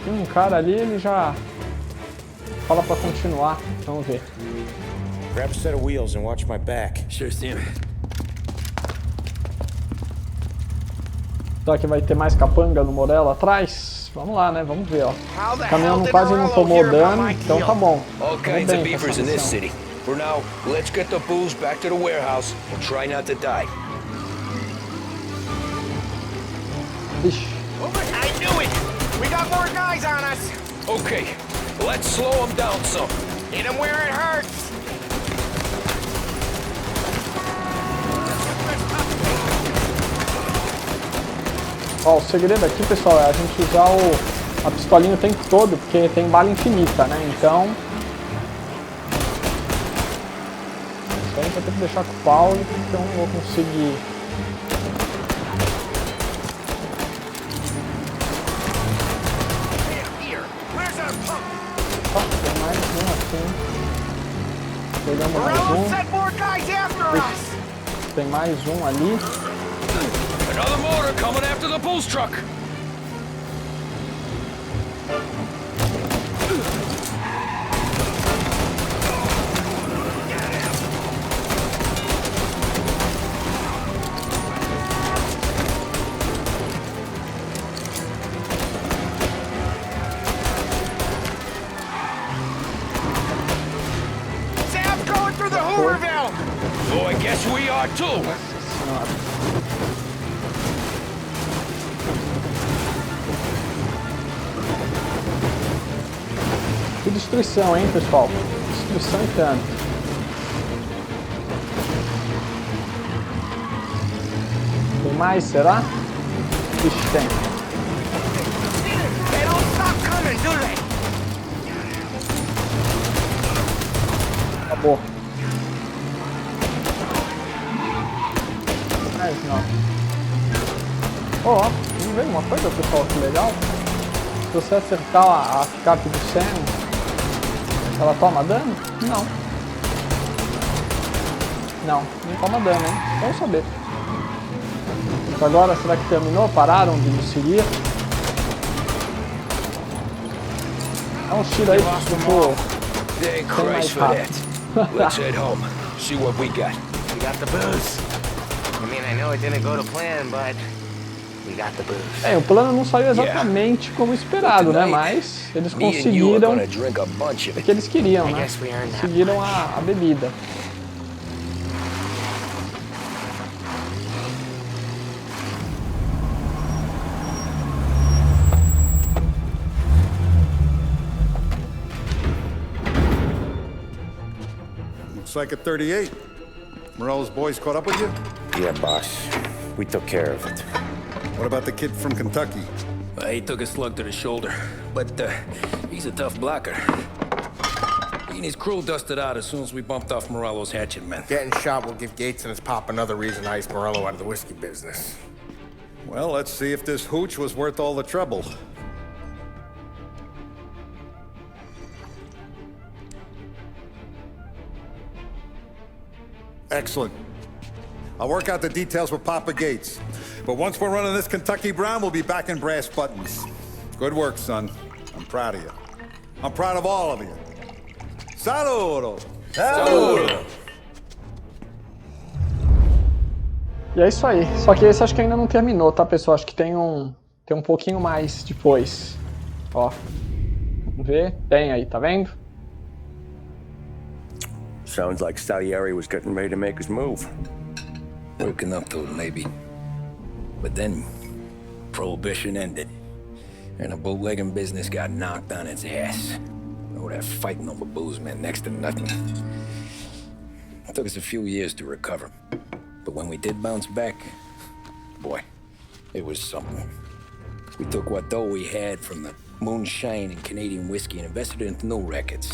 Tem um cara ali, ele já fala pra continuar. Vamos ver. Grab a set of wheels and watch my back. Sure thing. Será que vai ter mais capanga no Morello atrás? Vamos lá, né? Vamos ver, ó. O caminhão quase não tomou dano, então tá bom. All kinds of beavers in this city. For now, let's get the booze back to the warehouse and try not to die. Ixi. I knew it! We got more guys on us! Okay, let's slow them down some. Hit them where it hurts! Ó, o segredo aqui, pessoal, é a gente usar a pistolinha o tempo todo, porque tem bala infinita, né? Então... Isso aí a gente vai ter que deixar com o Paulo, porque eu não vou conseguir... Tem mais um assim. Pegamos mais um. Ixi, tem mais um ali. Another motor coming after the booze truck. Sam's going through the Hooverville! Oh, I guess we are too. Que destruição, hein, pessoal? Destruição e tanto. Tem mais, será? Ixi, tem. Acabou. Mas não. Ó, vamos ver uma coisa, pessoal, que legal. Se você acertar a picape do Sam, ela toma dano? Não. Não toma dano, hein? Vamos saber. Agora, será que terminou? Pararam de nos seguir? Dá um tiro aí, tipo... Tem mais rápido. Let's head home. See what we got. We got the booze. I mean, I know it didn't go to plan, but we got the booze. O plano não saiu exatamente como esperado, né? Mas eles conseguiram o que eles queriam, né? Conseguiram a bebida. Like a 38. Morello's boys caught up with you? Yeah, boss. We took care of it. What about the kid from Kentucky? He took a slug to the shoulder, but he's a tough blocker. He and his crew dusted out as soon as we bumped off Morello's hatchet men. Getting shot will give Gates and his pop another reason to ice Morello out of the whiskey business. Well, let's see if this hooch was worth all the trouble. Excellent. I'll work out the details with Papa Gates. But once we're running this Kentucky Brown, we'll be back in brass buttons. Good work, son. I'm proud of you. I'm proud of all of you. Saludo! Saludo! E é isso aí. Só que esse acho que ainda não terminou, tá, pessoal? Acho que tem um pouquinho mais depois. Ó. Vamos ver. Tem aí, tá vendo? Sounds like Salieri was getting ready to make his move. Working up to it, maybe. But then, Prohibition ended. And the bootlegging business got knocked on its ass. Oh, that fighting over booze meant next to nothing. It took us a few years to recover. But when we did bounce back, boy, it was something. We took what dough we had from the moonshine and Canadian whiskey and invested it into new records.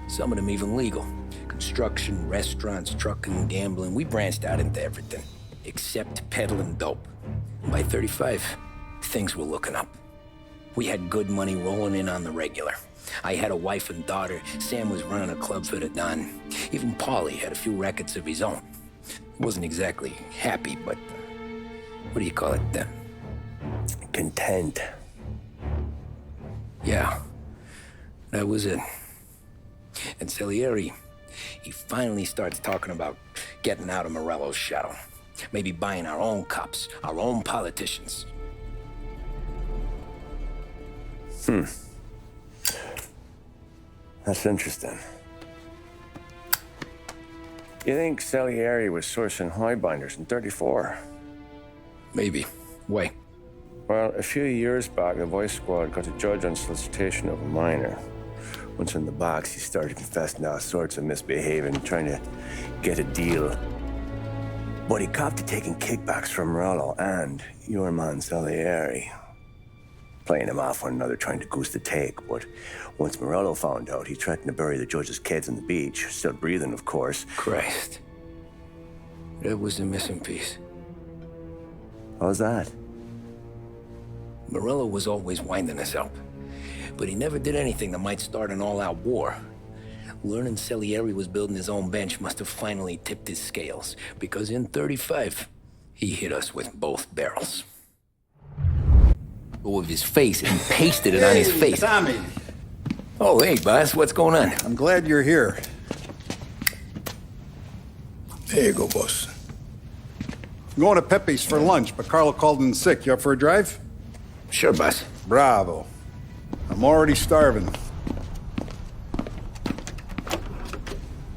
Some of them even legal. Construction, restaurants, trucking, gambling. We branched out into everything, except peddling dope. By 35, things were looking up. We had good money rolling in on the regular. I had a wife and daughter. Sam was running a club for the Don. Even Paulie had a few records of his own. Wasn't exactly happy, but what do you call it? Content. Yeah, that was it. And Salieri, he finally starts talking about getting out of Morello's shadow. Maybe buying our own cops, our own politicians. That's interesting. You think Salieri was sourcing highbinders in 34? Maybe. Why? Well, a few years back, the Vice Squad got a judge on solicitation of a minor. Once in the box, he started confessing all sorts of misbehaving, trying to get a deal. But he copped to taking kickbacks from Morello and your man Salieri. Playing him off one another, trying to goose the take. But once Morello found out, he threatened to bury the judge's kids on the beach. Still breathing, of course. Christ. That was the missing piece. How's that? Morello was always winding us up. But he never did anything that might start an all-out war. Learning Salieri was building his own bench must have finally tipped his scales, because in 35, he hit us with both barrels. With his face, and pasted it on his face. Tommy! Oh, hey, boss, what's going on? I'm glad you're here. There you go, boss. I'm going to Pepe's for lunch, but Carlo called in sick. You up for a drive? Sure, boss. Bravo. I'm already starving.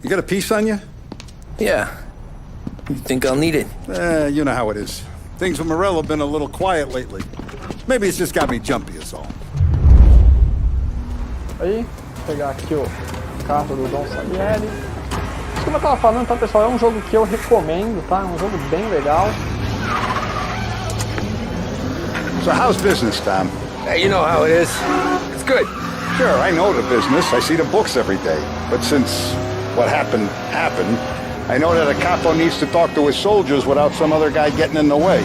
You got a piece on you? Yeah. You think I'll need it? You know how it is. Things with Morello have been a little quiet lately. Maybe it's just got me jumpy is all. Aí, pegar aqui o carro do Dom Salieri. Como eu tava falando, tá, pessoal? É um jogo que eu recomendo, tá? É um jogo bem legal. So how's business, Tom? Hey, you know how it is. It's good. Sure, I know the business. I see the books every day. But since what happened, I know that a capo needs to talk to his soldiers without some other guy getting in the way.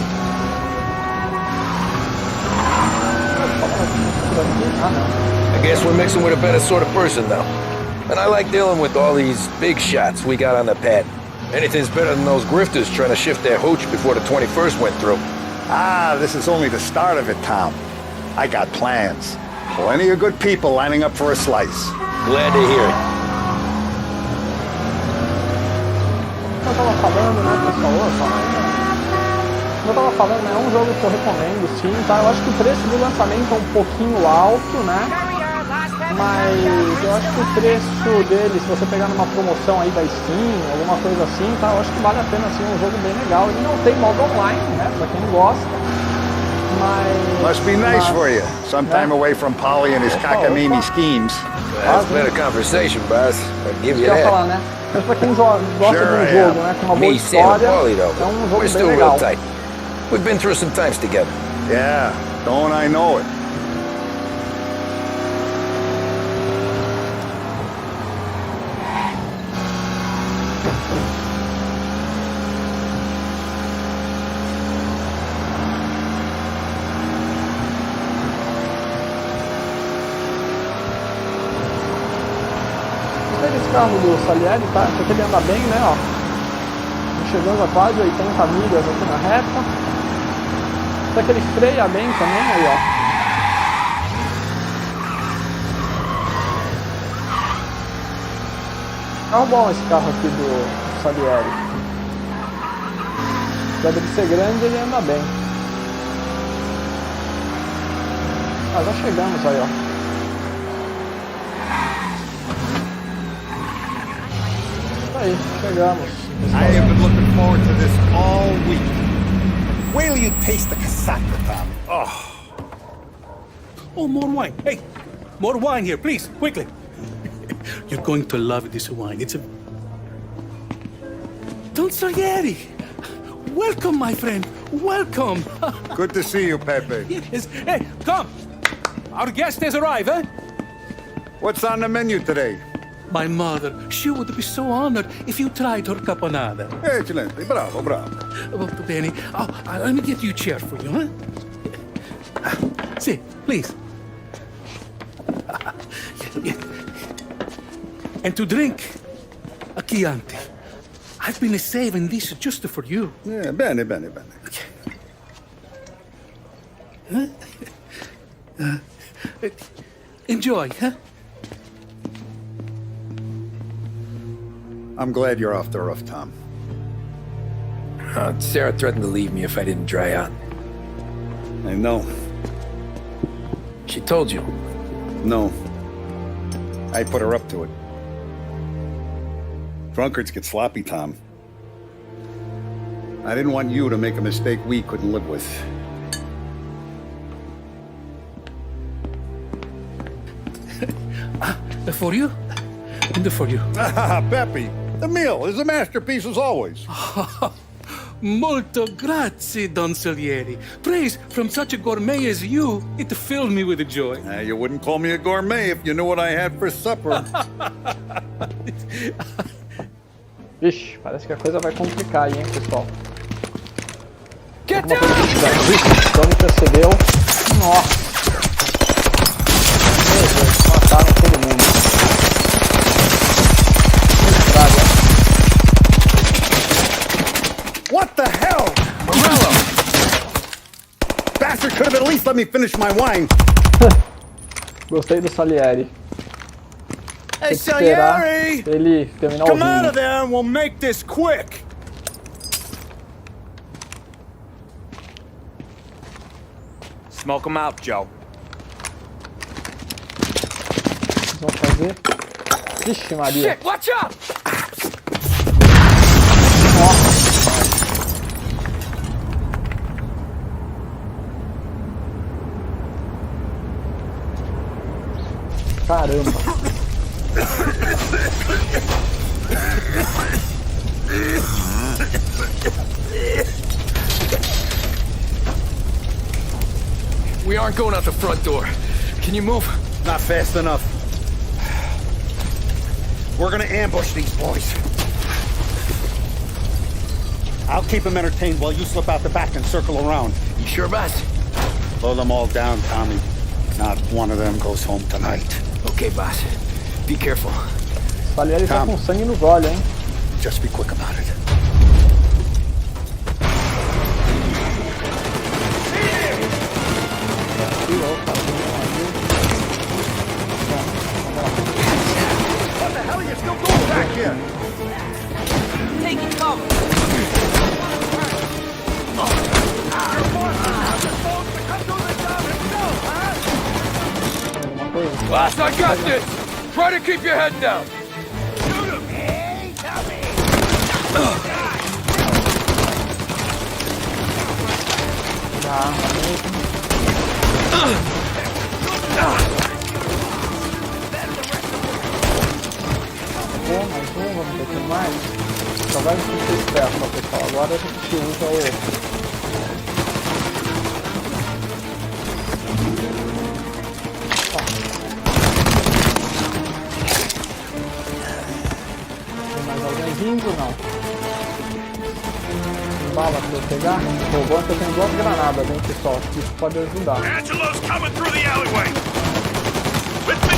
I guess we're mixing with a better sort of person now. And I like dealing with all these big shots we got on the pad. Anything's better than those grifters trying to shift their hooch before the 21st went through. Ah, this is only the start of it, Tom. I got plans. Plenty of good people lining up for a slice. Glad to hear it. Eu tava falando, né, pessoal? Eu tava falando, é um jogo que eu recomendo, sim, tá? Eu acho que o preço do lançamento é um pouquinho alto, né? Mas eu acho que o preço dele, se você pegar numa promoção aí da Steam, alguma coisa assim, tá? Eu acho que vale a pena, assim, é um jogo bem legal. Ele não tem modo online, né? Pra quem gosta, mas... Must be nice for you. Some time away from Polly and his cockamamie schemes. That's been a conversation, boss. I'll give you that. Falar, né? Mas pra quem gosta de um jogo, né? Com uma boa história, é um jogo bem legal. We've been through some times together. Yeah, don't I know it. Esse carro do Salieri, tá? Porque ele anda bem, né? Ó. Chegando a quase 80 milhas aqui na reta. Até que ele freia bem também, aí ó. Carro bom esse carro aqui do Salieri. Apesar dele ser grande, ele anda bem. Ah, já chegamos aí, ó. Aí, chegamos. I have been looking forward to this all week. Wait till you taste the casaca, Tommy. Oh, more wine. Hey, more wine here, please, quickly. You're going to love this wine. It's a... Don Salieri. Welcome, my friend. Welcome. Good to see you, Pepe. Yes. Hey, come. Our guest has arrived, eh? What's on the menu today? My mother, she would be so honored if you tried her caponata. Excelente, bravo, bravo. Molto bene. Oh, let me get you a chair for you, huh? Sit, please. And to drink, a Chianti. I've been saving this just for you. Yeah, bene, bene, bene. Enjoy, huh? I'm glad you're off the roof, Tom. Sarah threatened to leave me if I didn't dry out. I know. She told you? No. I put her up to it. Drunkards get sloppy, Tom. I didn't want you to make a mistake we couldn't live with. For you? And for you. Pepe, the meal is a masterpiece as always. Molto grazie, Don Salieri. Praise from such a gourmet as you, it filled me with joy. You wouldn't call me a gourmet if you knew what I had for supper. Vixe, parece que a coisa vai complicar aí, hein, pessoal. Get down! Vixe, Tommy percebeu. Nossa. Meu Deus, mataram todo mundo. What the hell? Morello! Bastard could have at least let me finish my wine. Gostei do Salieri. Hey, Salieri! Ele terminar o Come out vinho. of there and we'll make this quick. Smoke him out, Joe. Vamos fazer. Vixe, Maria. Shit, watch out! Caramba. We aren't going out the front door. Can you move? Not fast enough. We're gonna ambush these boys. I'll keep them entertained while you slip out the back and circle around. You sure, boss? Blow them all down, Tommy. Not one of them goes home tonight. Okay, boss. Be careful. Salieri tá com sangue nos olhos, hein? Just be quick about it. What the hell are you still doing back here? Taking cover. Your boss doesn't have the balls to come do the job himself, huh? Boss, I got this! Try to keep your head down! Shoot him! Hey, Tommy! Mais um, vamos ver que mais. Só vai ficar esperto, pessoal. Agora a gente usa o... Tem mais alguém vindo? Não. Tem bala pra eu pegar? Pô, bom que eu tenho 2 granadas, hein, pessoal. Acho que isso pode ajudar. Angelo's coming through the alleyway! With me!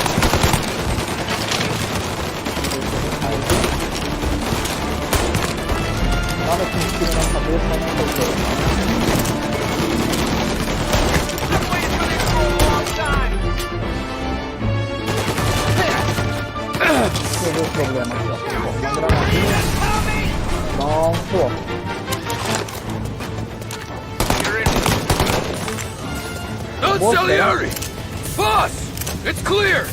Nada com um tiro na cabeça, não foi todo. Resolveu o problema aqui, ó. Bom, uma granadinha. Pronto. No, Salieri! Boss! It's clear!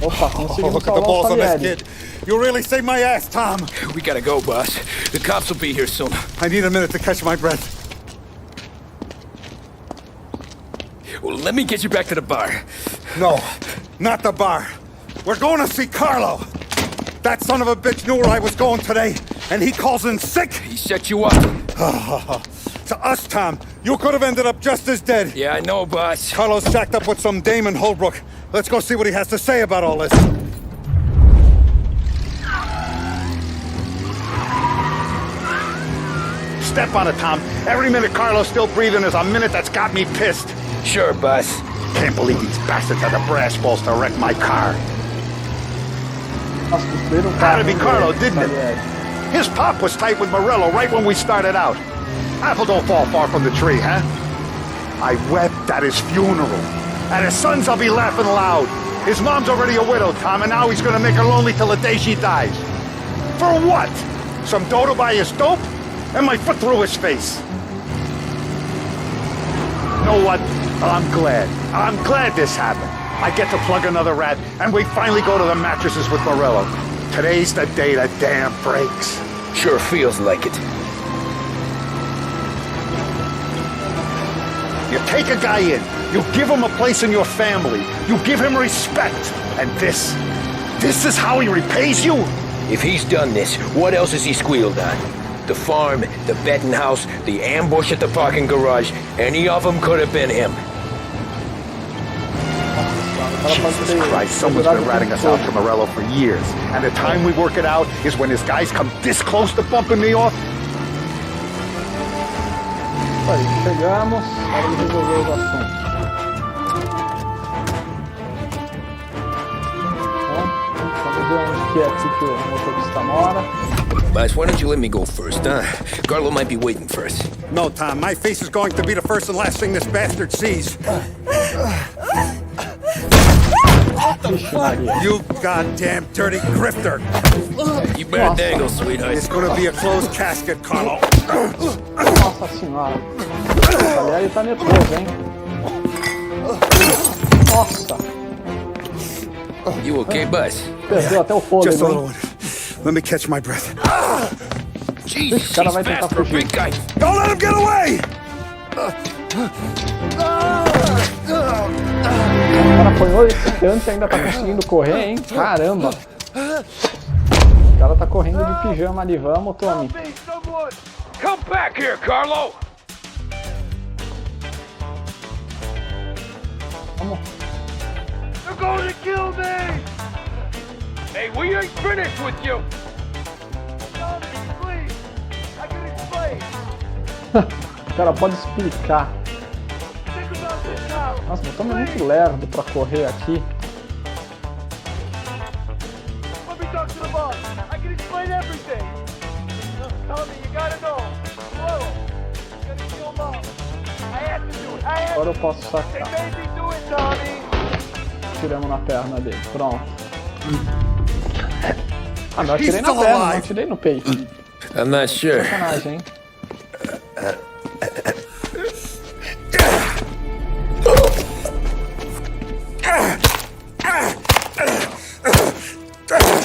Opa, conseguimos Look at the salvar o balls on this Salieri. kid. You really saved my ass, Tom. We gotta go, boss. The cops will be here soon. I need a minute to catch my breath. Well, let me get you back to the bar. No, not the bar. We're going to see Carlo. That son of a bitch knew where I was going today, and he calls in sick. He set you up. To us, Tom, you could have ended up just as dead. Yeah, I know, boss. Carlo's shacked up with some dame in Holbrook. Let's go see what he has to say about all this. Step on it, Tom. Every minute Carlo's still breathing is a minute that's got me pissed. Sure, boss. Can't believe these bastards had the brass balls to wreck my car. Had to be Carlo, didn't it? His pop was tight with Morello right when we started out. Apple don't fall far from the tree, huh? I wept at his funeral. At his son's, I'll be laughing loud. His mom's already a widow, Tom, and now he's gonna make her lonely till the day she dies. For what? Some dough to buy his dope? And my foot through his face. You know what? I'm glad. I'm glad this happened. I get to plug another rat, and we finally go to the mattresses with Morello. Today's the day the dam breaks. Sure feels like it. You take a guy in, you give him a place in your family, you give him respect, and this is how he repays you? If he's done this, what else has he squealed on? The farm, the betting house, the ambush at the parking garage, any of them could have been him. Jesus Christ, someone's been ratting us out to Morello for years, and the time we work it out is when his guys come this close to bumping me off? Aí, chegamos, hora de resolver os assuntos. Vamos ver onde que é aqui que o motorista mora. Boss, why don't you let me go first, huh? Carlo might be waiting for us. No, Tom, my face is going to be the first and last thing this bastard sees. You goddamn dirty grifter! You better dangle, sweetheart. It's gonna be a closed casket, Carlo. Nossa senhora. O Salieri tá nervoso, hein? Nossa. You okay, boss? Perdeu até o fôlego. Just a little one. Let me catch my breath. Jesus, o cara vai tentar fugir. Don't let him get away! O cara apanhou esse tanto e ainda tá conseguindo correr, hein? Caramba. O cara tá correndo de pijama ali. Vamos, Tommy. Come back here, Carlo! Vamos. They're going to kill me! Hey, we ain't finished with you! Tommy, please! I can explain! O cara pode explicar. Nossa, o Tommy é muito lerdo pra correr aqui. Let me talk to the boss. I can explain everything. Tommy, you gotta know. Whoa. You gotta kill Mom. I have to do it. I have Agora eu posso They sacar. made me do it, Tommy. Tiramos na perna dele. Pronto. Ah, não atirei na perna, não atirei no peito. I'm not sure. Sacanagem, hein?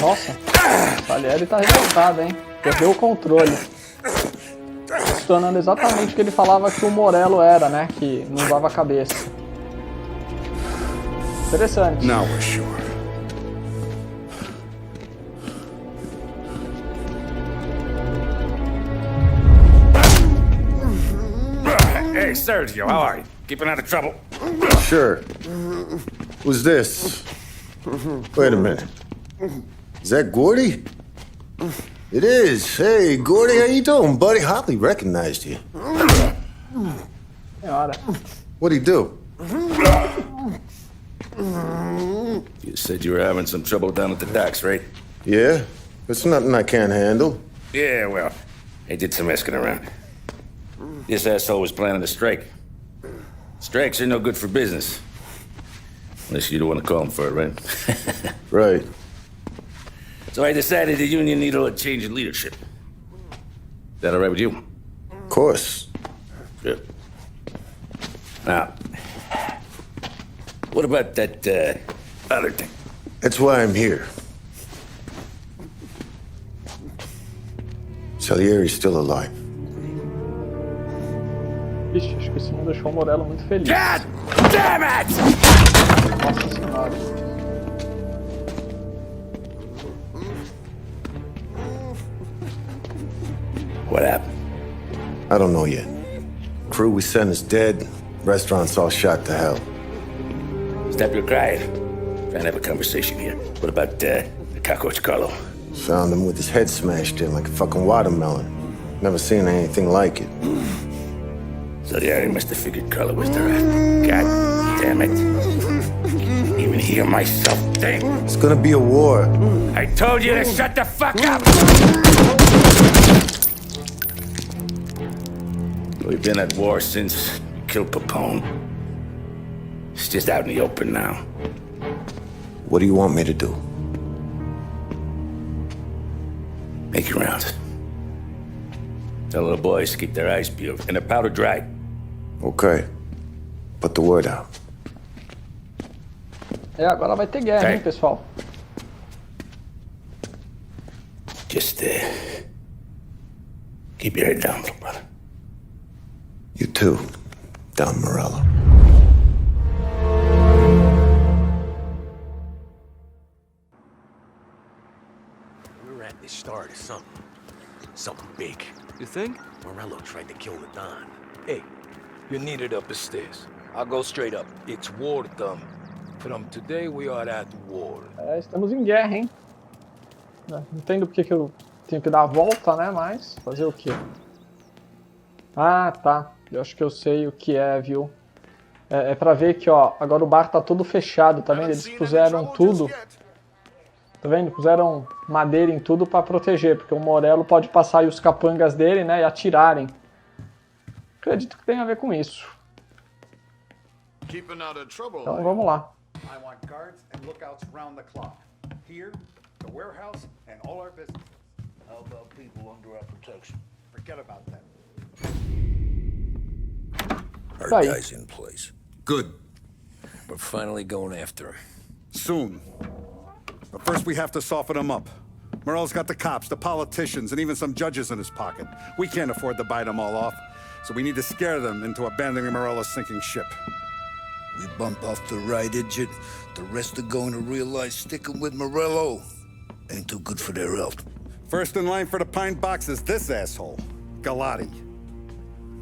Nossa, o Salieri tá revoltado, hein? Perdeu o controle. Se tornando exatamente o que ele falava que o Morello era, né? Que não usava a cabeça. Interessante. Now we're sure. Hey, Sergio, how are you? Keeping out of trouble? Sure. Who's this? Wait a minute. Is that Gordy? It is. Hey, Gordy, how you doing, buddy? Hardly recognized you. Senhora. What'd he do? You said you were having some trouble down at the docks, right? Yeah? It's nothing I can't handle. Yeah, well, I did some asking around. This asshole was planning a strike. Strikes are no good for business. Unless you don't want to call him for it, right? Right. So I decided the union needed a change in leadership. Is that all right with you? Of course. Good. Now, what about that other thing? That's why I'm here. Salieri's still alive. Ixi, acho que isso não deixou o Morello muito feliz. God damn it! Nossa senhora. What happened? I don't know yet. Crew we sent is dead. Restaurants all shot to hell. Stop your crying. Trying to have a conversation here. What about the cockroach Carlo? Found him with his head smashed in like a fucking watermelon. Never seen anything like it. Salieri must have figured Carlo was the rat. God damn it. Even hear myself think. It's gonna be a war. I told you to shut the fuck up! We've been at war since we killed Papone. It's just out in the open now. What do you want me to do? Make your rounds. Tell the boys to keep their eyes peeled and their powder dry. Okay. Put the word out. É, agora vai ter guerra, hein, pessoal? Just keep your head down, little brother. You too, Don Morello. We're at the start of something. Something big. You think? Morello tried to kill the Don. Hey, you're needed up the stairs. I'll go straight up. It's war time. From today, we are at war. É, estamos em guerra, hein? Não entendo porque que eu tenho que dar a volta, né? Mas fazer o quê? Ah, tá. Eu acho que eu sei o que é, viu? É pra ver que, ó, agora o bar tá todo fechado, tá vendo? Eles puseram tudo. Tá vendo? Puseram madeira em tudo pra proteger, porque o Morello pode passar aí os capangas dele, né? E atirarem. Acredito que tem a ver com isso. Então vamos lá. I want guards and lookouts round the clock. Here, the warehouse, and all our businesses. How about people under our protection? Forget about that. Our Right. guy's in place. Good. We're finally going after him. Soon. But first we have to soften him up. Morello's got the cops, the politicians, and even some judges in his pocket. We can't afford to bite them all off, so we need to scare them into abandoning Morello's sinking ship. We bump off the right idiot, the rest are going to realize sticking with Morello ain't too good for their health. First in line for the pine box is this asshole, Galati.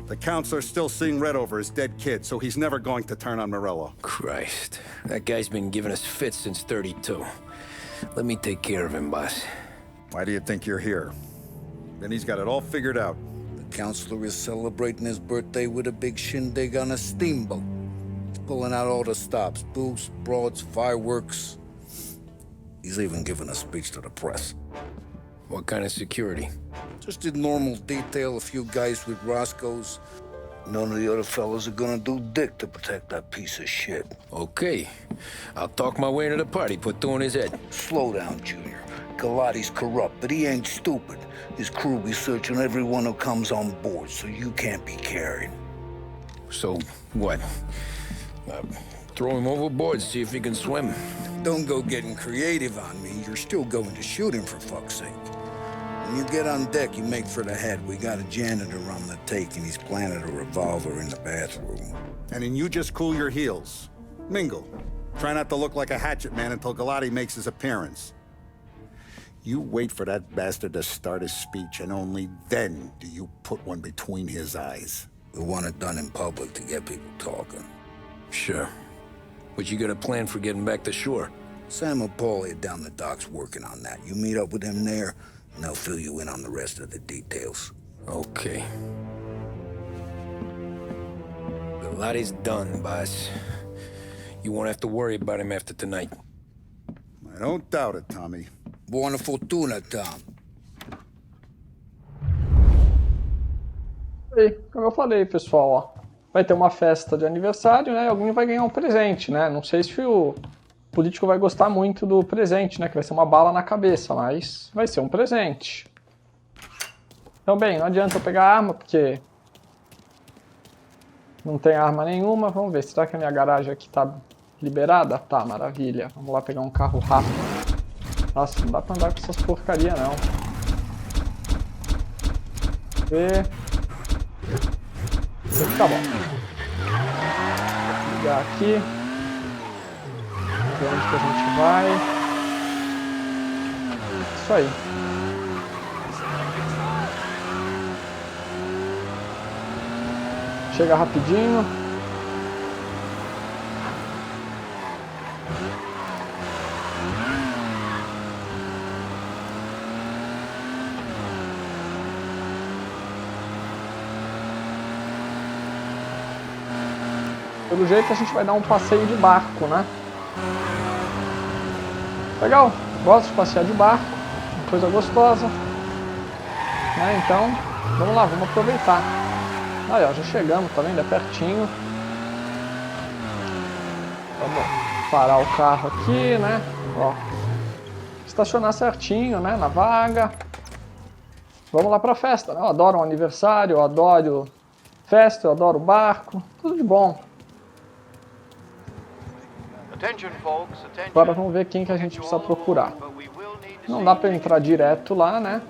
The counselor's still seeing red over his dead kid, so he's never going to turn on Morello. Christ, that guy's been giving us fits since 32. Let me take care of him, boss. Why do you think you're here? Then he's got it all figured out. The counselor is celebrating his birthday with a big shindig on a steamboat. He's pulling out all the stops, booze, broads, fireworks. He's even giving a speech to the press. What kind of security? Just in normal detail, a few guys with Roscoe's. None of the other fellas are gonna do dick to protect that piece of shit. Okay. I'll talk my way into the party, put two in his head. Slow down, Junior. Galati's corrupt, but he ain't stupid. His crew be searching everyone who comes on board, so you can't be carried. So, what? Throw him overboard, see if he can swim. Don't go getting creative on me. You're still going to shoot him, for fuck's sake. When you get on deck, you make for the head. We got a janitor on the take, and he's planted a revolver in the bathroom. And then you just cool your heels. Mingle. Try not to look like a hatchet man until Galati makes his appearance. You wait for that bastard to start his speech, and only then do you put one between his eyes. We want it done in public to get people talking. Sure. But you got a plan for getting back to shore? Sam and Paulie are down the docks working on that. You meet up with them there, and they'll fill you in on the rest of the details. Okay. Galati's done, boss. You won't have to worry about him after tonight. I don't doubt it, Tommy. Buona fortuna, Tom. E, como eu falei, pessoal, ó, vai ter uma festa de aniversário, né? E alguém vai ganhar um presente, né? Não sei se o político vai gostar muito do presente, né? Que vai ser uma bala na cabeça, mas vai ser um presente. Então, bem, não adianta eu pegar arma, porque não tem arma nenhuma. Vamos ver, será que a minha garagem aqui tá liberada? Tá, maravilha. Vamos lá pegar um carro rápido. Nossa, não dá pra andar com essas porcaria, não. Tá bom. Vou ligar aqui. Pra onde que a gente vai? Isso aí. Chega rapidinho. Pelo jeito a gente vai dar um passeio de barco, né? Legal, gosto de passear de barco, uma coisa gostosa. Né? Então, vamos lá, vamos aproveitar. Aí, ó, já chegamos, tá vendo? É pertinho. Vamos parar o carro aqui, né? Ó, estacionar certinho, né? Na vaga. Vamos lá pra festa, né? Eu adoro um aniversário, eu adoro festa, eu adoro barco, tudo de bom. Agora vamos ver quem que a gente precisa procurar. Não dá pra eu entrar direto lá, né?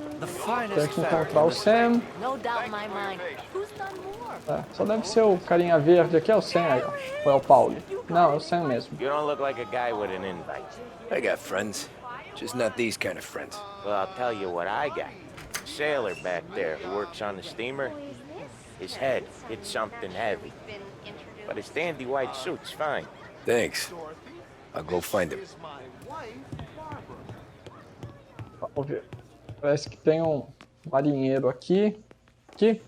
Tem que encontrar o Sam. É, só deve ser o carinha verde aqui, é o Sam aí, ó. Ou é o Pauli? Não, é o Sam mesmo. You don't look like a guy with an invite. I got friends, just not these kind of friends. Well, I'll tell you what I got. A sailor back there who works on the steamer. His head hit something heavy. But his dandy white suit's fine. Thanks. I'll go find him. Vamos ver. Parece que tem um marinheiro aqui. Aqui.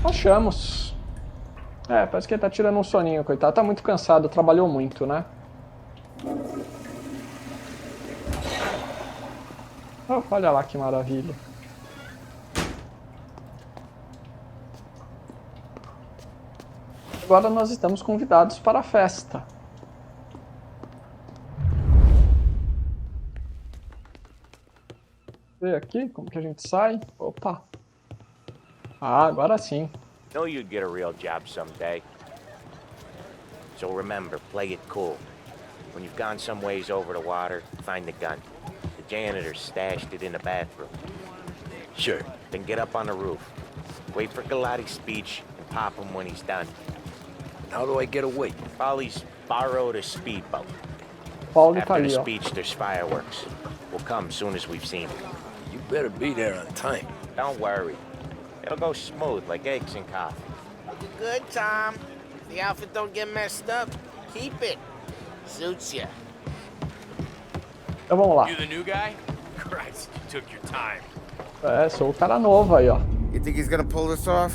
Achamos. É, parece que ele tá tirando um soninho, coitado. Tá muito cansado, trabalhou muito, né? Oh, olha lá que maravilha. Agora nós estamos convidados para a festa. Ver aqui como que a gente sai. Opa. Ah, agora sim. Know you'd get a real job someday. So remember, play it cool. When you've gone some ways over the water, find the gun. The janitor stashed it in the bathroom. Sure. Then get up on the roof. Wait for Galati's speech and pop him when he's done. How do I get away? Polly's Borrowed a speedboat. Paulo tá After ali, the ó. speech, there's fireworks. We'll come soon as we've seen it. You better be there on time. Don't worry. It'll go smooth like eggs and coffee. Looking good, Tom. If the outfit don't get messed up, keep it. Suits ya. Então vamos lá. You the new guy? Christ, you took your time. É, sou o cara novo aí, ó. You think he's gonna pull this off?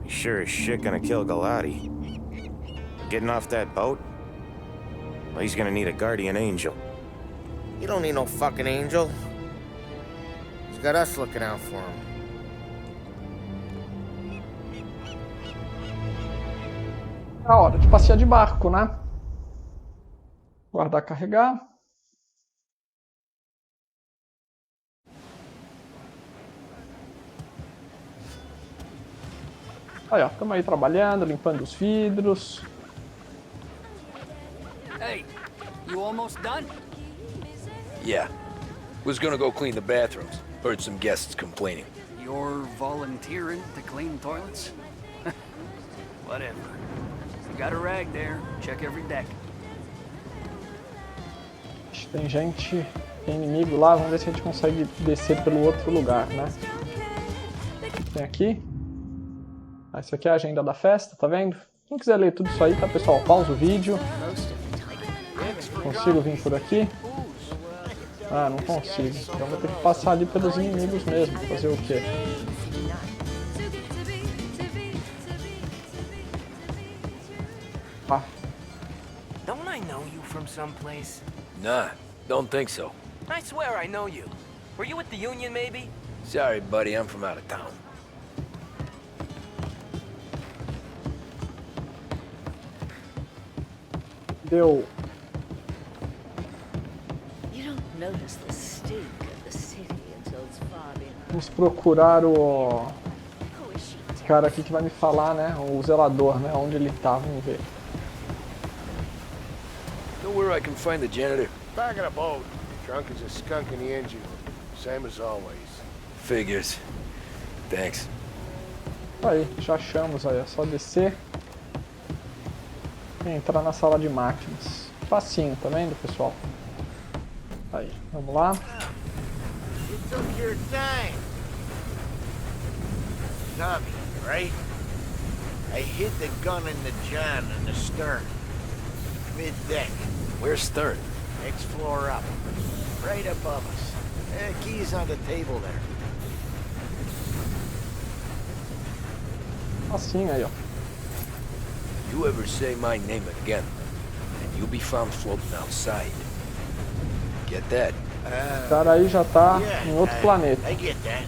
He's sure as shit gonna kill Galati. Getting off that boat? Well, he's gonna need a guardian angel. You don't need no fucking angel. He's got us looking out for him. É hora de passear de barco, né? Guardar, carregar. Aí, ó, estamos aí trabalhando, limpando os vidros. Hey, you almost done? Yeah. Was gonna go clean the bathrooms. Heard some guests complaining. You're volunteering to clean toilets? Whatever. You got a rag there. Check every deck. Tem gente, tem inimigo lá, vamos ver se a gente consegue descer pelo outro lugar, né? Tem aqui. Ah, isso aqui é a agenda da festa, tá vendo? Quem quiser ler tudo isso aí, tá, pessoal? Pausa o vídeo. Consigo vir por aqui? Ah, não consigo. Então vou ter que passar ali pelos inimigos mesmo. Fazer o quê? Ah. Don't I know you from someplace? Nah, don't think so. I swear I know you. Were you at the Union, maybe? Sorry, buddy, I'm from out of town. Deu. You don't notice the stink of the city until it's far behind. Vamos procurar o cara aqui que vai me falar, né? O zelador, né? Onde ele tá, vamos ver. Know where I can find the janitor? Back in a boat. Drunk as a skunk in the engine. Same as always. Figures. Thanks. Aí, já achamos aí, é só descer e entrar na sala de máquinas. Facinho, tá vendo, pessoal? Aí, vamos lá. You took your time. Tommy, right? I hid the gun in the john in the stern. Mid-deck. Where's stern? Next floor up. Right above us. Keys on the table there. Assim aí, ó. You ever say my name again, and you'll be found floating outside. Get that? O cara aí já tá em outro planeta. I get that.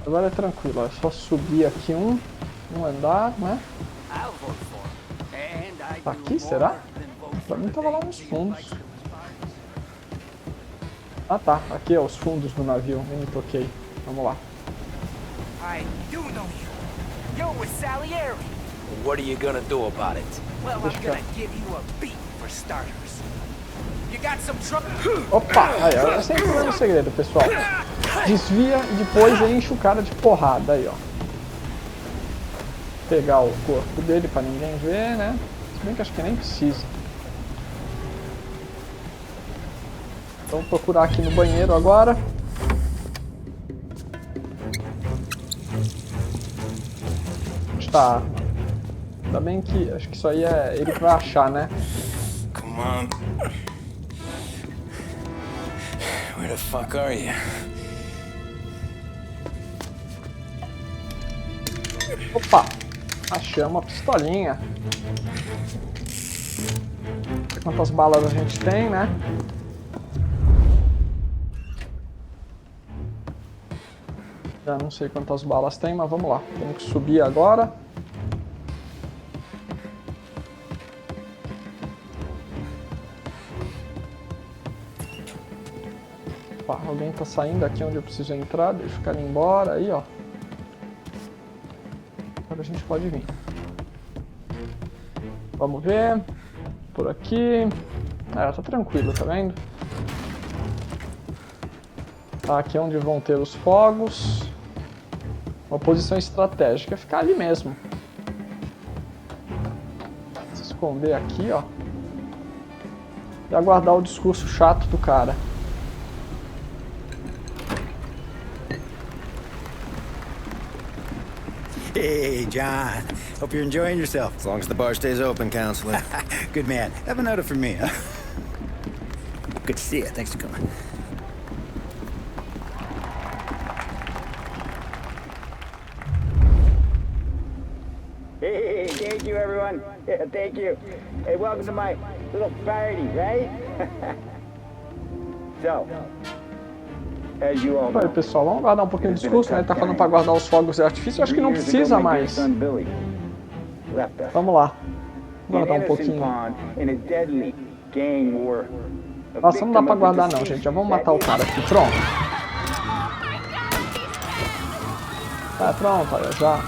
Agora é tranquilo, ó. É só subir aqui um andar, né? Tá aqui, será? Pra mim tava lá nos fundos. Ah tá, aqui é os fundos do navio, nem me toquei. Vamos lá. I do know you. You're with Salieri. What are you gonna do about it? Well, I'm gonna give you a beat for starters. You got some trouble? Opa! Aí, é sempre o mesmo segredo, pessoal. Desvia e depois enche o cara de porrada aí, ó. Pegar o corpo dele pra ninguém ver, né? Se bem que acho que nem precisa. Então vou procurar aqui no banheiro agora. Onde tá a arma? Ainda bem que acho que isso aí é ele que vai achar, né? Come on. Where the fuck are you? Opa! Achamos a pistolinha. Quantas balas a gente tem, né? Já não sei quantas balas tem, mas vamos lá. Temos que subir agora. Opa, alguém tá saindo aqui onde eu preciso entrar. Deixa o cara ir embora. Aí, ó. Agora a gente pode vir. Vamos ver. Por aqui. Tá tranquilo, tá vendo? Tá aqui onde vão ter os fogos. Uma posição estratégica é ficar ali mesmo. Se esconder aqui, ó. E aguardar o discurso chato do cara. Hey, John. Hope you're enjoying yourself. As long as the bar stays open, counselor. Good man. Have a note for me, huh? Good to see you. Thanks for coming. Hey, thank you, everyone. Yeah, thank you. Hey, welcome to my little party, right? So, as you all know, Olha, pessoal, vamos guardar um pouquinho de discurso, né? Ele tá falando para guardar os fogos de artifício, acho que não precisa mais. Vamos lá. Vamos guardar um pouquinho. Nossa, não dá pra guardar não, gente. Já vamos matar o cara aqui. Pronto. Tá pronto, olha, já.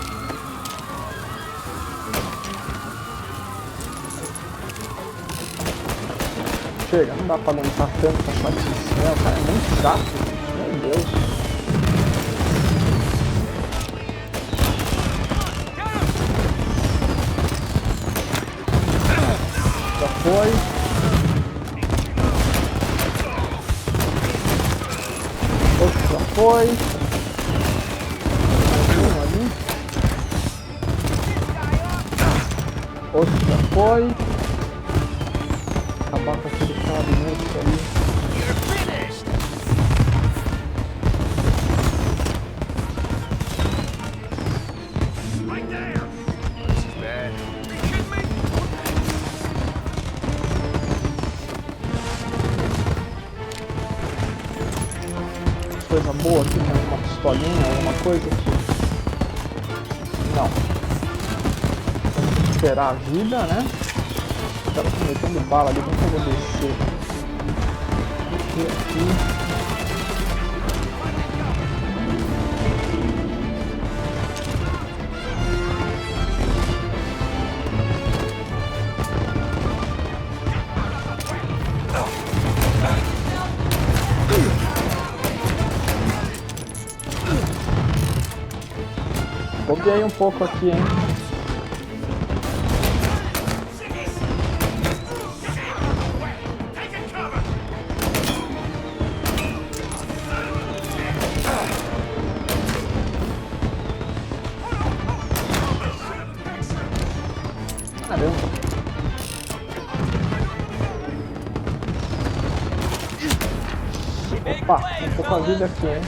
Chega, não dá pra aguentar tanta chatice, né? O cara é muito chato. Meu Deus. Já foi. Outro já foi. Ali. Outro já foi. Acabar com aquele gabinete ali. Coisa boa aqui, tem uma pistolinha, alguma coisa aqui. Não. Vamos esperar a vida, né? O cara tá metendo bala ali, como que eu vou descer? Aqui. Boguei um pouco aqui, hein? Caramba. Opa, um pouco a vida aqui, hein?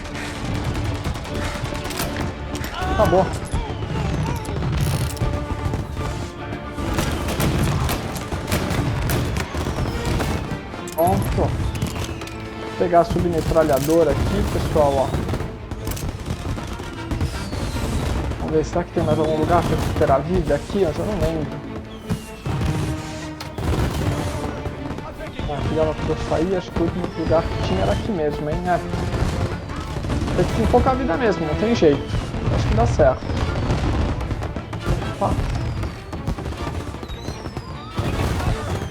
Acabou. Pronto. Vou pegar a submetralhadora aqui, pessoal, ó. Vamos ver, será que tem mais algum lugar para recuperar a vida aqui? Eu já não lembro. Aqui dava pra eu sair, acho que o último lugar que tinha era aqui mesmo, hein? É. Tem que ter pouca vida mesmo, não tem jeito. Acho que dá certo. Opa.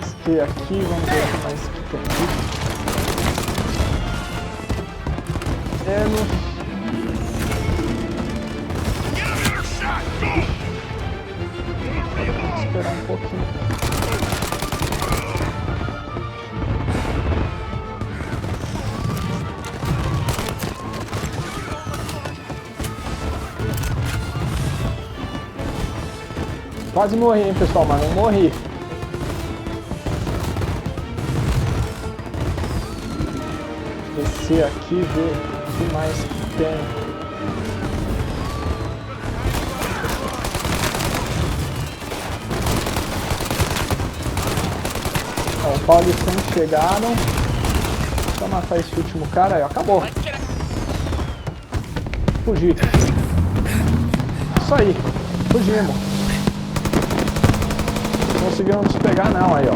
Esquei aqui, vamos ver o que mais que tem aqui. Menos. Vou esperar um pouquinho. Quase morri, hein, pessoal, mas não morri. Descer aqui, ver o que mais que tem. Ó, o Paulo e o Sam chegaram. Só matar esse último cara aí, ó. Acabou. Fugir. Isso aí. Fugimos. Não conseguiram nos pegar não, aí ó.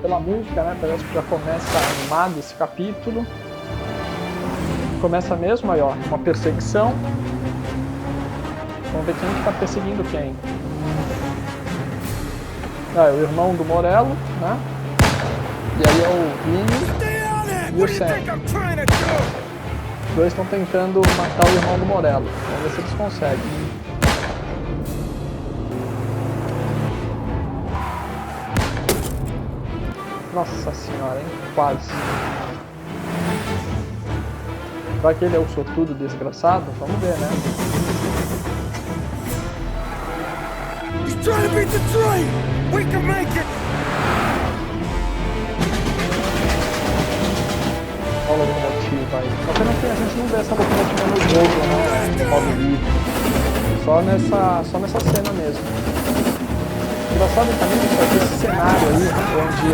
Pela música, né, parece que já começa animado esse capítulo. Começa mesmo, aí ó, uma perseguição. Vamos ver quem que tá perseguindo quem. É, o irmão do Morello, né? E aí é o Vini e o Sam. Os dois estão tentando matar o irmão do Morello. Vamos ver se eles conseguem. Nossa senhora, hein? Quase. Será que ele é o sortudo desgraçado? Vamos ver, né? He's trying to beat the train! We can make it! Olha a locomotiva aí. Só pena que a gente não vê essa locomotiva no jogo, né? No modo livre. Só nessa cena mesmo. Engraçado também isso aqui, esse cenário aí, onde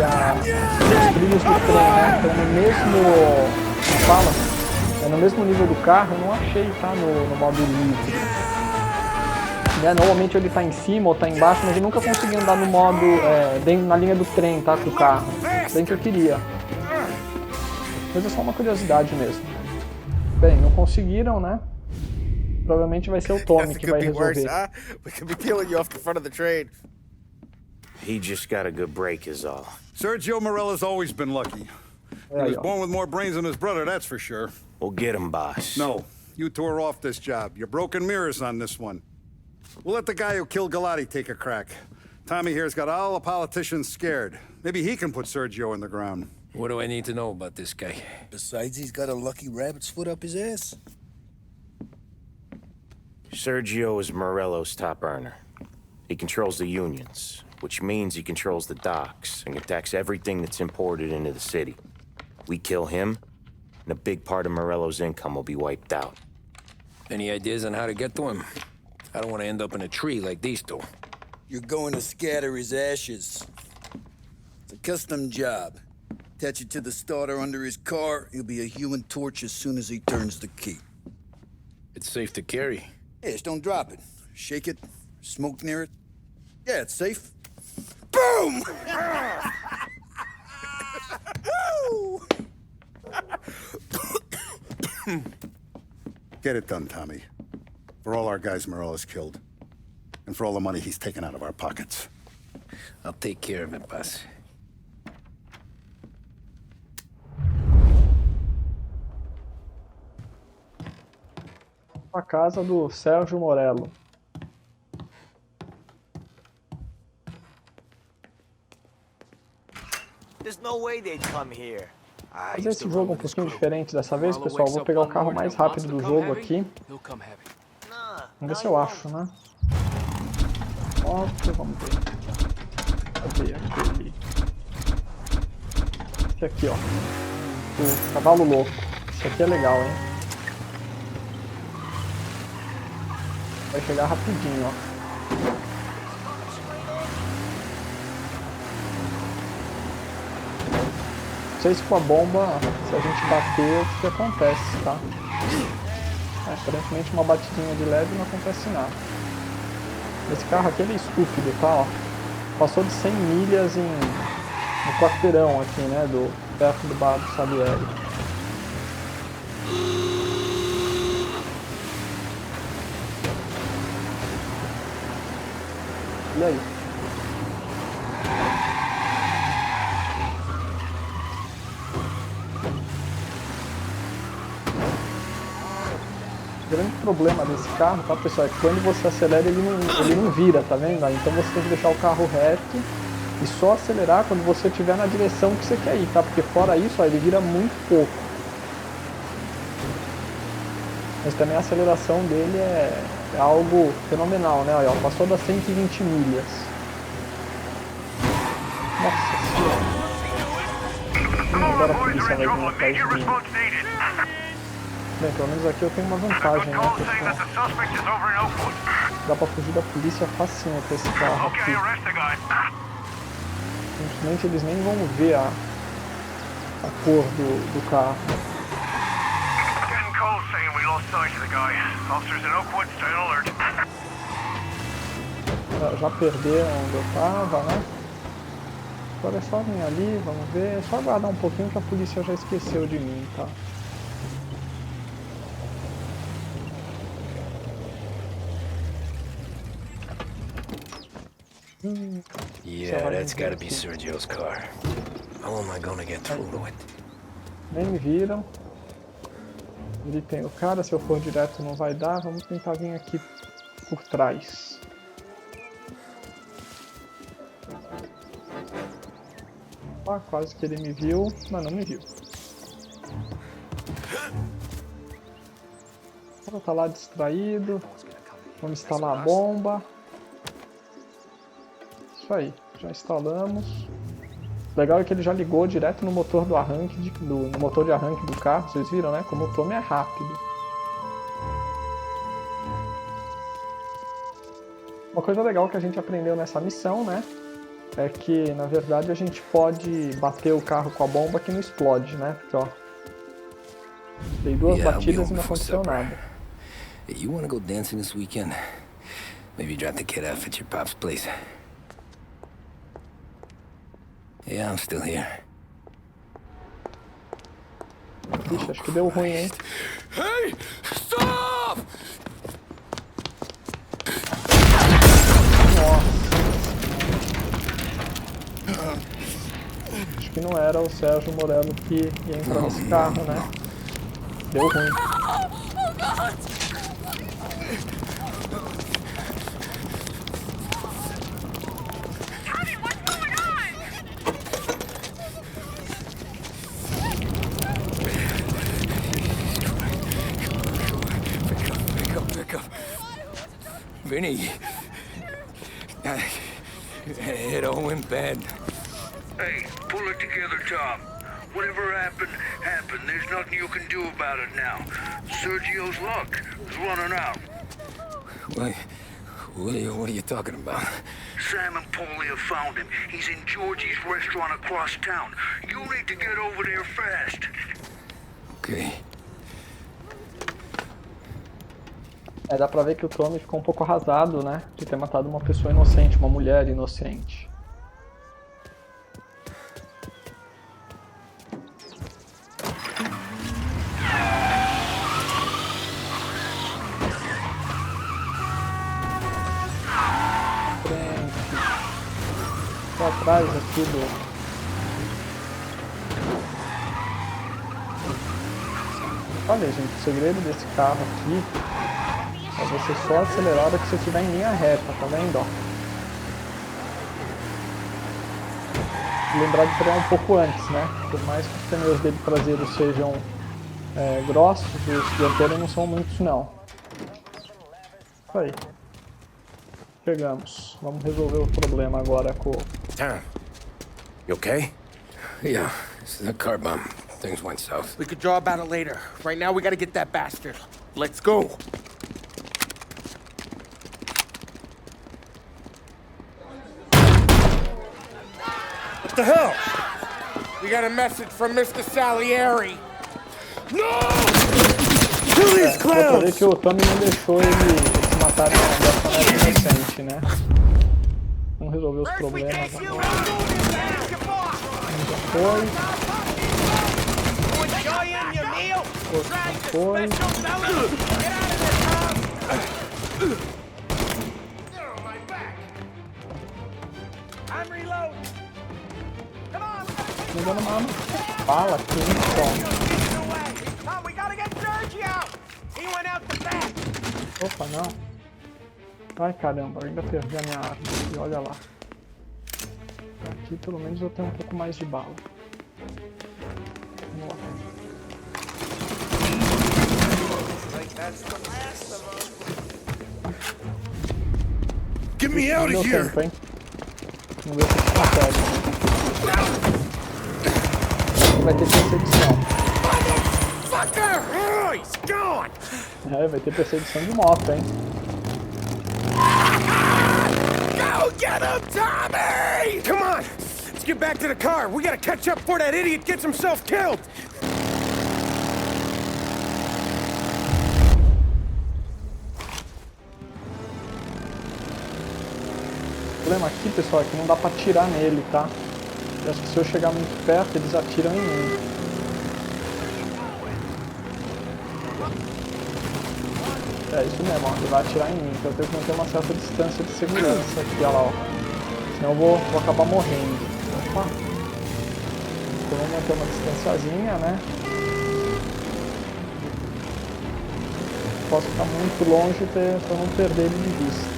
os trilhos do trem, né? Estão no mesmo. Fala? É no mesmo nível do carro, eu não achei, tá? No modo livre. Né? Normalmente ele tá em cima ou tá embaixo, mas eu nunca consegui andar no modo. Na linha do trem, tá? Com o carro. Bem que eu queria. Mas é só uma curiosidade mesmo. Bem, não conseguiram, né? Provavelmente vai ser o Tommy que vai resolver. We could be peeling you off the front of the train. He just got a good break is all. Sergio Morella's always been lucky. He was born with more brains than his brother, that's for sure. We'll get him, boss. No, you two are off this job. You're broken mirrors on this one. We'll let the guy who killed Galati take a crack. Tommy here's got all the politicians scared. Maybe he can put Sergio in the ground. What do I need to know about this guy? Besides, he's got a lucky rabbit's foot up his ass. Sergio is Morello's top earner. He controls the unions, which means he controls the docks and attacks everything that's imported into the city. We kill him, and a big part of Morello's income will be wiped out. Any ideas on how to get to him? I don't want to end up in a tree like these two. You're going to scatter his ashes. It's a custom job. Attach it to the starter under his car. He'll be a human torch as soon as he turns the key. It's safe to carry. Yeah, just don't drop it. Shake it, smoke near it. Yeah, it's safe. Boom! Get it done, Tommy. For all our guys Morella's killed. And for all the money he's taken out of our pockets. I'll take care of it, boss. A casa do Sérgio Morello. There's no way they'd come here. Fazer esse jogo um pouquinho diferente dessa vez, pessoal. Vou pegar o carro mais rápido do jogo aqui. Vamos ver se eu acho, né? Moto, vamos ver. Cadê aquele? Esse aqui, ó. O cavalo louco. Esse aqui é legal, hein? Vai chegar rapidinho, ó. Não sei se com a bomba, se a gente bater, o que acontece, tá? Aparentemente uma batidinha de leve não acontece nada. Esse carro aqui ele é estúpido, tá? Ó. Passou de 100 milhas no quarteirão aqui, né? Perto do bar do Salieri. E aí? O grande problema desse carro, tá, pessoal, é que quando você acelera ele não vira, tá vendo? Então você tem que deixar o carro reto e só acelerar quando você estiver na direção que você quer ir, tá? Porque fora isso, ó, ele vira muito pouco. Mas também a aceleração dele é algo fenomenal, né? Olha, ó, passou das 120 milhas. Nossa senhora. Agora a polícia vai vir atrás de mim. Bem, pelo menos aqui eu tenho uma vantagem, né, pessoal? Dá pra fugir da polícia facinho com esse carro aqui. Simplesmente eles nem vão ver a cor do carro. Já perderam onde eu tava, né? Agora é só vir ali, vamos ver. É só aguardar um pouquinho que a polícia já esqueceu de mim, tá? Yeah, that's gotta be Sergio's car. How am I gonna get through to it? Nem me viram. Ele tem o cara, se eu for direto não vai dar. Vamos tentar vir aqui por trás. Ah, quase que ele me viu, mas não me viu. O cara tá lá distraído. Vamos instalar a bomba. Isso aí, já instalamos. O legal é que ele já ligou direto no motor do arranque, no motor de arranque do carro. Vocês viram, né? Como o Tommy é rápido. Uma coisa legal que a gente aprendeu nessa missão, né? É que, na verdade, a gente pode bater o carro com a bomba que não explode, né? Porque, ó, dei 2 batidas e não aconteceu nada. Hey, you wanna go dancing this weekend? Maybe drop the kid off at your pop's place. Yeah, I'm still here. Ixi, acho que deu ruim, hein? Hey! Stop! Acho que não era o Sérgio Morello que ia entrar nesse carro, né? Deu ruim. Vinny, it all went bad. Hey, pull it together, Tom. Whatever happened, happened. There's nothing you can do about it now. Sergio's luck is running out. What are you talking about? Sam and Paulie have found him. He's in Georgie's restaurant across town. You need to get over there fast. Okay. Dá pra ver que o Tommy ficou um pouco arrasado, né? De ter matado uma pessoa inocente, uma mulher inocente. Tô atrás aqui do... Olha, gente, o segredo desse carro aqui é você só acelerar a hora que você estiver em linha reta, tá vendo? Ó. Lembrar de frear um pouco antes, né? Por mais que os pneus dele traseiros sejam grossos, os dianteiros não são muitos, não. Isso aí. Chegamos. Vamos resolver o problema agora com o... Tom, you okay? Yeah, this is a car bomb. Things went south. We could draw about it later. Right now, we gotta get that bastard. Let's go. What the hell? We got a message from Mr. Salieri. No! Kill these clowns! Vou que o Tommy não deixou eles matarem uma garçonete inocente, né? Vamos resolver os problemas agora. Já foi. Foi. Me dando uma bala aqui, Opa, não. Ai, caramba, eu ainda perdi a minha arma aqui, olha lá. Aqui pelo menos eu tenho um pouco mais de bala. Vamos lá. Get me out of here! Tempo, hein? Vamos ver se a gente consegue. Vai ter perseguição. Vai ter perseguição de moto, hein? Go get him, Tommy! Come on! Let's get back to the car. We gotta catch up before that idiot gets himself killed. O problema aqui, pessoal, é que não dá pra atirar nele, tá? Eu acho que se eu chegar muito perto, eles atiram em mim. É isso mesmo, ó, ele vai atirar em mim, então eu tenho que manter uma certa distância de segurança aqui, olha lá, ó. Senão eu vou acabar morrendo. Opa. Então vamos manter uma distanciazinha, né? Posso ficar muito longe para não perder ele de vista.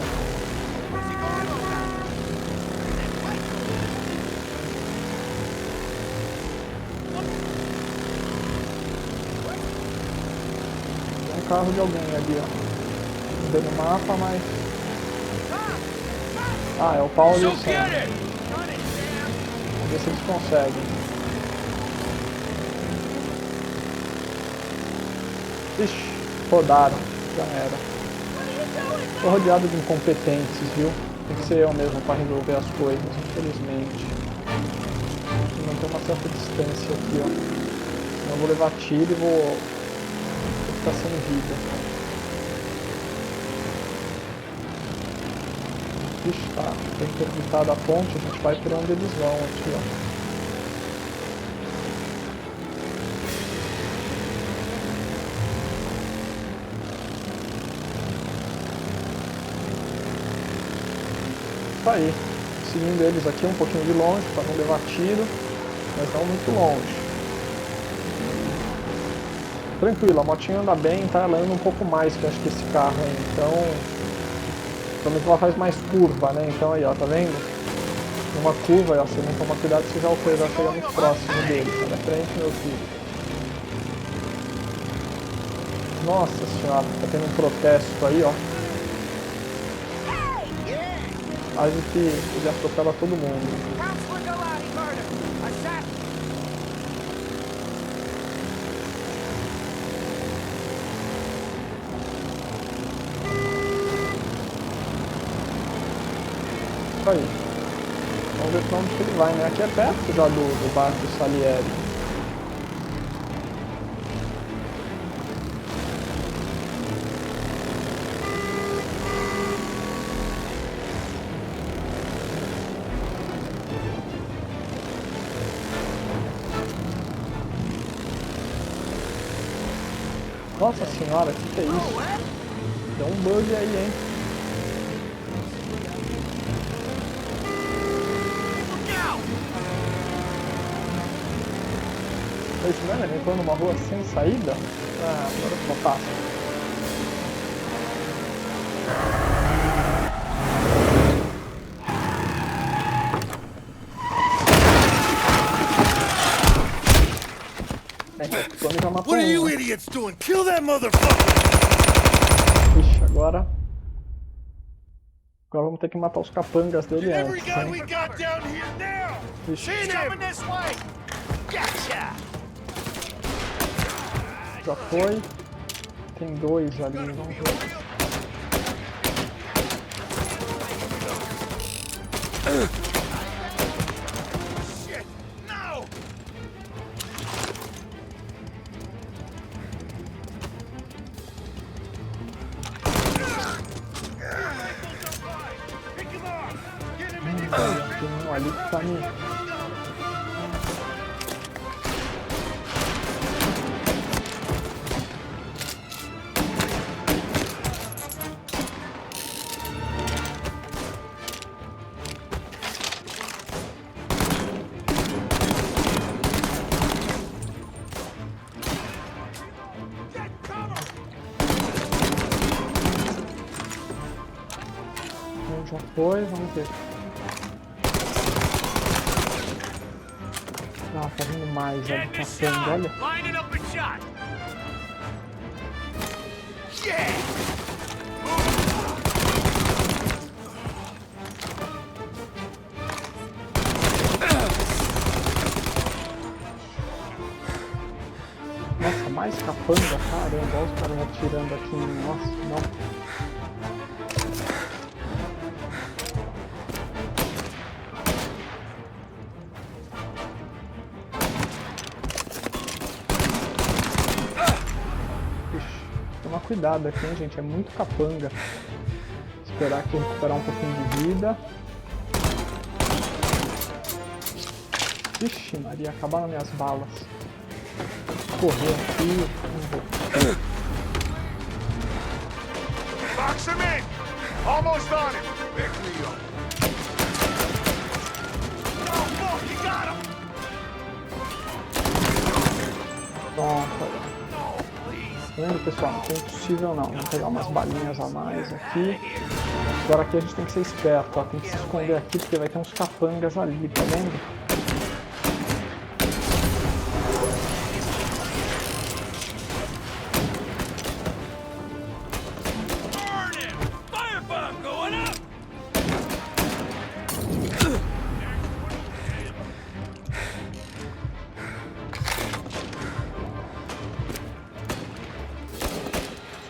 Tem um carro de alguém ali, ó. Não vê no mapa, mas... Ah, é o Paulo e o Sam. Vamos ver se eles conseguem. Ixi, rodaram. Já era. Tô rodeado de incompetentes, viu? Tem que ser eu mesmo para resolver as coisas, infelizmente. Vou manter uma certa distância aqui, ó. Senão eu vou levar tiro e vou ficar sem vida. Ixi, tá interditada a ponte, a gente vai por onde eles vão aqui, ó. Isso aí, seguindo eles aqui um pouquinho de longe para não levar tiro, mas não muito longe. Tranquilo, a motinha anda bem, tá? Ela anda um pouco mais que eu acho que esse carro aí, então provavelmente ela faz mais curva, né? Então aí, ó, tá vendo? Uma curva, ó, você não toma cuidado, você já chega muito próximo dele, sai da frente, meu filho. Nossa senhora, tá tendo um protesto aí, ó. Quase que ele atropela todo mundo. Isso aí. Vamos ver pra onde que ele vai, né? Aqui é perto já do bar do Salieri. Nossa senhora, que é isso? Deu um bug aí, hein? Tá isso mesmo? Ele entrou numa rua sem saída? Ah, agora ficou fácil. What are you idiots doing? Kill that motherfucker! Ixi, agora vamos ter que matar os capangas dele antes, né? Ixi. Já foi. Tem dois ali, vamos ver. Tem um ali que tá me... Já foi, vamos ver. Ah, tá vindo mais, ó, do café, olha. Nossa, mais capanga, caramba, olha os caras atirando aqui, nossa, não. Cuidado aqui, hein, gente, é muito capanga. Esperar aqui recuperar um pouquinho de vida. Ixi, Maria, acabaram minhas balas. Correr aqui. Box him in! Almost on him! Back me up. Pronto. Tá vendo, pessoal? Não é impossível não. Vamos pegar umas balinhas a mais aqui. Agora aqui a gente tem que ser esperto, ó. Tem que se esconder aqui porque vai ter uns capangas ali, tá vendo?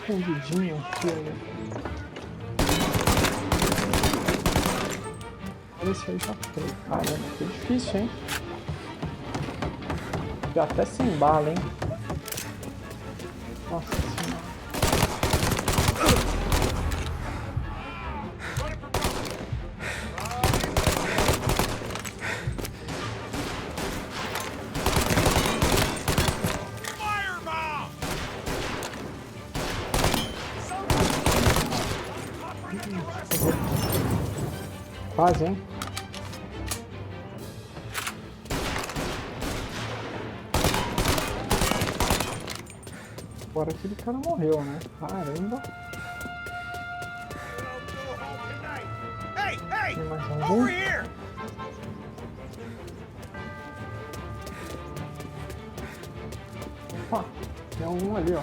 Escondidinho aqui, olha. Olha esse aí já foi. Caramba, foi difícil, hein? Foi até sem bala, hein? Nossa senhora. Quase, hein? Agora aquele cara morreu, né? Caramba! Tem mais algum? Opa! Tem algum ali, ó.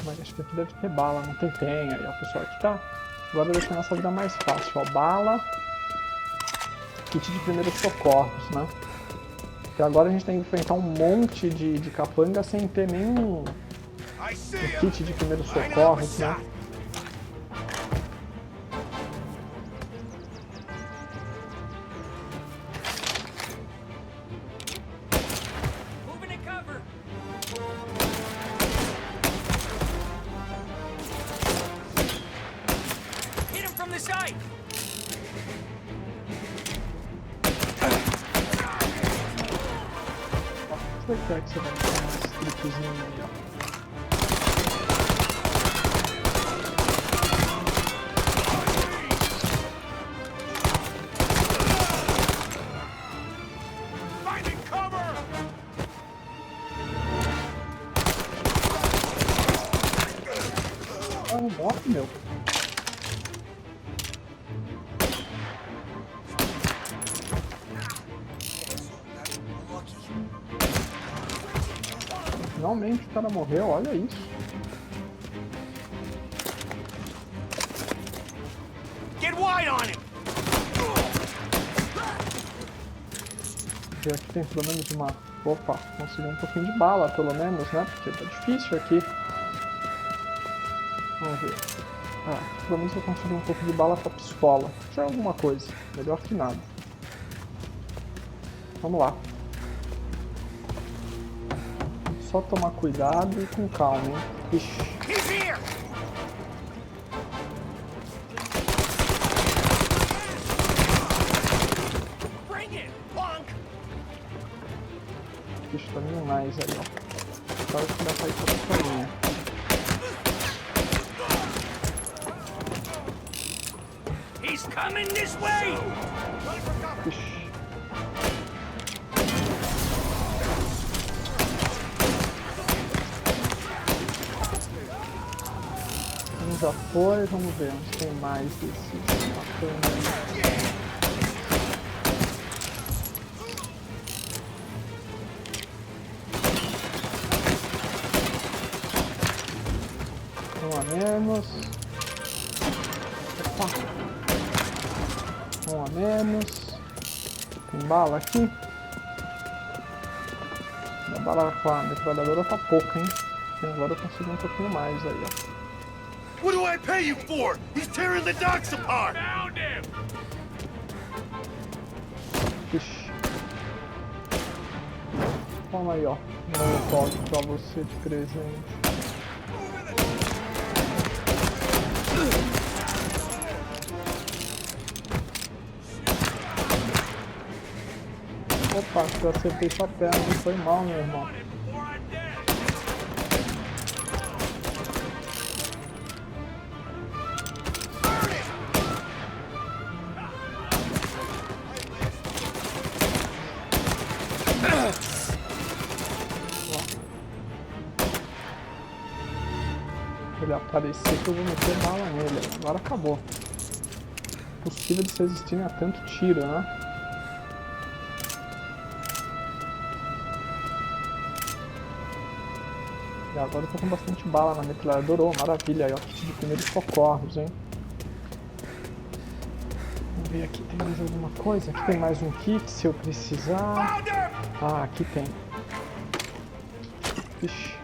Mas acho que aqui deve ter bala, não tem? Tem aí, ó, pessoal, aqui tá. Agora deixa a nossa vida mais fácil, ó. Bala. Kit de primeiros socorros, né? Porque agora a gente tem que enfrentar um monte de capanga sem ter nenhum kit de primeiros socorros, né? Que é que você vai ter umas clipezinhas aí, ó. Ah, não morre, meu. Finalmente o cara morreu, olha isso. Get wide on him. E aqui tem pelo menos uma... Opa, consegui um pouquinho de bala, pelo menos, né? Porque tá difícil aqui. Vamos ver. Ah, pelo menos eu consegui um pouco de bala pra pistola. Já é alguma coisa. Melhor que nada. Vamos lá. Só tomar cuidado e com calma, hein? Ixi. Bicho, tá vindo mais aí, ó. Só que dá pra ir pra pistolinha. He's coming this way. Ixi. Já foi, vamos ver onde tem mais desses bacanas. Um a menos. Opa. Um a menos. Tem bala aqui. A bala com a metralhadora tá pouca, hein? E agora eu consigo um pouquinho mais aí, ó. What do I pay you for? He's tearing the docks apart! Found him! Ixi. Toma aí, ó. Molotov pra você de presente. Opa, eu acertei sua perna, não foi mal, meu irmão. ele aparecer que eu vou meter bala nele. Agora acabou. Possível de vocês resistirem a tanto tiro, né? E agora eu tô com bastante bala na metralhadora. Oh, maravilha, aí ó, kit de primeiros socorros, hein? Vamos ver aqui, tem mais alguma coisa? Aqui tem mais um kit se eu precisar. Ah, aqui tem. Vixe.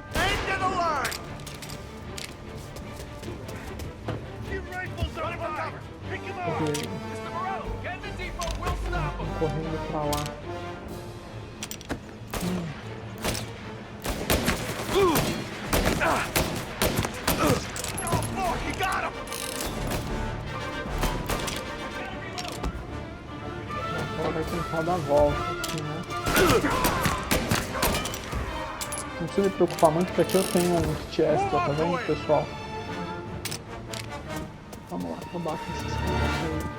Correndo pra lá. Agora vai tentar dar a volta aqui, né? Não precisa me preocupar muito, porque aqui eu tenho um kit extra, tá vendo, pessoal? Vamos lá, acabar com esses caras aí.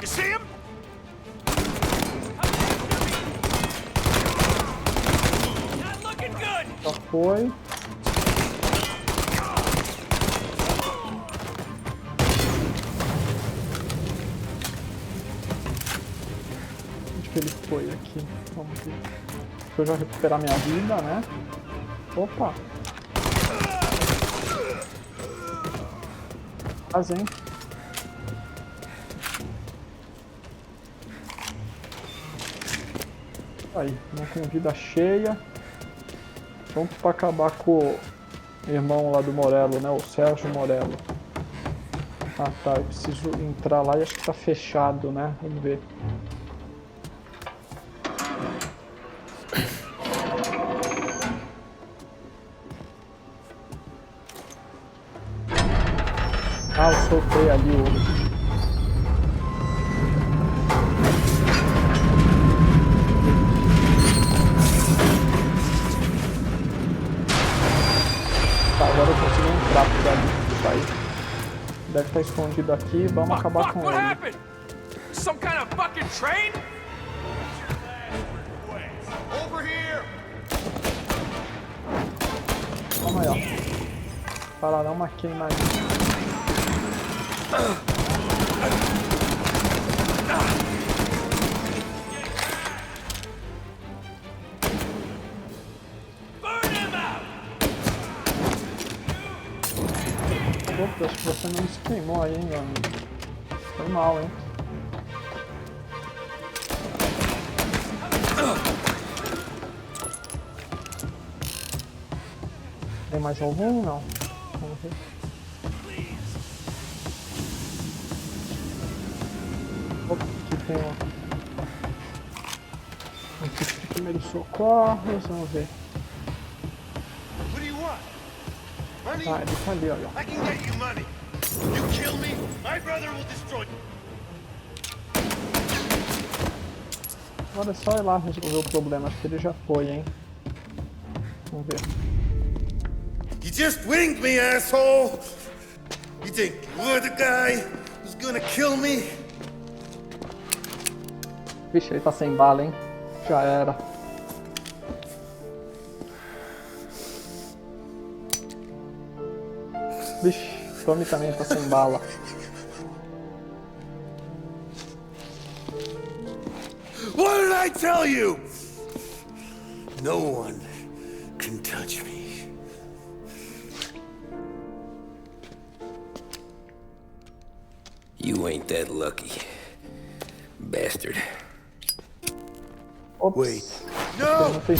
You see him? Not looking good. Já foi. Onde que ele foi aqui? Vamos ver. Deixa eu já recuperar minha vida, né? Opa! Quase, hein? Aí, uma com vida cheia. Pronto pra acabar com o irmão lá do Morello, né? O Sérgio Morello. Ah tá, eu preciso entrar lá e acho que tá fechado, né? Vamos ver. Ah, eu soltei ali o... Tá, agora eu consigo entrar por ali. Tá aí. Deve estar escondido aqui, vamos acabar com ele. Some kind of fucking train? Over here. Calma aí, ó. Parará uma queimadinha. Opa, acho que você não se queimou aí, hein, meu amigo. Foi mal, hein. Tem mais algum? Não. Vamos ver. Opa, aqui tem um kit de primeiros socorros, vamos ver. Ah, ele tá ali, olha. I can get you money. You kill me, my brother will destroy you. Agora é só ir lá resolver o problema, acho que ele já foi, hein. Vamos ver. You just winged me, asshole. You think you're the guy who's gonna kill me? Vixe, ele tá sem bala, hein. Já era. Vixe, Tommy também tá sem bala. What did I tell you? No one can touch me. You ain't that lucky, bastard. Ops. Wait. No! Nossa.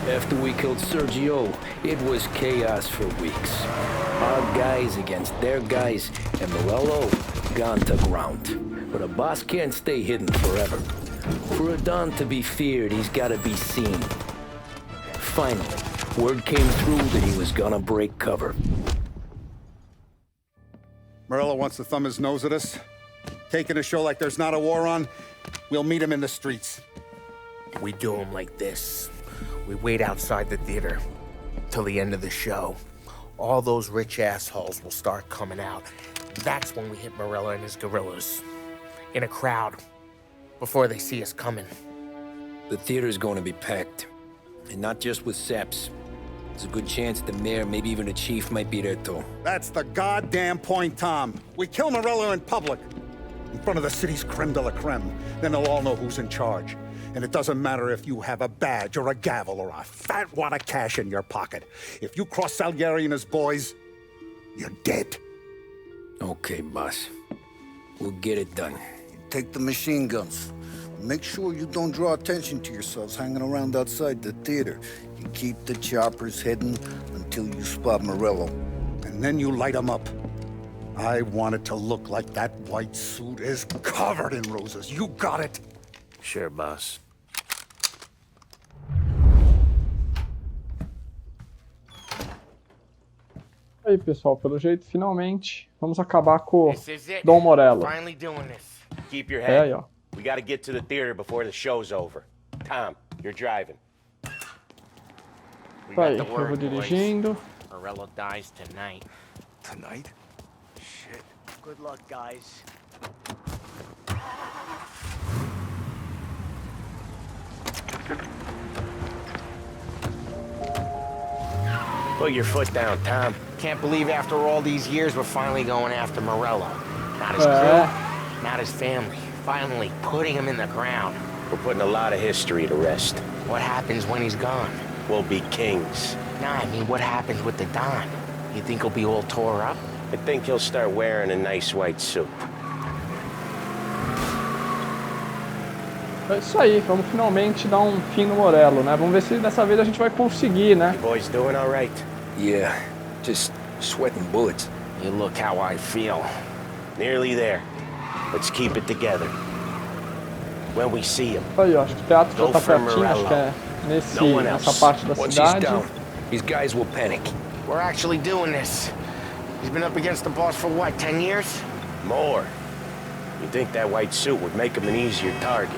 After we killed Sergio, it was chaos for weeks. Our guys against their guys, and Morello gone to ground. But a boss can't stay hidden forever. For a Don to be feared, he's gotta be seen. Finally, word came through that he was gonna break cover. Morello wants to thumb his nose at us. Taking a show like there's not a war on, we'll meet him in the streets. We do him like this. We wait outside the theater till the end of the show. All those rich assholes will start coming out, That's when we hit Morello and his guerrillas. In a crowd. Before they see us coming. The theater's going to be packed. And not just with saps. There's a good chance the mayor, maybe even the chief, might be there too. That's the goddamn point, Tom. We kill Morello in public. In front of the city's creme de la creme. Then they'll all know who's in charge. And it doesn't matter if you have a badge or a gavel or a fat wad of cash in your pocket. If you cross Salieri and his boys, you're dead. Okay, boss. We'll get it done. Take the machine guns. Make sure you don't draw attention to yourselves hanging around outside the theater. You keep the choppers hidden until you spot Morello. And then you light them up. I want it to look like that white suit is covered in roses. You got it? Sure, boss. Aí, pessoal, pelo jeito, finalmente, vamos acabar com Dom Morello. Finally doing this. Keep your É head. aí, ó. We gotta get to the theater before the show's over. Tom, you're driving. Tá aí, eu vou dirigindo. Morello dies tonight. Tonight? Shit. Good luck, guys. Put your foot down, Tom. Can't believe after all these years we're finally going after Morello. Not his crew, not his family. Finally putting him in the ground. We're putting a lot of history to rest. What happens when he's gone? We'll be kings. Nah, I mean, what happens with the Don? You think he'll be all tore up? I think he'll start wearing a nice white suit. É isso aí, vamos finalmente dar um fim no Morello, né? Vamos ver se dessa vez a gente vai conseguir, né? You boys doing all right? Yeah, just sweating bullets. You look how I feel. Nearly there. Let's keep it together. When we see him. Aí, ó, acho que o teatro já tá pertinho, acho que é nessa parte da cidade. These guys will panic. We're actually doing this. He's been up against the boss for what, 10 years? More. You think that white suit would make him an easier target?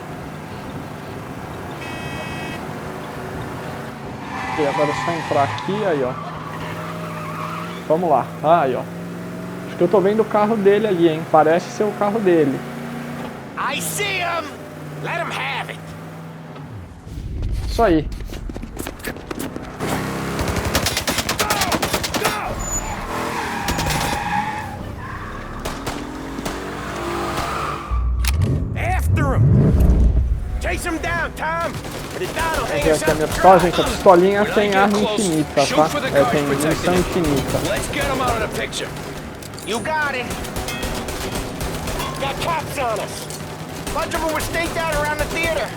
Ok, agora é só entrar aqui, aí, ó. Vamos lá. Aí, ó. Acho que eu tô vendo o carro dele ali, hein? Parece ser o carro dele. I see him! Let him have it! Isso aí. After him! Chase him down, Tom! Vamos ver aqui a minha pistola, gente. A pistolinha tem arma infinita, tá? É, tem munição infinita. Let's get him out of the picture. You got it. Got cops on us. Bunch of them were staked out around the theater.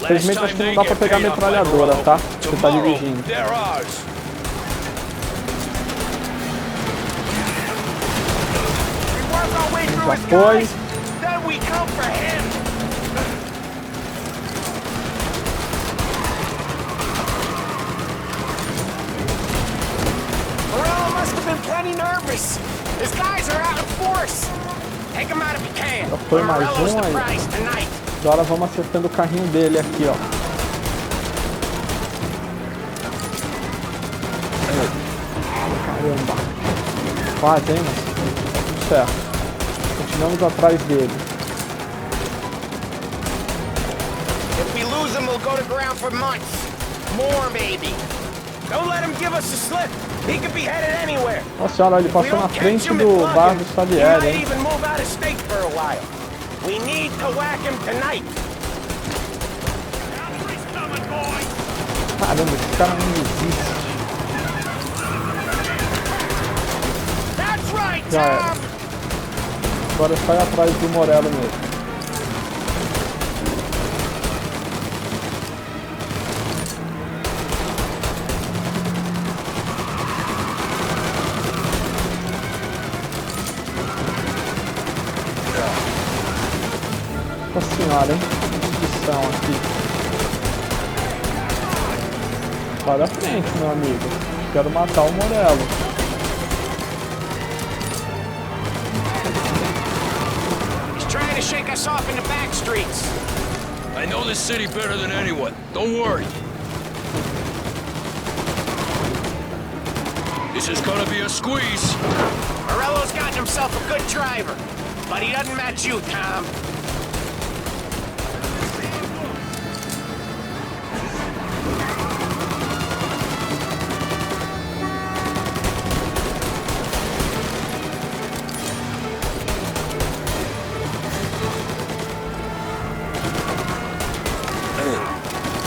Infelizmente acho que não dá pra pegar a metralhadora, tá? Você tá dirigindo. Já foi. Then we come for him. Morello must have been plenty nervous. His guys are out in force. Take him out if you can. Já foi mais um aí. Agora vamos acertando o carrinho dele aqui, ó. Caramba. Quase, hein, mas tudo certo. Continuamos atrás dele. If we lose him, we'll go to ground for months. More, maybe. Don't let him give us a slip. He could be headed anywhere. Nossa senhora, ele passou na frente do bar do Salieri, hein? Even move out of state for a while. We need to whack him tonight. Caramba, esse cara não existe. That's right, Já era. Agora sai atrás do Morello mesmo. Nossa senhora, hein? Missão aqui. Vai da frente, meu amigo. Quero matar o Morello. He's trying to shake us off in the back streets. I know this city better than anyone. Don't worry. This is gonna be a squeeze. Morello Morello's gotten himself a good driver, but he doesn't match you, Tom.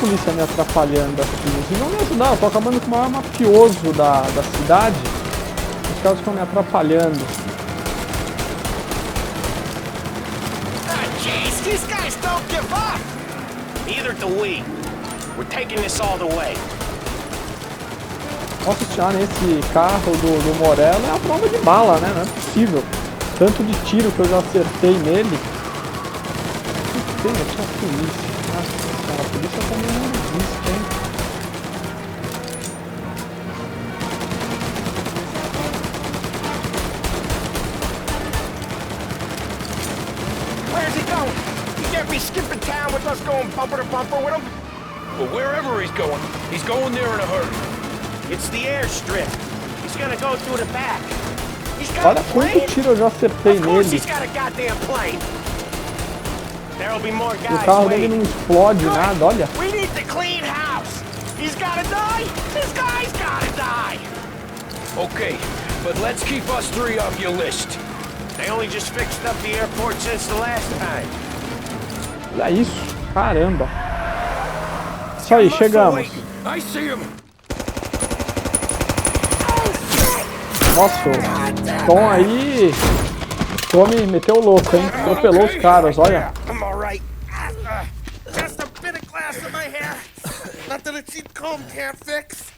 Polícia me atrapalhando aqui. Eles vão me ajudar, eu tô acabando com o maior mafioso da cidade. Os caras estão me atrapalhando. Jeez, these guys don't give up. Neither do we. We're taking this all the way. Posso tirar nesse carro do Morello é a prova de bala, né? Não é possível. Tanto de tiro que eu já acertei nele. Tem aqui a polícia. Nossa, a polícia também não existe, hein? Where's he going? He can't be skipping town with us going bumper to bumper with him. Well, wherever he's going there in a hurry. It's the airstrip. He's gonna go through the back. He's got Olha a quanto plane? tiro eu já acertei Of course nele. he's got a goddamn plane. There'll be more O guys carro dele waiting. não explode nada, olha. We need to clean house. He's gotta die. This guy's gotta die. Okay, but let's keep us three off your list. They only just fixed up the airport since the last time. Olha isso, caramba. Isso aí, chegamos. I see him. Nossa, o Tom aí... Tommy meteu o louco, hein? Atropelou os caras, olha. I'm all right. Just a bit of glass in my hair. Nothing a cheap comb can't fix.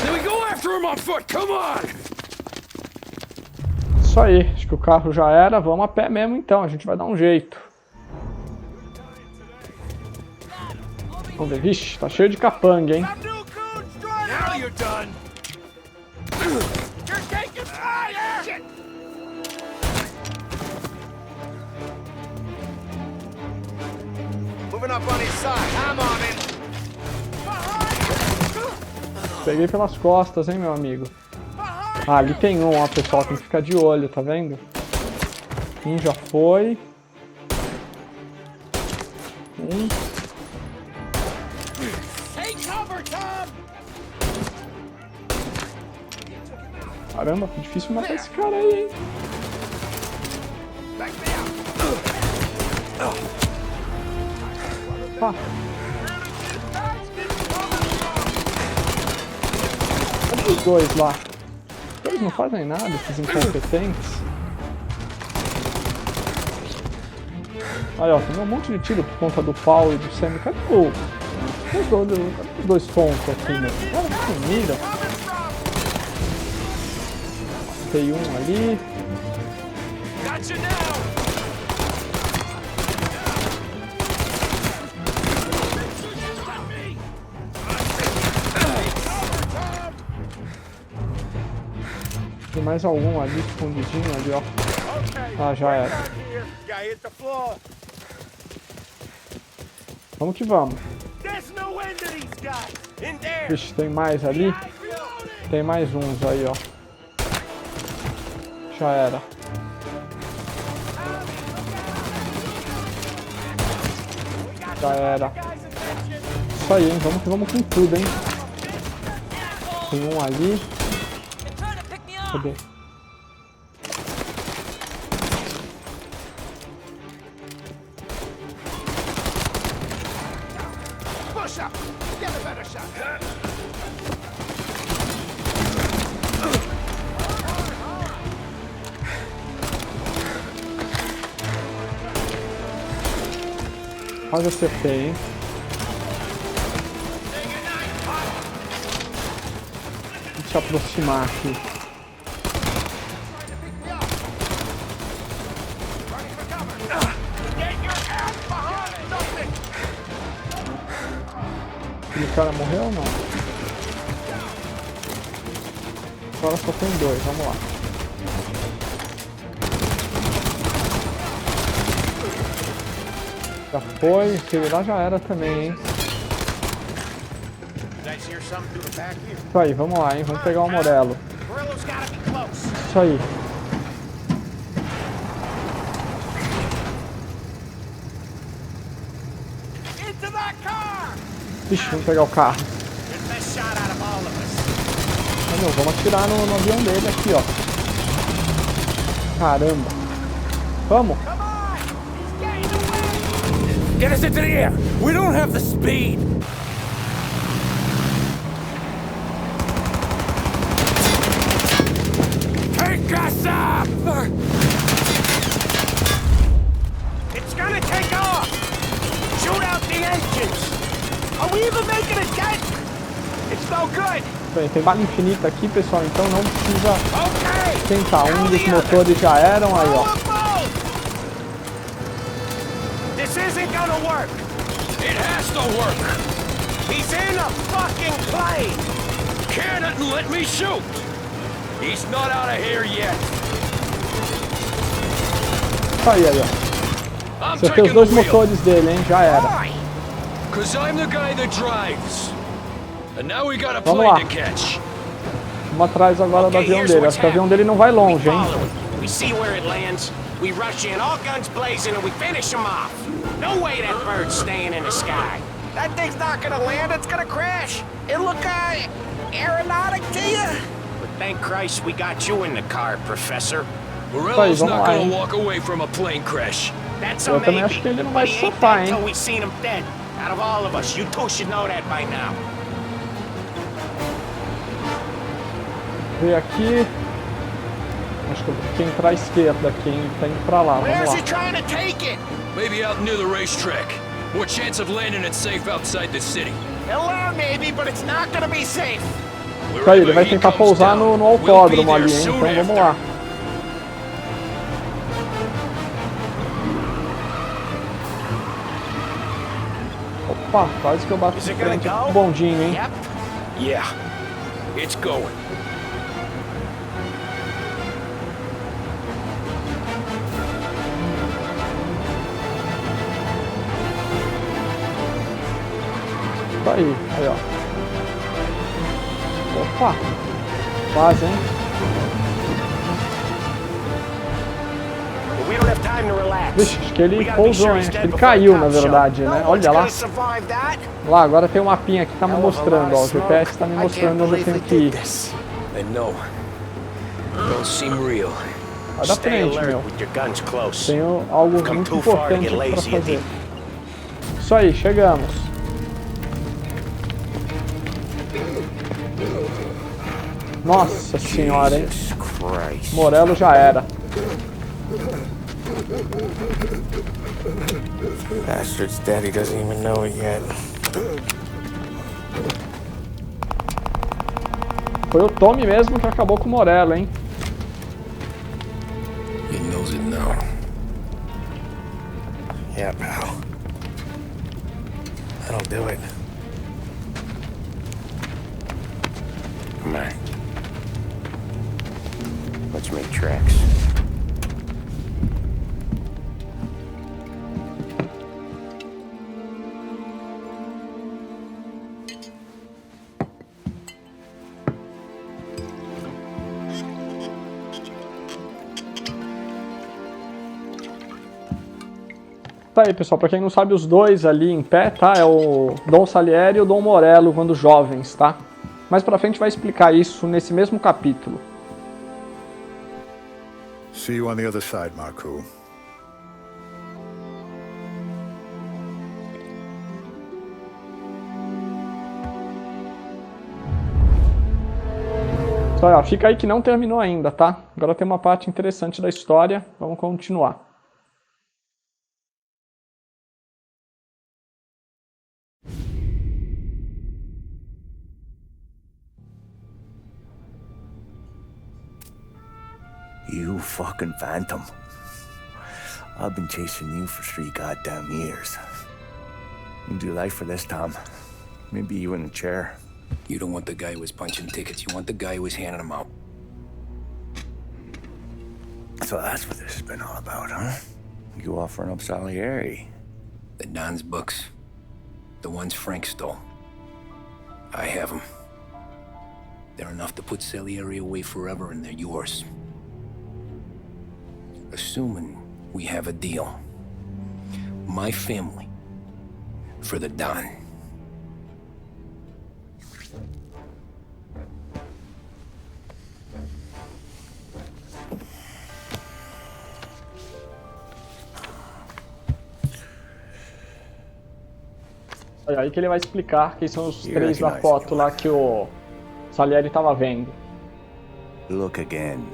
Then we go after him on foot. Come on. Isso aí, acho que o carro já era. Vamos a pé mesmo então, a gente vai dar um jeito. Vamos ver, vixe, tá cheio de capanga, hein? Now you're done. You're taking fire. Shit. Moving up on his side. I'm on it. Peguei pelas costas, hein, meu amigo. Ah, ali tem um, ó, pessoal, tem que ficar de olho, tá vendo? Um já foi. Um. Caramba, foi difícil matar esse cara aí, hein? Opa. Cadê os dois lá? Eles não fazem nada, esses incompetentes. Aí, ó, tem um monte de tiro por conta do pau e do Sam. Cadê os dois pontos aqui, meu? Olha que comida. Tem um ali. Tem mais algum ali escondidinho ali, ó. Ah, já era. Vamos que vamos. Vixe, tem mais ali. Tem mais uns aí, ó. Já era. Já era. Isso aí, hein? Vamos que vamos com tudo, hein? Tem um ali. Cadê? Quase acertei, hein? Deixa eu aproximar aqui. Aquele cara morreu ou não? Agora só tem dois, vamos lá. Já foi, aquele lá já era também, hein? Isso aí, vamos lá, hein? Vamos pegar o Morello. Isso aí. Vixe, vamos pegar o carro. Não, vamos atirar no avião dele aqui, ó. Caramba. Vamos. Get us into the air. We don't have the speed. Take us up! It's gonna take off! Shoot out the engines! Are we even making a dent? It's no good! Bem, tem bala infinita aqui, pessoal, então não precisa tentar. Um dos motores já eram, aí, ó. This isn't gonna work! It has to work! He's in a fucking plane! Can it and let me shoot! He's not out of here yet! Aí, ó. Acertei os dois motores dele, hein? Já era. Cause I'm the guy that drives. And now we got a Vamos plane lá. to catch. Vamos atrás agora do avião dele. Acho que o avião dele não vai longe, hein? We see where it lands, we rush in, all guns blazing, and we finish him off. No way that bird's staying in the sky. That thing's not gonna land, it's gonna crash. It look aeronautic to you? But thank Christ we got you in the car, Professor. Morello's not gonna walk away from a plane crash. That's a Eu também acho maybe, que ele não but vai he ain't safar, dead hein? till we seen him dead. Out of all of us, you two should know that by now. Ver aqui. Acho que eu vou ter que entrar à esquerda. Quem tá indo pra lá? Vamos Where's lá. he trying to take it? Maybe out near the racetrack. More chance of landing it safe outside the city. He'll land maybe, but it's not gonna be safe. Isso aí, ele vai tentar pousar no autódromo ali, hein? Então vamos lá. Opa, quase que eu bato de frente com o bondinho, hein? Yeah, it's going. Tá aí, ó. Opa, quase, hein? Vixe, acho que ele pousou, hein? Acho que ele caiu, na verdade, né? Olha lá. Lá, agora tem um mapinha aqui que tá me mostrando, ó. O GPS tá me mostrando onde eu tenho que ir. Vai da frente, meu. Tenho algo muito importante pra fazer. Isso aí, chegamos. Nossa senhora, hein? Morello já era. Bastard's daddy doesn't even know it yet. Foi o Tommy mesmo que acabou com o Morello, hein? He knows it now. Yeah, pal. That'll do it. Come on. Let's make tracks. Tá aí, pessoal, pra quem não sabe, os dois ali em pé, tá? É o Dom Salieri e o Dom Morello quando jovens, tá? Mais pra frente vai explicar isso nesse mesmo capítulo. See you on the other side, Marco. Então, ó, fica aí que não terminou ainda, tá? Agora tem uma parte interessante da história, vamos continuar. You fucking phantom. I've been chasing you for 3 goddamn years. You do life for this, Tom. Maybe you in a chair. You don't want the guy who was punching tickets. You want the guy who was handing them out. So that's what this has been all about, huh? You offering up Salieri? The Don's books. The ones Frank stole. I have them. They're enough to put Salieri away forever, and they're yours. Assuming we have a deal. My family for the Don. É aí que ele vai explicar quem são os três da foto lá que o Salieri estava vendo. Look again.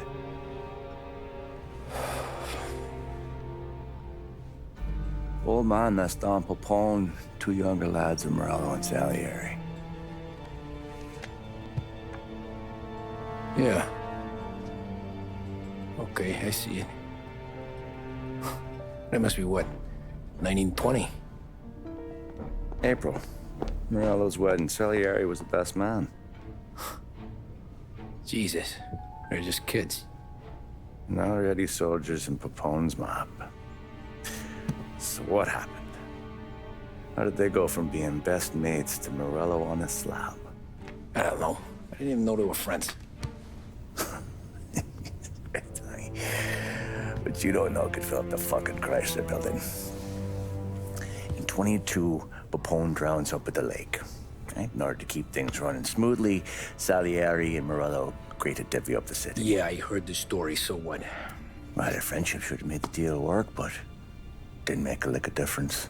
Old man, that's Don Popone, two younger lads of Morello and Salieri. Yeah. Okay, I see it. That must be what, 1920? April. Morello's wedding. Salieri was the best man. Jesus, they're just kids. Now already soldiers in Popone's mob. So what happened? How did they go from being best mates to Morello on a slab? I don't know. I didn't even know they were friends. But you don't know could fill up the fucking Chrysler building. In 22, Popone drowns up at the lake. Right? In order to keep things running smoothly, Salieri and Morello agreed to divvy up the city. Yeah, I heard the story, so what? Well, their friendship should have made the deal work, but didn't make a lick of difference.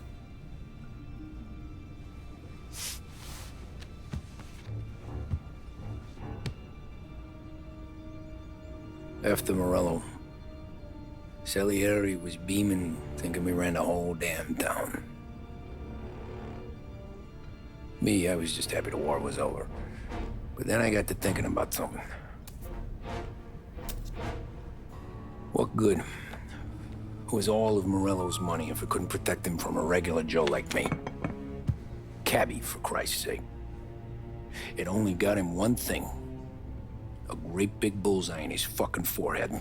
After Morello, Salieri was beaming, thinking we ran the whole damn town. Me, I was just happy the war was over. But then I got to thinking about something. What good was all of Morello's money if it couldn't protect him from a regular Joe like me? Cabbie, for Christ's sake. It only got him one thing. A great big bullseye in his fucking forehead.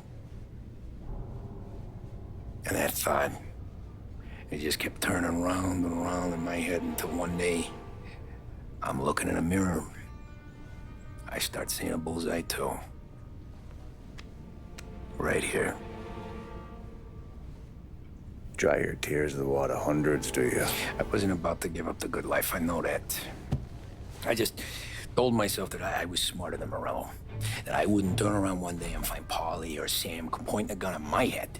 And that thought, it just kept turning round and round in my head until one day, I'm looking in a mirror. I start seeing a bullseye too. Right here. Dry your tears of the water hundreds, do you? I wasn't about to give up the good life, I know that. I just told myself that I was smarter than Morello. That I wouldn't turn around one day and find Paulie or Sam pointing a gun at my head.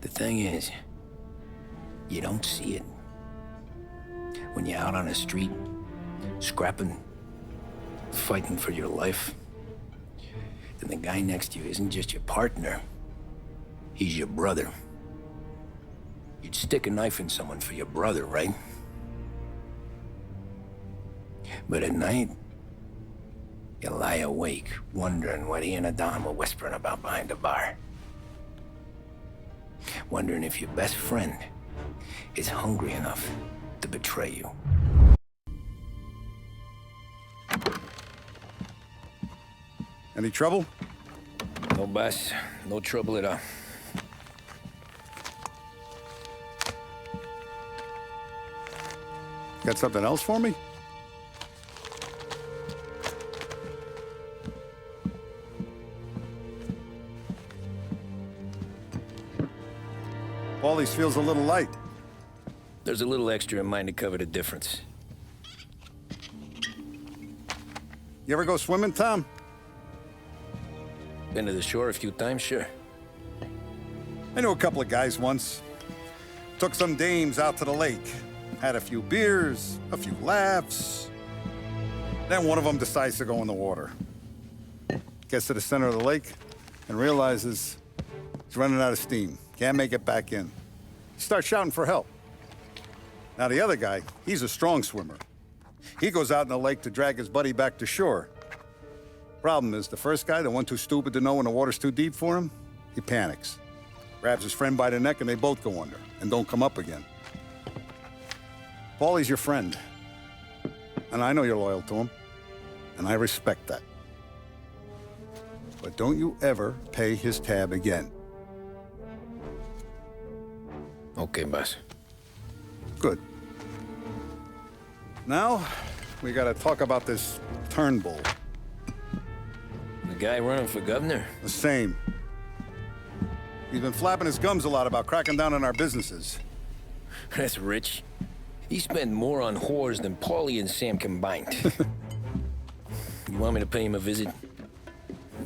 The thing is, you don't see it. When you're out on the street, scrapping, fighting for your life, then the guy next to you isn't just your partner, he's your brother. You'd stick a knife in someone for your brother, right? But at night, you lie awake, wondering what he and Adam were whispering about behind the bar. Wondering if your best friend is hungry enough to betray you. Any trouble? No, boss. No trouble at all. Got something else for me? Paulie's feels a little light. There's a little extra in mine to cover the difference. You ever go swimming, Tom? Been to the shore a few times, sure. I knew a couple of guys once. Took some dames out to the lake. Had a few beers, a few laughs. Then one of them decides to go in the water. Gets to the center of the lake and realizes he's running out of steam. Can't make it back in. He starts shouting for help. Now the other guy, he's a strong swimmer. He goes out in the lake to drag his buddy back to shore. Problem is, the first guy, the one too stupid to know when the water's too deep for him, he panics. Grabs his friend by the neck and they both go under and don't come up again. Paulie's your friend. And I know you're loyal to him. And I respect that. But don't you ever pay his tab again. Okay, boss. Good. Now, we gotta talk about this Turnbull. The guy running for governor? The same. He's been flapping his gums a lot about cracking down on our businesses. That's rich. He spent more on whores than Paulie and Sam combined. You want me to pay him a visit?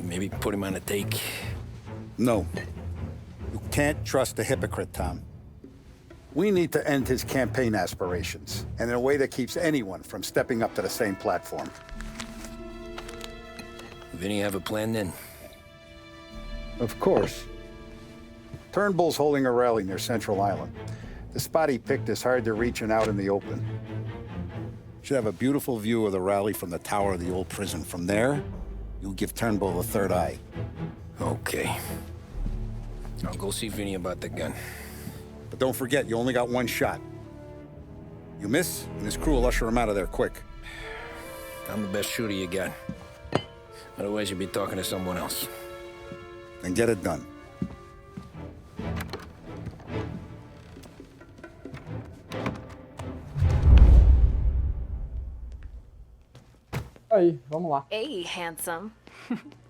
Maybe put him on a take? No. You can't trust a hypocrite, Tom. We need to end his campaign aspirations, and in a way that keeps anyone from stepping up to the same platform. Vinny have a plan then? Of course. Turnbull's holding a rally near Central Island. The spot he picked is hard to reach and out in the open. Should have a beautiful view of the rally from the tower of the old prison. From there, you'll give Turnbull the third eye. Okay. I'll go see Vinny about the gun. But don't forget, you only got one shot. You miss, and his crew will usher him out of there quick. I'm the best shooter you got. Otherwise, you'd be talking to someone else. Then get it done. Aí, vamos lá. Hey, handsome.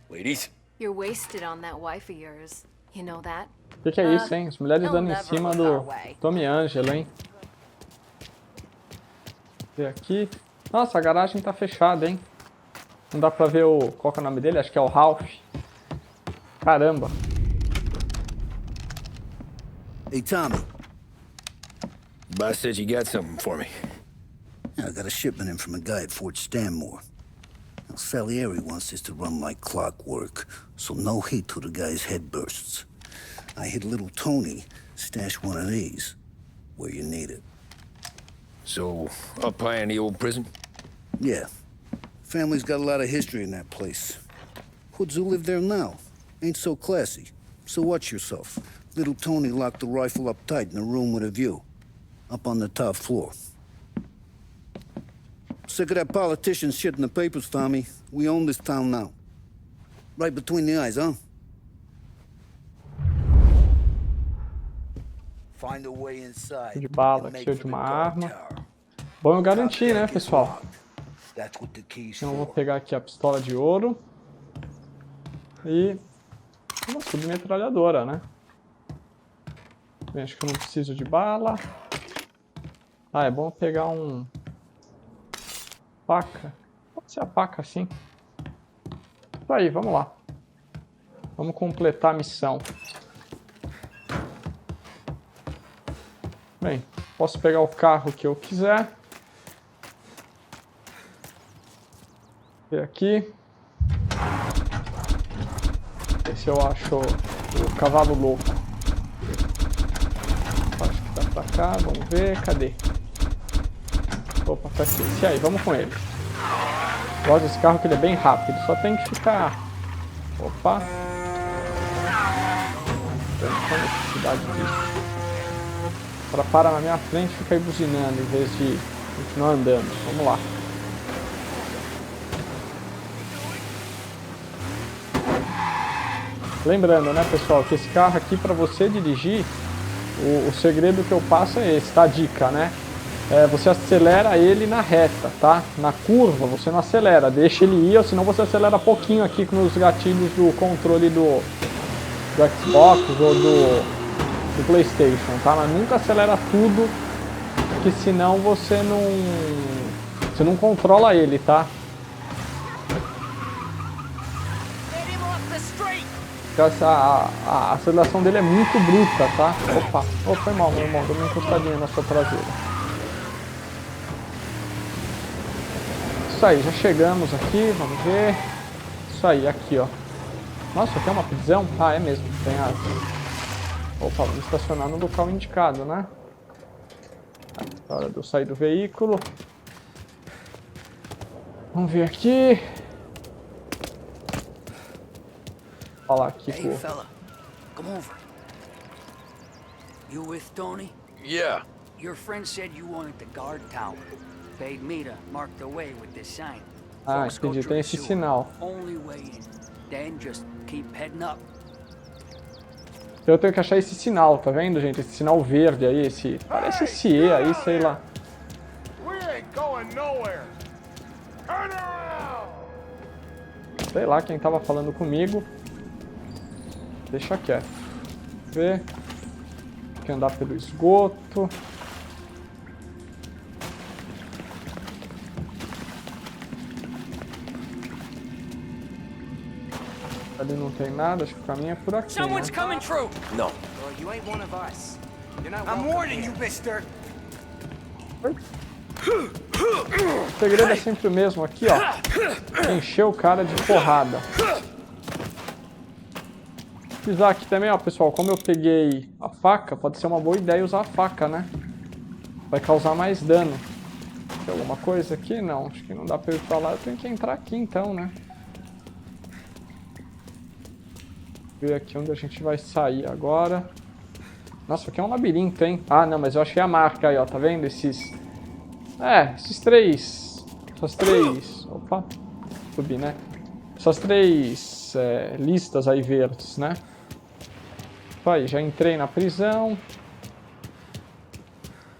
Ladies. You're wasted on that wife of yours. You know that? O que é isso, hein? As mulheres dando em cima do Tommy Angelo, hein? Ver aqui. Nossa, a garagem tá fechada, hein? Não dá pra ver o... Qual que é o nome dele? Acho que é o Ralph. Caramba. Hey, Tommy. Boss said you got something for me. Yeah, I got a shipment in from a guy at Fort Stanmore. Now, Salieri wants this to run like clockwork, so no heat till the guy's head bursts. I hit little Tony, stash one of these, where you need it. So, up high in the old prison? Yeah. Family's got a lot of history in that place. Hoods who live there now. Ain't so classy. So watch yourself. Little Tony locked the rifle up tight in a room with a view. Up on the top floor. Sick of that politician shit in the papers, Tommy. We own this town now. Right between the eyes, huh? Find a way inside. De bala, cheio de uma arma. Bom eu garantir, né, pessoal? Então eu vou pegar aqui a pistola de ouro. E uma submetralhadora, né? Bem, acho que eu não preciso de bala. Ah, é bom pegar um... Paca. Pode ser a paca assim. Isso aí, vamos lá. Vamos completar a missão. Bem, posso pegar o carro que eu quiser. Ver aqui. Ver se eu acho o cavalo louco. Acho que tá pra cá, vamos ver. Cadê? Opa, tá aqui. E aí, vamos com ele. Gosto desse carro que ele é bem rápido. Só tem que ficar... Opa. Não tem necessidade disso. Para parar na minha frente e ficar buzinando em vez de continuar andando. Vamos lá. Lembrando, né, pessoal, que esse carro aqui, para você dirigir, o segredo que eu passo é esse, tá? Dica, né? Você acelera ele na reta, tá? Na curva você não acelera, deixa ele ir, ou senão você acelera pouquinho aqui nos gatilhos do controle do Xbox ou do PlayStation, tá? Mas nunca acelera tudo, porque senão você não controla ele, tá? A aceleração dele é muito bruta, tá? Opa, foi mal, meu irmão, deu uma encostadinha na sua traseira. Isso aí, já chegamos aqui, vamos ver. Isso aí, aqui, ó. Nossa, aqui é uma prisão? Ah, é mesmo, tem as... Opa, vamos estacionar no local indicado, né? Na hora de eu sair do veículo. Vamos ver aqui. Falar aqui com... Hey, fella, come over. You with Tony? Yeah. Your friend said you wanted the guard tower. Paid me to mark the way with this sign. Ah, entendi, tem esse sinal. Only way in. Then just keep heading up. Eu tenho que achar esse sinal, tá vendo, gente? Esse sinal verde aí, esse... Parece esse E aí, sei lá. Sei lá quem tava falando comigo. Deixa quieto. ver. Tem que andar pelo esgoto. Ali não tem nada, acho que o caminho é por aqui, Someone's né? coming through. No. Well, you ain't one of us. You're not I'm welcome warning here. you, mister. O segredo é sempre o mesmo aqui, ó. Encher o cara de porrada. Pisar aqui também, ó, pessoal. Como eu peguei a faca, pode ser uma boa ideia usar a faca, né? Vai causar mais dano. Tem alguma coisa aqui? Não, acho que não dá pra eu ir pra lá. Eu tenho que entrar aqui então, né? Ver aqui onde a gente vai sair agora. Nossa, aqui é um labirinto, hein? Ah, não, mas eu achei a marca aí, ó. Tá vendo? Esses três... Essas três... Opa! Subi, né? Essas três listas aí verdes, né? Isso aí, já entrei na prisão.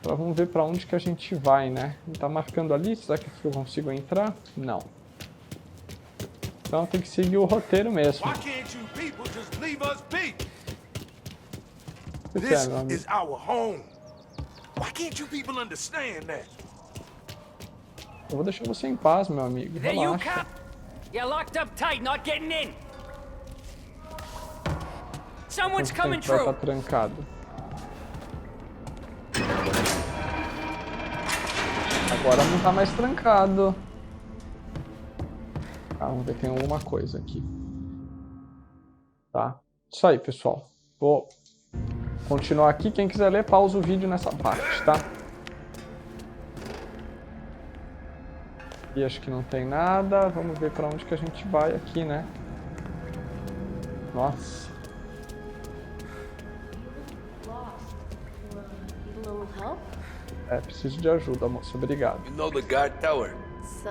Agora vamos ver pra onde que a gente vai, né? Ele tá marcando ali. Será que aqui eu consigo entrar? Não. Então tem que seguir o roteiro mesmo. This is our home. Why can't you people understand that? Eu vou deixar você em paz, meu amigo. There you, Relaxa. cop. You're locked up tight, not getting in. Someone's Quanto coming tempo vai through. estar trancado? Agora não tá mais trancado. Ah, vamos ver, tem alguma coisa aqui. Tá. Isso aí, pessoal. Vou continuar aqui. Quem quiser ler, pausa o vídeo nessa parte, tá? E acho que não tem nada. Vamos ver pra onde que a gente vai aqui, né? Nossa. É, preciso de ajuda, moça. Obrigado. You know the guard tower? It's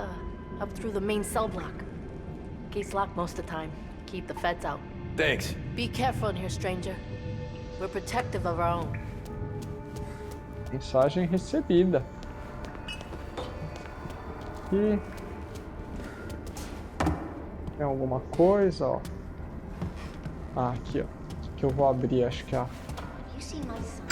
up through the main cell block. Gate's locked most of the time. Keep the feds out. Thanks. Be careful in here, stranger. We're protective of our own. Mensagem recebida. Aqui. Tem alguma coisa, ó. Ah, aqui, ó. Que eu vou abrir, acho que é a... You see my son?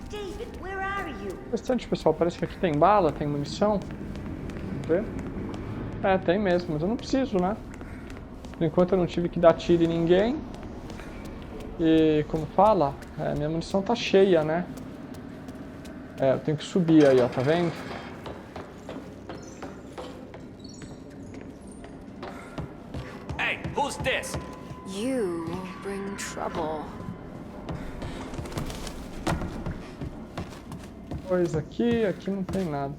David, where are you? Interessante, pessoal. Parece que aqui tem bala, tem munição. Vamos ver. É, tem mesmo, mas eu não preciso, né? Por enquanto eu não tive que dar tiro em ninguém. E, como fala, minha munição tá cheia, né? É, eu tenho que subir aí, ó, tá vendo? Hey, who's this? You bring trouble. Coisa aqui, aqui não tem nada.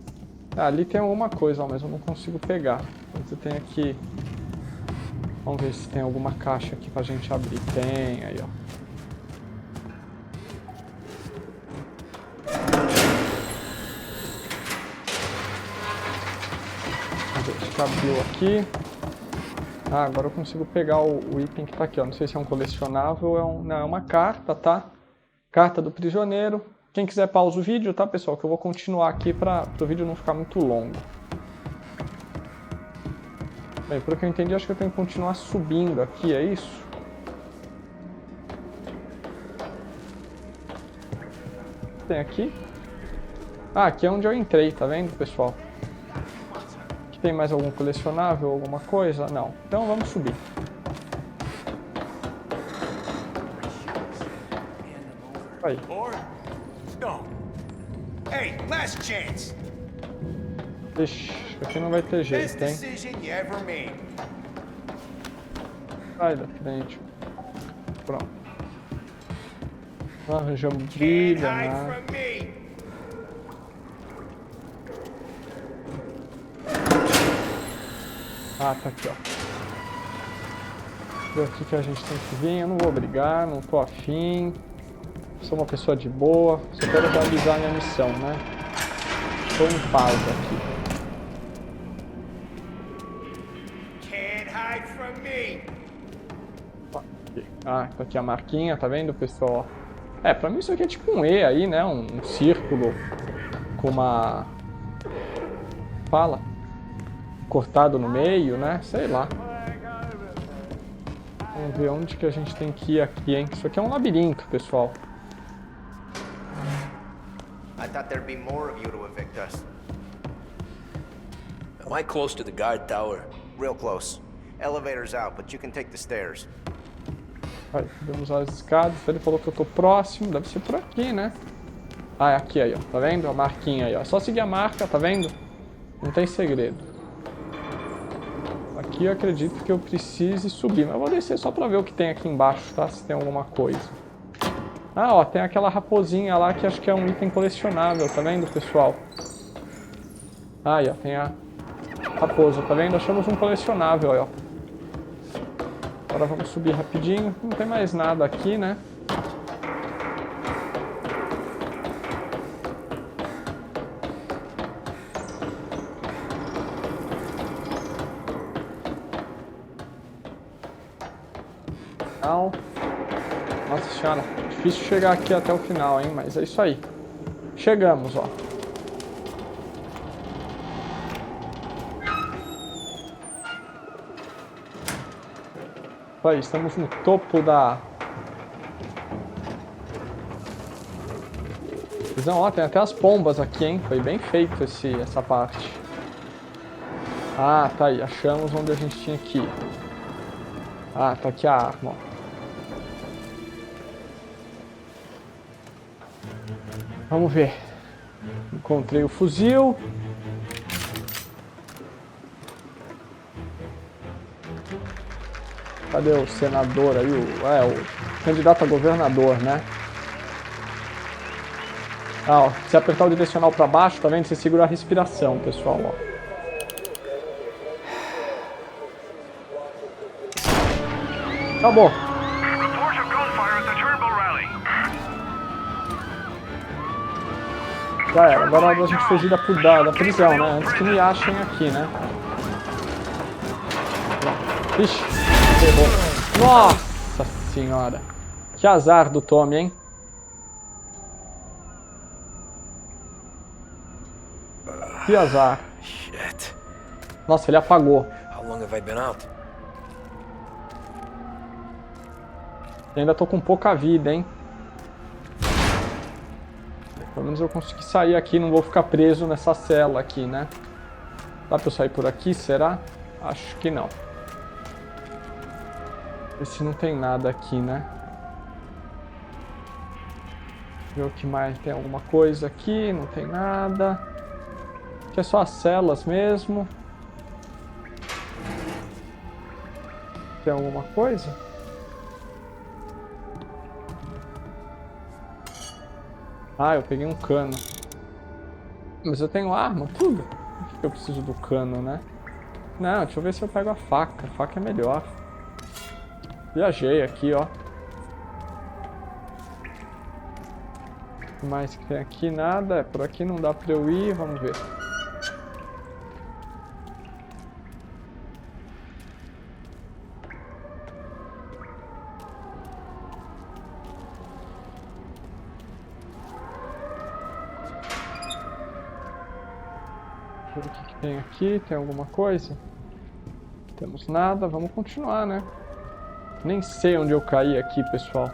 Ah, ali tem alguma coisa, ó, mas eu não consigo pegar. Mas eu tenho aqui... Vamos ver se tem alguma caixa aqui pra gente abrir. Tem, aí, ó. A gente abriu aqui. Ah, agora eu consigo pegar o item que tá aqui, ó. Não sei se é um colecionável ou é um... Não, é uma carta, tá? Carta do prisioneiro. Quem quiser pausa o vídeo, tá, pessoal? Que eu vou continuar aqui para o vídeo não ficar muito longo. Bem, pelo que eu entendi, acho que eu tenho que continuar subindo aqui, é isso? Tem aqui? Ah, aqui é onde eu entrei, tá vendo, pessoal? Aqui tem mais algum colecionável, alguma coisa? Não. Então vamos subir. Aí. Hey, last chance. Ixi, aqui não vai ter Best jeito, hein? decision you ever made. Sai da frente. Pronto. Não arranjamos brilha, nada. Ah, tá aqui, ó. Ver aqui que a gente tem que vir. Eu não vou brigar, não tô afim. Sou uma pessoa de boa. Só quero realizar minha missão, né? Estou em paz aqui. Ah, tá aqui a marquinha, tá vendo, pessoal? É, pra mim isso aqui é tipo um E aí, né? Um círculo com uma... Fala. Cortado no meio, né? Sei lá. Vamos ver onde que a gente tem que ir aqui, hein? Isso aqui é um labirinto, pessoal. I thought there'd be more of you to evict us. Am I close to the guard tower? Real close. Elevator's out, but you can take the stairs. Vai, podemos usar as escadas. Ele falou que eu tô próximo. Deve ser por aqui, né? Ah, é aqui aí, ó. Tá vendo? A marquinha aí, ó. É só seguir a marca, tá vendo? Não tem segredo. Aqui eu acredito que eu precise subir. Mas eu vou descer só pra ver o que tem aqui embaixo, tá? Se tem alguma coisa. Ah, ó. Tem aquela raposinha lá que acho que é um item colecionável. Tá vendo, pessoal? Aí, ó. Tem a raposa, tá vendo? Achamos um colecionável, ó. Agora vamos subir rapidinho. Não tem mais nada aqui, né? Não. Nossa senhora, difícil chegar aqui até o final, hein? Mas é isso aí. Chegamos, ó. Aí, estamos no topo da... Visão, ó, tem até as pombas aqui, hein? Foi bem feito essa parte. Ah, tá aí. Achamos onde a gente tinha que ir. Ah, tá aqui a arma, ó. Vamos ver. Encontrei o fuzil. Cadê o senador aí? O candidato a governador, né? Ah, ó. Se apertar o direcional pra baixo, tá vendo? Você segura a respiração, pessoal, ó. Acabou. Já era. Agora é hora da gente fugir da prisão, né? Antes que me achem aqui, né? Pronto. Ixi. Ferrou. Nossa senhora. Que azar do Tommy, hein? Que azar. Nossa, ele apagou. How long have I been out? E ainda tô com pouca vida, hein? Pelo menos eu consegui sair aqui, não vou ficar preso nessa cela aqui, né? Dá pra eu sair por aqui, será? Acho que não. Ver se não tem nada aqui, né? Ver o que mais. Tem alguma coisa aqui, não tem nada. Aqui é só as celas mesmo. Tem alguma coisa? Ah, eu peguei um cano. Mas eu tenho arma, tudo. Por que eu preciso do cano, né? Não, deixa eu ver se eu pego a faca. A faca é melhor. Viajei aqui, ó. O que mais que tem aqui? Nada. Por aqui não dá pra eu ir. Vamos ver. Deixa eu ver o que tem aqui. Tem alguma coisa? Não temos nada. Vamos continuar, né? Nem sei onde eu caí aqui, pessoal.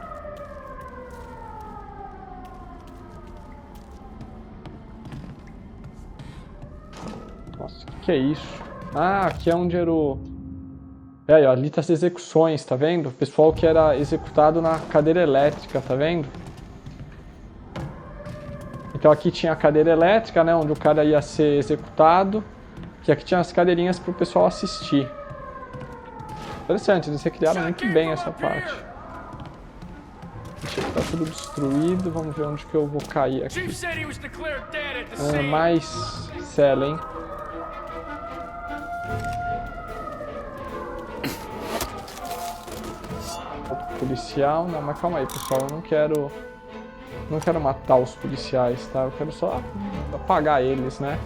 Nossa, o que é isso? Ah, aqui é onde era o... É aí, ó, ali tá as execuções, tá vendo? O pessoal que era executado na cadeira elétrica, tá vendo? Então aqui tinha a cadeira elétrica, né, onde o cara ia ser executado. E aqui tinha as cadeirinhas pro pessoal assistir. Interessante, eles recriaram muito bem essa parte. Deixa eu tá tudo destruído, vamos ver onde que eu vou cair aqui. Mais cela, hein? Policial, não, mas calma aí, pessoal, eu não quero matar os policiais, tá? Eu quero só apagar eles, né?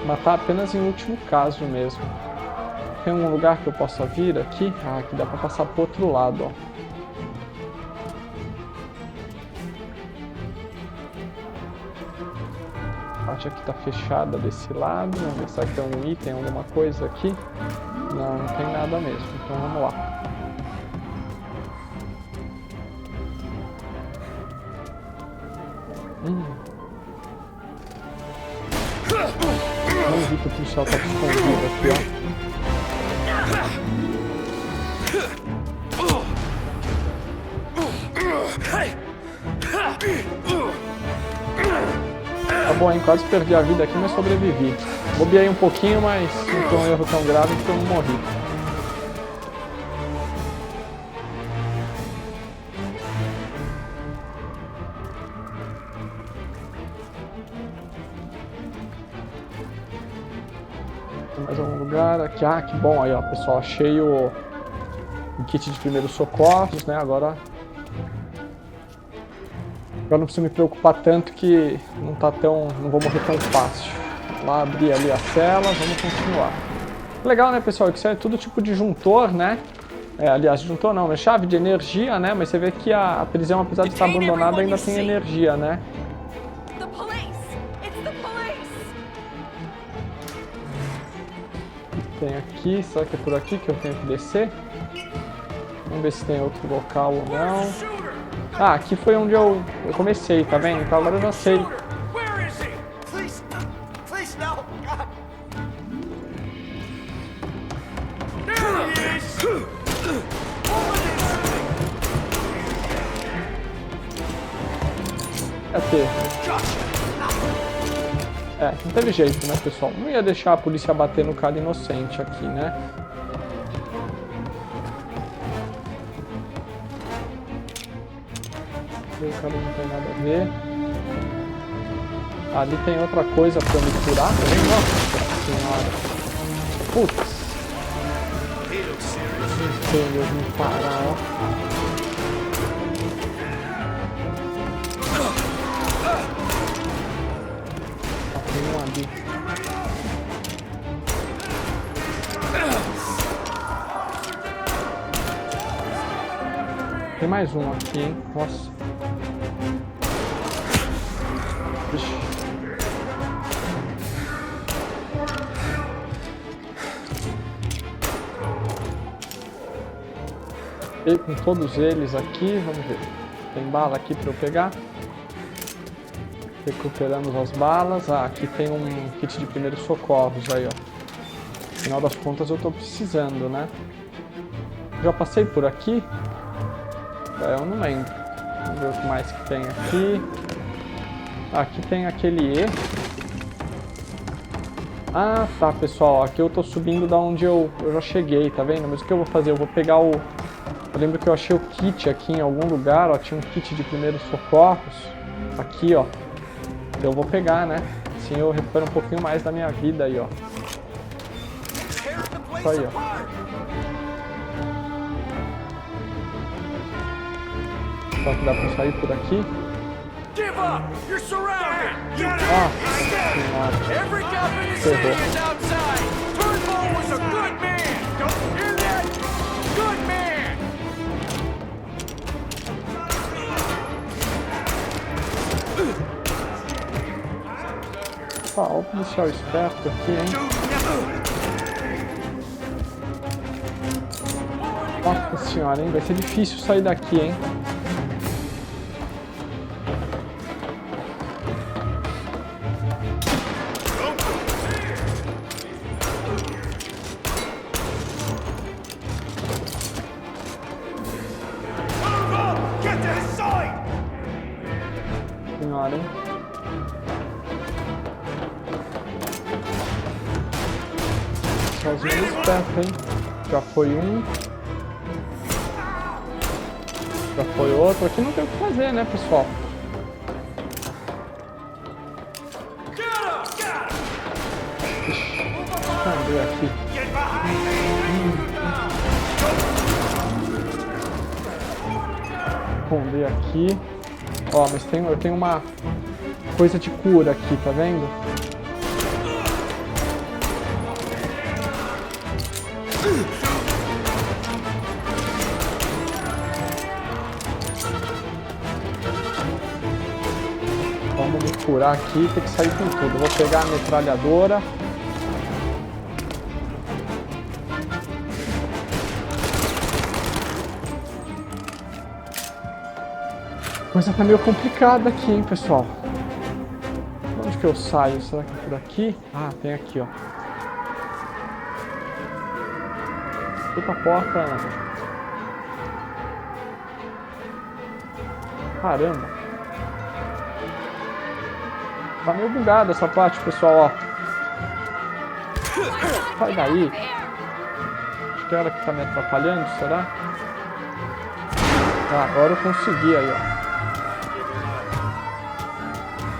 Matar apenas em último caso mesmo. Tem um lugar que eu possa vir aqui? Ah, aqui dá pra passar pro outro lado, ó. A parte aqui tá fechada desse lado. Vamos ver se aqui tem um item, alguma coisa aqui. Não, não tem nada mesmo. Então vamos lá. Não vi que o policial tá escondido aqui, ó. Tá bom, hein? Quase perdi a vida aqui, mas sobrevivi. Bobeei um pouquinho, mas não foi um erro tão grave que eu não morri. Tem mais algum lugar aqui? Ah, que bom. Aí, ó, pessoal, achei o kit de primeiros socorros, né? Agora não preciso me preocupar tanto que não vou morrer tão fácil. Lá, abrir ali a cela, vamos continuar. Legal, né, pessoal? Isso é tudo tipo de disjuntor, né? Aliás, disjuntor não, é chave de energia, né? Mas você vê que a prisão, apesar de estar abandonada, ainda tem energia, né? Tem aqui, será que é por aqui que eu tenho que descer? Vamos ver se tem outro local ou não. Ah, aqui foi onde eu comecei, tá vendo? Então agora eu já sei. Não teve jeito, né, pessoal? Não ia deixar a polícia bater no cara inocente aqui, né? O cara não tem nada a ver. Ali tem outra coisa pra me curar. Nossa senhora. Putz. Não sei onde eu vim parar, ó. Tem um ali. Tem mais um aqui, hein? Nossa. Ixi. E com todos eles aqui, vamos ver. Tem bala aqui para eu pegar. Recuperamos as balas. Ah, aqui tem um kit de primeiros socorros aí, ó. Afinal das contas eu tô precisando, né? Já passei por aqui? Eu não lembro. Vamos ver o que mais que tem aqui. Aqui tem aquele E. Ah, tá, pessoal. Aqui eu tô subindo da onde eu já cheguei, tá vendo? Mas o que eu vou fazer? Eu vou pegar o... Eu lembro que eu achei o kit aqui em algum lugar, ó. Tinha um kit de primeiros socorros. Aqui, ó. Então eu vou pegar, né? Assim eu recupero um pouquinho mais da minha vida aí, ó. Isso aí, ó. Só que dá pra sair por aqui. Nossa senhora. Ó, o policial esperto aqui, hein? Nossa senhora, hein? Vai ser difícil sair daqui, hein? Senhora, hein? Sozinho esperto, hein? Já foi um. Já foi outro. Aqui não tem o que fazer, né, pessoal? Cadê aqui? Esconder aqui. Ó, mas eu tenho uma coisa de cura aqui, tá vendo? Vamos me curar aqui, tem que sair com tudo. Vou pegar a metralhadora. A coisa tá meio complicada aqui, hein, pessoal. que eu saio? Será que é por aqui? Ah, tem aqui, ó. Puta porta. Caramba. Tá meio bugada essa parte, pessoal, ó. Sai daí. Acho que é ela que tá me atrapalhando, será? Ah, agora eu consegui aí, ó.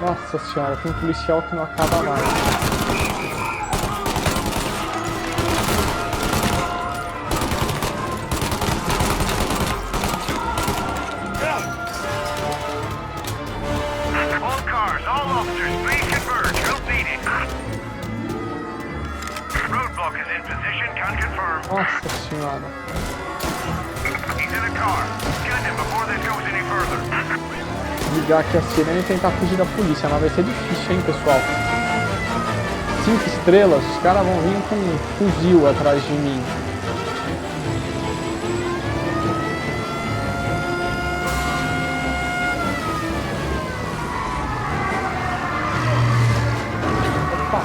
Nossa senhora, tem um policial que não acaba mais. All cars, all officers, please converge. We'll beat it. Roadblock is in position, can confirm. Nossa senhora. He's in a car. Get him before this goes any further. Ligar aqui a sirene e tentar fugir da polícia, mas vai ser difícil, hein, pessoal. 5 estrelas, os caras vão vir com um fuzil atrás de mim. Opa.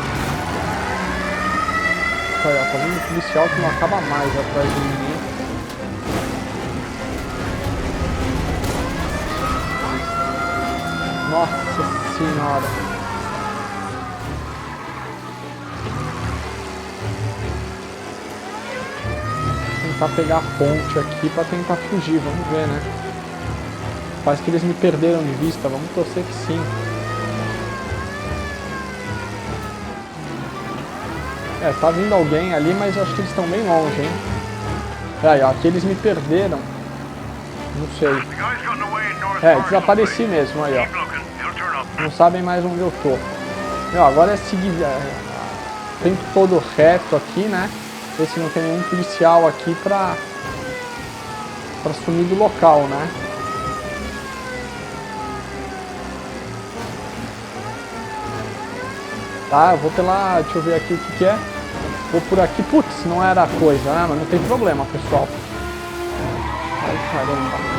Aí, ó, tá vindo um policial que não acaba mais atrás de mim. Nossa senhora. Vou tentar pegar a ponte aqui pra tentar fugir, vamos ver, né? Parece que eles me perderam de vista, vamos torcer que sim. É, tá vindo alguém ali, mas eu acho que eles estão bem longe, hein? Aí, ó, aqui eles me perderam. Não sei. É, desapareci mesmo, aí, ó. Não sabem mais onde eu tô. Meu, agora é seguir o tempo todo reto aqui, né? Ver se não tem nenhum policial aqui pra sumir do local, né? Tá, eu vou pela... Deixa eu ver aqui o que é. Vou por aqui. Putz, não era a coisa, né? Mas não tem problema, pessoal. Ai, caramba.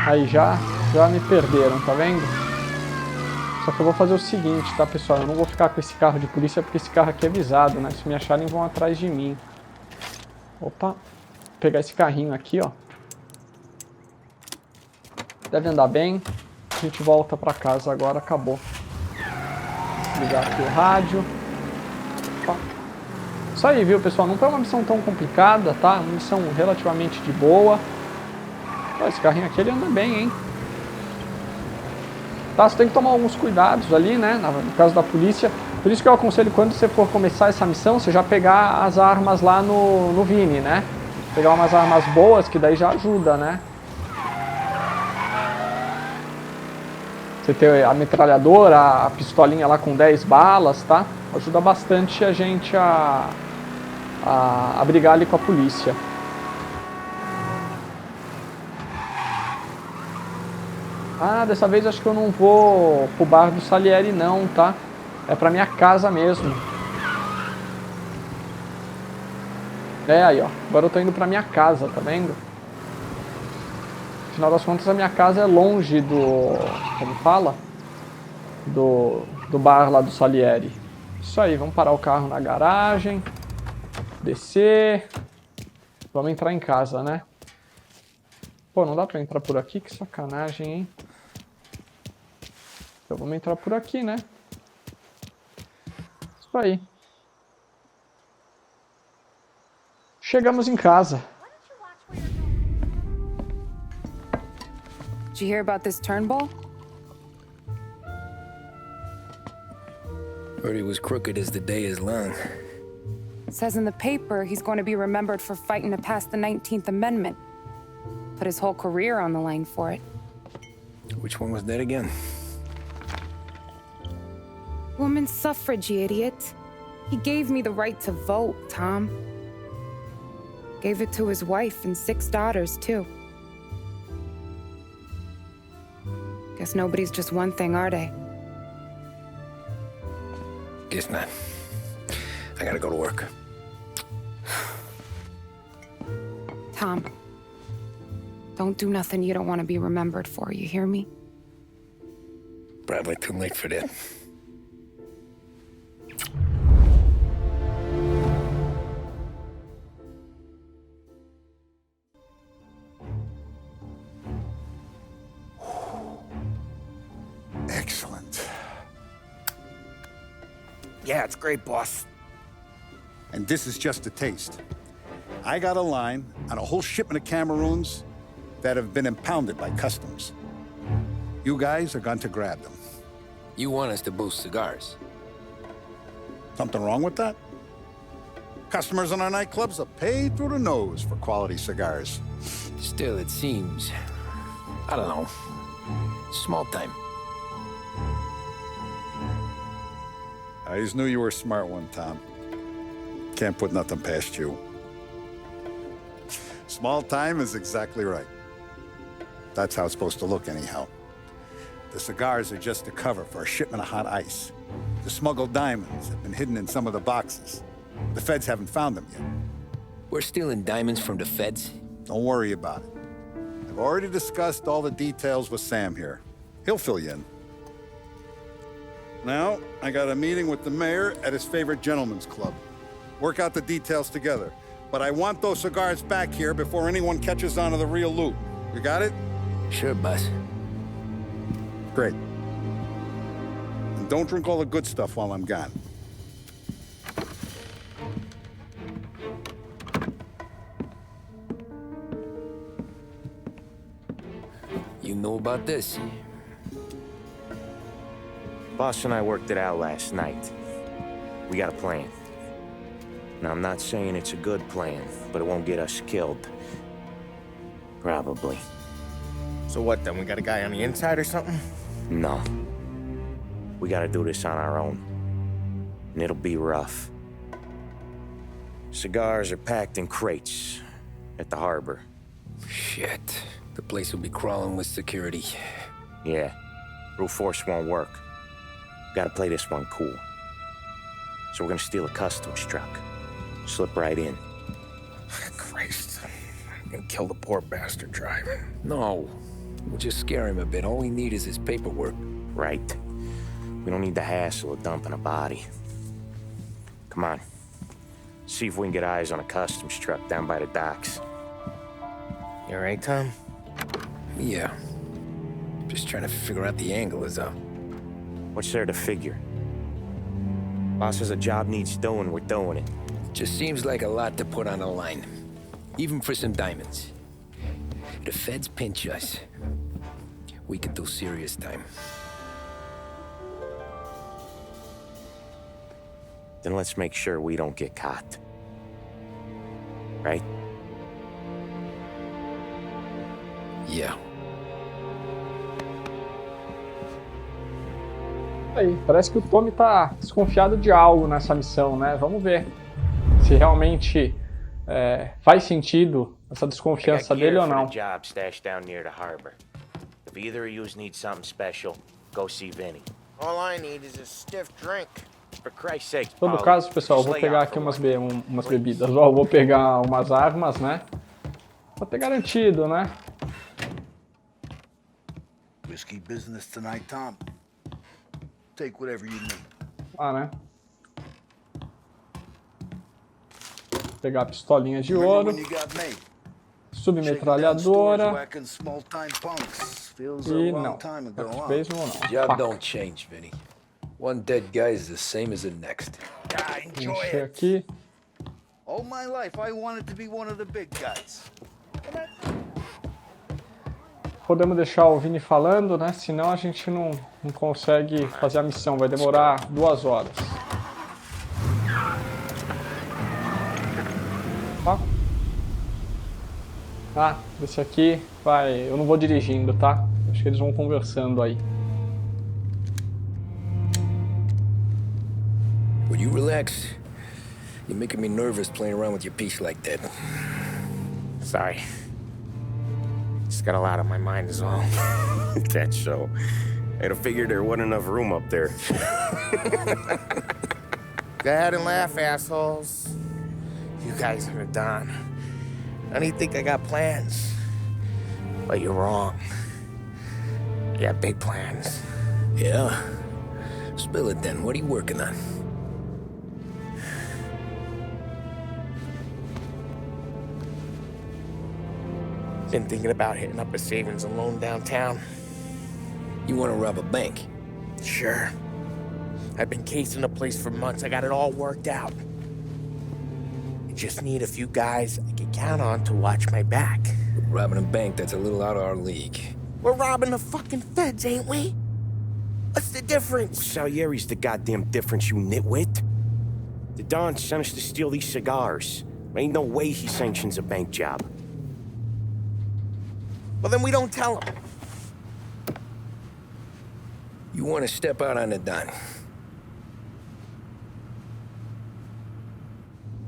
Aí já me perderam, tá vendo? Só que eu vou fazer o seguinte, tá, pessoal? Eu não vou ficar com esse carro de polícia porque esse carro aqui é visado, né? Se me acharem, vão atrás de mim. Opa, vou pegar esse carrinho aqui, ó. Deve andar bem. A gente volta pra casa agora, acabou. Ligar aqui o rádio. Opa. Isso aí, viu, pessoal? Não foi uma missão tão complicada, tá? Uma missão relativamente de boa. Pô, esse carrinho aqui, ele anda bem, hein? Tá, você tem que tomar alguns cuidados ali, né? No caso da polícia. Por isso que eu aconselho, quando você for começar essa missão, você já pegar as armas lá no Vini, né? Pegar umas armas boas, que daí já ajuda, né? Você ter a metralhadora, a pistolinha lá com 10 balas, tá? Ajuda bastante a gente a brigar ali com a polícia. Ah, dessa vez acho que eu não vou pro bar do Salieri não, tá? É pra minha casa mesmo. É, aí ó, agora eu tô indo pra minha casa, tá vendo? Afinal das contas a minha casa é longe do... como fala? Do bar lá do Salieri. Isso aí, vamos parar o carro na garagem. Descer. Vamos entrar em casa, né? Pô, não dá pra entrar por aqui? Que sacanagem, hein? Então vamos entrar por aqui, né? Isso aí. Chegamos em casa. Did you hear about this Turnbull? Heard he was crooked as the day is long. Says in the paper he's going to be remembered for fighting to pass the 19th Amendment. Put his whole career on the line for it. Which one was that again? Women's suffrage, you idiot. He gave me the right to vote, Tom. Gave it to his wife and 6 daughters, too. Guess nobody's just one thing, are they? Guess not. I gotta go to work. Tom, don't do nothing you don't want to be remembered for, you hear me? Probably too late for that. Excellent. Yeah, it's great, boss. And this is just a taste. I got a line on a whole shipment of Cameroons that have been impounded by customs. You guys are going to grab them. You want us to boost cigars? Something wrong with that? Customers in our nightclubs are paid through the nose for quality cigars. Still, it seems... I don't know. Small time. I always knew you were a smart one, Tom. Can't put nothing past you. Small time is exactly right. That's how it's supposed to look anyhow. The cigars are just a cover for a shipment of hot ice. The smuggled diamonds have been hidden in some of the boxes. The feds haven't found them yet. We're stealing diamonds from the feds? Don't worry about it. I've already discussed all the details with Sam here. He'll fill you in. Now, I got a meeting with the mayor at his favorite gentleman's club. Work out the details together. But I want those cigars back here before anyone catches on to the real loot. You got it? Sure, boss. Great. And don't drink all the good stuff while I'm gone. You know about this? Boss and I worked it out last night. We got a plan. Now, I'm not saying it's a good plan, but it won't get us killed. Probably. So what then? We got a guy on the inside or something? No. We gotta do this on our own. And it'll be rough. Cigars are packed in crates at the harbor. Shit. The place will be crawling with security. Yeah. Brute force won't work. Gotta play this one cool. So we're gonna steal a customs truck. Slip right in. Christ. And kill the poor bastard driver. No. We'll just scare him a bit. All we need is his paperwork. Right. We don't need the hassle of dumping a body. Come on. See if we can get eyes on a customs truck down by the docks. You all right, Tom? Yeah. Just trying to figure out the angle is up. What's there to figure? Boss says a job needs doing, we're doing it. Just seems like a lot to put on the line. Even for some diamonds. If the feds pinch us, we could do serious time. Then let's make sure we don't get caught. Right? Yeah. Aí, parece que o Tommy tá desconfiado de algo nessa missão, né? Vamos ver se realmente faz sentido essa desconfiança dele ou não. Job stashed down near the harbor. If either of you need something special, go see Vinny. All I need is a stiff drink. For Christ's sake, Em todo caso, pessoal, eu vou pegar aqui umas bebidas. Ó, eu vou pegar umas armas, né? Pra ter garantido, né? Risky business tonight, Tom. Take whatever you need. Ah, né? Vou pegar a pistolinha de ouro. Submetralhadora. E não. Fez ou não? Job don't change, Vinny. One dead guy is the same as the next. Encher aqui. All my life I wanted to be one of the big guys. Podemos deixar o Vini falando, né? Senão a gente não consegue fazer a missão. Vai demorar 2 horas. Ó. Ah, esse aqui vai... Eu não vou dirigindo, tá? Acho que eles vão conversando aí. Would you relax? You're making me nervous playing around with your piece like that. Sorry. Just got a lot on my mind is all. That show. I'd have figured there wasn't enough room up there. Go ahead and laugh, assholes. You guys are done. I don't think I got plans. But you're wrong. I got big plans. Yeah? Spill it then. What are you working on? Been thinking about hitting up a savings and loan downtown. You want to rob a bank? Sure. I've been casing the place for months. I got it all worked out. I just need a few guys I can count on to watch my back. Robbing a bank, that's a little out of our league. We're robbing the fucking feds, ain't we? What's the difference? Salieri's the goddamn difference, you nitwit. The Don sent us to steal these cigars. Ain't no way he sanctions a bank job. Well, then we don't tell him. You want to step out on the Don?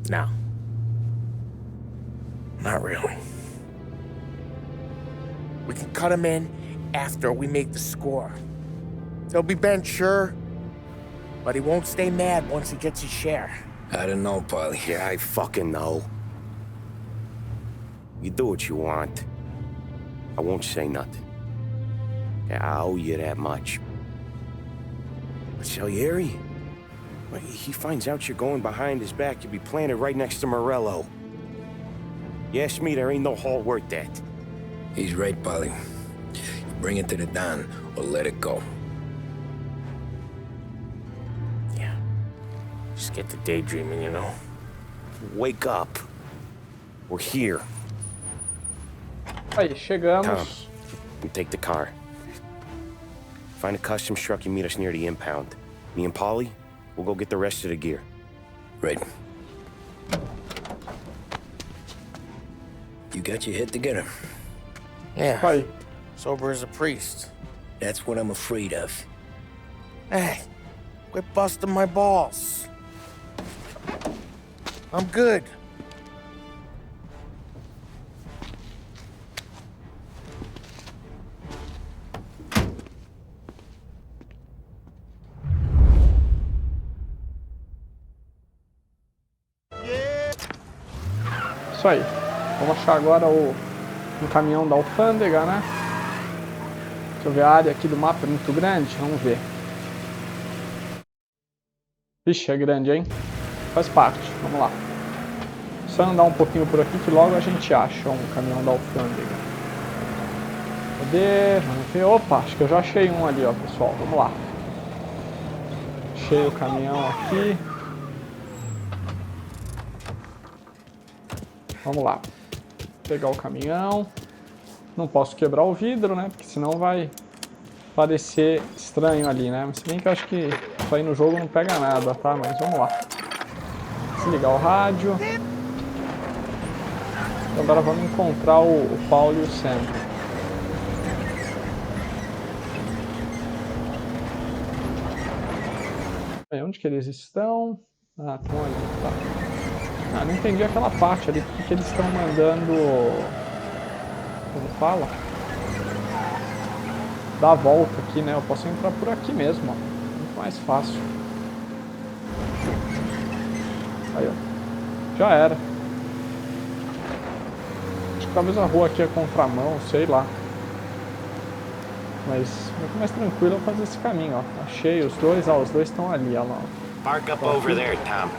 No. Not really. We can cut him in after we make the score. He'll be bent, sure, but he won't stay mad once he gets his share. I don't know, Polly. Yeah, I fucking know. You do what you want. I won't say nothing. Yeah, I owe you that much. But Salieri? Well, he finds out you're going behind his back, you'll be planted right next to Morello. You ask me, there ain't no haul worth that. He's right, Polly. You bring it to the Don, or let it go. Yeah. Just get to daydreaming, you know? Wake up. We're here. Aí, chegamos. Tom, you take the car. Find a customs truck and meet us near the impound. Me and Polly, we'll go get the rest of the gear. Right. You got your head together. Yeah. Aí. Sober as a priest. That's what I'm afraid of. Hey, quit busting my balls. I'm good. Isso aí. Vamos achar agora o caminhão da alfândega, né? Deixa eu ver, a área aqui do mapa é muito grande. Vamos ver. Vixe, é grande, hein? Faz parte. Vamos lá. Só andar um pouquinho por aqui que logo a gente acha um caminhão da alfândega. Cadê? Vamos ver. Opa, acho que eu já achei um ali, ó, pessoal. Vamos lá. Achei o caminhão aqui. Vamos lá. Pegar o caminhão. Não posso quebrar o vidro, né? Porque senão vai parecer estranho ali, né? Mas se bem que eu acho que isso aí no jogo não pega nada, tá? Mas vamos lá. Desligar o rádio. Então agora vamos encontrar o Paulo e o Sam. Aí, onde que eles estão? Ah, estão ali, tá. Ah, não entendi aquela parte ali, porque eles estão mandando... Como fala? Dar a volta aqui, né? Eu posso entrar por aqui mesmo, ó. Muito mais fácil. Aí, ó. Já era. Acho que talvez a rua aqui é contramão, sei lá. Mas muito mais tranquilo eu fazer esse caminho, ó. Achei os dois, ó. Os dois estão ali, ó lá. Park up over there, Tom.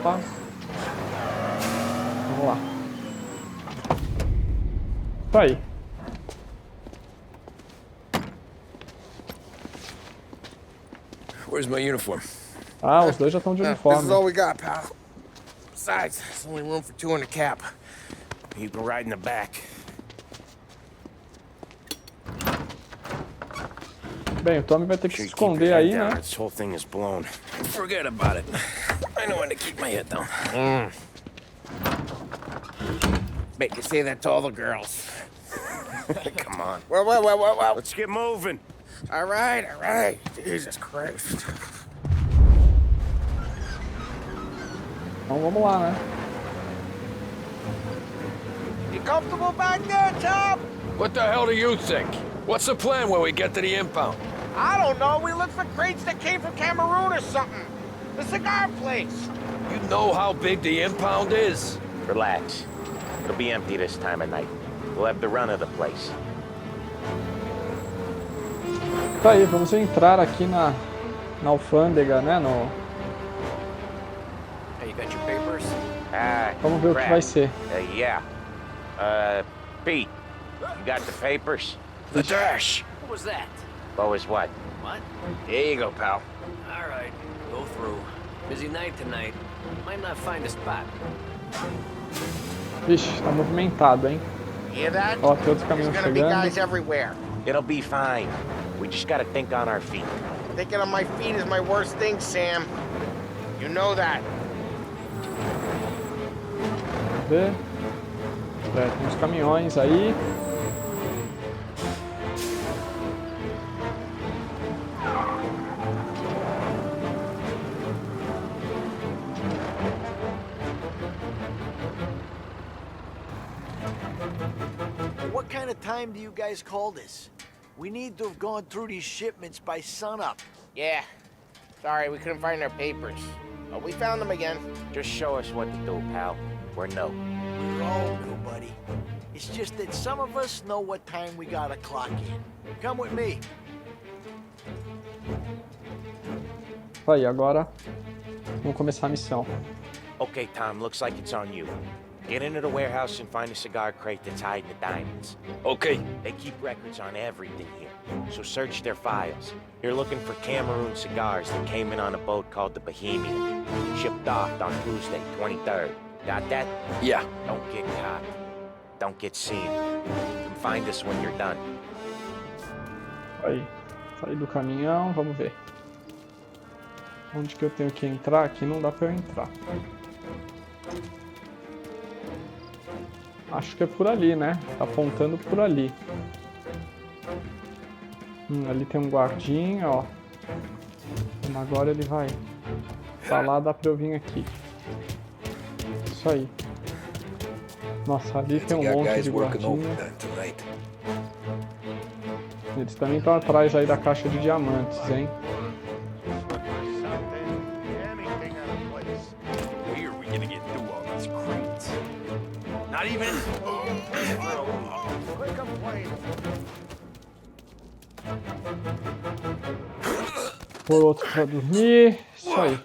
Tá. Vamos lá. Tá aí. Where's my uniform? Ah, os dois já estão de uniforme. This is all we got, pal. Besides, there's only room for two in the cab. You can ride in the back. Bem, o Tommy vai ter que se esconder aí, né? This whole thing is blown. Forget about it. I know when to keep my head down. Bet you say that to all the girls. Come on. Well. Let's get moving. All right. Jesus Christ. Então vamos lá, né? You comfortable back there, Tom? What the hell do you think? What's the plan when we get to the impound? I don't know. We look for crates that came from Cameroon or something. The cigar place. You know how big the impound is? Relax. It'll be empty this time of night. We'll have the run of the place. Tá aí, vamos entrar aqui na alfândega, né? Hey, you got your papers? Vamos ver o que vai ser. Yeah. Pete, you got the papers? The dash. What was that? What was what? What? Here you go, pal. All right, go through. Busy night tonight. Might not find a spot. Vixe, tá movimentado, hein? Hear that? Ó, tem outros caminhões There's gonna be chegando. guys everywhere. It'll be fine. We just gotta think on our feet. Thinking on my feet is my worst thing, Sam. You know that. Vamos ver. É, tem uns caminhões aí. What kind of time do you guys call this? We need to have gone through these shipments by sunup. Yeah. Sorry, we couldn't find our papers. But we found them again. Just show us what to do, pal. We're new. We're all new, buddy. It's just that some of us know what time we gotta clock in. Come with me. Aí, agora vamos começar a missão. Okay, Tom, looks like it's on you. Get into the warehouse and find a cigar crate that's hiding the diamonds. Okay. They keep records on everything here, so search their files. You're looking for Cameroon cigars that came in on a boat called the Bohemian. Shipped off on Tuesday, 23rd. Got that? Yeah. Don't get caught. Don't get seen. Come find us when you're done. Aí, saí do caminhão, vamos ver. Onde que eu tenho que entrar? Aqui não dá pra eu entrar. Acho que é por ali, né? Tá apontando por ali. Ali tem um guardinha, ó. Agora ele vai falar, dá pra eu vir aqui. Isso aí. Nossa, ali tem um monte de guardinha. Eles também estão atrás aí da caixa de diamantes, hein? Por outro pra dormir. Isso aí.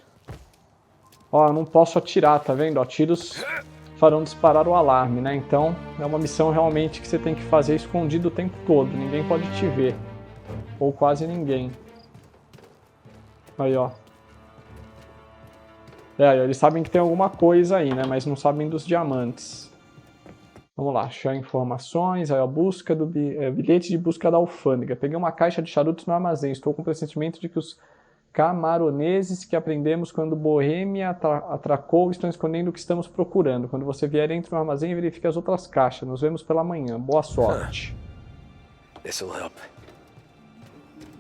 Ó, eu não posso atirar, tá vendo? Ó, tiros farão disparar o alarme, né? Então, é uma missão realmente que você tem que fazer escondido o tempo todo. Ninguém pode te ver. Ou quase ninguém. Aí, ó. Eles sabem que tem alguma coisa aí, né? Mas não sabem dos diamantes. Vamos lá, achar informações. Aí, ó, busca do bilhete de busca da alfândega. Peguei uma caixa de charutos no armazém. Estou com o pressentimento de que os camaroneses que aprendemos quando Boêmia atracou estão escondendo o que estamos procurando. Quando você vier, entre no armazém e verifique as outras caixas. Nos vemos pela manhã. Boa sorte. This'll help.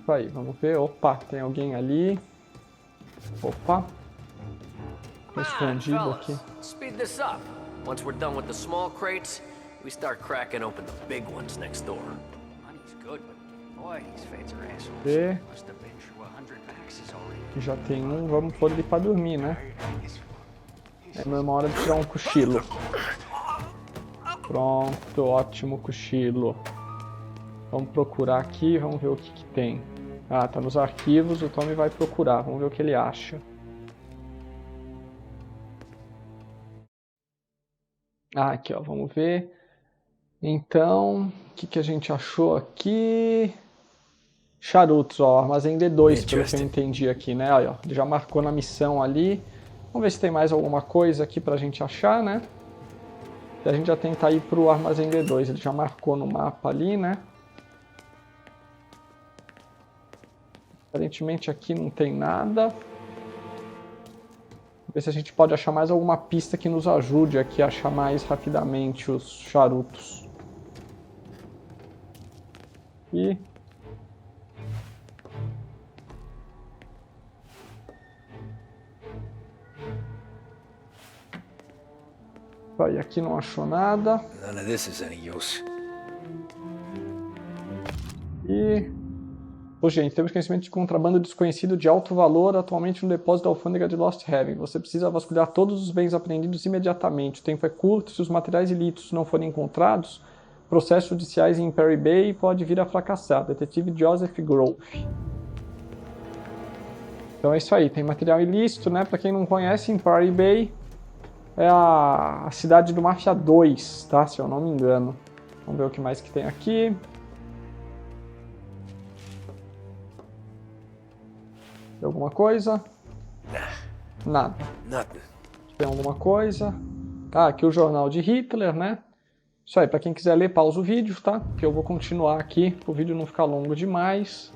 Aí, vamos ver. Opa, tem alguém ali. Opa. Tô escondido aqui. Speed this up. Once we're done with the small crates, we start cracking open the big ones next door. Money's good, but boy, these feds are assholes. Must have been through 100 maxes already. Aqui já tem um, vamos pôr ele pra dormir, né? É mesmo hora de tirar um cochilo. Pronto, ótimo cochilo. Vamos procurar aqui, vamos ver o que que tem. Ah, tá nos arquivos, o Tommy vai procurar, vamos ver o que ele acha. Ah, aqui ó, vamos ver. Então, o que que a gente achou aqui? Charutos, ó, armazém D2, pelo que eu entendi aqui, né? Aí, ó, ele já marcou na missão ali. Vamos ver se tem mais alguma coisa aqui pra gente achar, né? E a gente já tenta ir pro armazém D2, ele já marcou no mapa ali, né? Aparentemente aqui não tem nada. Ver se a gente pode achar mais alguma pista que nos ajude aqui a achar mais rapidamente os charutos. E... Aí, aqui não achou nada. None of this is any use. E... Ô, gente, temos conhecimento de contrabando desconhecido de alto valor atualmente no depósito da alfândega de Lost Haven. Você precisa vasculhar todos os bens apreendidos imediatamente. O tempo é curto. Se os materiais ilícitos não forem encontrados, processos judiciais em Perry Bay pode vir a fracassar. Detetive Joseph Grove. Então é isso aí, tem material ilícito, né? Pra quem não conhece, em Perry Bay é a cidade do Mafia II, tá? Se eu não me engano. Vamos ver o que mais que tem aqui. Tem alguma coisa? Nada. Tem alguma coisa? Ah, aqui o jornal de Hitler, né? Isso aí, pra quem quiser ler, pausa o vídeo, tá? Que eu vou continuar aqui, pro vídeo não ficar longo demais.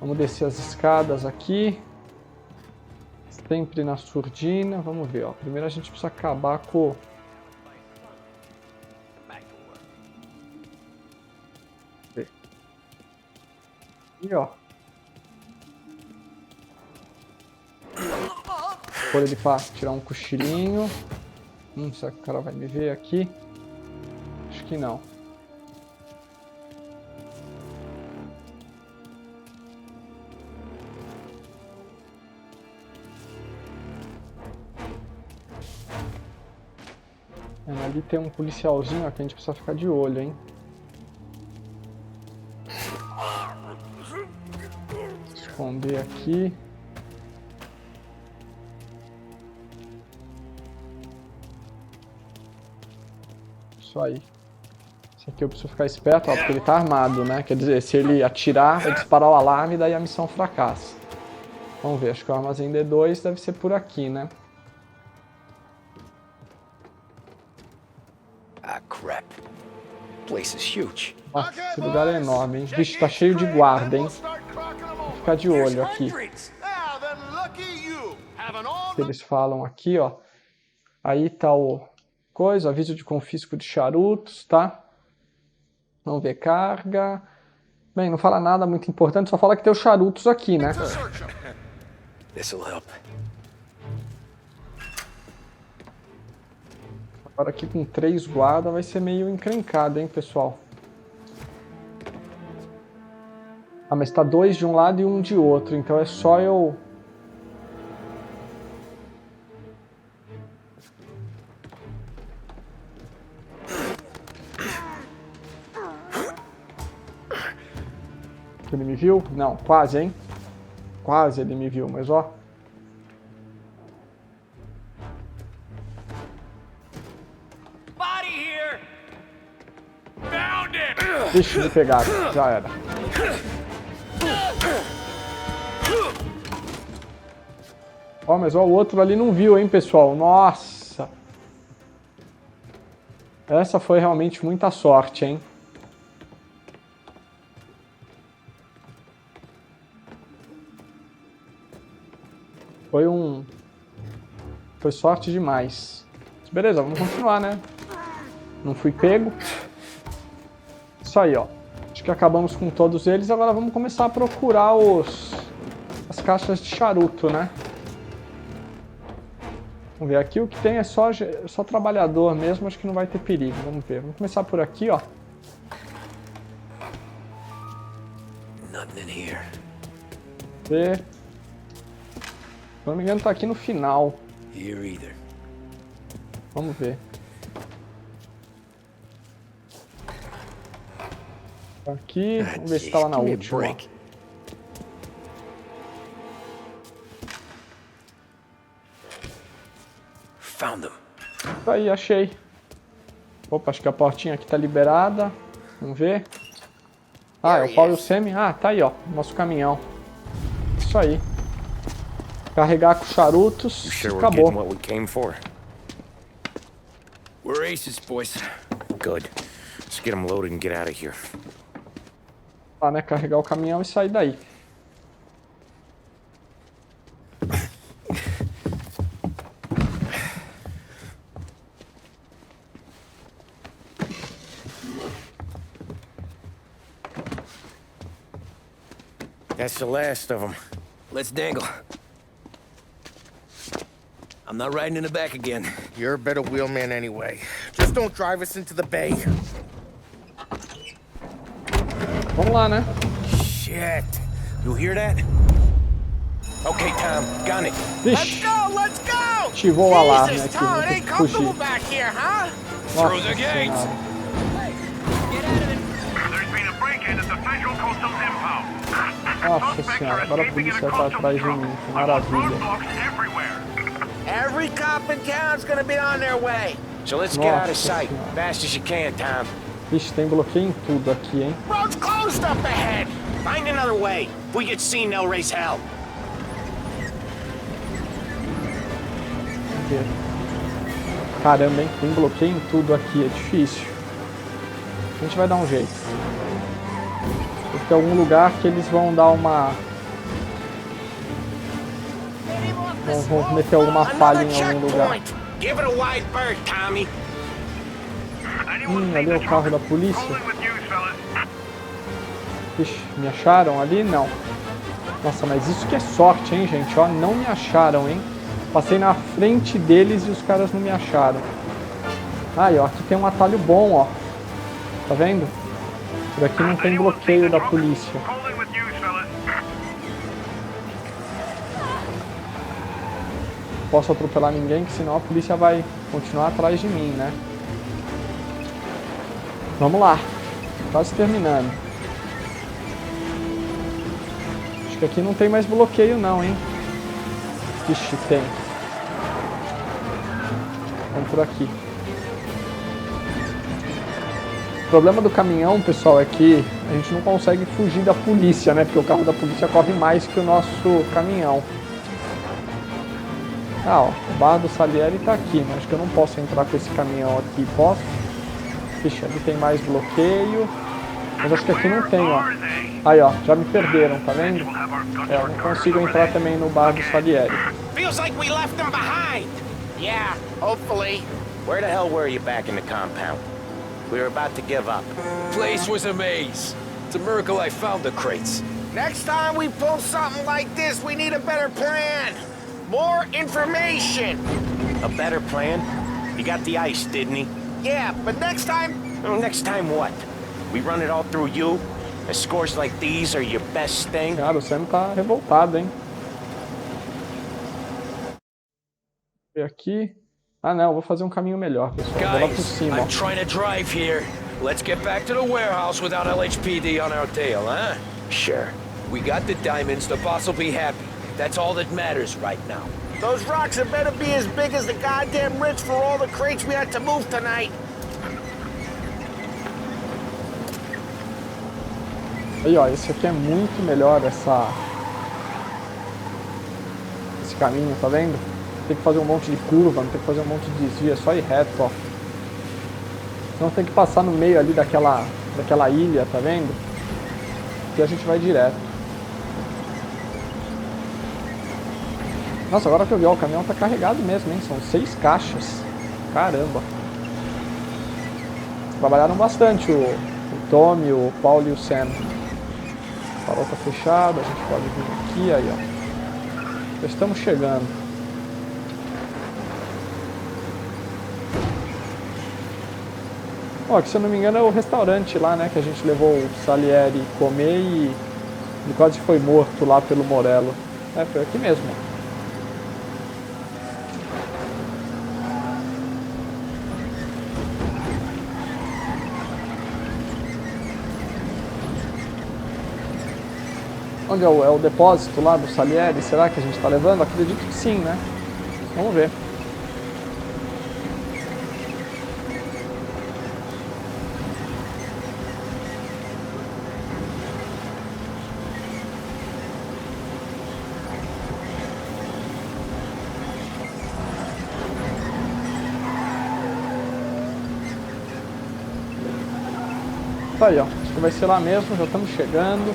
Vamos descer as escadas aqui. Sempre na surdina. Vamos ver, ó. Primeiro a gente precisa acabar com... E ó. Por ele para tirar um cochilinho. Será que o cara vai me ver aqui? Acho que não. Ali tem um policialzinho ó, que a gente precisa ficar de olho, hein? Esconder aqui. Isso aí. Esse aqui eu preciso ficar esperto, ó, porque ele tá armado, né? Quer dizer, se ele atirar, vai disparar o alarme e daí a missão fracassa. Vamos ver, acho que o armazém D2 deve ser por aqui, né? Ah, crap. Place is huge. Nossa, esse lugar é enorme, hein? Vixe, tá cheio de guarda, hein? Vou ficar de olho aqui. Que eles falam aqui, ó. Aí tá o coisa, aviso de confisco de charutos, tá? Vamos ver, carga. Bem, não fala nada muito importante, só fala que tem os charutos aqui, né? This'll help. Agora aqui com 3 guardas vai ser meio encrencado, hein, pessoal? Ah, mas tá 2 de um lado e 1 de outro, então é só eu... Ele me viu? Não, quase, hein? Quase ele me viu, mas ó... Vixe, me pegaram, já era. Ó, mas ó, o outro ali não viu, hein, pessoal? Nossa! Essa foi realmente muita sorte, hein? Foi sorte demais. Mas beleza, vamos continuar, né? Não fui pego. Isso aí, ó. Acho que acabamos com todos eles. Agora vamos começar a procurar as caixas de charuto, né? Vamos ver. Aqui o que tem é só trabalhador mesmo. Acho que não vai ter perigo. Vamos ver. Vamos começar por aqui, ó. Ver. Se não me engano, tá aqui no final. Vamos ver. Aqui, vamos ver se tá lá na última. Tá aí, achei. Opa, acho que a portinha aqui tá liberada. Vamos ver. Ah, é o Paulo e o Semi. Ah, tá aí, ó. Nosso caminhão. Isso aí. Carregar com charutos e acabou. We're aces, boys. Good. Let's get them loaded and get out of here. Tá, né? Carregar o caminhão e sair daí. That's the last of them. Let's dangle. I'm not riding in the back again. You're a better wheelman anyway. Just don't drive us into the bay. Vamos lá, né? Shit. You hear that? Okay, Tom, got it. Vixe. Let's go! Ativou o alarme aqui. Tom, it Vou ter ain't que fugir. comfortable back here, huh? Nossa senhora. Nossa senhora, agora a polícia tá atrás de mim. Que maravilha. Every cop in town's gonna be on their way. So let's get out of sight, fast as you can, Tom. Vixe, tem bloqueio em tudo aqui, hein? Road's closed up ahead. Find another way. If we get seen, they'll raise hell. Caramba, hein? Tem bloqueio em tudo aqui, é difícil. A gente vai dar um jeito. Tem que ter algum lugar que eles vão dar uma... Vão meter alguma falha em algum lugar. Give it a wide berth, Tommy. Ali é o carro da polícia. Ixi, me acharam ali? Não. Nossa, mas isso que é sorte, hein, gente? Ó, não me acharam, hein? Passei na frente deles e os caras não me acharam. Aí, ó, aqui tem um atalho bom, ó. Tá vendo? Por aqui não tem bloqueio da polícia. Não posso atropelar ninguém, que senão a polícia vai continuar atrás de mim, né? Vamos lá. Quase terminando. Acho que aqui não tem mais bloqueio não, hein? Ixi, tem. Vamos por aqui. O problema do caminhão, pessoal, é que a gente não consegue fugir da polícia, né? Porque o carro da polícia corre mais que o nosso caminhão. Ah, ó, o bar do Salieri tá aqui, mas acho que eu não posso entrar com esse caminhão aqui, posso? Vixe, ali tem mais bloqueio. Mas acho que aqui não tem, ó. Aí, ó, já me perderam, tá vendo? É, eu não consigo entrar também no bar do Salieri. Feels like we left them behind. Yeah, hopefully. Where the hell were you back in the compound? We were about to give up. Place was a maze. It's a miracle I found the crates. Next time we pull something like this, we need a better plan. More information. A better plan? He got the ice, didn't he? Yeah, but next time... Oh, next time what? We run it all through you? And scores like these are your best thing? Cara, o Sam tá revoltado, hein? E aqui... Ah, não, vou fazer um caminho melhor, pessoal. Vou lá por cima. I'm trying to drive here. Let's get back to the warehouse without LHPD on our tail, huh? Sure. We got the diamonds, the boss will be happy. That's all that matters right now. Those rocks had better be as big as the goddamn ridge for all the crates we had to move tonight. Aí, ó, esse aqui é muito melhor, esse caminho, tá vendo? Tem que fazer um monte de curva, não tem que fazer um monte de desvio, é só ir reto, ó. Não tem que passar no meio ali daquela ilha, tá vendo? Aqui a gente vai direto. Nossa, agora que eu vi, ó, o caminhão tá carregado mesmo, hein? São 6 caixas. Caramba. Trabalharam bastante o Tommy, o Paulo e o Sam. O farol tá fechado, a gente pode vir aqui, aí, ó. Já estamos chegando. Ó, que se eu não me engano é o restaurante lá, né? Que a gente levou o Salieri comer e ele quase foi morto lá pelo Morello. É, foi aqui mesmo. Onde é o depósito lá do Salieri? Será que a gente está levando? Acredito que sim, né? Vamos ver. Tá aí, ó. Acho que vai ser lá mesmo, já estamos chegando.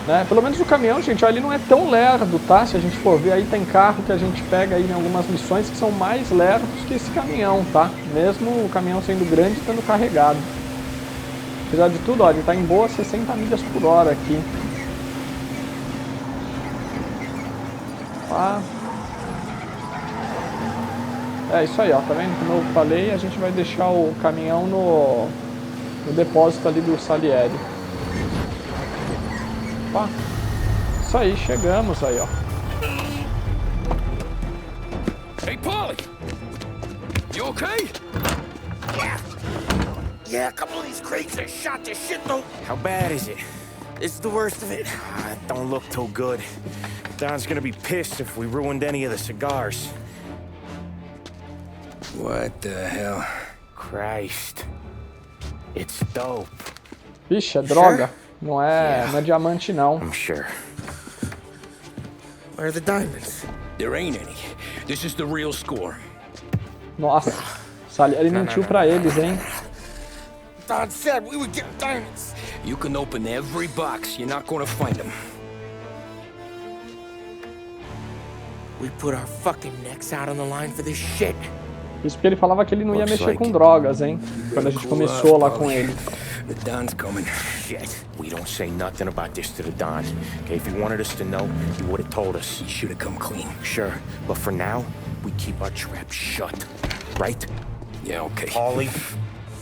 Né? Pelo menos o caminhão, gente, ó, ele não é tão lerdo, tá? Se a gente for ver, aí tem carro que a gente pega aí em algumas missões que são mais lerdos que esse caminhão, tá? Mesmo o caminhão sendo grande e estando carregado. Apesar de tudo, ó, ele tá em boas 60 milhas por hora aqui. Tá? É isso aí, ó, tá vendo? Como eu falei, a gente vai deixar o caminhão no depósito ali do Salieri. Opa. Isso aí, chegamos aí, ó. Hey, Paulie! You okay? Yeah, a couple of these crates are shot to shit, though. How bad is it? This is the worst of it. It don't look too good. Don's gonna be pissed if we ruined any of the cigars. What the hell? Christ. It's dope. Vixe, é droga. Não é diamante, não. I'm sure. Where are the diamonds? There ain't any. This is the real score. Nossa. Salieri mentiu pra eles, hein? Don said we would get diamonds. You can open every box. You're not gonna find them. We put our fucking necks out on the line for this shit. Isso porque ele falava que ele não ia mexer com drogas, hein? Quando a gente começou lá com ele. The Don's coming. Shit. We don't say nothing about this to the Don. Okay, if he wanted us to know, he would have told us. He should have come clean. Sure, but for now, we keep our trap shut. Right? Yeah, okay. Paulie?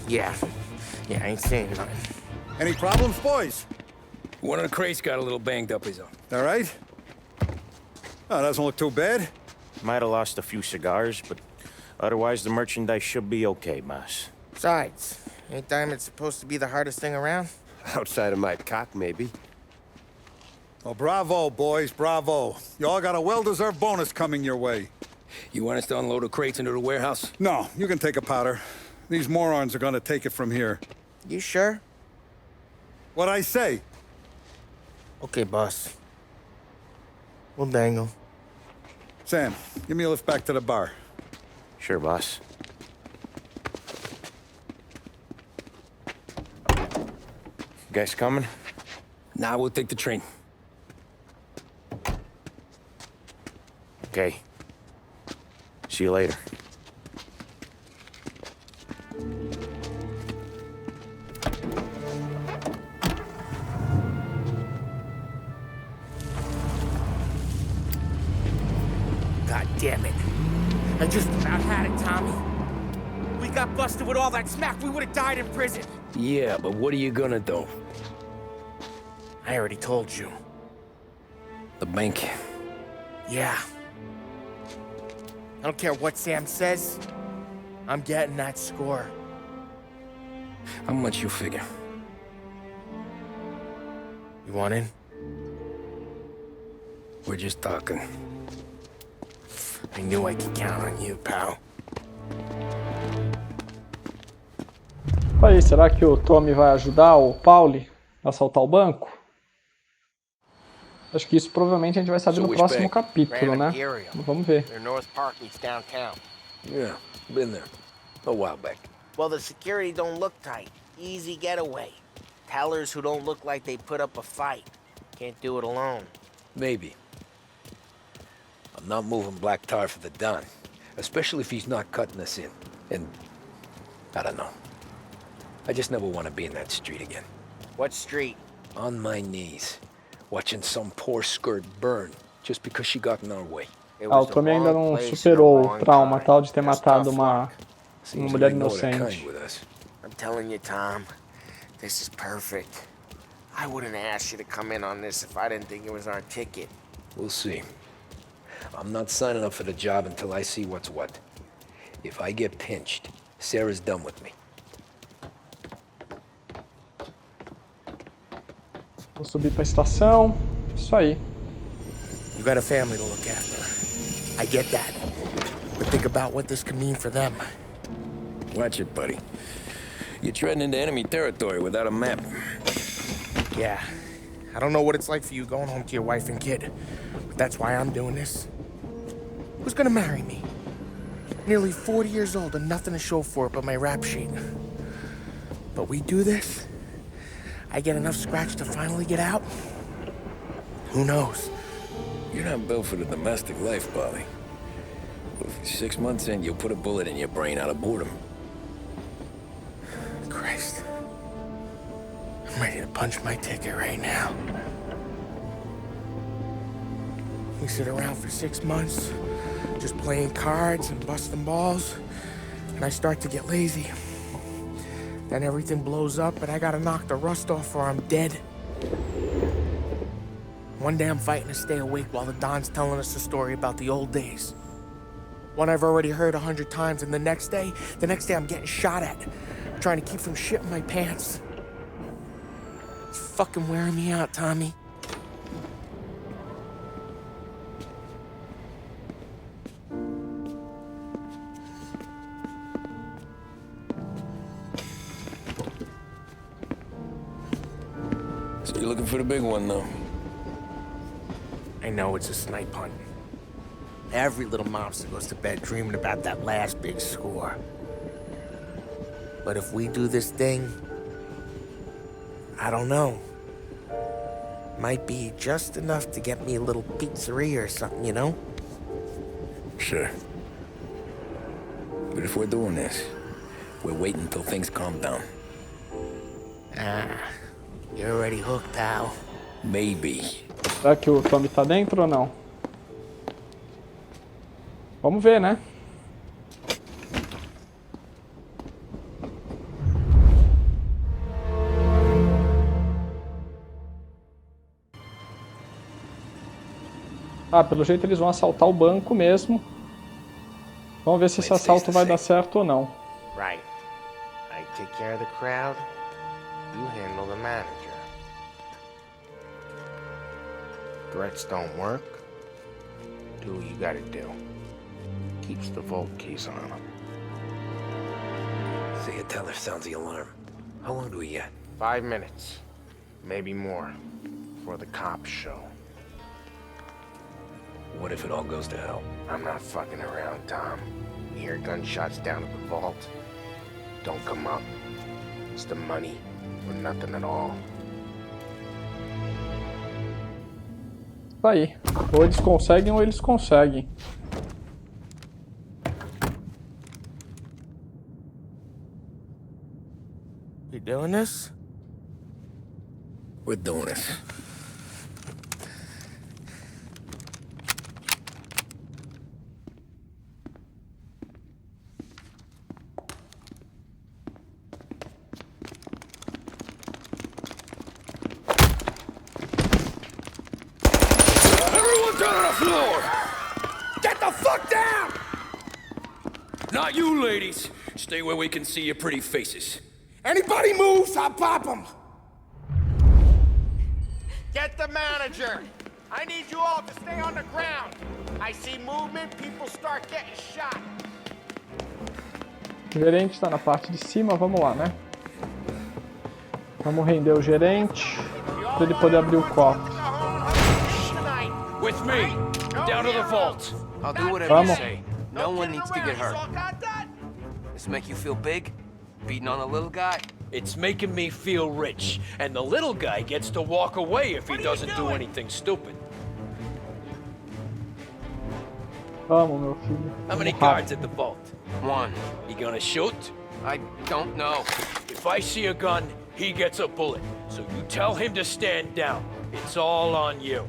Yeah, I ain't saying nothing. Any problems, boys? One of the crates got a little banged up, is all. All right? Oh, doesn't look too bad. Might have lost a few cigars, but otherwise the merchandise should be okay, boss. Besides, ain't diamonds supposed to be the hardest thing around? Outside of my cock, maybe. Well, bravo, boys, bravo. You all got a well-deserved bonus coming your way. You want us to unload the crates into the warehouse? No, you can take a powder. These morons are gonna take it from here. You sure? What'd I say? Okay, boss. We'll dangle. Sam, give me a lift back to the bar. Sure, boss. You guys coming? Nah, we'll take the train. Okay. See you later. God damn it. I just about had it, Tommy. We got busted with all that smack, we would have died in prison. Yeah, but what are you gonna do? I already told you. The bank. Yeah. I don't care what Sam says. I'm getting that score. How much you figure? You want in? We're just talking. I knew I could count on you, pal. Aí, será que o Tommy vai ajudar o Paulie a assaltar o banco? Acho que isso provavelmente a gente vai saber no próximo capítulo, né? Vamos ver. Yeah, been there. A while back. Well, the security don't look tight. Easy getaway. Tellers who don't look like they put up a fight. Can't do it alone. Maybe. I'm not moving black tar for the Don. Especially if he's not cutting us in. And I don't know. I just never want to be in that street again. What street? On my knees. Watching some poor skirt burn just because she got in our way. O Tommy ainda não superou o trauma tal de ter matado uma mulher inocente. I'm telling you, Tom, this is perfect. I wouldn't ask you to come in on this if I didn't think it was our ticket. We'll see. I'm not signing up for the job until I see what's what. If I get pinched, Sarah's done with me. Vou subir pra estação. Isso aí. You got a family to look after. I get that. But think about what this could mean for them. Watch it, buddy. You're treading into enemy territory without a map. Yeah. I don't know what it's like for you going home to your wife and kid. But that's why I'm doing this. Who's gonna marry me? Nearly 40 years old and nothing to show for it but my rap sheet. But we do this, I get enough scratch to finally get out? Who knows? You're not built for the domestic life, Polly. 6 months in, you'll put a bullet in your brain out of boredom. Christ. I'm ready to punch my ticket right now. We sit around for 6 months, just playing cards and busting balls, and I start to get lazy. Then everything blows up, and I gotta knock the rust off or I'm dead. One day I'm fighting to stay awake while the Don's telling us a story about the old days. One I've already heard 100 times, and the next day I'm getting shot at, trying to keep from shitting my pants. It's fucking wearing me out, Tommy. So you're looking for the big one, though? I know it's a snipe hunt. Every little mobster goes to bed dreaming about that last big score. But if we do this thing, I don't know. Might be just enough to get me a little pizzeria or something, you know? Sure. But if we're doing this, we're waiting until things calm down. You're already hooked, pal. Maybe. Será que o Tommy tá dentro ou não? Vamos ver, né? Ah, pelo jeito eles vão assaltar o banco mesmo. Vamos ver se esse assalto vai dar certo ou não. Right. I take care of the crowd. You handle the manager. Threats don't work. Do what you gotta do. Keeps the vault keys on him. Say a teller sounds the alarm. How long do we get? 5 minutes. Maybe more. Before the cops show. What if it all goes to hell? I'm not fucking around, Tom. You hear gunshots down at the vault? Don't come up. It's the money or nothing at all. Tá aí. Ou eles conseguem ou eles conseguem. You doing this? We're doing this. Everyone down on the floor! Get the fuck down! Not you, ladies. Stay where we can see your pretty faces. Anybody moves, I'll pop them! Get the manager! I need you all to stay on the ground. I see movement, people start getting shot. O gerente está na parte de cima, vamos lá, né? Vamos render o gerente para ele poder abrir o cofre. With me, down to the vault. I'll do whatever you say. No one needs to get hurt. This make you feel big? Beating on a little guy? It's making me feel rich, and the little guy gets to walk away if he doesn't do anything stupid. Vamos, meu filho. How many guards at the vault? One. You gonna shoot? I don't know. If I see a gun, he gets a bullet. So you tell him to stand down. It's all on you.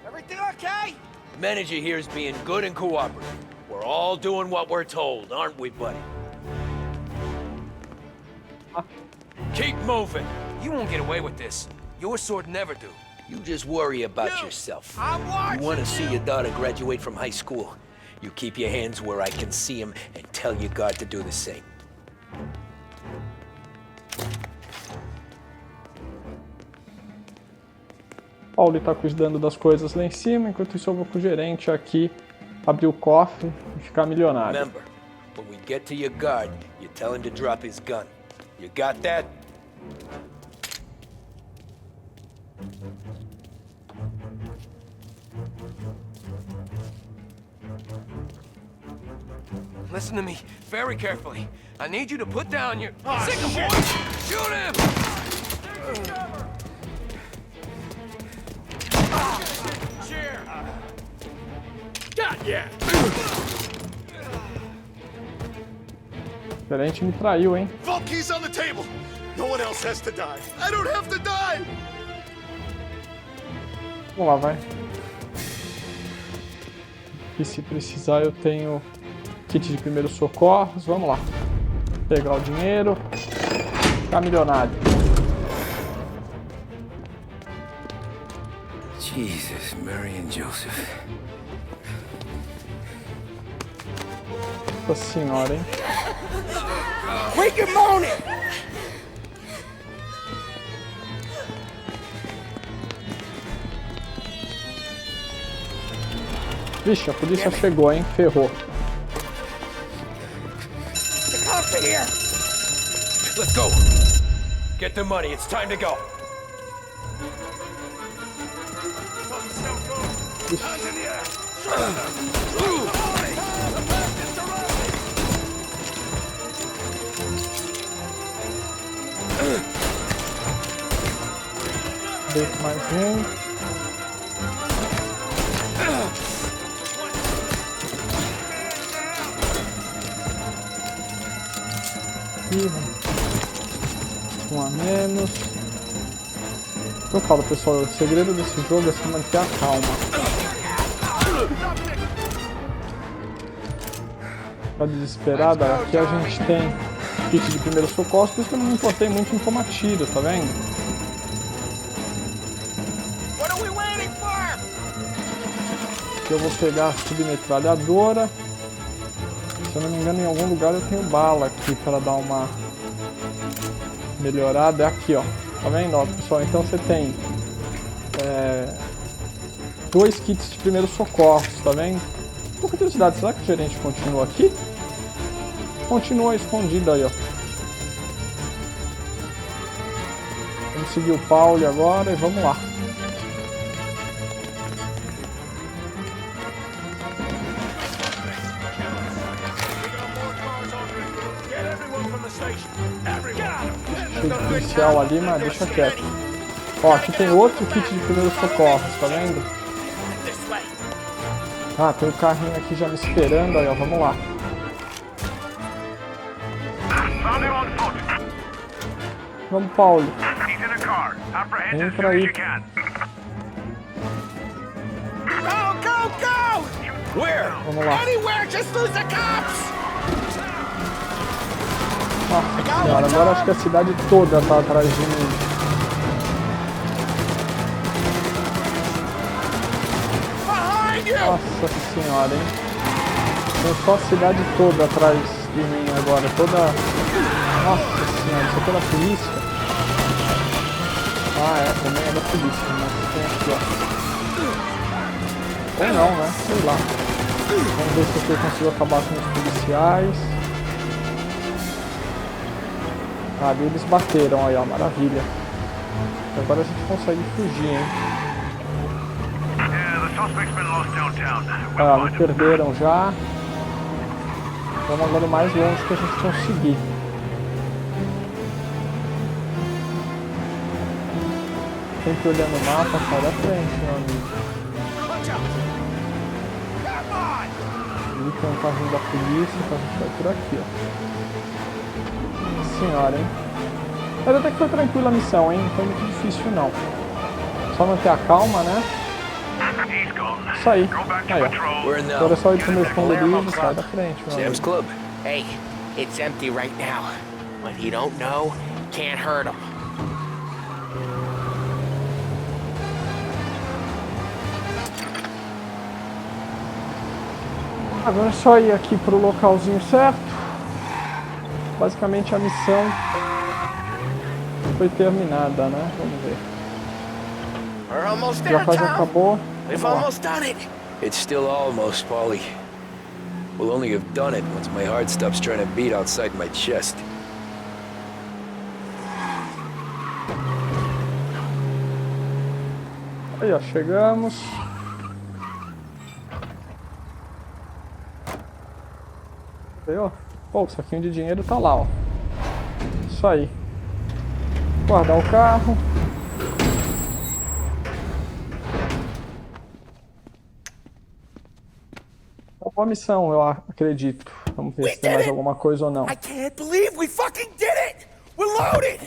Everything okay? Manager here's being good and cooperative. We're all doing what we're told, aren't we, buddy? Keep moving. You won't get away with this. Your sword never do. You just worry about yourself. I'm watching You want to see your daughter graduate from high school. You keep your hands where I can see them and tell your guard to do the same. Paulo está cuidando das coisas lá em cima, enquanto isso eu vou com o gerente aqui abrir o cofre e ficar milionário. Remember, when we get to your guard, you tell him to drop his gun. You got that? Listen to me very carefully. I need you to put down your... Sick of boy! Shoot him! God, yeah. O gerente me traiu, hein? Vault keys on the table! No one else has to die. I don't have to die! Vamos lá, vai. E se precisar eu tenho kit de primeiros socorros, vamos lá. Pegar o dinheiro, ficar milionário. Jesus, Mary and Joseph. Nossa senhora, hein? Quick and moan it! Vixe, a polícia chegou, hein? Ferrou. The cops are here! Let's go. Get the money. It's time to go. Deixa mais um. Um a menos. Eu falo, pessoal, o segredo desse jogo é se manter a calma. Tá desesperada? Aqui a gente tem kit de primeiro socorro, por isso que eu não me importei muito em tomar tiro, tá vendo? Aqui eu vou pegar a submetralhadora. Se eu não me engano, em algum lugar eu tenho bala aqui para dar uma melhorada. É aqui, ó. Tá vendo, ó, pessoal? Então você tem 2 kits de primeiros socorros, tá vendo? Por curiosidade, será que o gerente continua aqui? Continua escondido aí, ó. Vamos seguir o Paulo agora e vamos lá. Policial ali, mas deixa quieto. Ó, aqui tem outro kit de primeiros socorros, tá vendo? Ah, tem o carrinho aqui já me esperando aí, ó, vamos lá. Vamos, Paulo. Entra aí. Go, go, go! Where? Vamos lá. Anywhere, just lose the cops! Nossa senhora, agora acho que a cidade toda tá atrás de mim. Nossa senhora, hein? Tem só a cidade toda atrás de mim agora, toda... Nossa senhora, isso aqui é da polícia? Ah, é, também é da polícia, mas tem aqui, ó. Ou não, né? Sei lá. Vamos ver se eu consigo acabar com os policiais. Ah, ali eles bateram aí, ó, maravilha. Agora a gente consegue fugir, hein? Ah, me perderam já. Vamos agora o mais longe que a gente conseguir. Sempre olhando o mapa, sai da frente, meu amigo. Ali tem um carrinho da polícia, então a gente vai por aqui, ó. Senhora, hein? Mas até que foi tranquila a missão, hein? Não foi muito difícil, não. Só manter a calma, né? Isso aí. Aí, ó. Agora é só ir pro meu esconderijo e sai da frente, meu amigo. Sam's Club. Hey, it's empty right now. What he don't know can't hurt him. Agora é só ir aqui pro localzinho certo. Basicamente a missão foi terminada, né? Vamos ver. Já quase acabou. We've almost done it. It's still almost, Paulie. We'll only have done it once my heart stops trying to beat outside my chest. Aí, ó, chegamos. Ó. Pô, o saquinho de dinheiro tá lá, ó. Isso aí. Guardar o carro. É uma boa missão, eu acredito. Vamos ver se tem mais alguma coisa ou não. I can't believe we fucking did it! We're loaded!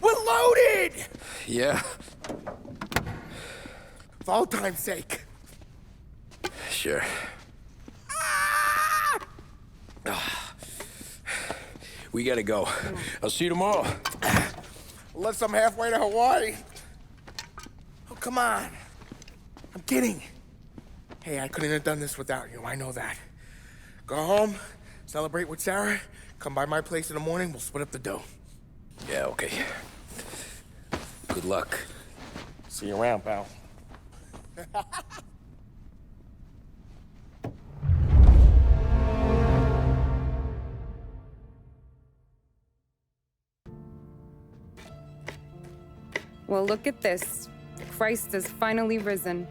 We're loaded! Yeah. For all time's sake. Sure. We gotta go. I'll see you tomorrow. Unless I'm halfway to Hawaii. Oh, come on. I'm kidding. Hey, I couldn't have done this without you. I know that. Go home, celebrate with Sarah, come by my place in the morning, we'll split up the dough. Yeah, okay. Good luck. See you around, pal. Well, look at this. Christ has finally risen.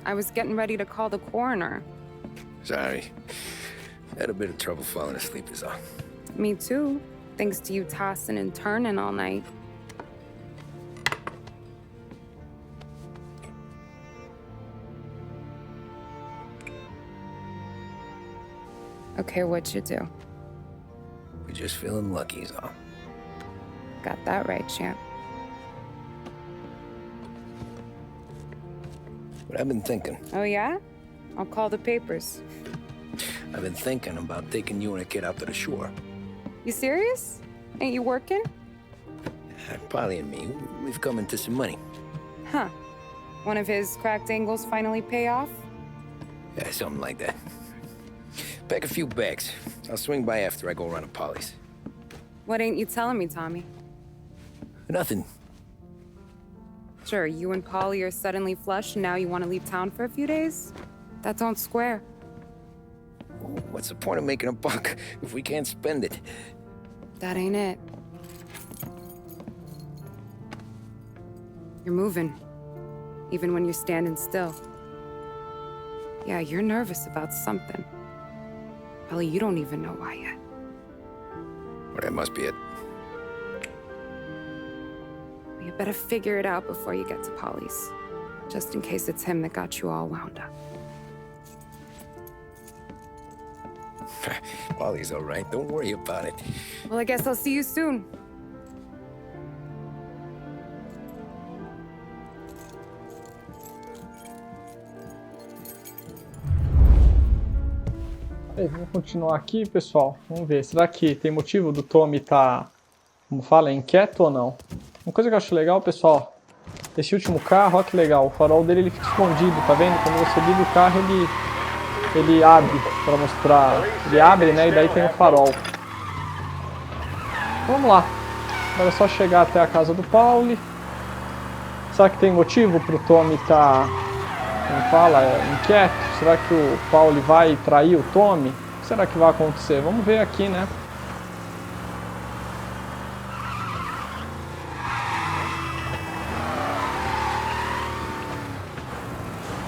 I was getting ready to call the coroner. Sorry. Had a bit of trouble falling asleep is all. Me too, thanks to you tossing and turning all night. Okay, what'd you do? We're just feeling lucky is all. Got that right, champ. But I've been thinking. Oh, yeah? I'll call the papers. I've been thinking about taking you and a kid out to the shore. You serious? Ain't you working? Polly and me, we've come into some money. Huh. One of his cracked angles finally pay off? Yeah, something like that. Pack a few bags. I'll swing by after I go around to Polly's. What ain't you telling me, Tommy? Nothing. Sure, you and Polly are suddenly flush and now you want to leave town for a few days? That don't square. What's the point of making a buck if we can't spend it? That ain't it. You're moving, even when you're standing still. Yeah, you're nervous about something. Probably you don't even know why yet. Well, that must be it. You better figure it out before you get to Polly's. Just in case it's him that got you all wound up. Polly's all right. Don't worry about it. Well, I guess I'll see you soon. Aí, vamos continuar aqui, pessoal. Vamos ver. Será que tem motivo do Tommy estar, como fala, inquieto ou não? Uma coisa que eu acho legal, pessoal, esse último carro, olha que legal. O farol dele ele fica escondido, tá vendo? Quando você liga o carro, ele abre para mostrar. Ele abre, né? E daí tem o farol. Vamos lá. Agora é só chegar até a casa do Pauli. Será que tem motivo pro Tommy estar, como fala, inquieto? Será que o Pauli vai trair o Tommy? O que será que vai acontecer? Vamos ver aqui, né?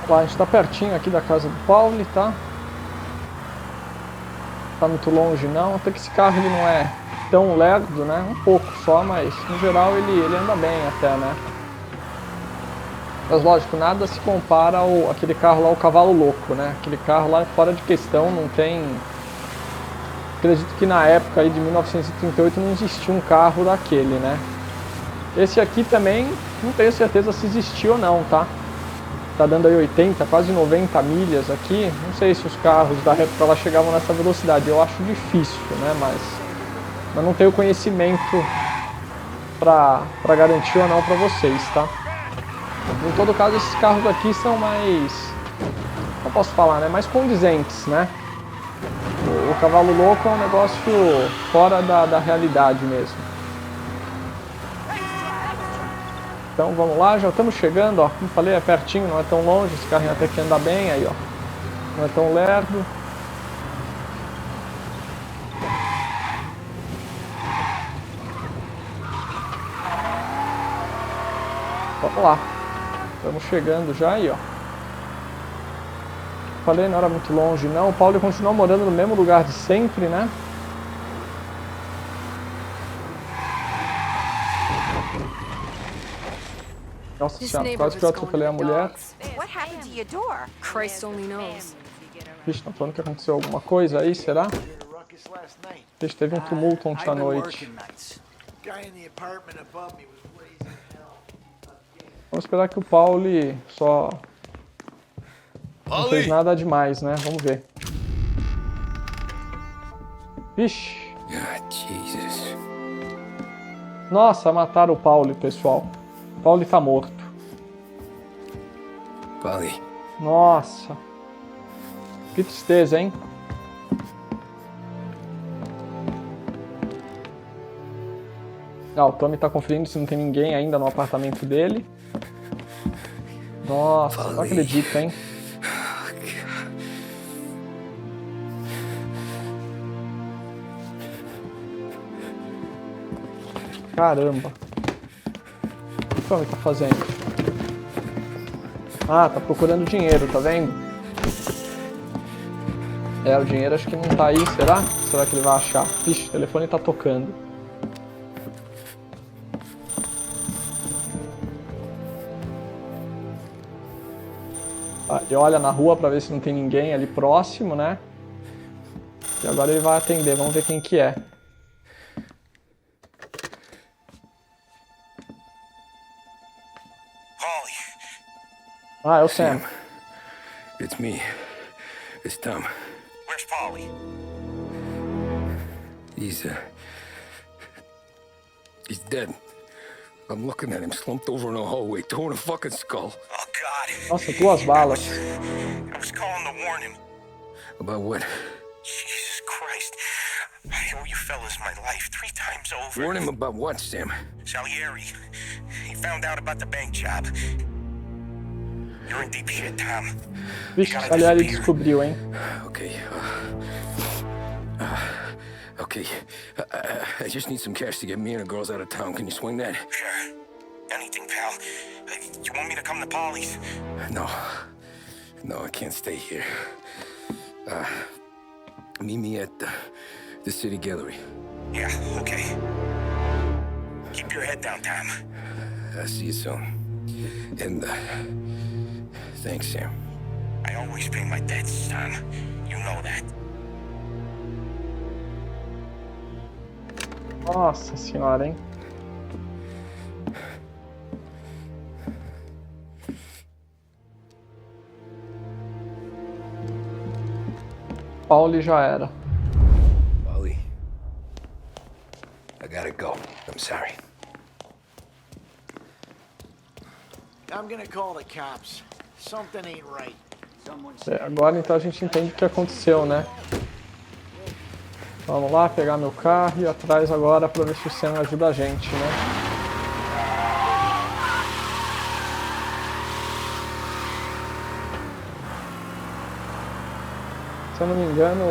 Lá, a gente tá pertinho aqui da casa do Pauli, tá? Tá muito longe não, até que esse carro ele não é tão lerdo, né? Um pouco só, mas no geral ele anda bem até, né? Mas lógico, nada se compara ao aquele carro lá, o cavalo louco, né? Aquele carro lá é fora de questão, não tem... Acredito que na época aí de 1938 não existia um carro daquele, né? Esse aqui também, não tenho certeza se existiu ou não, tá? Tá dando aí 80, quase 90 milhas aqui. Não sei se os carros da época lá chegavam nessa velocidade. Eu acho difícil, né? Mas não tenho conhecimento pra garantir ou não pra vocês, tá? Em todo caso, esses carros aqui são mais... Não posso falar, né? Mais condizentes, né? O cavalo louco é um negócio fora da realidade mesmo. Então vamos lá, já estamos chegando, ó. Como falei, é pertinho, não é tão longe, esse carrinho até que anda bem aí, ó. Não é tão lerdo. Vamos lá. Estamos chegando já aí, ó. Falei, não era muito longe não. O Paulo continua morando no mesmo lugar de sempre, né? Nossa senhora, quase que eu atropelei a mulher. What happened to your door? Christ only knows. Vixe, tá falando que aconteceu alguma coisa aí, será? Vixe, teve um tumulto ontem à noite. Vamos esperar que o Pauli só não fez nada demais, né? Vamos ver. Vixe. Ah, Jesus. Nossa, mataram o Pauli, pessoal. O Pauli tá morto. Pauli. Nossa. Que tristeza, hein? Ah, o Tommy tá conferindo se não tem ninguém ainda no apartamento dele. Nossa, não acredito, hein? Caramba. O que o Tommy tá fazendo? Ah, tá procurando dinheiro, tá vendo? É, o dinheiro acho que não tá aí, será? Será que ele vai achar? Vixe, o telefone tá tocando. Ah, e olha na rua pra ver se não tem ninguém ali próximo, né? E agora ele vai atender, vamos ver quem que é. Ah, é o Sam. It's me. It's Tom. Where's Paulie? He's dead. I'm looking at him slumped over in a hallway, torn a fucking skull. Oh, God. Nossa, 2 balas. I was calling to warn him. About what? Jesus Christ. I owe you fellas my life 3 times over. Warn him about what, Sam? Salieri. He found out about the bank job. You're in deep shit, Tom. Vixe, Salieri descobriu, hein? Okay. Okay. I just need some cash to get me and the girls out of town. Can you swing that? Sure. Anything, pal. You want me to come to Paulie's? No. No, I can't stay here. Meet me at the city gallery. Yeah, okay. Keep your head down, Tom. I'll see you soon. And, thanks, Sam. I always pay my debts, Tom. You know that. Nossa senhora, hein? Paulie já era. Paulie, I gotta go. I'm sorry. I'm gonna call the cops. Something ain't right. É, agora então a gente entende o que aconteceu, né? Vamos lá, pegar meu carro e ir atrás agora pra ver se o Sam ajuda a gente, né? Se eu não me engano,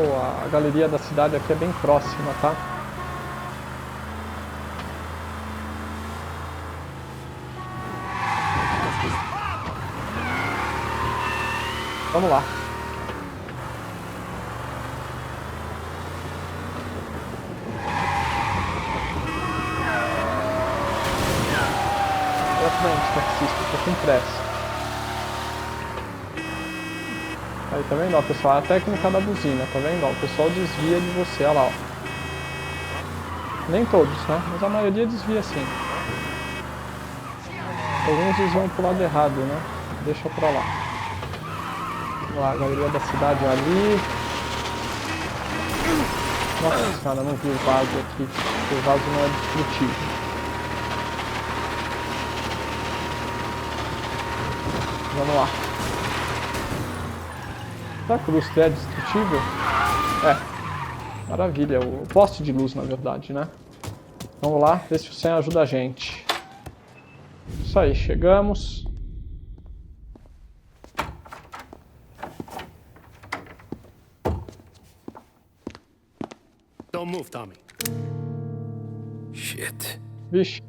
a galeria da cidade aqui é bem próxima, tá? Vamos lá. Taxista, tô com pressa. Aí, tá vendo, ó, pessoal? É a técnica da buzina, tá vendo? Ó, o pessoal desvia de você, olha lá, ó. Nem todos, né? Mas a maioria desvia sim. Alguns desviam pro lado errado, né? Deixa pra lá. Vamos lá, a galeria da cidade ali. Nossa senhora, não vi o vaso aqui. O vaso não é destrutivo. Vamos lá. Será que o lustre é destrutível? É. Maravilha. O poste de luz, na verdade, né? Vamos lá, ver se o Sam ajuda a gente. Isso aí, chegamos. Don't move, Tommy. Shit. Vixe.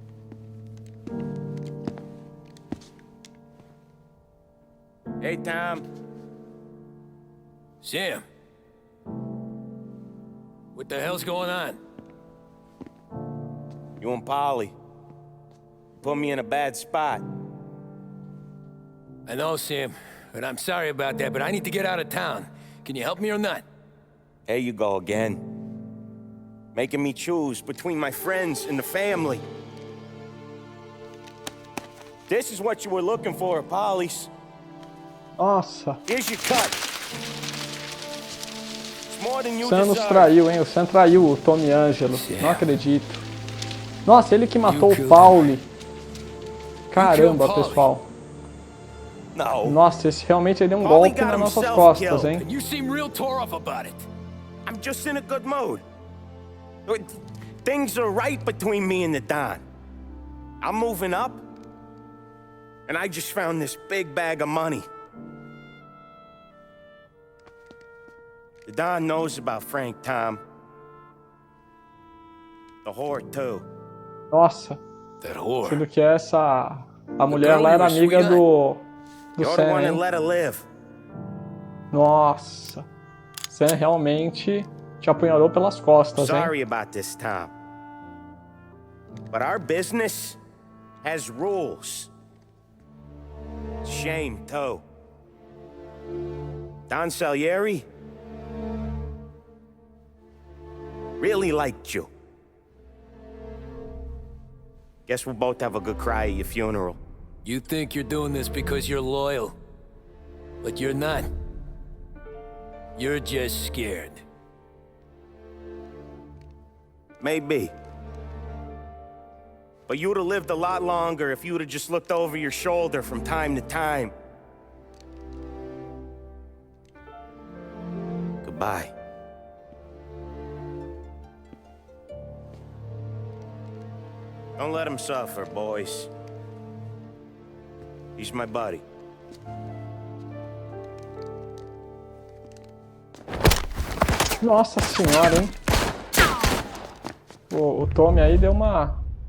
Hey, Tom. Sam. What the hell's going on? You and Paulie put me in a bad spot. I know, Sam, and I'm sorry about that, but I need to get out of town. Can you help me or not? There you go again. Making me choose between my friends and the family. This is what you were looking for at Paulie's. Nossa. Here's your cut. Sam nos traiu, hein? O Sam traiu o Tommy Angelo. Não acredito. Nossa, ele que matou o Pauli. Caramba, pessoal. Nossa, esse realmente deu um golpe nas nossas costas, hein? You seem real tore up about it. I'm just in a good mood. Things are right between me and the Don. I'm moving up, and I just found this big bag of money. The Don knows about Frank, Tom. The whore, too. Nossa. That whore. Sendo que essa... A mulher lá era amiga do Sam, hein? Nossa. Sam realmente te apunhalou pelas costas, hein? Sorry about this, Tom. But our business has rules. Shame, too. Don Salieri really liked you. Guess we'll both have a good cry at your funeral. You think you're doing this because you're loyal, but you're not. You're just scared. Maybe. But you'd have lived a lot longer if you'd have just looked over your shoulder from time to time. Goodbye. Don't let him suffer, boys. He's my buddy. Nossa senhora, hein? O Tommy aí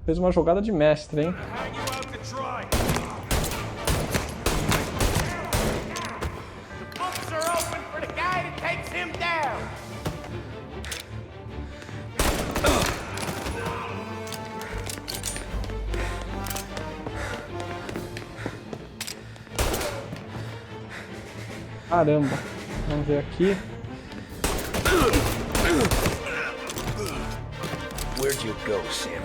fez uma jogada de mestre, hein? Caramba, vamos ver aqui. Where'd you go, Sam?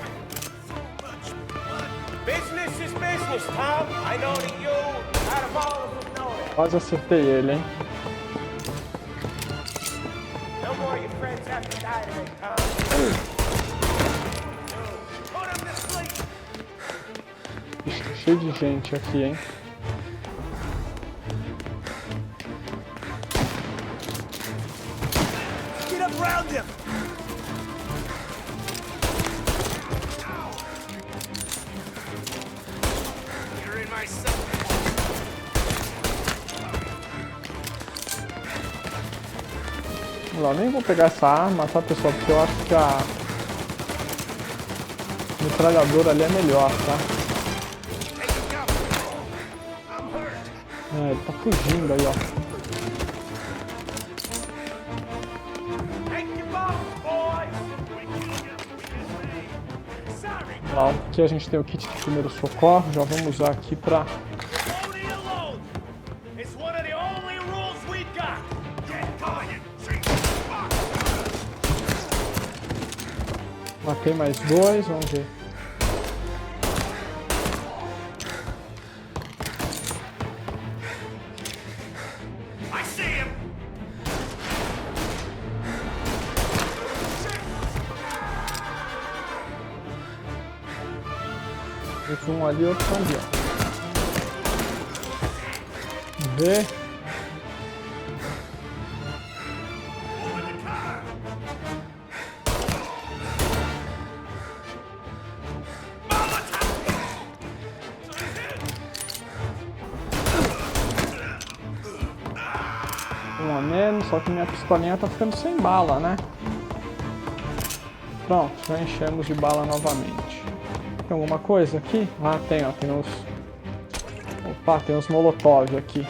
Business is business, Tom. I know that you, out of all of them, know that. Quase acertei ele, hein? No more your friends have to die today, Tom. Put him to sleep. Ixi, tá cheio de gente aqui, hein? Get up around him. Eu nem vou pegar essa arma, tá, pessoal? Porque eu acho que a metralhadora ali é melhor, tá? É, ele tá fugindo aí, ó. Ó, aqui a gente tem o kit de primeiro socorro, já vamos usar aqui pra... Matei mais dois, vamos ver. Um ali, outro ali, ó. Vamos ver. Um a menos, só que minha pistolinha tá ficando sem bala, né? Pronto, já enchemos de bala novamente. Tem alguma coisa aqui? Ah, tem, ó. Tem uns... Opa, tem uns molotov aqui.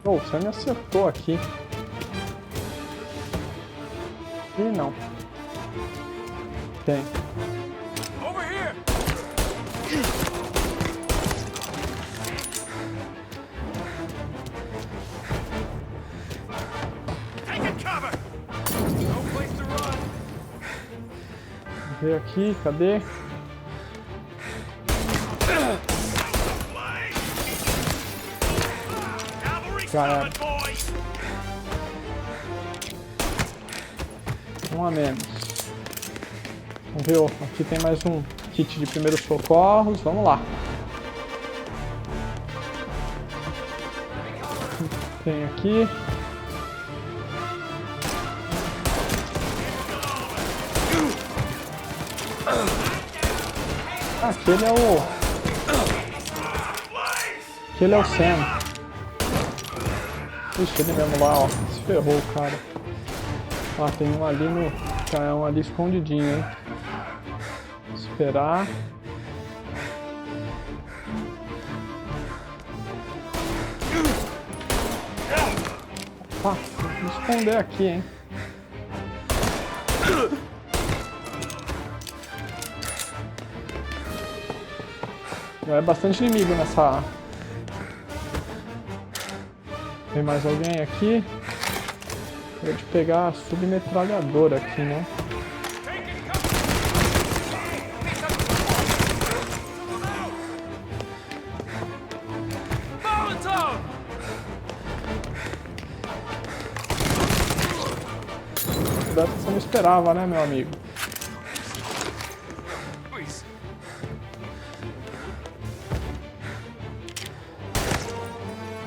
Oh, você me acertou aqui. Ih, não. Tem. Vamos ver aqui, cadê? Já era. Um a menos. Vamos ver, aqui tem mais um kit de primeiros socorros. Vamos lá. Tem aqui. Aquele é o... Aquele é o Sam. Ixi, ele mesmo lá, ó. Se ferrou, cara. Ah, tem um ali no... Tá, um ali escondidinho, hein. Esperar. Opa, vou esconder aqui, hein. Já é bastante inimigo nessa... Tem mais alguém aqui? Vou te pegar a submetralhadora aqui, né? Cuidado que você não esperava, né, meu amigo?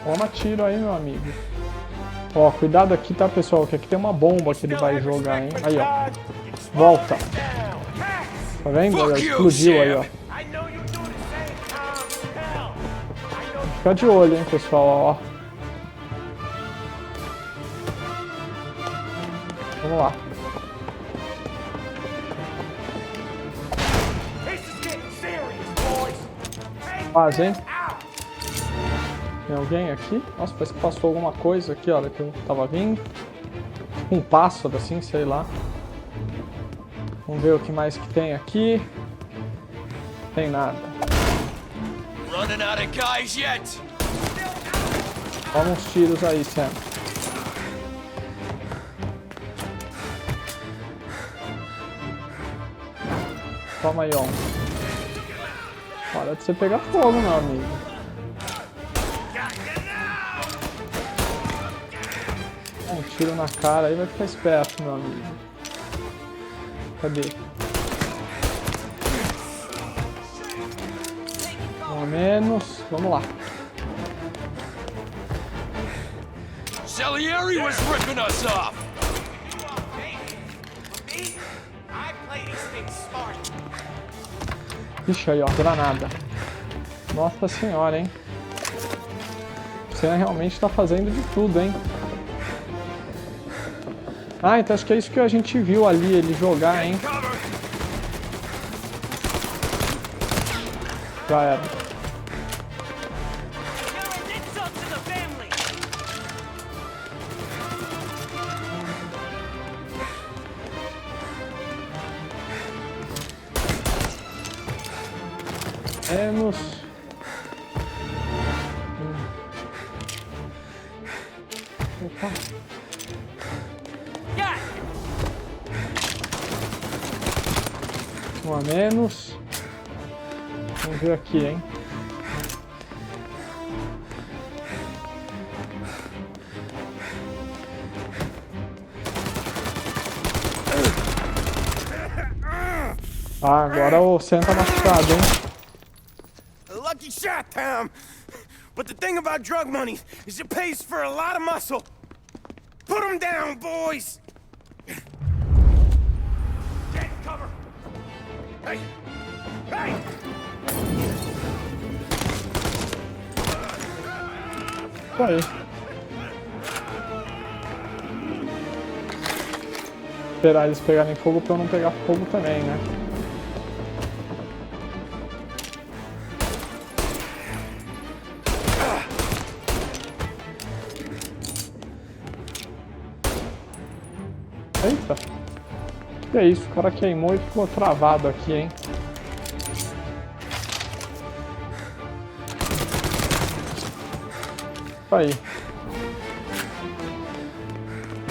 Toma tiro aí, meu amigo. Ó, cuidado aqui, tá, pessoal? Que aqui tem uma bomba que ele vai jogar, hein? Aí, ó. Volta. Tá vendo? Ele explodiu aí, ó. Fica de olho, hein, pessoal, ó. Vamos lá. Quase, hein? Tem alguém aqui? Nossa, parece que passou alguma coisa aqui, olha, que eu tava vindo. Um pássaro assim, sei lá. Vamos ver o que mais que tem aqui. Tem nada. Toma uns tiros aí, Sam. Toma aí, ó. Para de você pegar fogo, meu amigo. Um tiro na cara aí, vai ficar esperto, meu amigo. Cadê? Um a menos. Vamos lá. Salieri was ripping us off. Ixi, aí, ó, granada. Nossa senhora, hein? Você realmente tá fazendo de tudo, hein? Ah, então acho que é isso que a gente viu ali, ele jogar, hein? Já era. Menos. Opa. Um a menos. Vamos ver aqui, hein? Ah, agora o Sam tá machucado, hein? Lucky shot, Tom. But the thing about drug money is it pays for a lot of muscle. Put him down, boys. Get cover. Hey! Hey! Isso aí. Esperar eles pegarem fogo pra eu não pegar fogo também, né? Eita! Que é isso? O cara queimou e ficou travado aqui, hein? Isso aí.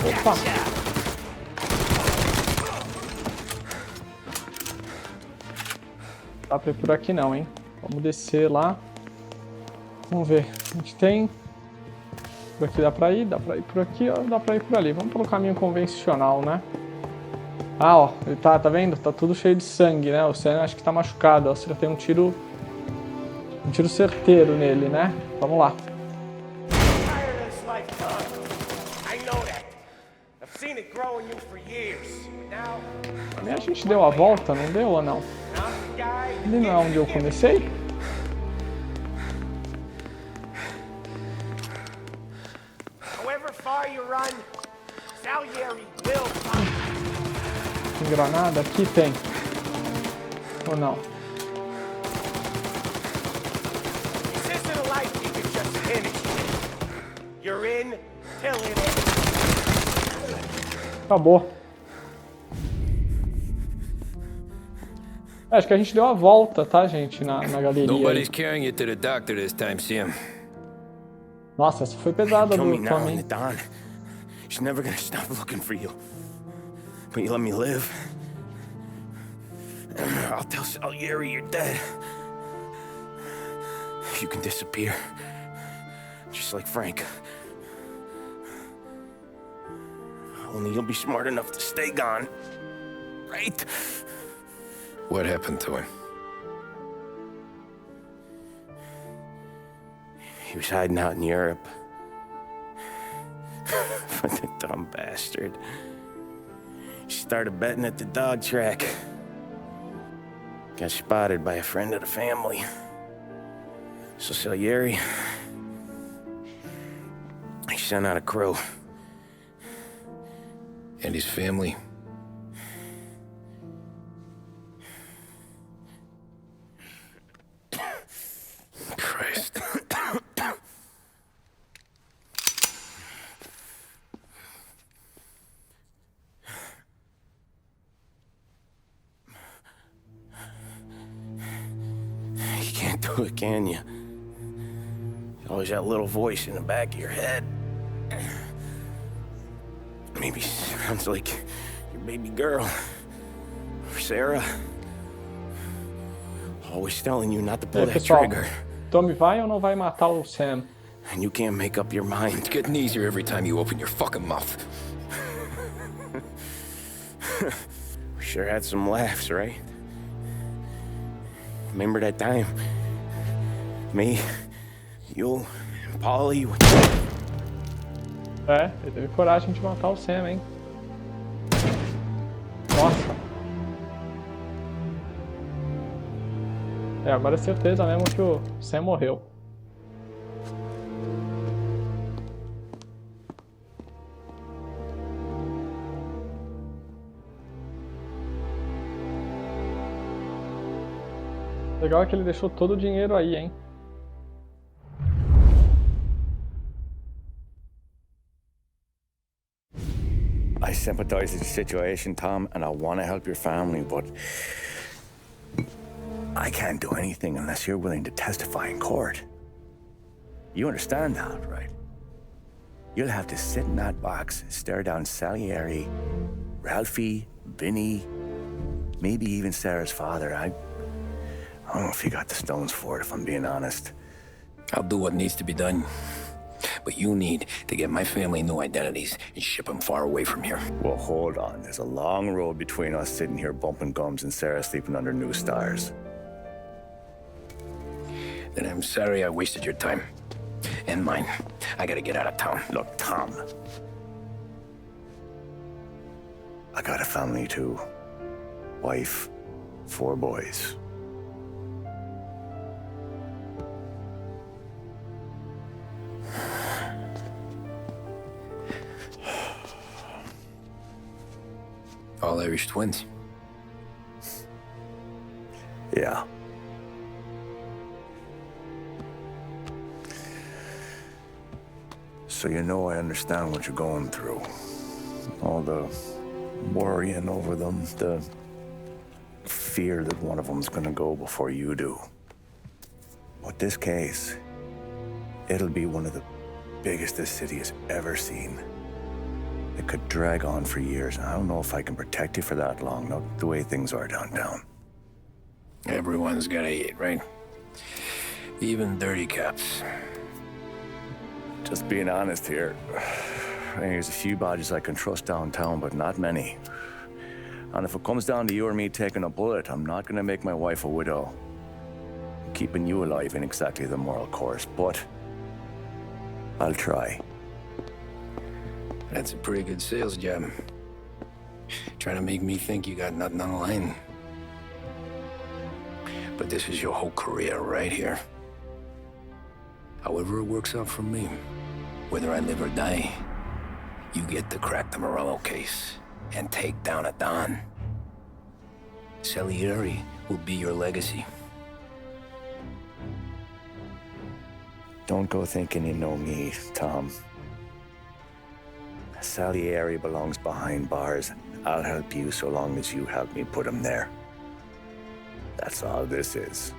Opa! Dá pra ir por aqui não, hein? Vamos descer lá. Vamos ver. A gente tem Por aqui dá pra ir por aqui, ó, dá pra ir por ali. Vamos pelo caminho convencional, né? Ah, ó, ele tá vendo? Tá tudo cheio de sangue, né? O Sam acho que tá machucado, ó. Você já tem um tiro certeiro nele, né? Vamos lá. Pra mim a gente deu a volta, não deu ou não? Ele não é onde eu comecei? Tem granada? Aqui tem. Ou não? Acabou. Acho que a gente deu a volta, tá, gente, na galeria. Nobody's carrying you to the doctor this time, Sam. Nossa, essa foi pesada do Tommy. Tommy. She's never gonna stop looking for you. But you let me live. I'll tell Salieri you're dead. You can disappear. Just like Frank. Only you'll be smart enough to stay gone. Right? What happened to him? He was hiding out in Europe. But the dumb bastard. He started betting at the dog track. Got spotted by a friend of the family. So Salieri, he sent out a crew. And his family? Christ. You can't do it, can you? Always that little voice in the back of your head. Maybe sounds like your baby girl. Or Sarah. Always telling you not to pull that pessoal, trigger. Tommy vai ou não vai matar o Sam? And you can't make up your mind. It's getting easier every time you open your fucking mouth. We sure had some laughs, right? Remember that time? Me, you, and Polly. É, ele teve coragem de matar o Sam, hein? Nossa. É, agora é certeza mesmo que o Sam morreu. Legal é que ele deixou todo o dinheiro aí, hein? I sympathize with the situation, Tom, and I want to help your family, but I can't do anything unless you're willing to testify in court. You understand that, right? You'll have to sit in that box, stare down Salieri, Ralphie, Vinny, maybe even Sarah's father. I don't know if you got the stones for it, if I'm being honest. I'll do what needs to be done. But you need to get my family new identities and ship them far away from here. Well, hold on. There's a long road between us sitting here bumping gums and Sarah sleeping under new stars. Then I'm sorry I wasted your time. And mine. I gotta get out of town. Look, Tom. I got a family too. Wife, 4 boys. All Irish twins. Yeah. So you know I understand what you're going through. All the worrying over them, the fear that one of them's gonna go before you do. But this case, it'll be one of the biggest this city has ever seen. It could drag on for years, and I don't know if I can protect you for that long, not the way things are downtown. Everyone's gotta eat, right? Even dirty cops. Just being honest here. There's a few badges I can trust downtown, but not many. And if it comes down to you or me taking a bullet, I'm not gonna make my wife a widow. Keeping you alive ain't exactly the moral course, but I'll try. That's a pretty good sales job. Trying to make me think you got nothing on the line. But this is your whole career right here. However it works out for me, whether I live or die, you get to crack the Morello case and take down a Don. Salieri will be your legacy. Don't go thinking you know me, Tom. Salieri belongs behind bars. I'll help you so long as you help me put him there. That's all this is.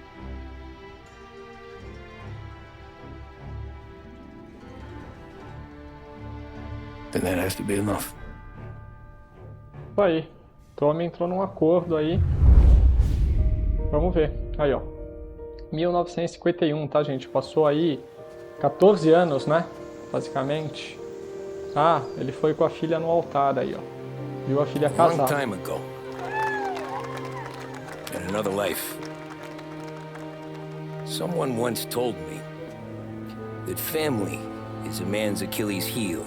Then that has to be enough. Isso aí. Tommy entrou num acordo aí. Vamos ver. Aí, ó. 1951, tá, gente? Passou aí 14 anos, né? Basicamente. Ah, ele foi com a filha no altar aí, ó. Viu a filha casar. Long time ago. In another life. Someone once told me that family is a man's Achilles heel.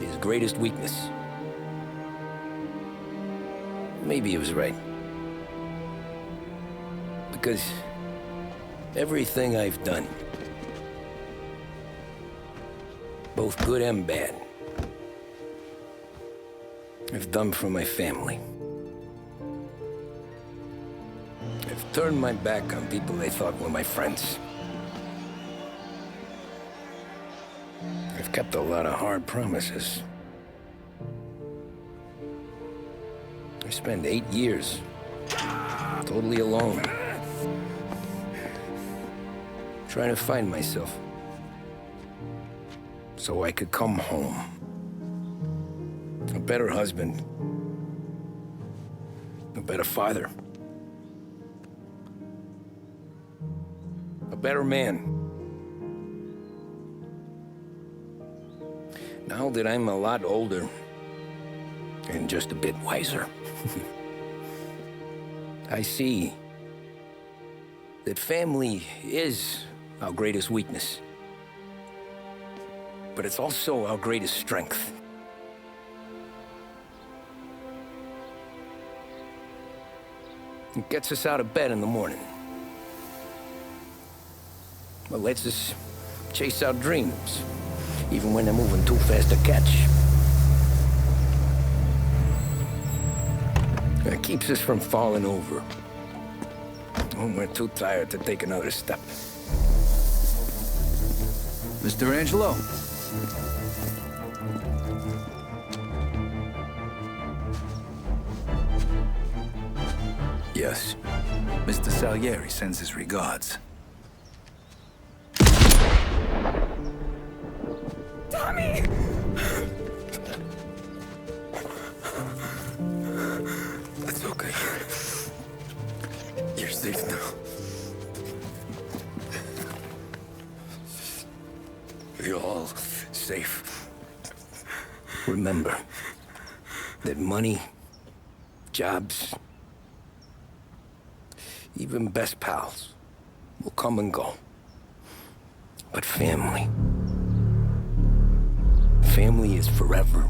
His greatest weakness. Maybe he was right. Because everything I've done, both good and bad, I've done for my family. I've turned my back on people they thought were my friends. I've kept a lot of hard promises. I spent 8 years totally alone, trying to find myself so I could come home. A better husband, a better father, a better man. Now that I'm a lot older and just a bit wiser, I see that family is our greatest weakness, but it's also our greatest strength. It gets us out of bed in the morning. It lets us chase our dreams, even when they're moving too fast to catch. It keeps us from falling over when we're too tired to take another step. Mr. Angelo. Yes. Mr. Salieri sends his regards. Tommy! That's okay. You're safe now. You're all safe. Remember that money, jobs, even best pals will come and go. But family is forever.